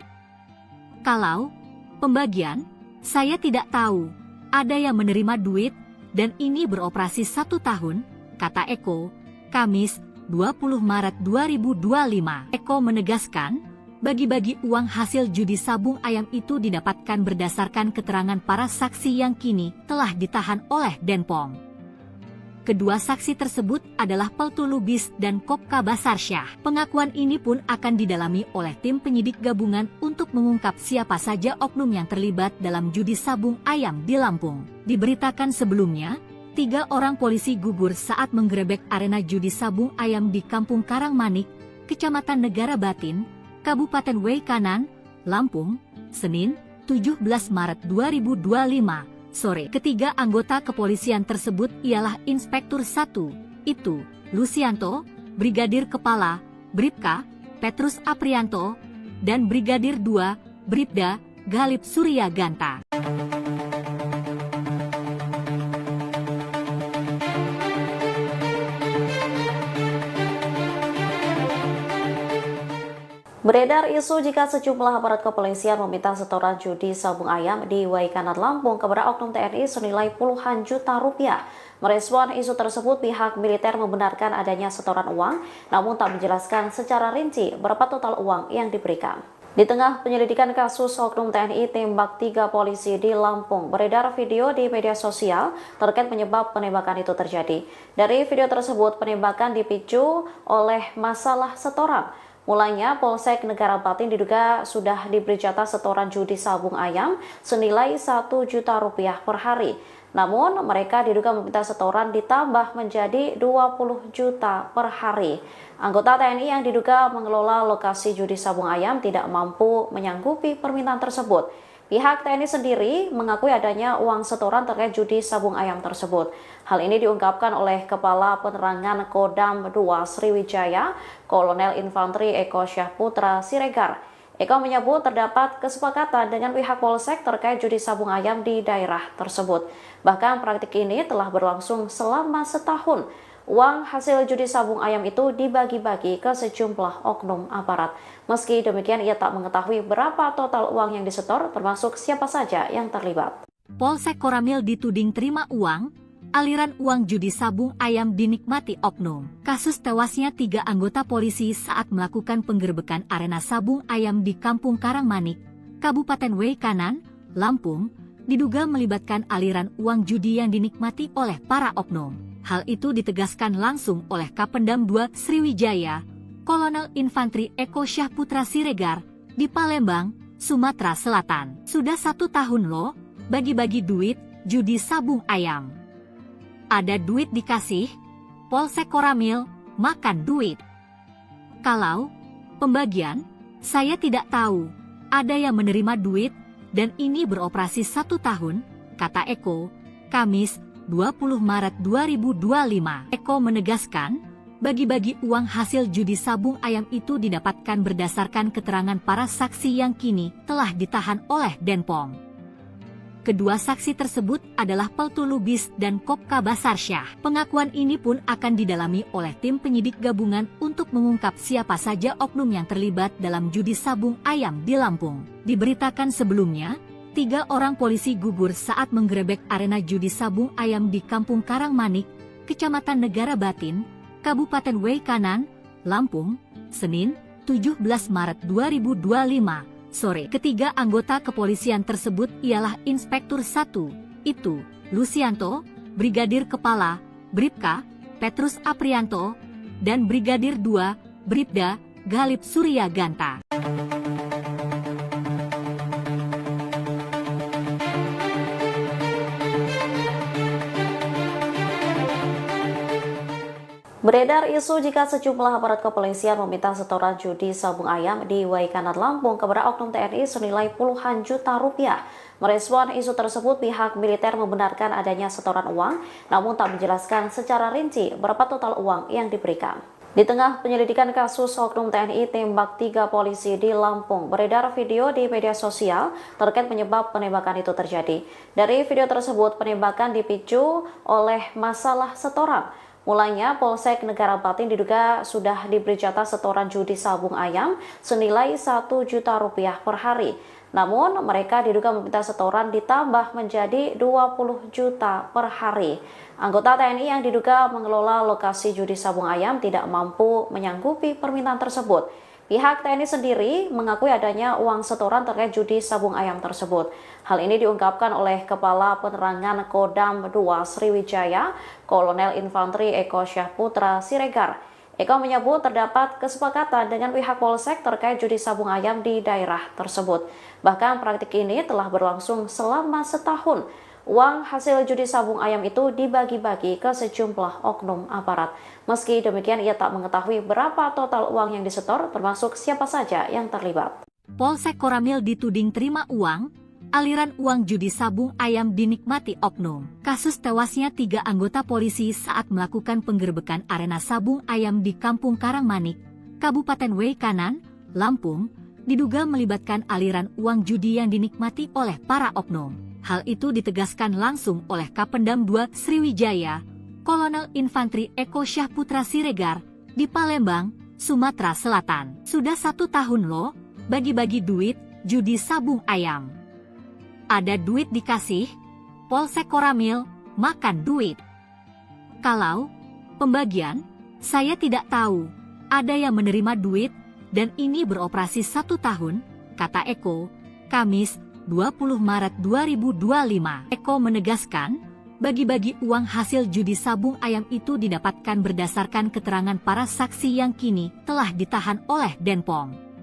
Kalau pembagian, saya tidak tahu, ada yang menerima duit, dan ini beroperasi 1 tahun, kata Eko, Kamis, 20 Maret 2025. Eko menegaskan, bagi-bagi uang hasil judi sabung ayam itu didapatkan berdasarkan keterangan para saksi yang kini telah ditahan oleh Denpom. Kedua saksi tersebut adalah Peltu Lubis dan Kopka Basarsyah. Pengakuan ini pun akan didalami oleh tim penyidik gabungan untuk mengungkap siapa saja oknum yang terlibat dalam judi sabung ayam di Lampung. Diberitakan sebelumnya, 3 orang polisi gugur saat menggerebek arena judi sabung ayam di Kampung Karangmanik, Kecamatan Negara Batin, Kabupaten Waikanan, Lampung, Senin, 17 Maret 2025. Sore. Ketiga anggota kepolisian tersebut ialah Inspektur 1, itu, Lucianto, Brigadir Kepala, Bribka, Petrus Aprianto, dan Brigadir 2, Bribda, Galip Surya Ganta. Beredar isu jika sejumlah aparat kepolisian meminta setoran judi sabung ayam di Waikanan Lampung kepada oknum TNI senilai puluhan juta rupiah. Merespon isu tersebut, pihak militer membenarkan adanya setoran uang, namun tak menjelaskan secara rinci berapa total uang yang diberikan. Di tengah penyelidikan kasus oknum TNI tembak 3 polisi di Lampung, beredar video di media sosial terkait penyebab penembakan itu terjadi. Dari video tersebut, penembakan dipicu oleh masalah setoran. Mulanya, Polsek Negara Batin diduga sudah diberi jatah setoran judi sabung ayam senilai 1 juta rupiah per hari. Namun, mereka diduga meminta setoran ditambah menjadi 20 juta per hari. Anggota TNI yang diduga mengelola lokasi judi sabung ayam tidak mampu menyanggupi permintaan tersebut. Pihak TNI sendiri mengakui adanya uang setoran terkait judi sabung ayam tersebut. Hal ini diungkapkan oleh Kepala Penerangan Kodam 2 Sriwijaya, Kolonel Infantri Eko Syahputra Siregar. Eko menyebut terdapat kesepakatan dengan pihak Polsek terkait judi sabung ayam di daerah tersebut. Bahkan praktik ini telah berlangsung selama setahun. Uang hasil judi sabung ayam itu dibagi-bagi ke sejumlah oknum aparat. Meski demikian, ia tak mengetahui berapa total uang yang disetor, termasuk siapa saja yang terlibat. Polsek Koramil dituding terima uang, aliran uang judi sabung ayam dinikmati oknum. Kasus tewasnya 3 anggota polisi saat melakukan penggerbekan arena sabung ayam di Kampung Karangmanik, Kabupaten Waikanan, Lampung, diduga melibatkan aliran uang judi yang dinikmati oleh para oknum. Hal itu ditegaskan langsung oleh Kapendam 2 Sriwijaya, Kolonel Infantri Eko Syahputra Siregar, di Palembang, Sumatera Selatan. Sudah 1 tahun loh, bagi-bagi duit, judi sabung ayam. Ada duit dikasih, Polsek Koramil, makan duit. Kalau pembagian, saya tidak tahu, ada yang menerima duit, dan ini beroperasi 1 tahun, kata Eko, Kamis, 20 Maret 2025. Eko menegaskan, bagi-bagi uang hasil judi sabung ayam itu didapatkan berdasarkan keterangan para saksi yang kini telah ditahan oleh Denpom. Kedua saksi tersebut adalah Peltu Lubis dan Kopka Basarsyah. Pengakuan ini pun akan didalami oleh tim penyidik gabungan untuk mengungkap siapa saja oknum yang terlibat dalam judi sabung ayam di Lampung. Diberitakan sebelumnya, 3 orang polisi gugur saat menggerebek arena judi sabung ayam di Kampung Karangmanik, Kecamatan Negara Batin, Kabupaten Waikanan, Lampung, Senin, 17 Maret 2025, sore. Ketiga anggota kepolisian tersebut ialah Inspektur 1, itu, Lucianto, Brigadir Kepala, Bribka, Petrus Aprianto, dan Brigadir 2, Bribda, Galip Suryaganta. Beredar isu jika sejumlah aparat kepolisian meminta setoran judi sabung ayam di Waikanan Lampung kepada oknum TNI senilai puluhan juta rupiah. Merespon isu tersebut, pihak militer membenarkan adanya setoran uang, namun tak menjelaskan secara rinci berapa total uang yang diberikan. Di tengah penyelidikan kasus oknum TNI tembak 3 polisi di Lampung, beredar video di media sosial terkait penyebab penembakan itu terjadi. Dari video tersebut, penembakan dipicu oleh masalah setoran. Mulanya, Polsek Negara Batin diduga sudah diberi jatah setoran judi sabung ayam senilai 1 juta rupiah per hari. Namun, mereka diduga meminta setoran ditambah menjadi 20 juta per hari. Anggota TNI yang diduga mengelola lokasi judi sabung ayam tidak mampu menyanggupi permintaan tersebut. Pihak TNI sendiri mengakui adanya uang setoran terkait judi sabung ayam tersebut. Hal ini diungkapkan oleh Kepala Penerangan Kodam 2 Sriwijaya, Kolonel Infanteri Eko Syahputra Siregar. Eko menyebut terdapat kesepakatan dengan pihak Polsek terkait judi sabung ayam di daerah tersebut. Bahkan praktik ini telah berlangsung selama setahun. Uang hasil judi sabung ayam itu dibagi-bagi ke sejumlah oknum aparat. Meski demikian, ia tak mengetahui berapa total uang yang disetor, termasuk siapa saja yang terlibat. Polsek Koramil dituding terima uang, aliran uang judi sabung ayam dinikmati oknum. Kasus tewasnya 3 anggota polisi saat melakukan penggerbekan arena sabung ayam di Kampung Karangmanik, Kabupaten Waikanan, Lampung, diduga melibatkan aliran uang judi yang dinikmati oleh para oknum. Hal itu ditegaskan langsung oleh Kapendam 2 Sriwijaya, Kolonel Infanteri Eko Syahputra Siregar, di Palembang, Sumatera Selatan. Sudah 1 tahun loh, bagi-bagi duit, judi sabung ayam. Ada duit dikasih, Polsek Koramil, makan duit. Kalau pembagian, saya tidak tahu, ada yang menerima duit, dan ini beroperasi 1 tahun, kata Eko, Kamis, 20 Maret 2025. Eko menegaskan, bagi-bagi uang hasil judi sabung ayam itu didapatkan berdasarkan keterangan para saksi yang kini telah ditahan oleh Denpom.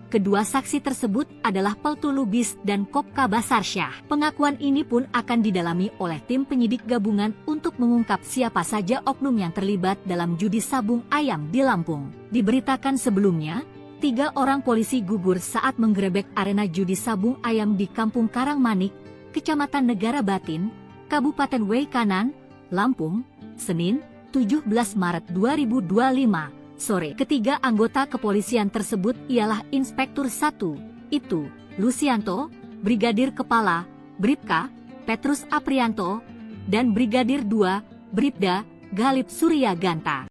Kedua saksi tersebut adalah Peltu Lubis dan Kopka Basarsyah. Pengakuan ini pun akan didalami oleh tim penyidik gabungan untuk mengungkap siapa saja oknum yang terlibat dalam judi sabung ayam di Lampung. Diberitakan sebelumnya, 3 orang polisi gugur saat menggerebek arena judi sabung ayam di Kampung Karangmanik, Kecamatan Negara Batin, Kabupaten Waikanan, Lampung, Senin, 17 Maret 2025, sore. Ketiga anggota kepolisian tersebut ialah Inspektur 1, itu, Lucianto, Brigadir Kepala, Bribka, Petrus Aprianto, dan Brigadir 2, Bribda, Galip Suryaganta.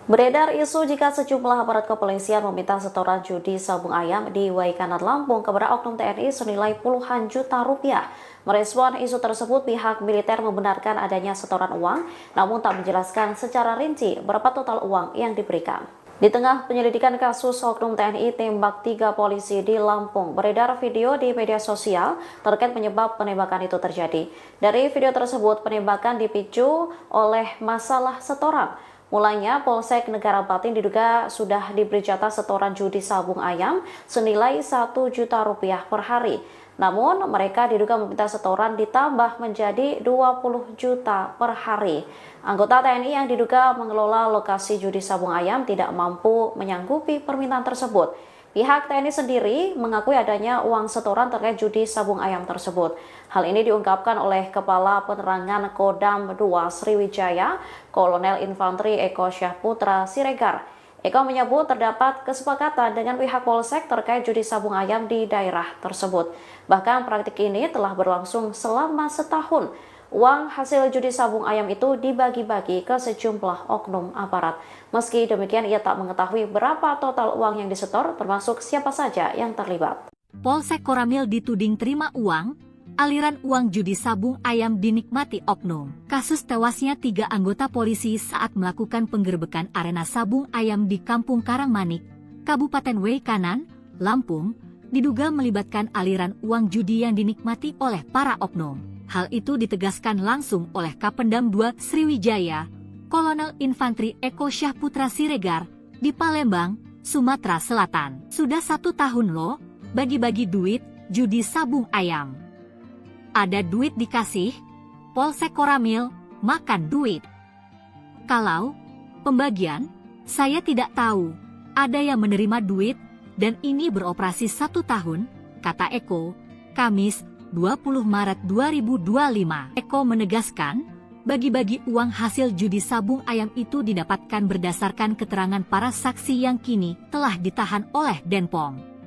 Beredar isu jika sejumlah aparat kepolisian meminta setoran judi sabung ayam di Waikanan Lampung kepada oknum TNI senilai puluhan juta rupiah. Merespon isu tersebut, pihak militer membenarkan adanya setoran uang, namun tak menjelaskan secara rinci berapa total uang yang diberikan. Di tengah penyelidikan kasus oknum TNI tembak 3 polisi di Lampung, beredar video di media sosial terkait penyebab penembakan itu terjadi. Dari video tersebut, penembakan dipicu oleh masalah setoran. Mulanya, Polsek Negara Batin diduga sudah diberi jatah setoran judi sabung ayam senilai 1 juta rupiah per hari. Namun, mereka diduga meminta setoran ditambah menjadi 20 juta per hari. Anggota TNI yang diduga mengelola lokasi judi sabung ayam tidak mampu menyanggupi permintaan tersebut. Pihak TNI sendiri mengakui adanya uang setoran terkait judi sabung ayam tersebut. Hal ini diungkapkan oleh Kepala Penerangan Kodam 2 Sriwijaya, Kolonel Infanteri Eko Syahputra Siregar. Eko menyebut terdapat kesepakatan dengan pihak Polsek terkait judi sabung ayam di daerah tersebut. Bahkan praktik ini telah berlangsung selama setahun. Uang hasil judi sabung ayam itu dibagi-bagi ke sejumlah oknum aparat. Meski demikian, ia tak mengetahui berapa total uang yang disetor, termasuk siapa saja yang terlibat. Polsek Koramil dituding terima uang, aliran uang judi sabung ayam dinikmati oknum. Kasus tewasnya 3 anggota polisi saat melakukan penggerbekan arena sabung ayam di Kampung Karangmanik, Kabupaten Waikanan, Lampung, diduga melibatkan aliran uang judi yang dinikmati oleh para oknum. Hal itu ditegaskan langsung oleh Kapendam 2 Sriwijaya, Kolonel Infantri Eko Syahputra Siregar, di Palembang, Sumatera Selatan. Sudah 1 tahun loh, bagi-bagi duit, judi sabung ayam. Ada duit dikasih, Polsek Koramil, makan duit. Kalau pembagian, saya tidak tahu, ada yang menerima duit, dan ini beroperasi 1 tahun, kata Eko, Kamis, 20 Maret 2025. Eko menegaskan, bagi-bagi uang hasil judi sabung ayam itu didapatkan berdasarkan keterangan para saksi yang kini telah ditahan oleh Denpom.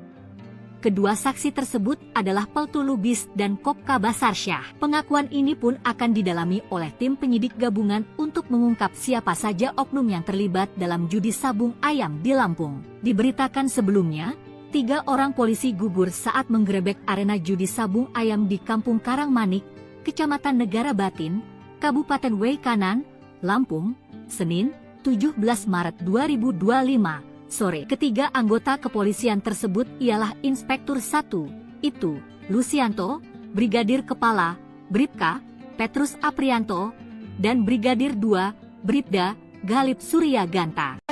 Kedua saksi tersebut adalah Peltu Lubis dan Kopka Basarsyah. Pengakuan ini pun akan didalami oleh tim penyidik gabungan untuk mengungkap siapa saja oknum yang terlibat dalam judi sabung ayam di Lampung. Diberitakan sebelumnya, 3 orang polisi gugur saat menggerebek arena judi sabung ayam di Kampung Karangmanik, Kecamatan Negara Batin, Kabupaten Waikanan, Lampung, Senin, 17 Maret 2025. Sore. Ketiga anggota kepolisian tersebut ialah Inspektur 1, itu, Lucianto, Brigadir Kepala, Bribka, Petrus Aprianto, dan Brigadir 2, Bribda, Galip Surya Ganta.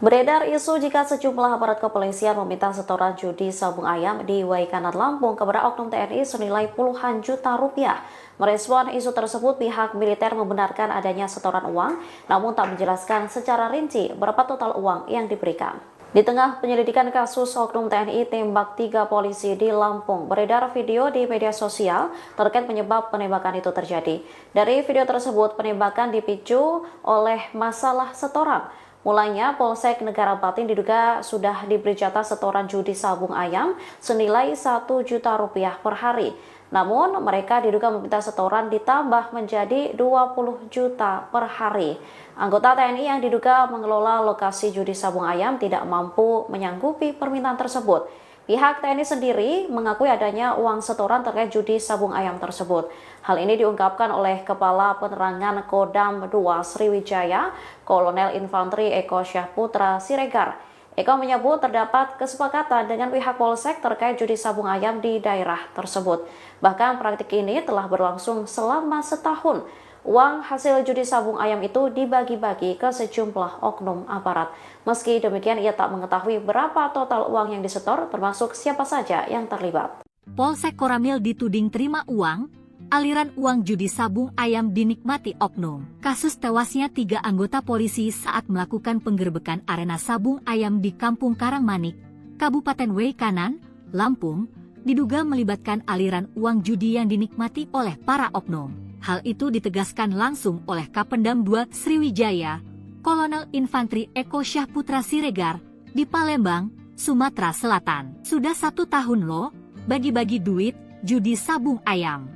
Beredar isu jika sejumlah aparat kepolisian meminta setoran judi sabung ayam di Waikanan Lampung kepada oknum TNI senilai puluhan juta rupiah. Merespon isu tersebut, pihak militer membenarkan adanya setoran uang, namun tak menjelaskan secara rinci berapa total uang yang diberikan. Di tengah penyelidikan kasus oknum TNI tembak 3 polisi di Lampung, beredar video di media sosial terkait penyebab penembakan itu terjadi. Dari video tersebut, penembakan dipicu oleh masalah setoran. Mulanya, Polsek Negara Batin diduga sudah diberi jatah setoran judi sabung ayam senilai 1 juta rupiah per hari. Namun, mereka diduga meminta setoran ditambah menjadi 20 juta per hari. Anggota TNI yang diduga mengelola lokasi judi sabung ayam tidak mampu menyanggupi permintaan tersebut. Pihak TNI sendiri mengakui adanya uang setoran terkait judi sabung ayam tersebut. Hal ini diungkapkan oleh Kepala Penerangan Kodam 2 Sriwijaya, Kolonel Infantri Eko Syahputra Siregar. Eko menyebut terdapat kesepakatan dengan pihak Polsek terkait judi sabung ayam di daerah tersebut. Bahkan praktik ini telah berlangsung selama setahun. Uang hasil judi sabung ayam itu dibagi-bagi ke sejumlah oknum aparat. Meski demikian, ia tak mengetahui berapa total uang yang disetor, termasuk siapa saja yang terlibat. Polsek Koramil dituding terima uang, aliran uang judi sabung ayam dinikmati oknum. Kasus tewasnya 3 anggota polisi saat melakukan penggerbekan arena sabung ayam di Kampung Karangmanik, Kabupaten Waikanan, Lampung, diduga melibatkan aliran uang judi yang dinikmati oleh para oknum. Hal itu ditegaskan langsung oleh Kapendam 2 Sriwijaya, Kolonel Infantri Eko Syahputra Siregar, di Palembang, Sumatera Selatan. Sudah 1 tahun loh, bagi-bagi duit, judi sabung ayam.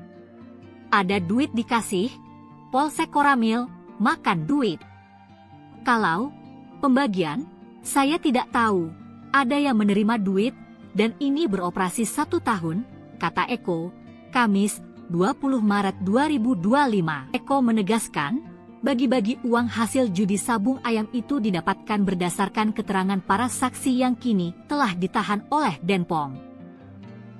Ada duit dikasih, Polsek Koramil, makan duit. Kalau pembagian, saya tidak tahu, ada yang menerima duit, dan ini beroperasi 1 tahun, kata Eko, Kamis, 20 Maret 2025. Eko menegaskan, bagi-bagi uang hasil judi sabung ayam itu didapatkan berdasarkan keterangan para saksi yang kini telah ditahan oleh Denpom.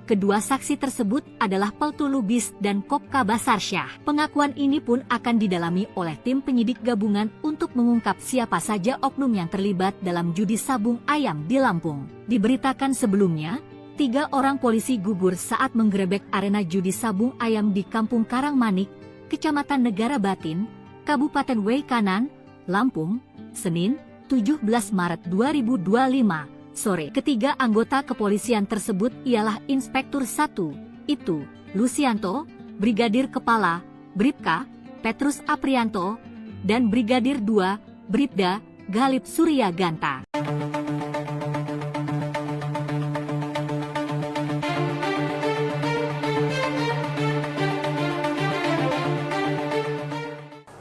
Kedua saksi tersebut adalah Peltu Lubis dan Kopka Basarsyah. Pengakuan ini pun akan didalami oleh tim penyidik gabungan untuk mengungkap siapa saja oknum yang terlibat dalam judi sabung ayam di Lampung. Diberitakan sebelumnya, 3 orang polisi gugur saat menggerebek arena judi sabung ayam di Kampung Karangmanik, Kecamatan Negara Batin, Kabupaten Waikanan, Lampung, Senin, 17 Maret 2025, sore. Ketiga anggota kepolisian tersebut ialah Inspektur 1, itu, Lucianto, Brigadir Kepala, Bribka, Petrus Aprianto, dan Brigadir 2, Bribda, Galip Surya Ganta.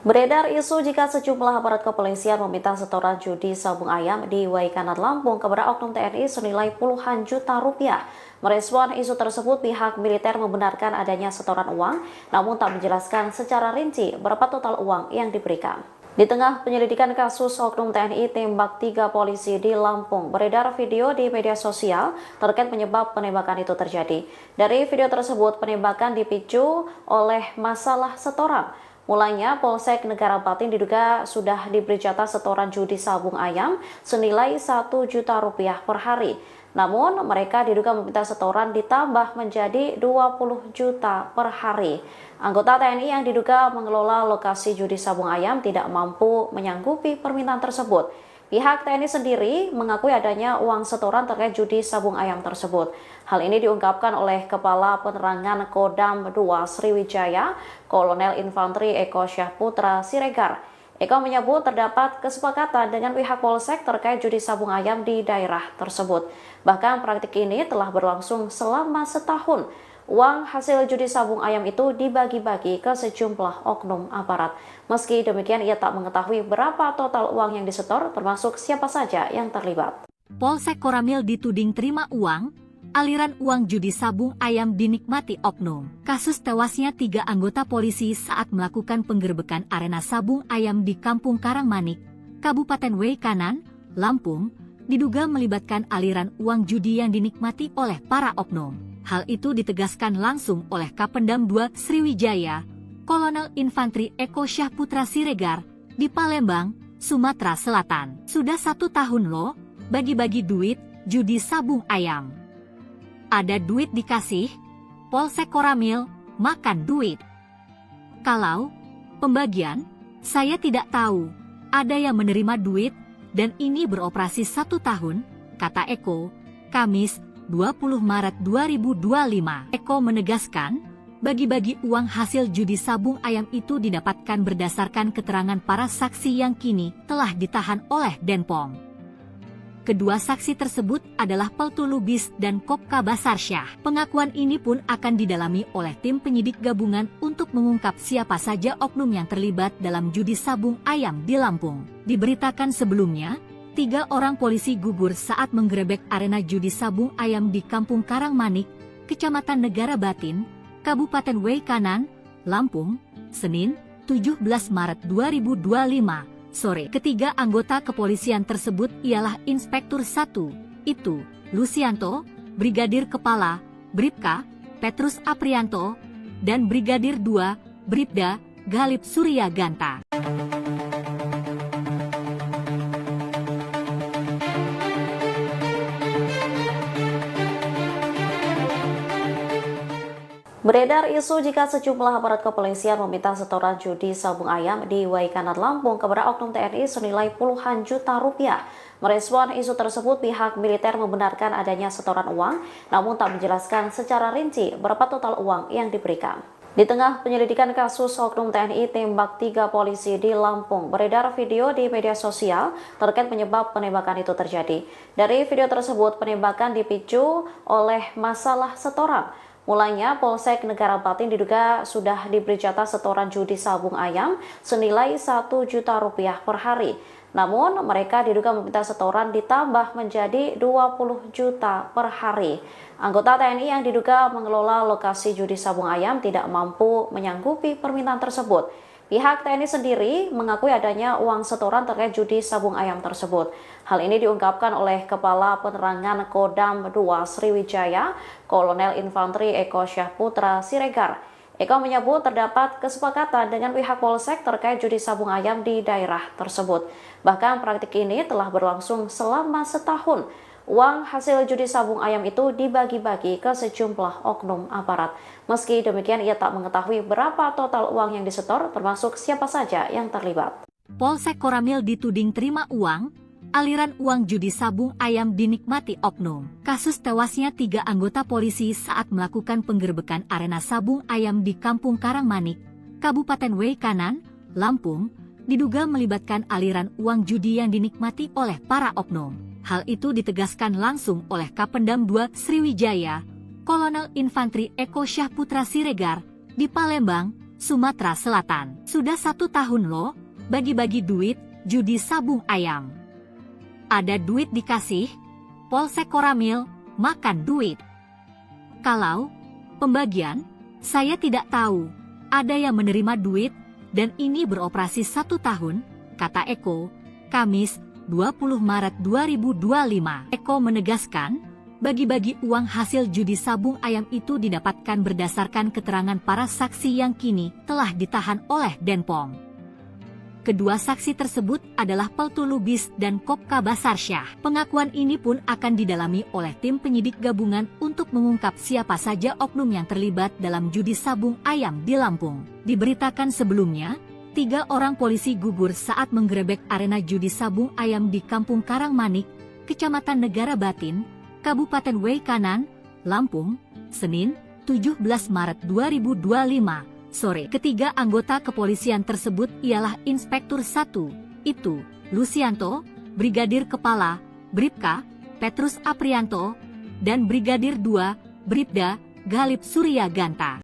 Beredar isu jika sejumlah aparat kepolisian meminta setoran judi sabung ayam di Waikanan Lampung kepada oknum TNI senilai puluhan juta rupiah. Merespon isu tersebut, pihak militer membenarkan adanya setoran uang, namun tak menjelaskan secara rinci berapa total uang yang diberikan. Di tengah penyelidikan kasus oknum TNI tembak 3 polisi di Lampung, beredar video di media sosial terkait penyebab penembakan itu terjadi. Dari video tersebut, penembakan dipicu oleh masalah setoran. Mulanya, Polsek Negara Batin diduga sudah diberi jatah setoran judi sabung ayam senilai 1 juta rupiah per hari. Namun, mereka diduga meminta setoran ditambah menjadi 20 juta per hari. Anggota TNI yang diduga mengelola lokasi judi sabung ayam tidak mampu menyanggupi permintaan tersebut. Pihak TNI sendiri mengakui adanya uang setoran terkait judi sabung ayam tersebut. Hal ini diungkapkan oleh Kepala Penerangan Kodam 2 Sriwijaya, Kolonel Infanteri Eko Syahputra Siregar. Eko menyebut terdapat kesepakatan dengan pihak Polsek terkait judi sabung ayam di daerah tersebut. Bahkan praktik ini telah berlangsung selama setahun. Uang hasil judi sabung ayam itu dibagi-bagi ke sejumlah oknum aparat. Meski demikian, ia tak mengetahui berapa total uang yang disetor, termasuk siapa saja yang terlibat. Polsek Koramil dituding terima uang, aliran uang judi sabung ayam dinikmati oknum. Kasus tewasnya 3 anggota polisi saat melakukan penggerbekan arena sabung ayam di Kampung Karangmanik, Kabupaten Waikanan, Lampung, diduga melibatkan aliran uang judi yang dinikmati oleh para oknum. Hal itu ditegaskan langsung oleh Kapendam 2 Sriwijaya, Kolonel Infanteri Eko Syahputra Siregar, di Palembang, Sumatera Selatan. Sudah 1 tahun loh, bagi-bagi duit, judi sabung ayam. Ada duit dikasih, Polsek Koramil, makan duit. Kalau pembagian, saya tidak tahu, ada yang menerima duit, dan ini beroperasi 1 tahun, kata Eko, Kamis, 20 Maret 2025. Eko menegaskan, bagi-bagi uang hasil judi sabung ayam itu didapatkan berdasarkan keterangan para saksi yang kini telah ditahan oleh Denpom. Kedua saksi tersebut adalah Peltu Lubis dan Kopka Basarsyah. Pengakuan ini pun akan didalami oleh tim penyidik gabungan untuk mengungkap siapa saja oknum yang terlibat dalam judi sabung ayam di Lampung. Diberitakan sebelumnya, 3 orang polisi gugur saat menggerebek arena judi sabung ayam di Kampung Karangmanik, Kecamatan Negara Batin, Kabupaten Waikanan, Lampung, Senin, 17 Maret 2025, sore. Ketiga anggota kepolisian tersebut ialah Inspektur 1, itu, Lucianto, Brigadir Kepala, Bribka, Petrus Aprianto, dan Brigadir 2, Bribda, Galip Surya Ganta. Beredar isu jika sejumlah aparat kepolisian meminta setoran judi sabung ayam di Waikanan Lampung kepada oknum TNI senilai puluhan juta rupiah. Merespon isu tersebut, pihak militer membenarkan adanya setoran uang, namun tak menjelaskan secara rinci berapa total uang yang diberikan. Di tengah penyelidikan kasus oknum TNI tembak 3 polisi di Lampung, beredar video di media sosial terkait penyebab penembakan itu terjadi. Dari video tersebut, penembakan dipicu oleh masalah setoran. Mulanya, Polsek Negara Batin diduga sudah diberi jatah setoran judi sabung ayam senilai 1 juta rupiah per hari. Namun, mereka diduga meminta setoran ditambah menjadi 20 juta per hari. Anggota TNI yang diduga mengelola lokasi judi sabung ayam tidak mampu menyanggupi permintaan tersebut. Pihak TNI sendiri mengakui adanya uang setoran terkait judi sabung ayam tersebut. Hal ini diungkapkan oleh Kepala Penerangan Kodam 2 Sriwijaya, Kolonel Infanteri Eko Syahputra Siregar. Eko menyebut terdapat kesepakatan dengan pihak Polsek terkait judi sabung ayam di daerah tersebut. Bahkan praktik ini telah berlangsung selama setahun. Uang hasil judi sabung ayam itu dibagi-bagi ke sejumlah oknum aparat. Meski demikian, ia tak mengetahui berapa total uang yang disetor, termasuk siapa saja yang terlibat. Polsek Koramil dituding terima uang, aliran uang judi sabung ayam dinikmati oknum. Kasus tewasnya 3 anggota polisi saat melakukan penggerbekan arena sabung ayam di Kampung Karangmanik, Kabupaten Waikanan, Lampung, diduga melibatkan aliran uang judi yang dinikmati oleh para oknum. Hal itu ditegaskan langsung oleh Kapendam 2 Sriwijaya, Kolonel Infanteri Eko Syahputra Siregar, di Palembang, Sumatera Selatan. Sudah 1 tahun loh, bagi-bagi duit, judi sabung ayam. Ada duit dikasih, Polsek Koramil, makan duit. Kalau pembagian, saya tidak tahu. Ada yang menerima duit, dan ini beroperasi 1 tahun, kata Eko, Kamis, 20 Maret 2025. Eko menegaskan, bagi-bagi uang hasil judi sabung ayam itu didapatkan berdasarkan keterangan para saksi yang kini telah ditahan oleh Denpom. Kedua saksi tersebut adalah Peltu Lubis dan Kopka Basarsyah. Pengakuan ini pun akan didalami oleh tim penyidik gabungan untuk mengungkap siapa saja oknum yang terlibat dalam judi sabung ayam di Lampung. Diberitakan sebelumnya, 3 orang polisi gugur saat menggerebek arena judi sabung ayam di Kampung Karangmanik, Kecamatan Negara Batin, Kabupaten Waikanan, Lampung, Senin, 17 Maret 2025. Sore. Ketiga anggota kepolisian tersebut ialah Inspektur 1, itu, Lucianto, Brigadir Kepala, Bribka, Petrus Aprianto, dan Brigadir 2, Bribda, Galip Surya Ganta.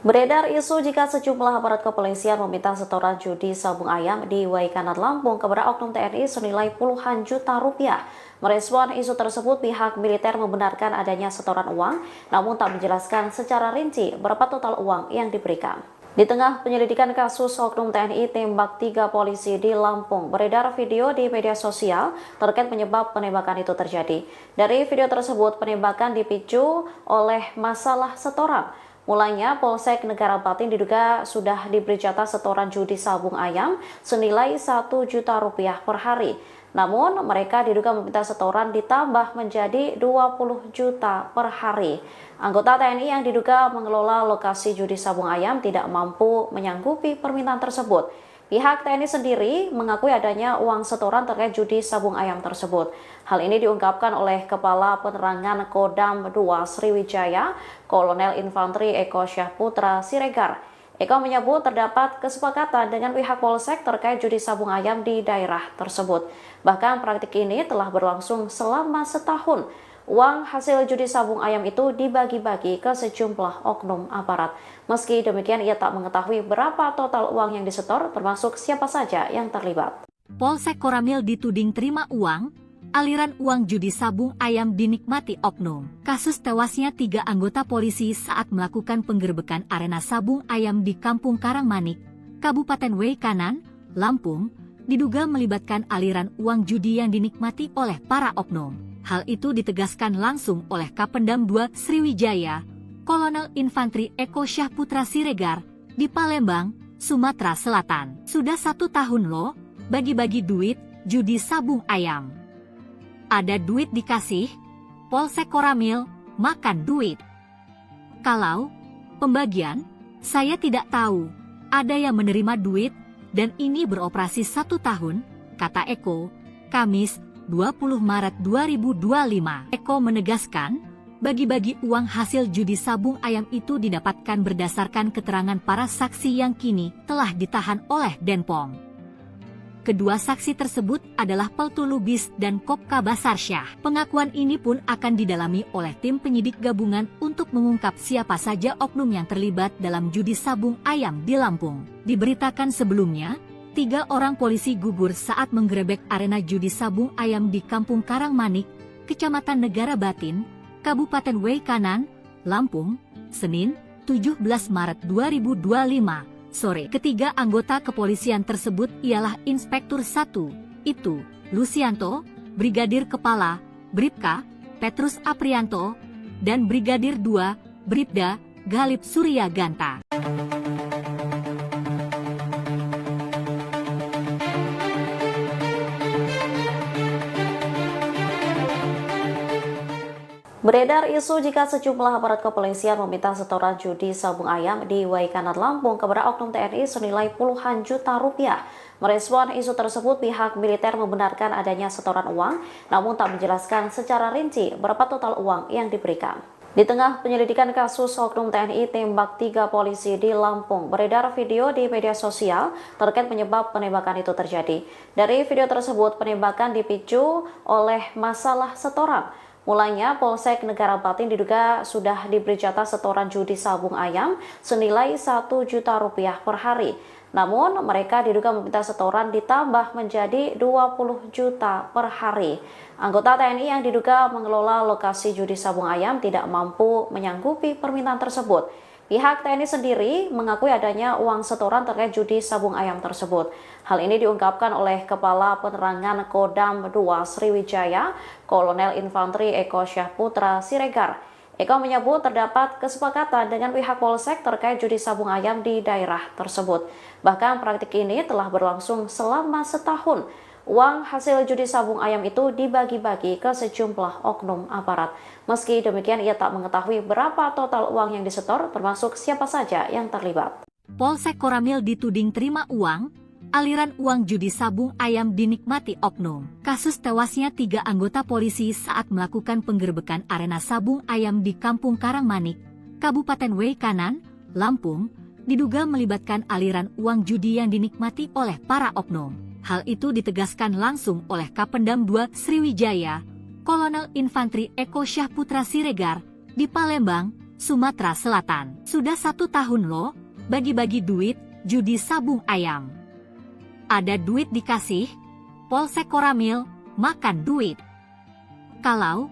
Beredar isu jika sejumlah aparat kepolisian meminta setoran judi sabung ayam di Waikanan Lampung kepada oknum TNI senilai puluhan juta rupiah. Merespon isu tersebut, pihak militer membenarkan adanya setoran uang, namun tak menjelaskan secara rinci berapa total uang yang diberikan. Di tengah penyelidikan kasus oknum TNI tembak 3 polisi di Lampung, beredar video di media sosial terkait penyebab penembakan itu terjadi. Dari video tersebut, penembakan dipicu oleh masalah setoran. Mulanya, Polsek Negara Batin diduga sudah diberi jatah setoran judi sabung ayam senilai 1 juta rupiah per hari. Namun, mereka diduga meminta setoran ditambah menjadi 20 juta per hari. Anggota TNI yang diduga mengelola lokasi judi sabung ayam tidak mampu menyanggupi permintaan tersebut. Pihak TNI sendiri mengakui adanya uang setoran terkait judi sabung ayam tersebut. Hal ini diungkapkan oleh Kepala Penerangan Kodam 2 Sriwijaya, Kolonel Infanteri Eko Syahputra Siregar. Eko menyebut terdapat kesepakatan dengan pihak Polsek terkait judi sabung ayam di daerah tersebut. Bahkan praktik ini telah berlangsung selama setahun. Uang hasil judi sabung ayam itu dibagi-bagi ke sejumlah oknum aparat. Meski demikian, ia tak mengetahui berapa total uang yang disetor, termasuk siapa saja yang terlibat. Polsek Koramil dituding terima uang, aliran uang judi sabung ayam dinikmati oknum. Kasus tewasnya 3 anggota polisi saat melakukan penggerbekan arena sabung ayam di Kampung Karangmanik, Kabupaten Waikanan, Lampung, diduga melibatkan aliran uang judi yang dinikmati oleh para oknum. Hal itu ditegaskan langsung oleh Kapendam 2 Sriwijaya, Kolonel Infanteri Eko Syahputra Siregar, di Palembang, Sumatera Selatan. Sudah 1 tahun loh, bagi-bagi duit, judi sabung ayam. Ada duit dikasih, Polsek Koramil, makan duit. Kalau pembagian, saya tidak tahu. Ada yang menerima duit, dan ini beroperasi 1 tahun, kata Eko, Kamis, 20 Maret 2025. Eko menegaskan, bagi-bagi uang hasil judi sabung ayam itu didapatkan berdasarkan keterangan para saksi yang kini telah ditahan oleh Denpom. Kedua saksi tersebut adalah Peltu Lubis dan Kopka Basarsyah. Pengakuan ini pun akan didalami oleh tim penyidik gabungan untuk mengungkap siapa saja oknum yang terlibat dalam judi sabung ayam di Lampung. Diberitakan sebelumnya, 3 orang polisi gugur saat menggerebek arena judi sabung ayam di Kampung Karangmanik, Kecamatan Negara Batin, Kabupaten Waikanan, Lampung, Senin, 17 Maret 2025. Sore. Ketiga anggota kepolisian tersebut ialah Inspektur 1, itu, Lucianto, Brigadir Kepala, Bribka, Petrus Aprianto, dan Brigadir 2, Bribda, Galip Surya Ganta. Beredar isu jika sejumlah aparat kepolisian meminta setoran judi sabung ayam di Waikanan Lampung kepada oknum TNI senilai puluhan juta rupiah. Merespon isu tersebut, pihak militer membenarkan adanya setoran uang, namun tak menjelaskan secara rinci berapa total uang yang diberikan. Di tengah penyelidikan kasus oknum TNI tembak 3 polisi di Lampung, beredar video di media sosial terkait penyebab penembakan itu terjadi. Dari video tersebut, penembakan dipicu oleh masalah setoran. Mulanya, Polsek Negara Batin diduga sudah diberi jatah setoran judi sabung ayam senilai 1 juta rupiah per hari. Namun, mereka diduga meminta setoran ditambah menjadi 20 juta per hari. Anggota TNI yang diduga mengelola lokasi judi sabung ayam tidak mampu menyanggupi permintaan tersebut. Pihak TNI sendiri mengakui adanya uang setoran terkait judi sabung ayam tersebut. Hal ini diungkapkan oleh Kepala Penerangan Kodam 2 Sriwijaya, Kolonel Infanteri Eko Syahputra Siregar. Eko menyebut terdapat kesepakatan dengan pihak Polsek terkait judi sabung ayam di daerah tersebut. Bahkan praktik ini telah berlangsung selama setahun. Uang hasil judi sabung ayam itu dibagi-bagi ke sejumlah oknum aparat. Meski demikian, ia tak mengetahui berapa total uang yang disetor, termasuk siapa saja yang terlibat. Polsek Koramil dituding terima uang, aliran uang judi sabung ayam dinikmati oknum. Kasus tewasnya 3 anggota polisi saat melakukan penggerbekan arena sabung ayam di Kampung Karangmanik, Kabupaten Waikanan, Lampung, diduga melibatkan aliran uang judi yang dinikmati oleh para oknum. Hal itu ditegaskan langsung oleh Kapendam 2 Sriwijaya, Kolonel Infanteri Eko Syahputra Siregar, di Palembang, Sumatera Selatan. Sudah 1 tahun loh, bagi-bagi duit, judi sabung ayam. Ada duit dikasih, Polsek Koramil, makan duit. Kalau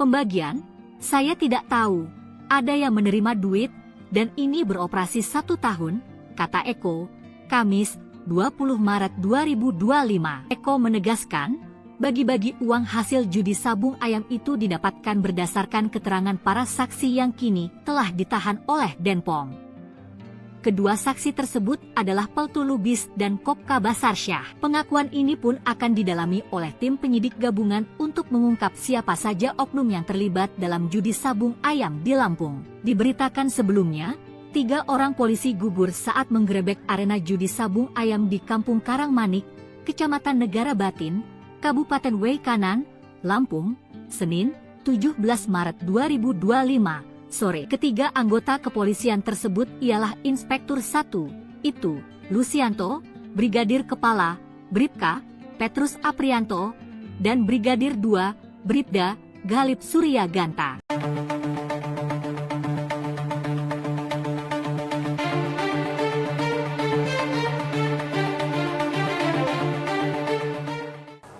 pembagian, saya tidak tahu, ada yang menerima duit, dan ini beroperasi 1 tahun, kata Eko, Kamis, 20 Maret 2025. Eko menegaskan, bagi-bagi uang hasil judi sabung ayam itu didapatkan berdasarkan keterangan para saksi yang kini telah ditahan oleh Denpom. Kedua saksi tersebut adalah Peltu Lubis dan Kopka Basarsyah. Pengakuan ini pun akan didalami oleh tim penyidik gabungan untuk mengungkap siapa saja oknum yang terlibat dalam judi sabung ayam di Lampung. Diberitakan sebelumnya, 3 orang polisi gugur saat menggerebek arena judi sabung ayam di Kampung Karangmanik, Kecamatan Negara Batin, Kabupaten Waikanan, Lampung, Senin, 17 Maret 2025, sore. Ketiga anggota kepolisian tersebut ialah Inspektur 1, itu, Lucianto, Brigadir Kepala, Bribka, Petrus Aprianto, dan Brigadir 2, Bribda, Galip Surya Ganta.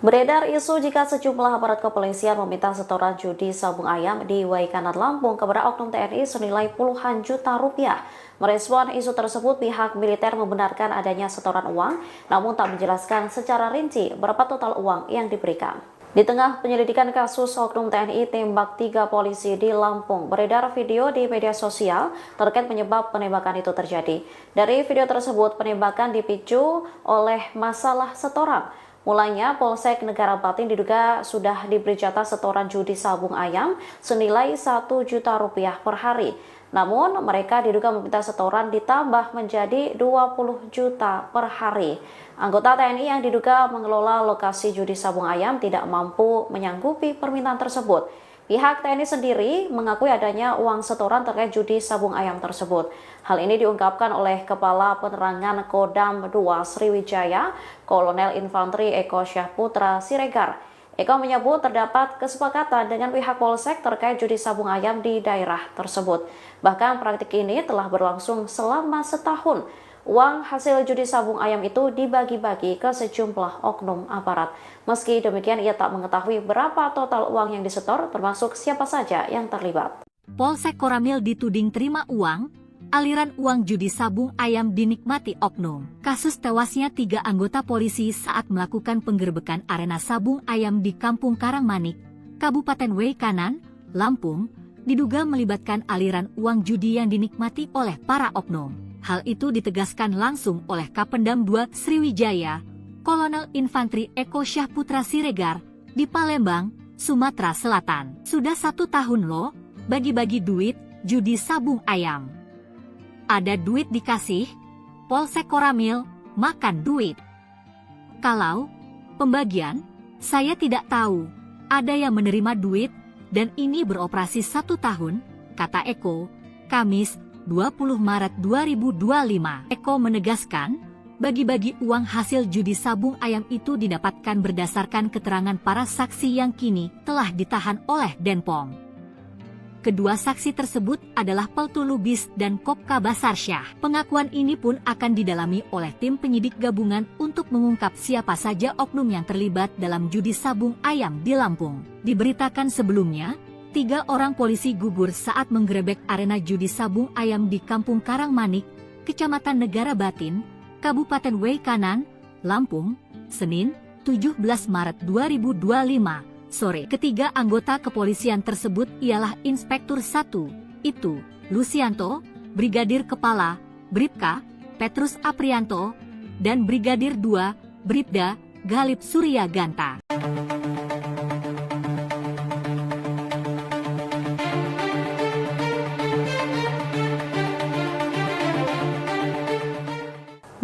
Beredar isu jika sejumlah aparat kepolisian meminta setoran judi sabung ayam di Waikanan Lampung kepada oknum TNI senilai puluhan juta rupiah. Merespon isu tersebut, pihak militer membenarkan adanya setoran uang, namun tak menjelaskan secara rinci berapa total uang yang diberikan. Di tengah penyelidikan kasus oknum TNI tembak 3 polisi di Lampung, beredar video di media sosial terkait penyebab penembakan itu terjadi. Dari video tersebut, penembakan dipicu oleh masalah setoran. Mulanya, Polsek Negara Batin diduga sudah diberi jatah setoran judi sabung ayam senilai 1 juta rupiah per hari. Namun, mereka diduga meminta setoran ditambah menjadi 20 juta per hari. Anggota TNI yang diduga mengelola lokasi judi sabung ayam tidak mampu menyanggupi permintaan tersebut. Pihak TNI sendiri mengakui adanya uang setoran terkait judi sabung ayam tersebut. Hal ini diungkapkan oleh Kepala Penerangan Kodam 2 Sriwijaya, Kolonel Infanteri Eko Syahputra Siregar. Eko menyebut terdapat kesepakatan dengan pihak Polsek terkait judi sabung ayam di daerah tersebut. Bahkan praktik ini telah berlangsung selama setahun. Uang hasil judi sabung ayam itu dibagi-bagi ke sejumlah oknum aparat. Meski demikian, ia tak mengetahui berapa total uang yang disetor, termasuk siapa saja yang terlibat. Polsek Koramil dituding terima uang, aliran uang judi sabung ayam dinikmati oknum. Kasus tewasnya 3 anggota polisi saat melakukan penggerbekan arena sabung ayam di Kampung Karangmanik, Kabupaten Waikanan, Lampung, diduga melibatkan aliran uang judi yang dinikmati oleh para oknum. Hal itu ditegaskan langsung oleh Kapendam 2 Sriwijaya, Kolonel Infanteri Eko Syahputra Siregar, di Palembang, Sumatera Selatan. Sudah 1 tahun loh, bagi-bagi duit, judi sabung ayam. Ada duit dikasih, Polsek Koramil, makan duit. Kalau pembagian, saya tidak tahu, ada yang menerima duit, dan ini beroperasi 1 tahun, kata Eko, Kamis, 20 Maret 2025. Eko menegaskan, bagi-bagi uang hasil judi sabung ayam itu didapatkan berdasarkan keterangan para saksi yang kini telah ditahan oleh Denpom. Kedua saksi tersebut adalah Peltu Lubis dan Kopka Basarsyah. Pengakuan ini pun akan didalami oleh tim penyidik gabungan untuk mengungkap siapa saja oknum yang terlibat dalam judi sabung ayam di Lampung. Diberitakan sebelumnya, 3 orang polisi gugur saat menggerebek arena judi sabung ayam di Kampung Karangmanik, Kecamatan Negara Batin, Kabupaten Waikanan, Lampung, Senin, 17 Maret 2025. Sore. Ketiga anggota kepolisian tersebut ialah Inspektur 1, itu, Lucianto, Brigadir Kepala, Bribka, Petrus Aprianto, dan Brigadir 2, Bribda, Galip Surya Ganta.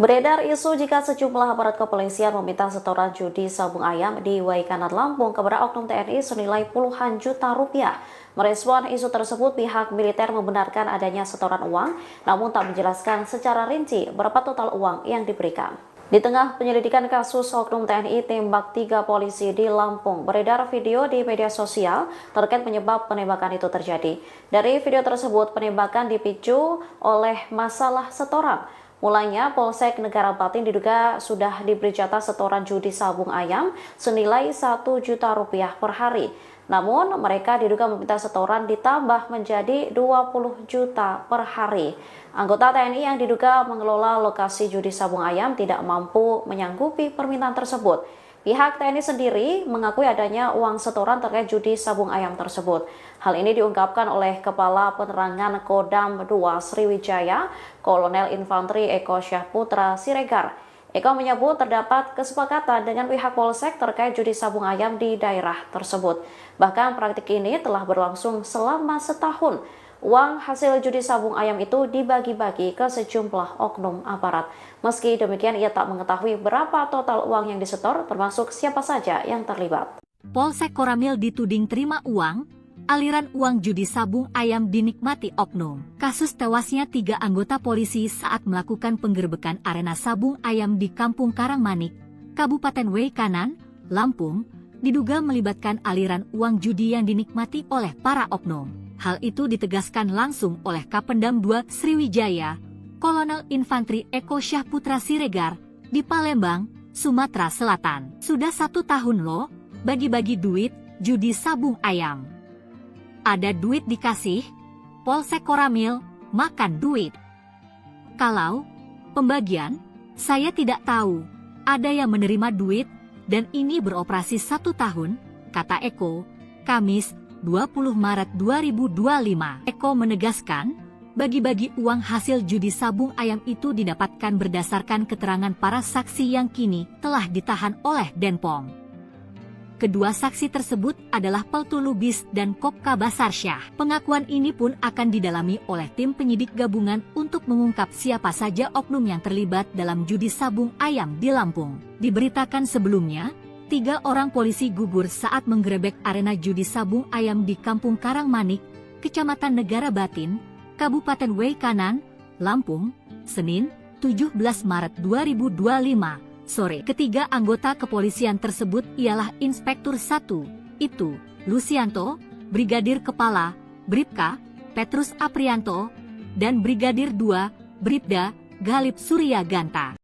Beredar isu jika sejumlah aparat kepolisian meminta setoran judi sabung ayam di Waikanan Lampung kepada oknum TNI senilai puluhan juta rupiah. Merespon isu tersebut, pihak militer membenarkan adanya setoran uang, namun tak menjelaskan secara rinci berapa total uang yang diberikan. Di tengah penyelidikan kasus oknum TNI tembak 3 polisi di Lampung, beredar video di media sosial terkait penyebab penembakan itu terjadi. Dari video tersebut, penembakan dipicu oleh masalah setoran. Mulanya, Polsek Negara Batin diduga sudah diberi jatah setoran judi sabung ayam senilai 1 juta rupiah per hari. Namun, mereka diduga meminta setoran ditambah menjadi 20 juta per hari. Anggota TNI yang diduga mengelola lokasi judi sabung ayam tidak mampu menyanggupi permintaan tersebut. Pihak TNI sendiri mengakui adanya uang setoran terkait judi sabung ayam tersebut. Hal ini diungkapkan oleh Kepala Penerangan Kodam 2 Sriwijaya, Kolonel Infanteri Eko Syahputra Siregar. Eko menyebut terdapat kesepakatan dengan pihak Polsek terkait judi sabung ayam di daerah tersebut. Bahkan praktik ini telah berlangsung selama setahun. Uang hasil judi sabung ayam itu dibagi-bagi ke sejumlah oknum aparat. Meski demikian, ia tak mengetahui berapa total uang yang disetor, termasuk siapa saja yang terlibat. Polsek Koramil dituding terima uang, aliran uang judi sabung ayam dinikmati oknum. Kasus tewasnya 3 anggota polisi saat melakukan penggerbekan arena sabung ayam di Kampung Karangmanik, Kabupaten Waikanan, Lampung, diduga melibatkan aliran uang judi yang dinikmati oleh para oknum. Hal itu ditegaskan langsung oleh Kapendam 2 Sriwijaya, Kolonel Infanteri Eko Syahputra Siregar, di Palembang, Sumatera Selatan. Sudah 1 tahun loh, bagi-bagi duit, judi sabung ayam. Ada duit dikasih, Polsek Koramil, makan duit. Kalau pembagian, saya tidak tahu, ada yang menerima duit, dan ini beroperasi 1 tahun, kata Eko, Kamis, 20 Maret 2025. Eko menegaskan, bagi-bagi uang hasil judi sabung ayam itu didapatkan berdasarkan keterangan para saksi yang kini telah ditahan oleh Denpom. Kedua saksi tersebut adalah Peltu Lubis dan Kopka Basarsyah. Pengakuan ini pun akan didalami oleh tim penyidik gabungan untuk mengungkap siapa saja oknum yang terlibat dalam judi sabung ayam di Lampung. Diberitakan sebelumnya, 3 orang polisi gugur saat menggerebek arena judi sabung ayam di Kampung Karangmanik, Kecamatan Negara Batin, Kabupaten Waikanan, Lampung, Senin, 17 Maret 2025. Sore. Ketiga anggota kepolisian tersebut ialah Inspektur 1, itu, Lucianto, Brigadir Kepala, Bribka, Petrus Aprianto, dan Brigadir 2, Bribda, Galip Surya Ganta.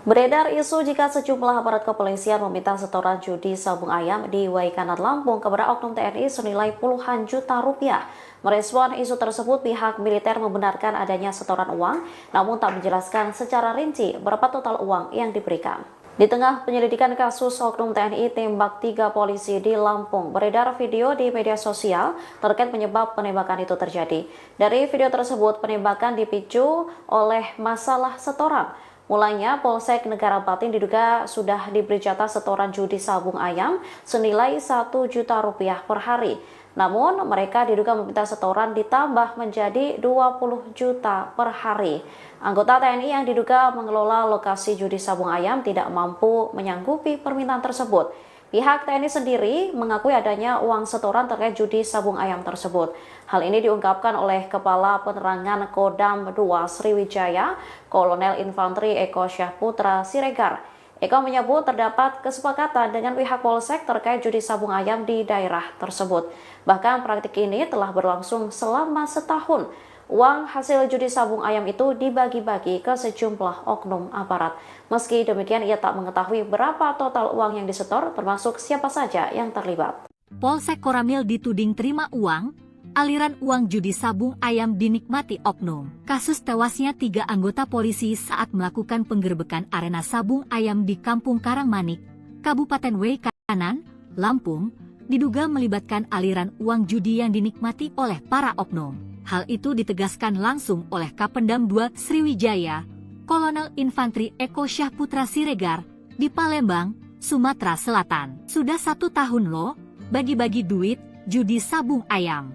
Beredar isu jika sejumlah aparat kepolisian meminta setoran judi sabung ayam di Waikanan Lampung kepada oknum TNI senilai puluhan juta rupiah. Merespon isu tersebut, pihak militer membenarkan adanya setoran uang, namun tak menjelaskan secara rinci berapa total uang yang diberikan. Di tengah penyelidikan kasus oknum TNI tembak 3 polisi di Lampung, beredar video di media sosial terkait penyebab penembakan itu terjadi. Dari video tersebut, penembakan dipicu oleh masalah setoran. Mulanya, Polsek Negara Batin diduga sudah diberi jatah setoran judi sabung ayam senilai Rp1.000.000 per hari. Namun, mereka diduga meminta setoran ditambah menjadi 20 juta per hari. Anggota TNI yang diduga mengelola lokasi judi sabung ayam tidak mampu menyanggupi permintaan tersebut. Pihak TNI sendiri mengakui adanya uang setoran terkait judi sabung ayam tersebut. Hal ini diungkapkan oleh Kepala Penerangan Kodam 2 Sriwijaya, Kolonel Infanteri Eko Syahputra Siregar. Eko menyebut terdapat kesepakatan dengan pihak Polsek terkait judi sabung ayam di daerah tersebut. Bahkan praktik ini telah berlangsung selama setahun. Uang hasil judi sabung ayam itu dibagi-bagi ke sejumlah oknum aparat. Meski demikian, ia tak mengetahui berapa total uang yang disetor, termasuk siapa saja yang terlibat. Polsek Koramil dituding terima uang, aliran uang judi sabung ayam dinikmati oknum. Kasus tewasnya 3 anggota polisi saat melakukan penggerbekan arena sabung ayam di Kampung Karangmanik, Kabupaten Kanan, Lampung, diduga melibatkan aliran uang judi yang dinikmati oleh para oknum. Hal itu ditegaskan langsung oleh Kapendam 2 Sriwijaya, Kolonel Infanteri Eko Syahputra Siregar, di Palembang, Sumatera Selatan. Sudah 1 tahun loh, bagi-bagi duit, judi sabung ayam.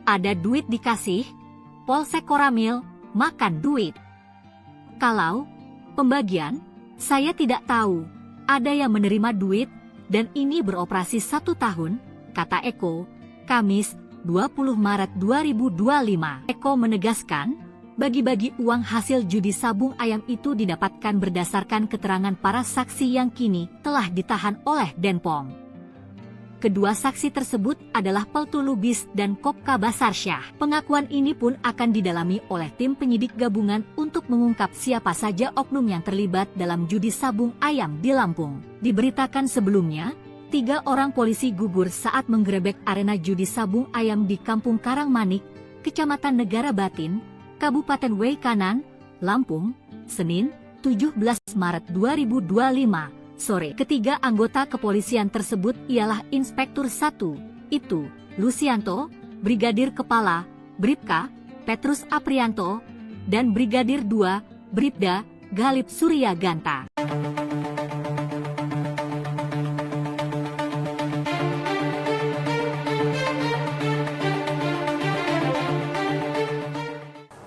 Ada duit dikasih, Polsek Koramil, makan duit. Kalau pembagian, saya tidak tahu, ada yang menerima duit, dan ini beroperasi 1 tahun, kata Eko, Kamis, 20 Maret 2025. Eko menegaskan, bagi-bagi uang hasil judi sabung ayam itu didapatkan berdasarkan keterangan para saksi yang kini telah ditahan oleh Denpom. Kedua saksi tersebut adalah Peltu Lubis dan Kopka Basarsyah. Pengakuan ini pun akan didalami oleh tim penyidik gabungan untuk mengungkap siapa saja oknum yang terlibat dalam judi sabung ayam di Lampung. Diberitakan sebelumnya, 3 orang polisi gugur saat menggerebek arena judi sabung ayam di Kampung Karangmanik, Kecamatan Negara Batin, Kabupaten Kanan, Lampung, Senin, 17 Maret 2025, sore. Ketiga anggota kepolisian tersebut ialah Inspektur 1, itu, Lucianto, Brigadir Kepala, Bribka, Petrus Aprianto, dan Brigadir 2, Bribda, Galip Surya Ganta.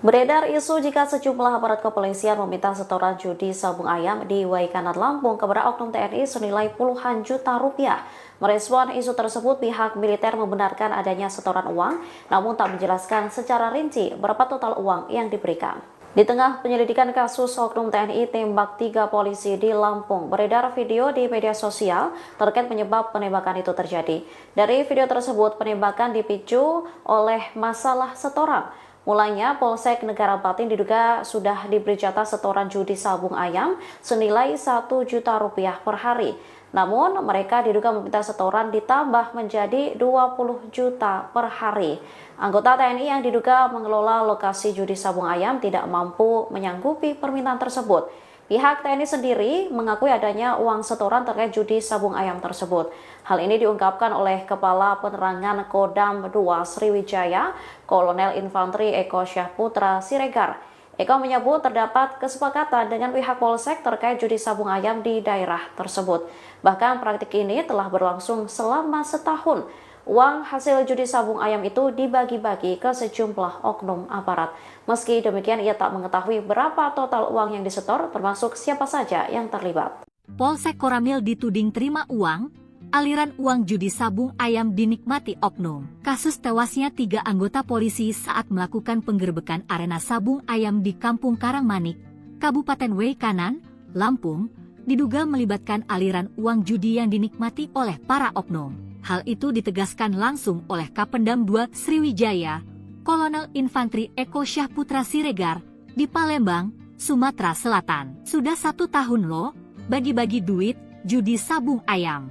Beredar isu jika sejumlah aparat kepolisian meminta setoran judi sabung ayam di Waikanan Lampung kepada oknum TNI senilai puluhan juta rupiah. Merespon isu tersebut, pihak militer membenarkan adanya setoran uang, namun tak menjelaskan secara rinci berapa total uang yang diberikan. Di tengah penyelidikan kasus oknum TNI tembak 3 polisi di Lampung, beredar video di media sosial terkait penyebab penembakan itu terjadi. Dari video tersebut, penembakan dipicu oleh masalah setoran. Mulanya, Polsek Negara Batin diduga sudah diberi jatah setoran judi sabung ayam senilai Rp1.000.000 per hari. Namun, mereka diduga meminta setoran ditambah menjadi 20 juta per hari. Anggota TNI yang diduga mengelola lokasi judi sabung ayam tidak mampu menyanggupi permintaan tersebut. Pihak TNI sendiri mengakui adanya uang setoran terkait judi sabung ayam tersebut. Hal ini diungkapkan oleh Kepala Penerangan Kodam 2 Sriwijaya, Kolonel Infanteri Eko Syahputra Siregar. Eko menyebut terdapat kesepakatan dengan pihak Polsek terkait judi sabung ayam di daerah tersebut. Bahkan praktik ini telah berlangsung selama setahun. Uang hasil judi sabung ayam itu dibagi-bagi ke sejumlah oknum aparat. Meski demikian, ia tak mengetahui berapa total uang yang disetor, termasuk siapa saja yang terlibat. Polsek Koramil dituding terima uang, aliran uang judi sabung ayam dinikmati oknum. Kasus tewasnya 3 anggota polisi saat melakukan penggerbekan arena sabung ayam di Kampung Karangmanik, Kabupaten Kanan, Lampung, diduga melibatkan aliran uang judi yang dinikmati oleh para oknum. Hal itu ditegaskan langsung oleh Kapendam 2 Sriwijaya, Kolonel Infanteri Eko Syahputra Siregar, di Palembang, Sumatera Selatan. Sudah 1 tahun loh, bagi-bagi duit, judi sabung ayam.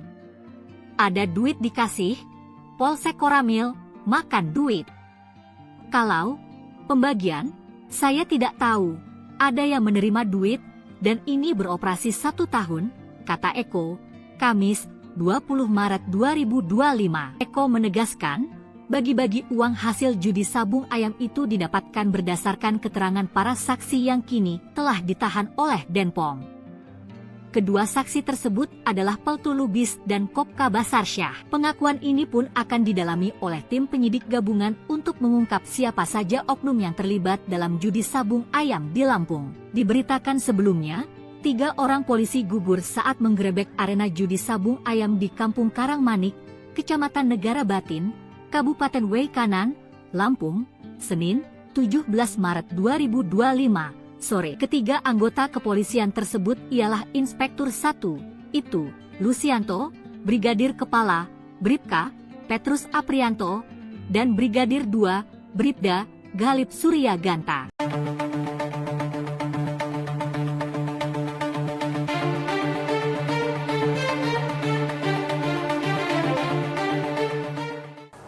Ada duit dikasih, Polsek Koramil, makan duit. Kalau pembagian, saya tidak tahu, ada yang menerima duit, dan ini beroperasi 1 tahun, kata Eko, Kamis, 20 Maret 2025. Eko menegaskan, Bagi-bagi uang hasil judi sabung ayam itu didapatkan berdasarkan keterangan para saksi yang kini telah ditahan oleh Denpom. Kedua saksi tersebut adalah Peltu Lubis dan Kopka Basarsyah. Pengakuan ini pun akan didalami oleh tim penyidik gabungan untuk mengungkap siapa saja oknum yang terlibat dalam judi sabung ayam di Lampung. Diberitakan sebelumnya, 3 orang polisi gugur saat menggerebek arena judi sabung ayam di Kampung Karangmanik, Kecamatan Negara Batin, Kabupaten Waikanan, Lampung, Senin, 17 Maret 2025, sore. Ketiga anggota kepolisian tersebut ialah Inspektur 1, itu, Lucianto, Brigadir Kepala, Bribka, Petrus Aprianto, dan Brigadir 2, Bribda, Galip Surya Ganta.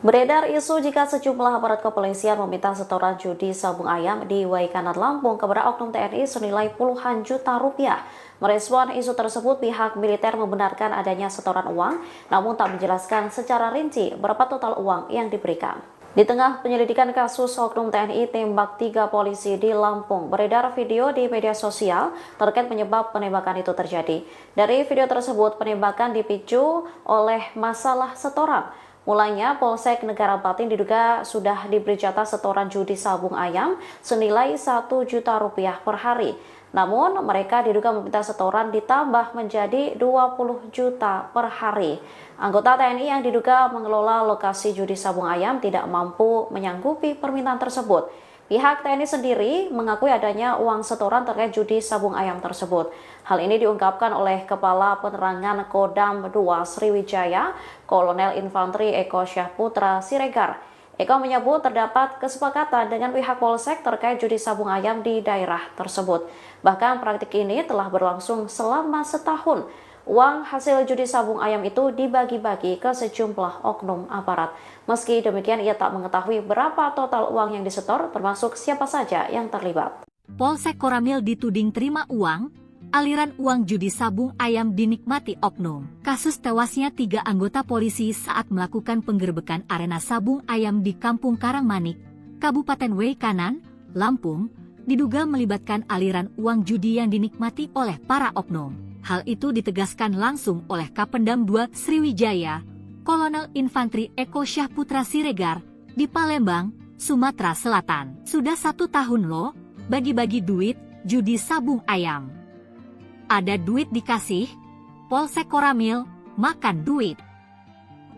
Beredar isu jika sejumlah aparat kepolisian meminta setoran judi sabung ayam di Waikanan Lampung kepada oknum TNI senilai puluhan juta rupiah. Merespon isu tersebut, pihak militer membenarkan adanya setoran uang, namun tak menjelaskan secara rinci berapa total uang yang diberikan. Di tengah penyelidikan kasus oknum TNI tembak 3 polisi di Lampung, beredar video di media sosial terkait penyebab penembakan itu terjadi. Dari video tersebut, penembakan dipicu oleh masalah setoran. Mulanya, Polsek Negara Batin diduga sudah diberi jatah setoran judi sabung ayam senilai 1 juta rupiah per hari. Namun, mereka diduga meminta setoran ditambah menjadi 20 juta per hari. Anggota TNI yang diduga mengelola lokasi judi sabung ayam tidak mampu menyanggupi permintaan tersebut. Pihak TNI sendiri mengakui adanya uang setoran terkait judi sabung ayam tersebut. Hal ini diungkapkan oleh Kepala Penerangan Kodam 2 Sriwijaya, Kolonel Infanteri Eko Syahputra Siregar. Eko menyebut terdapat kesepakatan dengan pihak Polsek terkait judi sabung ayam di daerah tersebut. Bahkan praktik ini telah berlangsung selama setahun. Uang hasil judi sabung ayam itu dibagi-bagi ke sejumlah oknum aparat. Meski demikian, ia tak mengetahui berapa total uang yang disetor, termasuk siapa saja yang terlibat. Polsek Koramil dituding terima uang, aliran uang judi sabung ayam dinikmati oknum. Kasus tewasnya 3 anggota polisi saat melakukan penggerbekan arena sabung ayam di Kampung Karangmanik, Kabupaten Waikanan, Lampung, diduga melibatkan aliran uang judi yang dinikmati oleh para oknum. Hal itu ditegaskan langsung oleh Kapendam 2 Sriwijaya, Kolonel Infanteri Eko Syahputra Siregar, di Palembang, Sumatera Selatan. Sudah 1 tahun loh, bagi-bagi duit, judi sabung ayam. Ada duit dikasih, Polsek Koramil, makan duit.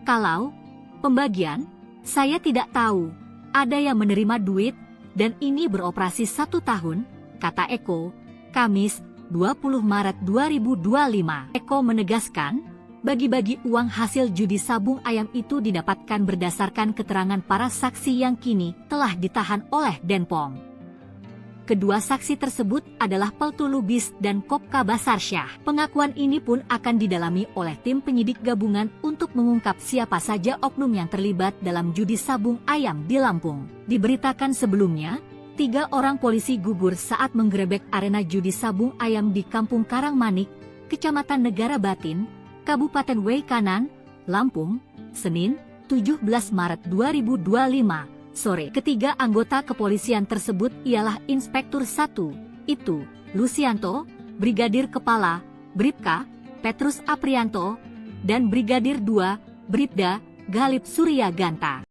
Kalau pembagian, saya tidak tahu, ada yang menerima duit, dan ini beroperasi 1 tahun, kata Eko, Kamis, 20 Maret 2025. Eko menegaskan, bagi-bagi uang hasil judi sabung ayam itu didapatkan berdasarkan keterangan para saksi yang kini telah ditahan oleh Denpom. Kedua saksi tersebut adalah Peltu Lubis dan Kopka Basarsyah. Pengakuan ini pun akan didalami oleh tim penyidik gabungan untuk mengungkap siapa saja oknum yang terlibat dalam judi sabung ayam di Lampung. Diberitakan sebelumnya, 3 orang polisi gugur saat menggerebek arena judi sabung ayam di Kampung Karangmanik, Kecamatan Negara Batin, Kabupaten Waikanan, Lampung, Senin, 17 Maret 2025, sore. Ketiga anggota kepolisian tersebut ialah Inspektur 1, itu, Lucianto, Brigadir Kepala, Bribka, Petrus Aprianto, dan Brigadir 2, Bribda, Galip Surya Ganta.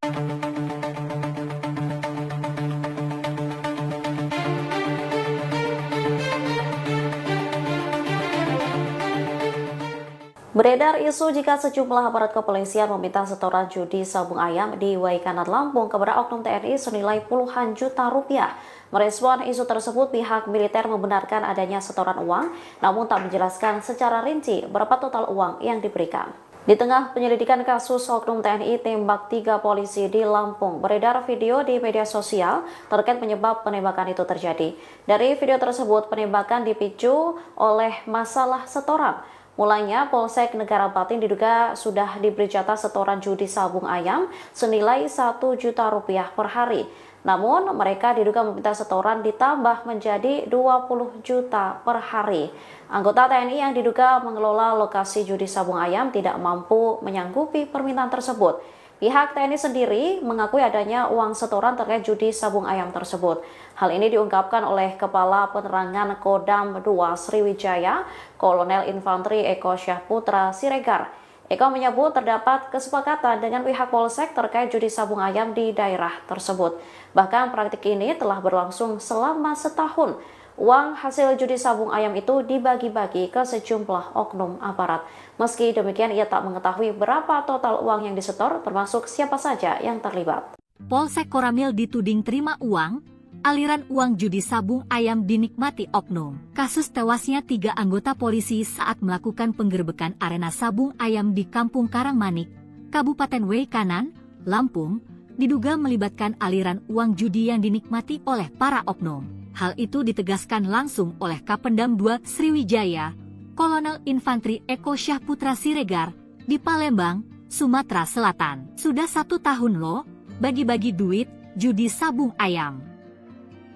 Beredar isu jika sejumlah aparat kepolisian meminta setoran judi sabung ayam di Waikanan Lampung kepada oknum TNI senilai puluhan juta rupiah. Merespon isu tersebut, pihak militer membenarkan adanya setoran uang, namun tak menjelaskan secara rinci berapa total uang yang diberikan. Di tengah penyelidikan kasus oknum TNI tembak 3 polisi di Lampung, beredar video di media sosial terkait penyebab penembakan itu terjadi. Dari video tersebut, penembakan dipicu oleh masalah setoran. Mulanya, Polsek Negara Batin diduga sudah diberi jatah setoran judi sabung ayam senilai 1 juta rupiah per hari. Namun, mereka diduga meminta setoran ditambah menjadi 20 juta per hari. Anggota TNI yang diduga mengelola lokasi judi sabung ayam tidak mampu menyanggupi permintaan tersebut. Pihak TNI sendiri mengakui adanya uang setoran terkait judi sabung ayam tersebut. Hal ini diungkapkan oleh Kepala Penerangan Kodam 2 Sriwijaya, Kolonel Infanteri Eko Syahputra Siregar. Eko menyebut terdapat kesepakatan dengan pihak Polsek terkait judi sabung ayam di daerah tersebut. Bahkan praktik ini telah berlangsung selama setahun. Uang hasil judi sabung ayam itu dibagi-bagi ke sejumlah oknum aparat. Meski demikian, ia tak mengetahui berapa total uang yang disetor, termasuk siapa saja yang terlibat. Polsek Koramil dituding terima uang, aliran uang judi sabung ayam dinikmati oknum. Kasus tewasnya 3 anggota polisi saat melakukan penggerbekan arena sabung ayam di Kampung Karangmanik, Kabupaten Waikanan, Lampung, diduga melibatkan aliran uang judi yang dinikmati oleh para oknum. Hal itu ditegaskan langsung oleh Kapendam 2 Sriwijaya, Kolonel Infanteri Eko Syahputra Siregar, di Palembang, Sumatera Selatan. Sudah 1 tahun loh, bagi-bagi duit, judi sabung ayam.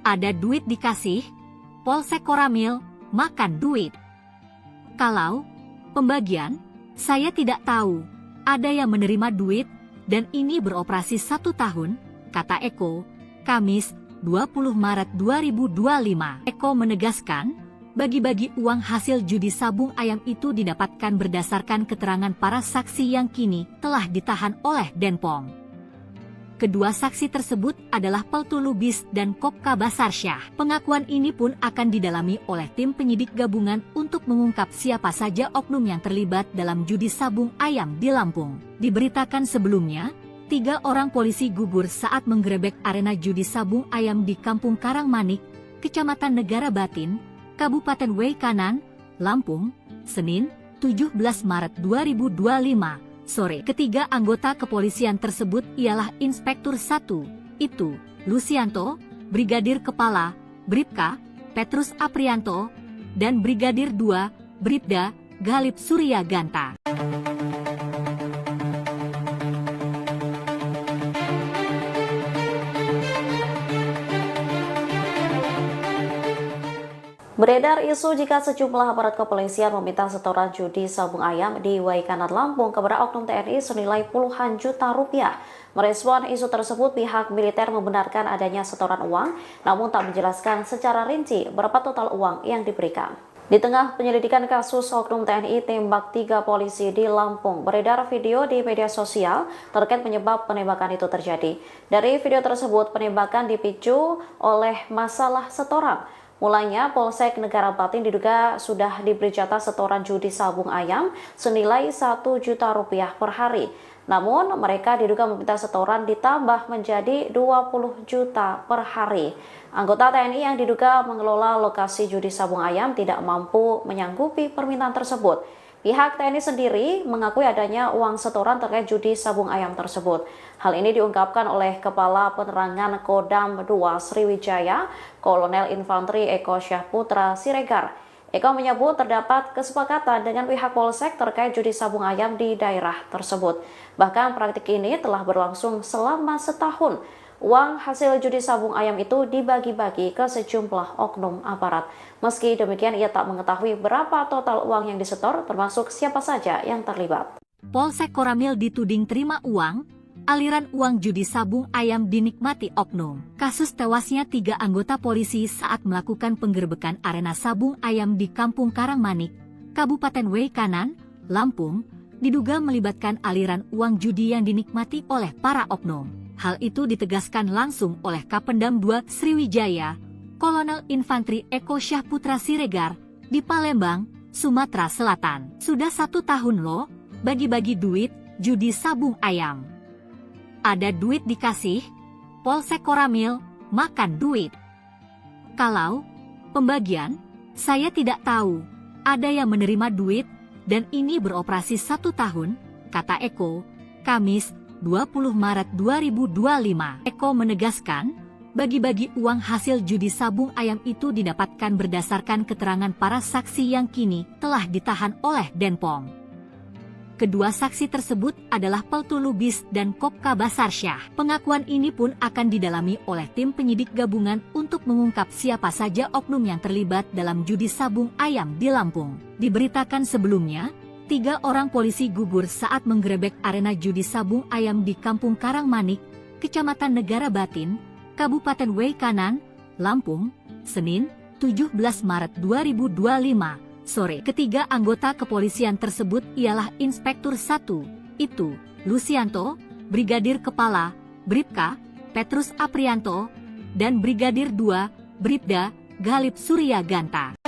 Ada duit dikasih, Polsek Koramil, makan duit. Kalau pembagian, saya tidak tahu, ada yang menerima duit, dan ini beroperasi 1 tahun, kata Eko, Kamis, 20 Maret 2025. Eko menegaskan, bagi-bagi uang hasil judi sabung ayam itu didapatkan berdasarkan keterangan para saksi yang kini telah ditahan oleh Denpom. Kedua saksi tersebut adalah Peltu Lubis dan Kopka Basarsyah. Pengakuan ini pun akan didalami oleh tim penyidik gabungan untuk mengungkap siapa saja oknum yang terlibat dalam judi sabung ayam di Lampung. Diberitakan sebelumnya, 3 orang polisi gugur saat menggerebek arena judi sabung ayam di Kampung Karangmanik, Kecamatan Negara Batin, Kabupaten Waikanan, Lampung, Senin, 17 Maret 2025, sore. Ketiga anggota kepolisian tersebut ialah Inspektur 1, itu, Lucianto, Brigadir Kepala, Bribka, Petrus Aprianto, dan Brigadir 2, Bribda, Galip Surya Ganta. Beredar isu jika sejumlah aparat kepolisian meminta setoran judi sabung ayam di Waikanan, Lampung kepada oknum TNI senilai puluhan juta rupiah. Merespon isu tersebut, pihak militer membenarkan adanya setoran uang, namun tak menjelaskan secara rinci berapa total uang yang diberikan. Di tengah penyelidikan kasus oknum TNI tembak 3 polisi di Lampung, beredar video di media sosial terkait penyebab penembakan itu terjadi. Dari video tersebut, penembakan dipicu oleh masalah setoran. Mulanya, Polsek Negara Batin diduga sudah diberi jatah setoran judi sabung ayam senilai 1 juta rupiah per hari. Namun, mereka diduga meminta setoran ditambah menjadi 20 juta per hari. Anggota TNI yang diduga mengelola lokasi judi sabung ayam tidak mampu menyanggupi permintaan tersebut. Pihak TNI sendiri mengakui adanya uang setoran terkait judi sabung ayam tersebut. Hal ini diungkapkan oleh Kepala Penerangan Kodam 2 Sriwijaya, Kolonel Infanteri Eko Syahputra Siregar. Eko menyebut terdapat kesepakatan dengan pihak Polsek terkait judi sabung ayam di daerah tersebut. Bahkan praktik ini telah berlangsung selama setahun. Uang hasil judi sabung ayam itu dibagi-bagi ke sejumlah oknum aparat. Meski demikian, ia tak mengetahui berapa total uang yang disetor, termasuk siapa saja yang terlibat. Polsek Koramil dituding terima uang, aliran uang judi sabung ayam dinikmati oknum. Kasus tewasnya 3 anggota polisi saat melakukan penggerbekan arena sabung ayam di Kampung Karangmanik, Kabupaten Waikanan, Lampung, diduga melibatkan aliran uang judi yang dinikmati oleh para oknum. Hal itu ditegaskan langsung oleh Kapendam 2 Sriwijaya, Kolonel Infanteri Eko Syahputra Siregar, di Palembang, Sumatera Selatan. Sudah 1 tahun loh, bagi-bagi duit, judi sabung ayam. Ada duit dikasih, Polsek Koramil, makan duit. Kalau pembagian, saya tidak tahu, ada yang menerima duit, dan ini beroperasi 1 tahun, kata Eko, Kamis, 20 Maret 2025. Eko menegaskan, bagi-bagi uang hasil judi sabung ayam itu didapatkan berdasarkan keterangan para saksi yang kini telah ditahan oleh Denpom. Kedua saksi tersebut adalah Peltu Lubis dan Kopka Basarsyah. Pengakuan ini pun akan didalami oleh tim penyidik gabungan untuk mengungkap siapa saja oknum yang terlibat dalam judi sabung ayam di Lampung. Diberitakan sebelumnya, 3 orang polisi gugur saat menggerebek arena judi sabung ayam di Kampung Karangmanik, Kecamatan Negara Batin, Kabupaten Waikanan, Lampung, Senin, 17 Maret 2025, sore. Ketiga anggota kepolisian tersebut ialah Inspektur 1, itu, Lucianto, Brigadir Kepala, Bribka, Petrus Aprianto, dan Brigadir 2, Bribda, Galip Surya Ganta.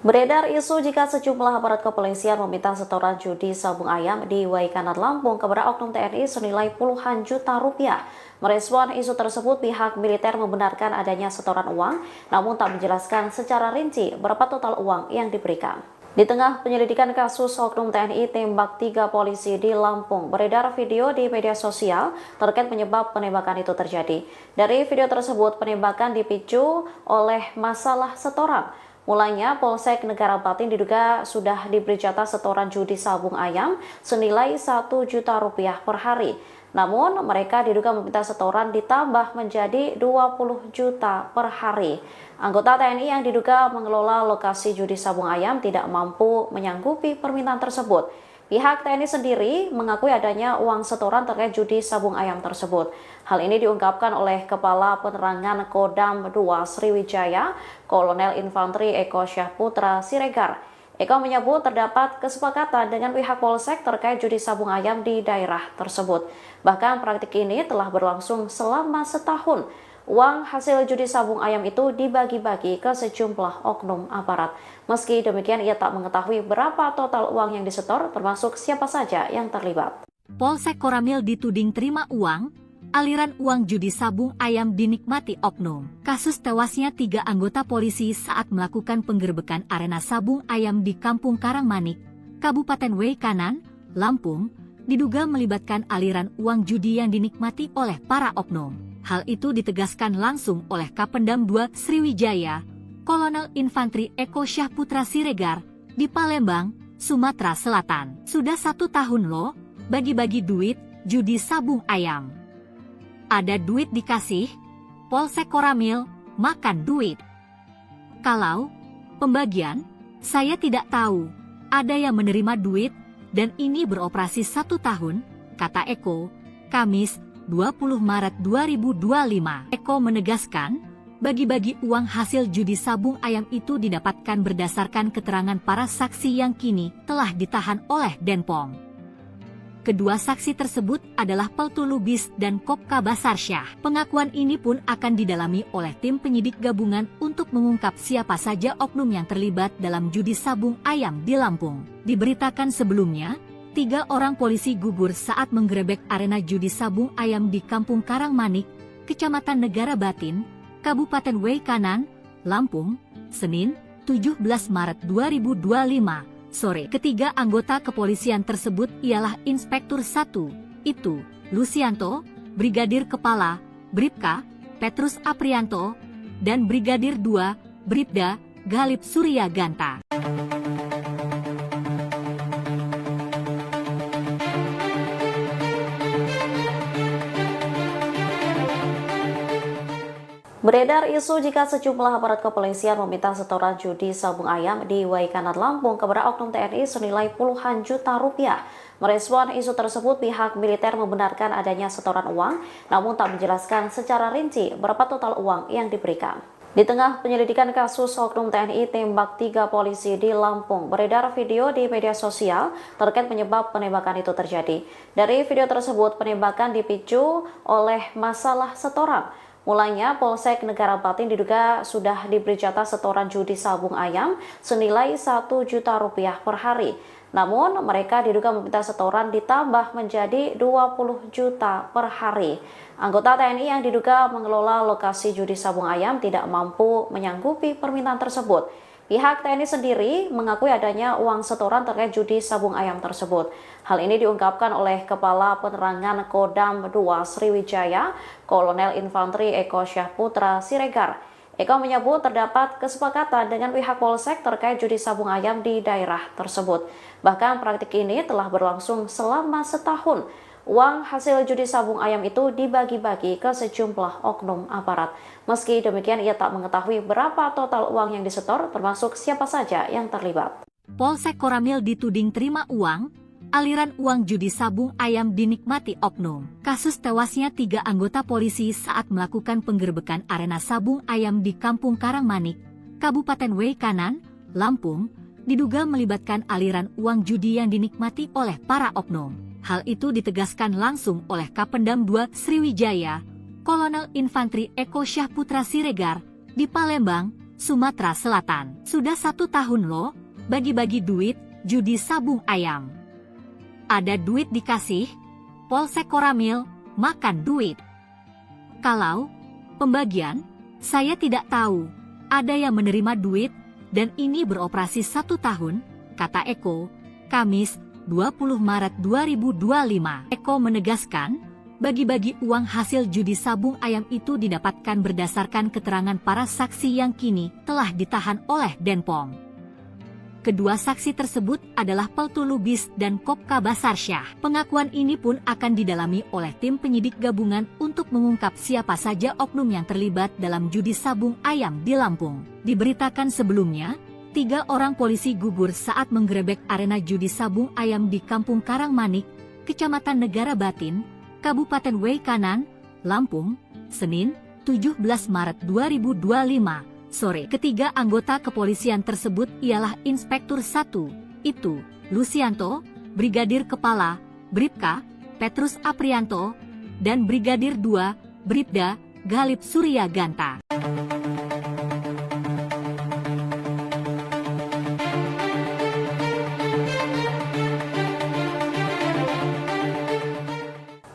Beredar isu jika sejumlah aparat kepolisian meminta setoran judi sabung ayam di Waikanan, Lampung kepada oknum TNI senilai puluhan juta rupiah. Merespon isu tersebut, pihak militer membenarkan adanya setoran uang, namun tak menjelaskan secara rinci berapa total uang yang diberikan. Di tengah penyelidikan kasus oknum TNI tembak 3 polisi di Lampung, beredar video di media sosial terkait penyebab penembakan itu terjadi. Dari video tersebut, penembakan dipicu oleh masalah setoran. Mulanya, Polsek Negara Batin diduga sudah diberi jatah setoran judi sabung ayam senilai 1 juta rupiah per hari. Namun, mereka diduga meminta setoran ditambah menjadi 20 juta per hari. Anggota TNI yang diduga mengelola lokasi judi sabung ayam tidak mampu menyanggupi permintaan tersebut. Pihak TNI sendiri mengakui adanya uang setoran terkait judi sabung ayam tersebut. Hal ini diungkapkan oleh Kepala Penerangan Kodam 2 Sriwijaya, Kolonel Infanteri Eko Syahputra Siregar. Eko menyebut terdapat kesepakatan dengan pihak Polsek terkait judi sabung ayam di daerah tersebut. Bahkan praktik ini telah berlangsung selama setahun. Uang hasil judi sabung ayam itu dibagi-bagi ke sejumlah oknum aparat. Meski demikian, ia tak mengetahui berapa total uang yang disetor, termasuk siapa saja yang terlibat. Polsek Koramil dituding terima uang, aliran uang judi sabung ayam dinikmati oknum. Kasus tewasnya 3 anggota polisi saat melakukan penggerbekan arena sabung ayam di Kampung Karangmanik, Kabupaten Waikanan, Lampung, diduga melibatkan aliran uang judi yang dinikmati oleh para oknum. Hal itu ditegaskan langsung oleh Kapendam 2 Sriwijaya, Kolonel Infanteri Eko Syahputra Siregar, di Palembang, Sumatera Selatan. Sudah 1 tahun loh, bagi-bagi duit, judi sabung ayam. Ada duit dikasih, Polsek Koramil, makan duit. Kalau pembagian, saya tidak tahu, ada yang menerima duit, dan ini beroperasi 1 tahun, kata Eko, Kamis, 20 Maret 2025. Eko menegaskan, bagi-bagi uang hasil judi sabung ayam itu didapatkan berdasarkan keterangan para saksi yang kini telah ditahan oleh Denpom. Kedua saksi tersebut adalah Peltu Lubis dan Kopka Basarsyah. Pengakuan ini pun akan didalami oleh tim penyidik gabungan untuk mengungkap siapa saja oknum yang terlibat dalam judi sabung ayam di Lampung. Diberitakan sebelumnya, 3 orang polisi gugur saat menggerebek arena judi sabung ayam di Kampung Karangmanik, Kecamatan Negara Batin, Kabupaten Waikanan, Lampung, Senin, 17 Maret 2025, sore. Ketiga anggota kepolisian tersebut ialah Inspektur 1, itu, Lucianto, Brigadir Kepala, Bribka, Petrus Aprianto, dan Brigadir 2, Bribda, Galip Surya Ganta. Beredar isu jika sejumlah aparat kepolisian meminta setoran judi sabung ayam di Waikanan, Lampung kepada oknum TNI senilai puluhan juta rupiah. Merespon isu tersebut, pihak militer membenarkan adanya setoran uang, namun tak menjelaskan secara rinci berapa total uang yang diberikan. Di tengah penyelidikan kasus oknum TNI tembak 3 polisi di Lampung, beredar video di media sosial terkait penyebab penembakan itu terjadi. Dari video tersebut, penembakan dipicu oleh masalah setoran. Mulanya, Polsek Negara Batin diduga sudah diberi jatah setoran judi sabung ayam senilai 1 juta rupiah per hari. Namun, mereka diduga meminta setoran ditambah menjadi 20 juta per hari. Anggota TNI yang diduga mengelola lokasi judi sabung ayam tidak mampu menyanggupi permintaan tersebut. Pihak TNI sendiri mengakui adanya uang setoran terkait judi sabung ayam tersebut. Hal ini diungkapkan oleh Kepala Penerangan Kodam 2 Sriwijaya, Kolonel Infanteri Eko Syahputra Siregar. Eko menyebut terdapat kesepakatan dengan pihak Polsek terkait judi sabung ayam di daerah tersebut. Bahkan praktik ini telah berlangsung selama setahun. Uang hasil judi sabung ayam itu dibagi-bagi ke sejumlah oknum aparat. Meski demikian, ia tak mengetahui berapa total uang yang disetor, termasuk siapa saja yang terlibat. Polsek Koramil dituding terima uang, aliran uang judi sabung ayam dinikmati oknum. Kasus tewasnya 3 anggota polisi saat melakukan penggerbekan arena sabung ayam di Kampung Karangmanik, Kabupaten Kanan, Lampung, diduga melibatkan aliran uang judi yang dinikmati oleh para oknum. Hal itu ditegaskan langsung oleh Kapendam 2 Sriwijaya, Kolonel Infantri Eko Syahputra Siregar, di Palembang, Sumatera Selatan. Sudah 1 tahun loh, bagi-bagi duit, judi sabung ayam. Ada duit dikasih, Polsek Koramil, makan duit. Kalau pembagian, saya tidak tahu, ada yang menerima duit, dan ini beroperasi 1 tahun, kata Eko, Kamis, 20 Maret 2025. Eko menegaskan, bagi-bagi uang hasil judi sabung ayam itu didapatkan berdasarkan keterangan para saksi yang kini telah ditahan oleh Denpom. Kedua saksi tersebut adalah Peltu Lubis dan Kopka Basarsyah. Pengakuan ini pun akan didalami oleh tim penyidik gabungan untuk mengungkap siapa saja oknum yang terlibat dalam judi sabung ayam di Lampung. Diberitakan sebelumnya, 3 orang polisi gugur saat menggerebek arena judi sabung ayam di Kampung Karangmanik, Kecamatan Negara Batin, Kabupaten Kanan, Lampung, Senin, 17 Maret 2025, sore. Ketiga anggota kepolisian tersebut ialah Inspektur 1, itu, Lucianto, Brigadir Kepala, Bribka, Petrus Aprianto, dan Brigadir 2, Bribda, Galip Surya Ganta.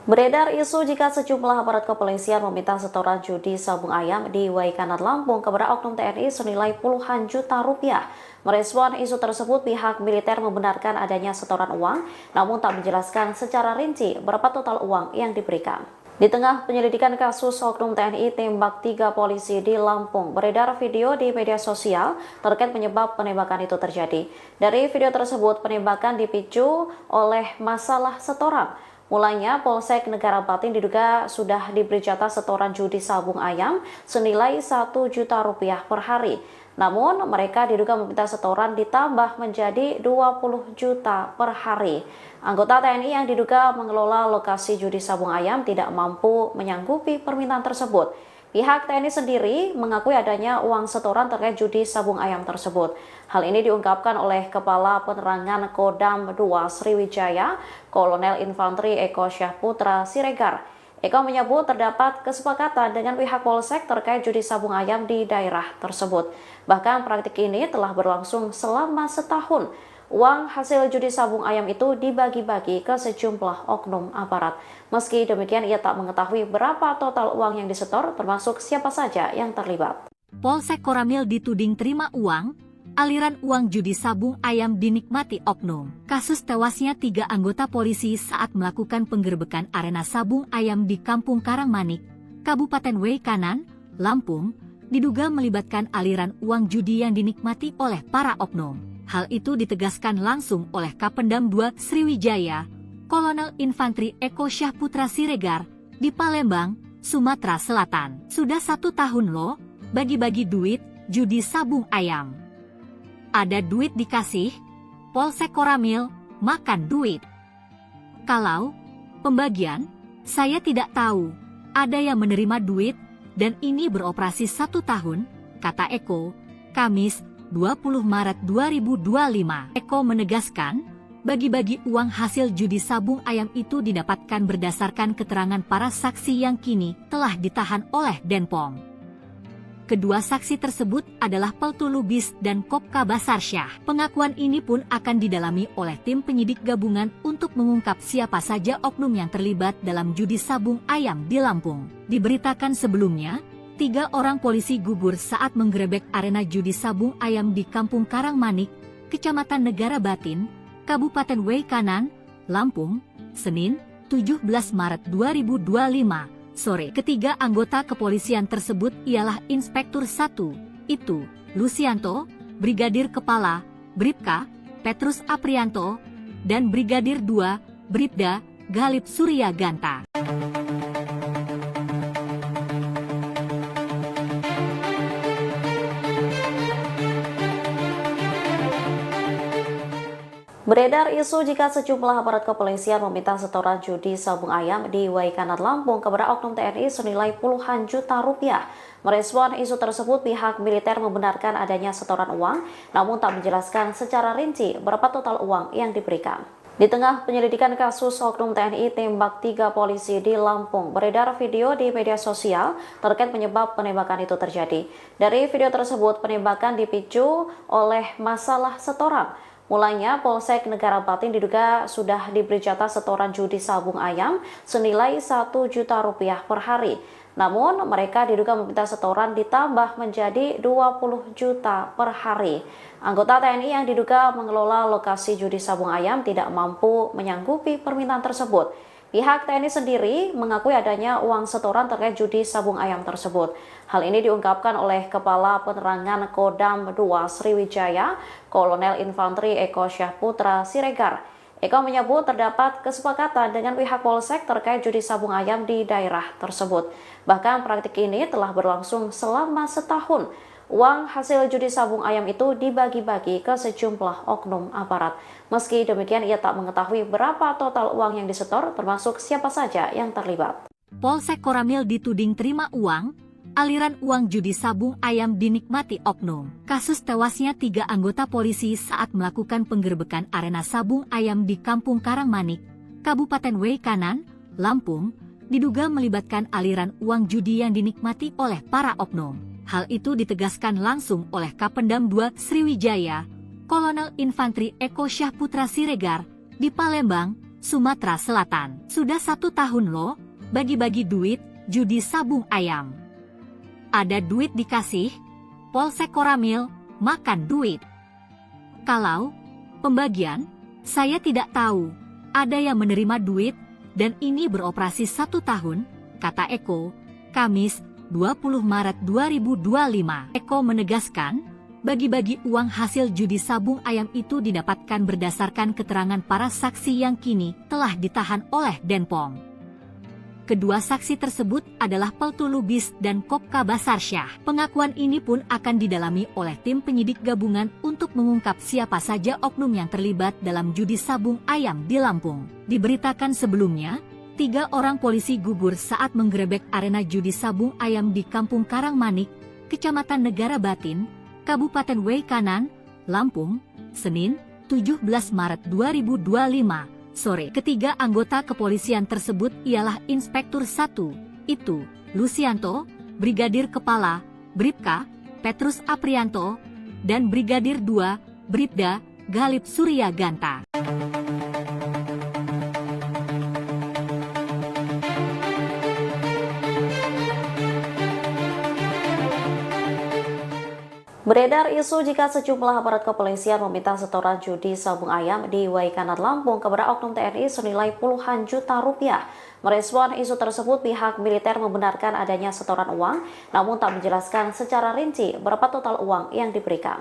Beredar isu jika sejumlah aparat kepolisian meminta setoran judi sabung ayam di Kanan, Lampung kepada oknum TNI senilai puluhan juta rupiah. Merespon isu tersebut, pihak militer membenarkan adanya setoran uang, namun tak menjelaskan secara rinci berapa total uang yang diberikan. Di tengah penyelidikan kasus oknum TNI tembak 3 polisi di Lampung, beredar video di media sosial terkait penyebab penembakan itu terjadi. Dari video tersebut, penembakan dipicu oleh masalah setoran. Mulanya, Polsek Negara Batin diduga sudah diberi jatah setoran judi sabung ayam senilai 1 juta rupiah per hari. Namun, mereka diduga meminta setoran ditambah menjadi 20 juta per hari. Anggota TNI yang diduga mengelola lokasi judi sabung ayam tidak mampu menyanggupi permintaan tersebut. Pihak TNI sendiri mengakui adanya uang setoran terkait judi sabung ayam tersebut. Hal ini diungkapkan oleh Kepala Penerangan Kodam 2 Sriwijaya, Kolonel Infantri Eko Syahputra Siregar. Eko menyebut terdapat kesepakatan dengan pihak Polsek terkait judi sabung ayam di daerah tersebut. Bahkan praktik ini telah berlangsung selama setahun. Uang hasil judi sabung ayam itu dibagi-bagi ke sejumlah oknum aparat. Meski demikian, ia tak mengetahui berapa total uang yang disetor, termasuk siapa saja yang terlibat. Polsek Koramil dituding terima uang, aliran uang judi sabung ayam dinikmati oknum. Kasus tewasnya 3 anggota polisi saat melakukan penggerbekan arena sabung ayam di Kampung Karangmanik, Kabupaten Kanan, Lampung, diduga melibatkan aliran uang judi yang dinikmati oleh para oknum. Hal itu ditegaskan langsung oleh Kapendam 2 Sriwijaya, Kolonel Infantri Eko Syahputra Siregar, di Palembang, Sumatera Selatan. Sudah 1 tahun loh, bagi-bagi duit, judi sabung ayam. Ada duit dikasih, Polsek Koramil, makan duit. Kalau pembagian, saya tidak tahu, ada yang menerima duit, dan ini beroperasi 1 tahun, kata Eko, Kamis, 20 Maret 2025. Eko menegaskan, bagi-bagi uang hasil judi sabung ayam itu didapatkan berdasarkan keterangan para saksi yang kini telah ditahan oleh Denpom. Kedua saksi tersebut adalah Peltu Lubis dan Kopka Basarsyah. Pengakuan ini pun akan didalami oleh tim penyidik gabungan untuk mengungkap siapa saja oknum yang terlibat dalam judi sabung ayam di Lampung. Diberitakan sebelumnya, 3 orang polisi gugur saat menggerebek arena judi sabung ayam di Kampung Karangmanik, Kecamatan Negara Batin, Kabupaten Kanan, Lampung, Senin, 17 Maret 2025, sore. Ketiga anggota kepolisian tersebut ialah Inspektur 1, itu, Lucianto, Brigadir Kepala, Bribka, Petrus Aprianto, dan Brigadir 2, Bribda, Galip Surya Ganta. Beredar isu jika sejumlah aparat kepolisian meminta setoran judi sabung ayam di Waikanan Lampung kepada oknum TNI senilai puluhan juta rupiah. Merespon isu tersebut, pihak militer membenarkan adanya setoran uang, namun tak menjelaskan secara rinci berapa total uang yang diberikan. Di tengah penyelidikan kasus oknum TNI tembak 3 polisi di Lampung, beredar video di media sosial terkait penyebab penembakan itu terjadi. Dari video tersebut, penembakan dipicu oleh masalah setoran. Mulanya, Polsek Negara Batin diduga sudah diberi jatah setoran judi sabung ayam senilai 1 juta rupiah per hari. Namun, mereka diduga meminta setoran ditambah menjadi 20 juta per hari. Anggota TNI yang diduga mengelola lokasi judi sabung ayam tidak mampu menyanggupi permintaan tersebut. Pihak TNI sendiri mengakui adanya uang setoran terkait judi sabung ayam tersebut. Hal ini diungkapkan oleh Kepala Penerangan Kodam 2 Sriwijaya, Kolonel Infanteri Eko Syahputra Siregar. Eko menyebut terdapat kesepakatan dengan pihak Polsek terkait judi sabung ayam di daerah tersebut. Bahkan praktik ini telah berlangsung selama setahun. Uang hasil judi sabung ayam itu dibagi-bagi ke sejumlah oknum aparat. Meski demikian, ia tak mengetahui berapa total uang yang disetor, termasuk siapa saja yang terlibat. Polsek Koramil dituding terima uang, aliran uang judi sabung ayam dinikmati oknum. Kasus tewasnya 3 anggota polisi saat melakukan penggerbekan arena sabung ayam di Kampung Karangmanik, Kabupaten Waikanan, Lampung, diduga melibatkan aliran uang judi yang dinikmati oleh para oknum. Hal itu ditegaskan langsung oleh Kapendam 2 Sriwijaya, Kolonel Infanteri Eko Syahputra Siregar, di Palembang, Sumatera Selatan. Sudah 1 tahun loh, bagi-bagi duit, judi sabung ayam. Ada duit dikasih, Polsek Koramil, makan duit. Kalau pembagian, saya tidak tahu, ada yang menerima duit, dan ini beroperasi 1 tahun, kata Eko, Kamis, 20 Maret 2025. Eko menegaskan, bagi-bagi uang hasil judi sabung ayam itu didapatkan berdasarkan keterangan para saksi yang kini telah ditahan oleh Denpom. Kedua saksi tersebut adalah Peltu Lubis dan Kopka Basarsyah. Pengakuan ini pun akan didalami oleh tim penyidik gabungan untuk mengungkap siapa saja oknum yang terlibat dalam judi sabung ayam di Lampung. Diberitakan sebelumnya, 3 orang polisi gugur saat menggerebek arena judi sabung ayam di Kampung Karangmanik, Kecamatan Negara Batin, Kabupaten Waikanan, Lampung, Senin, 17 Maret 2025, sore. Ketiga anggota kepolisian tersebut ialah Inspektur 1, itu, Lucianto, Brigadir Kepala, Bribka, Petrus Aprianto, dan Brigadir 2, Bribda, Galip Surya Ganta. Beredar isu jika sejumlah aparat kepolisian meminta setoran judi sabung ayam di Waikanan Lampung kepada oknum TNI senilai puluhan juta rupiah. Merespon isu tersebut, pihak militer membenarkan adanya setoran uang, namun tak menjelaskan secara rinci berapa total uang yang diberikan.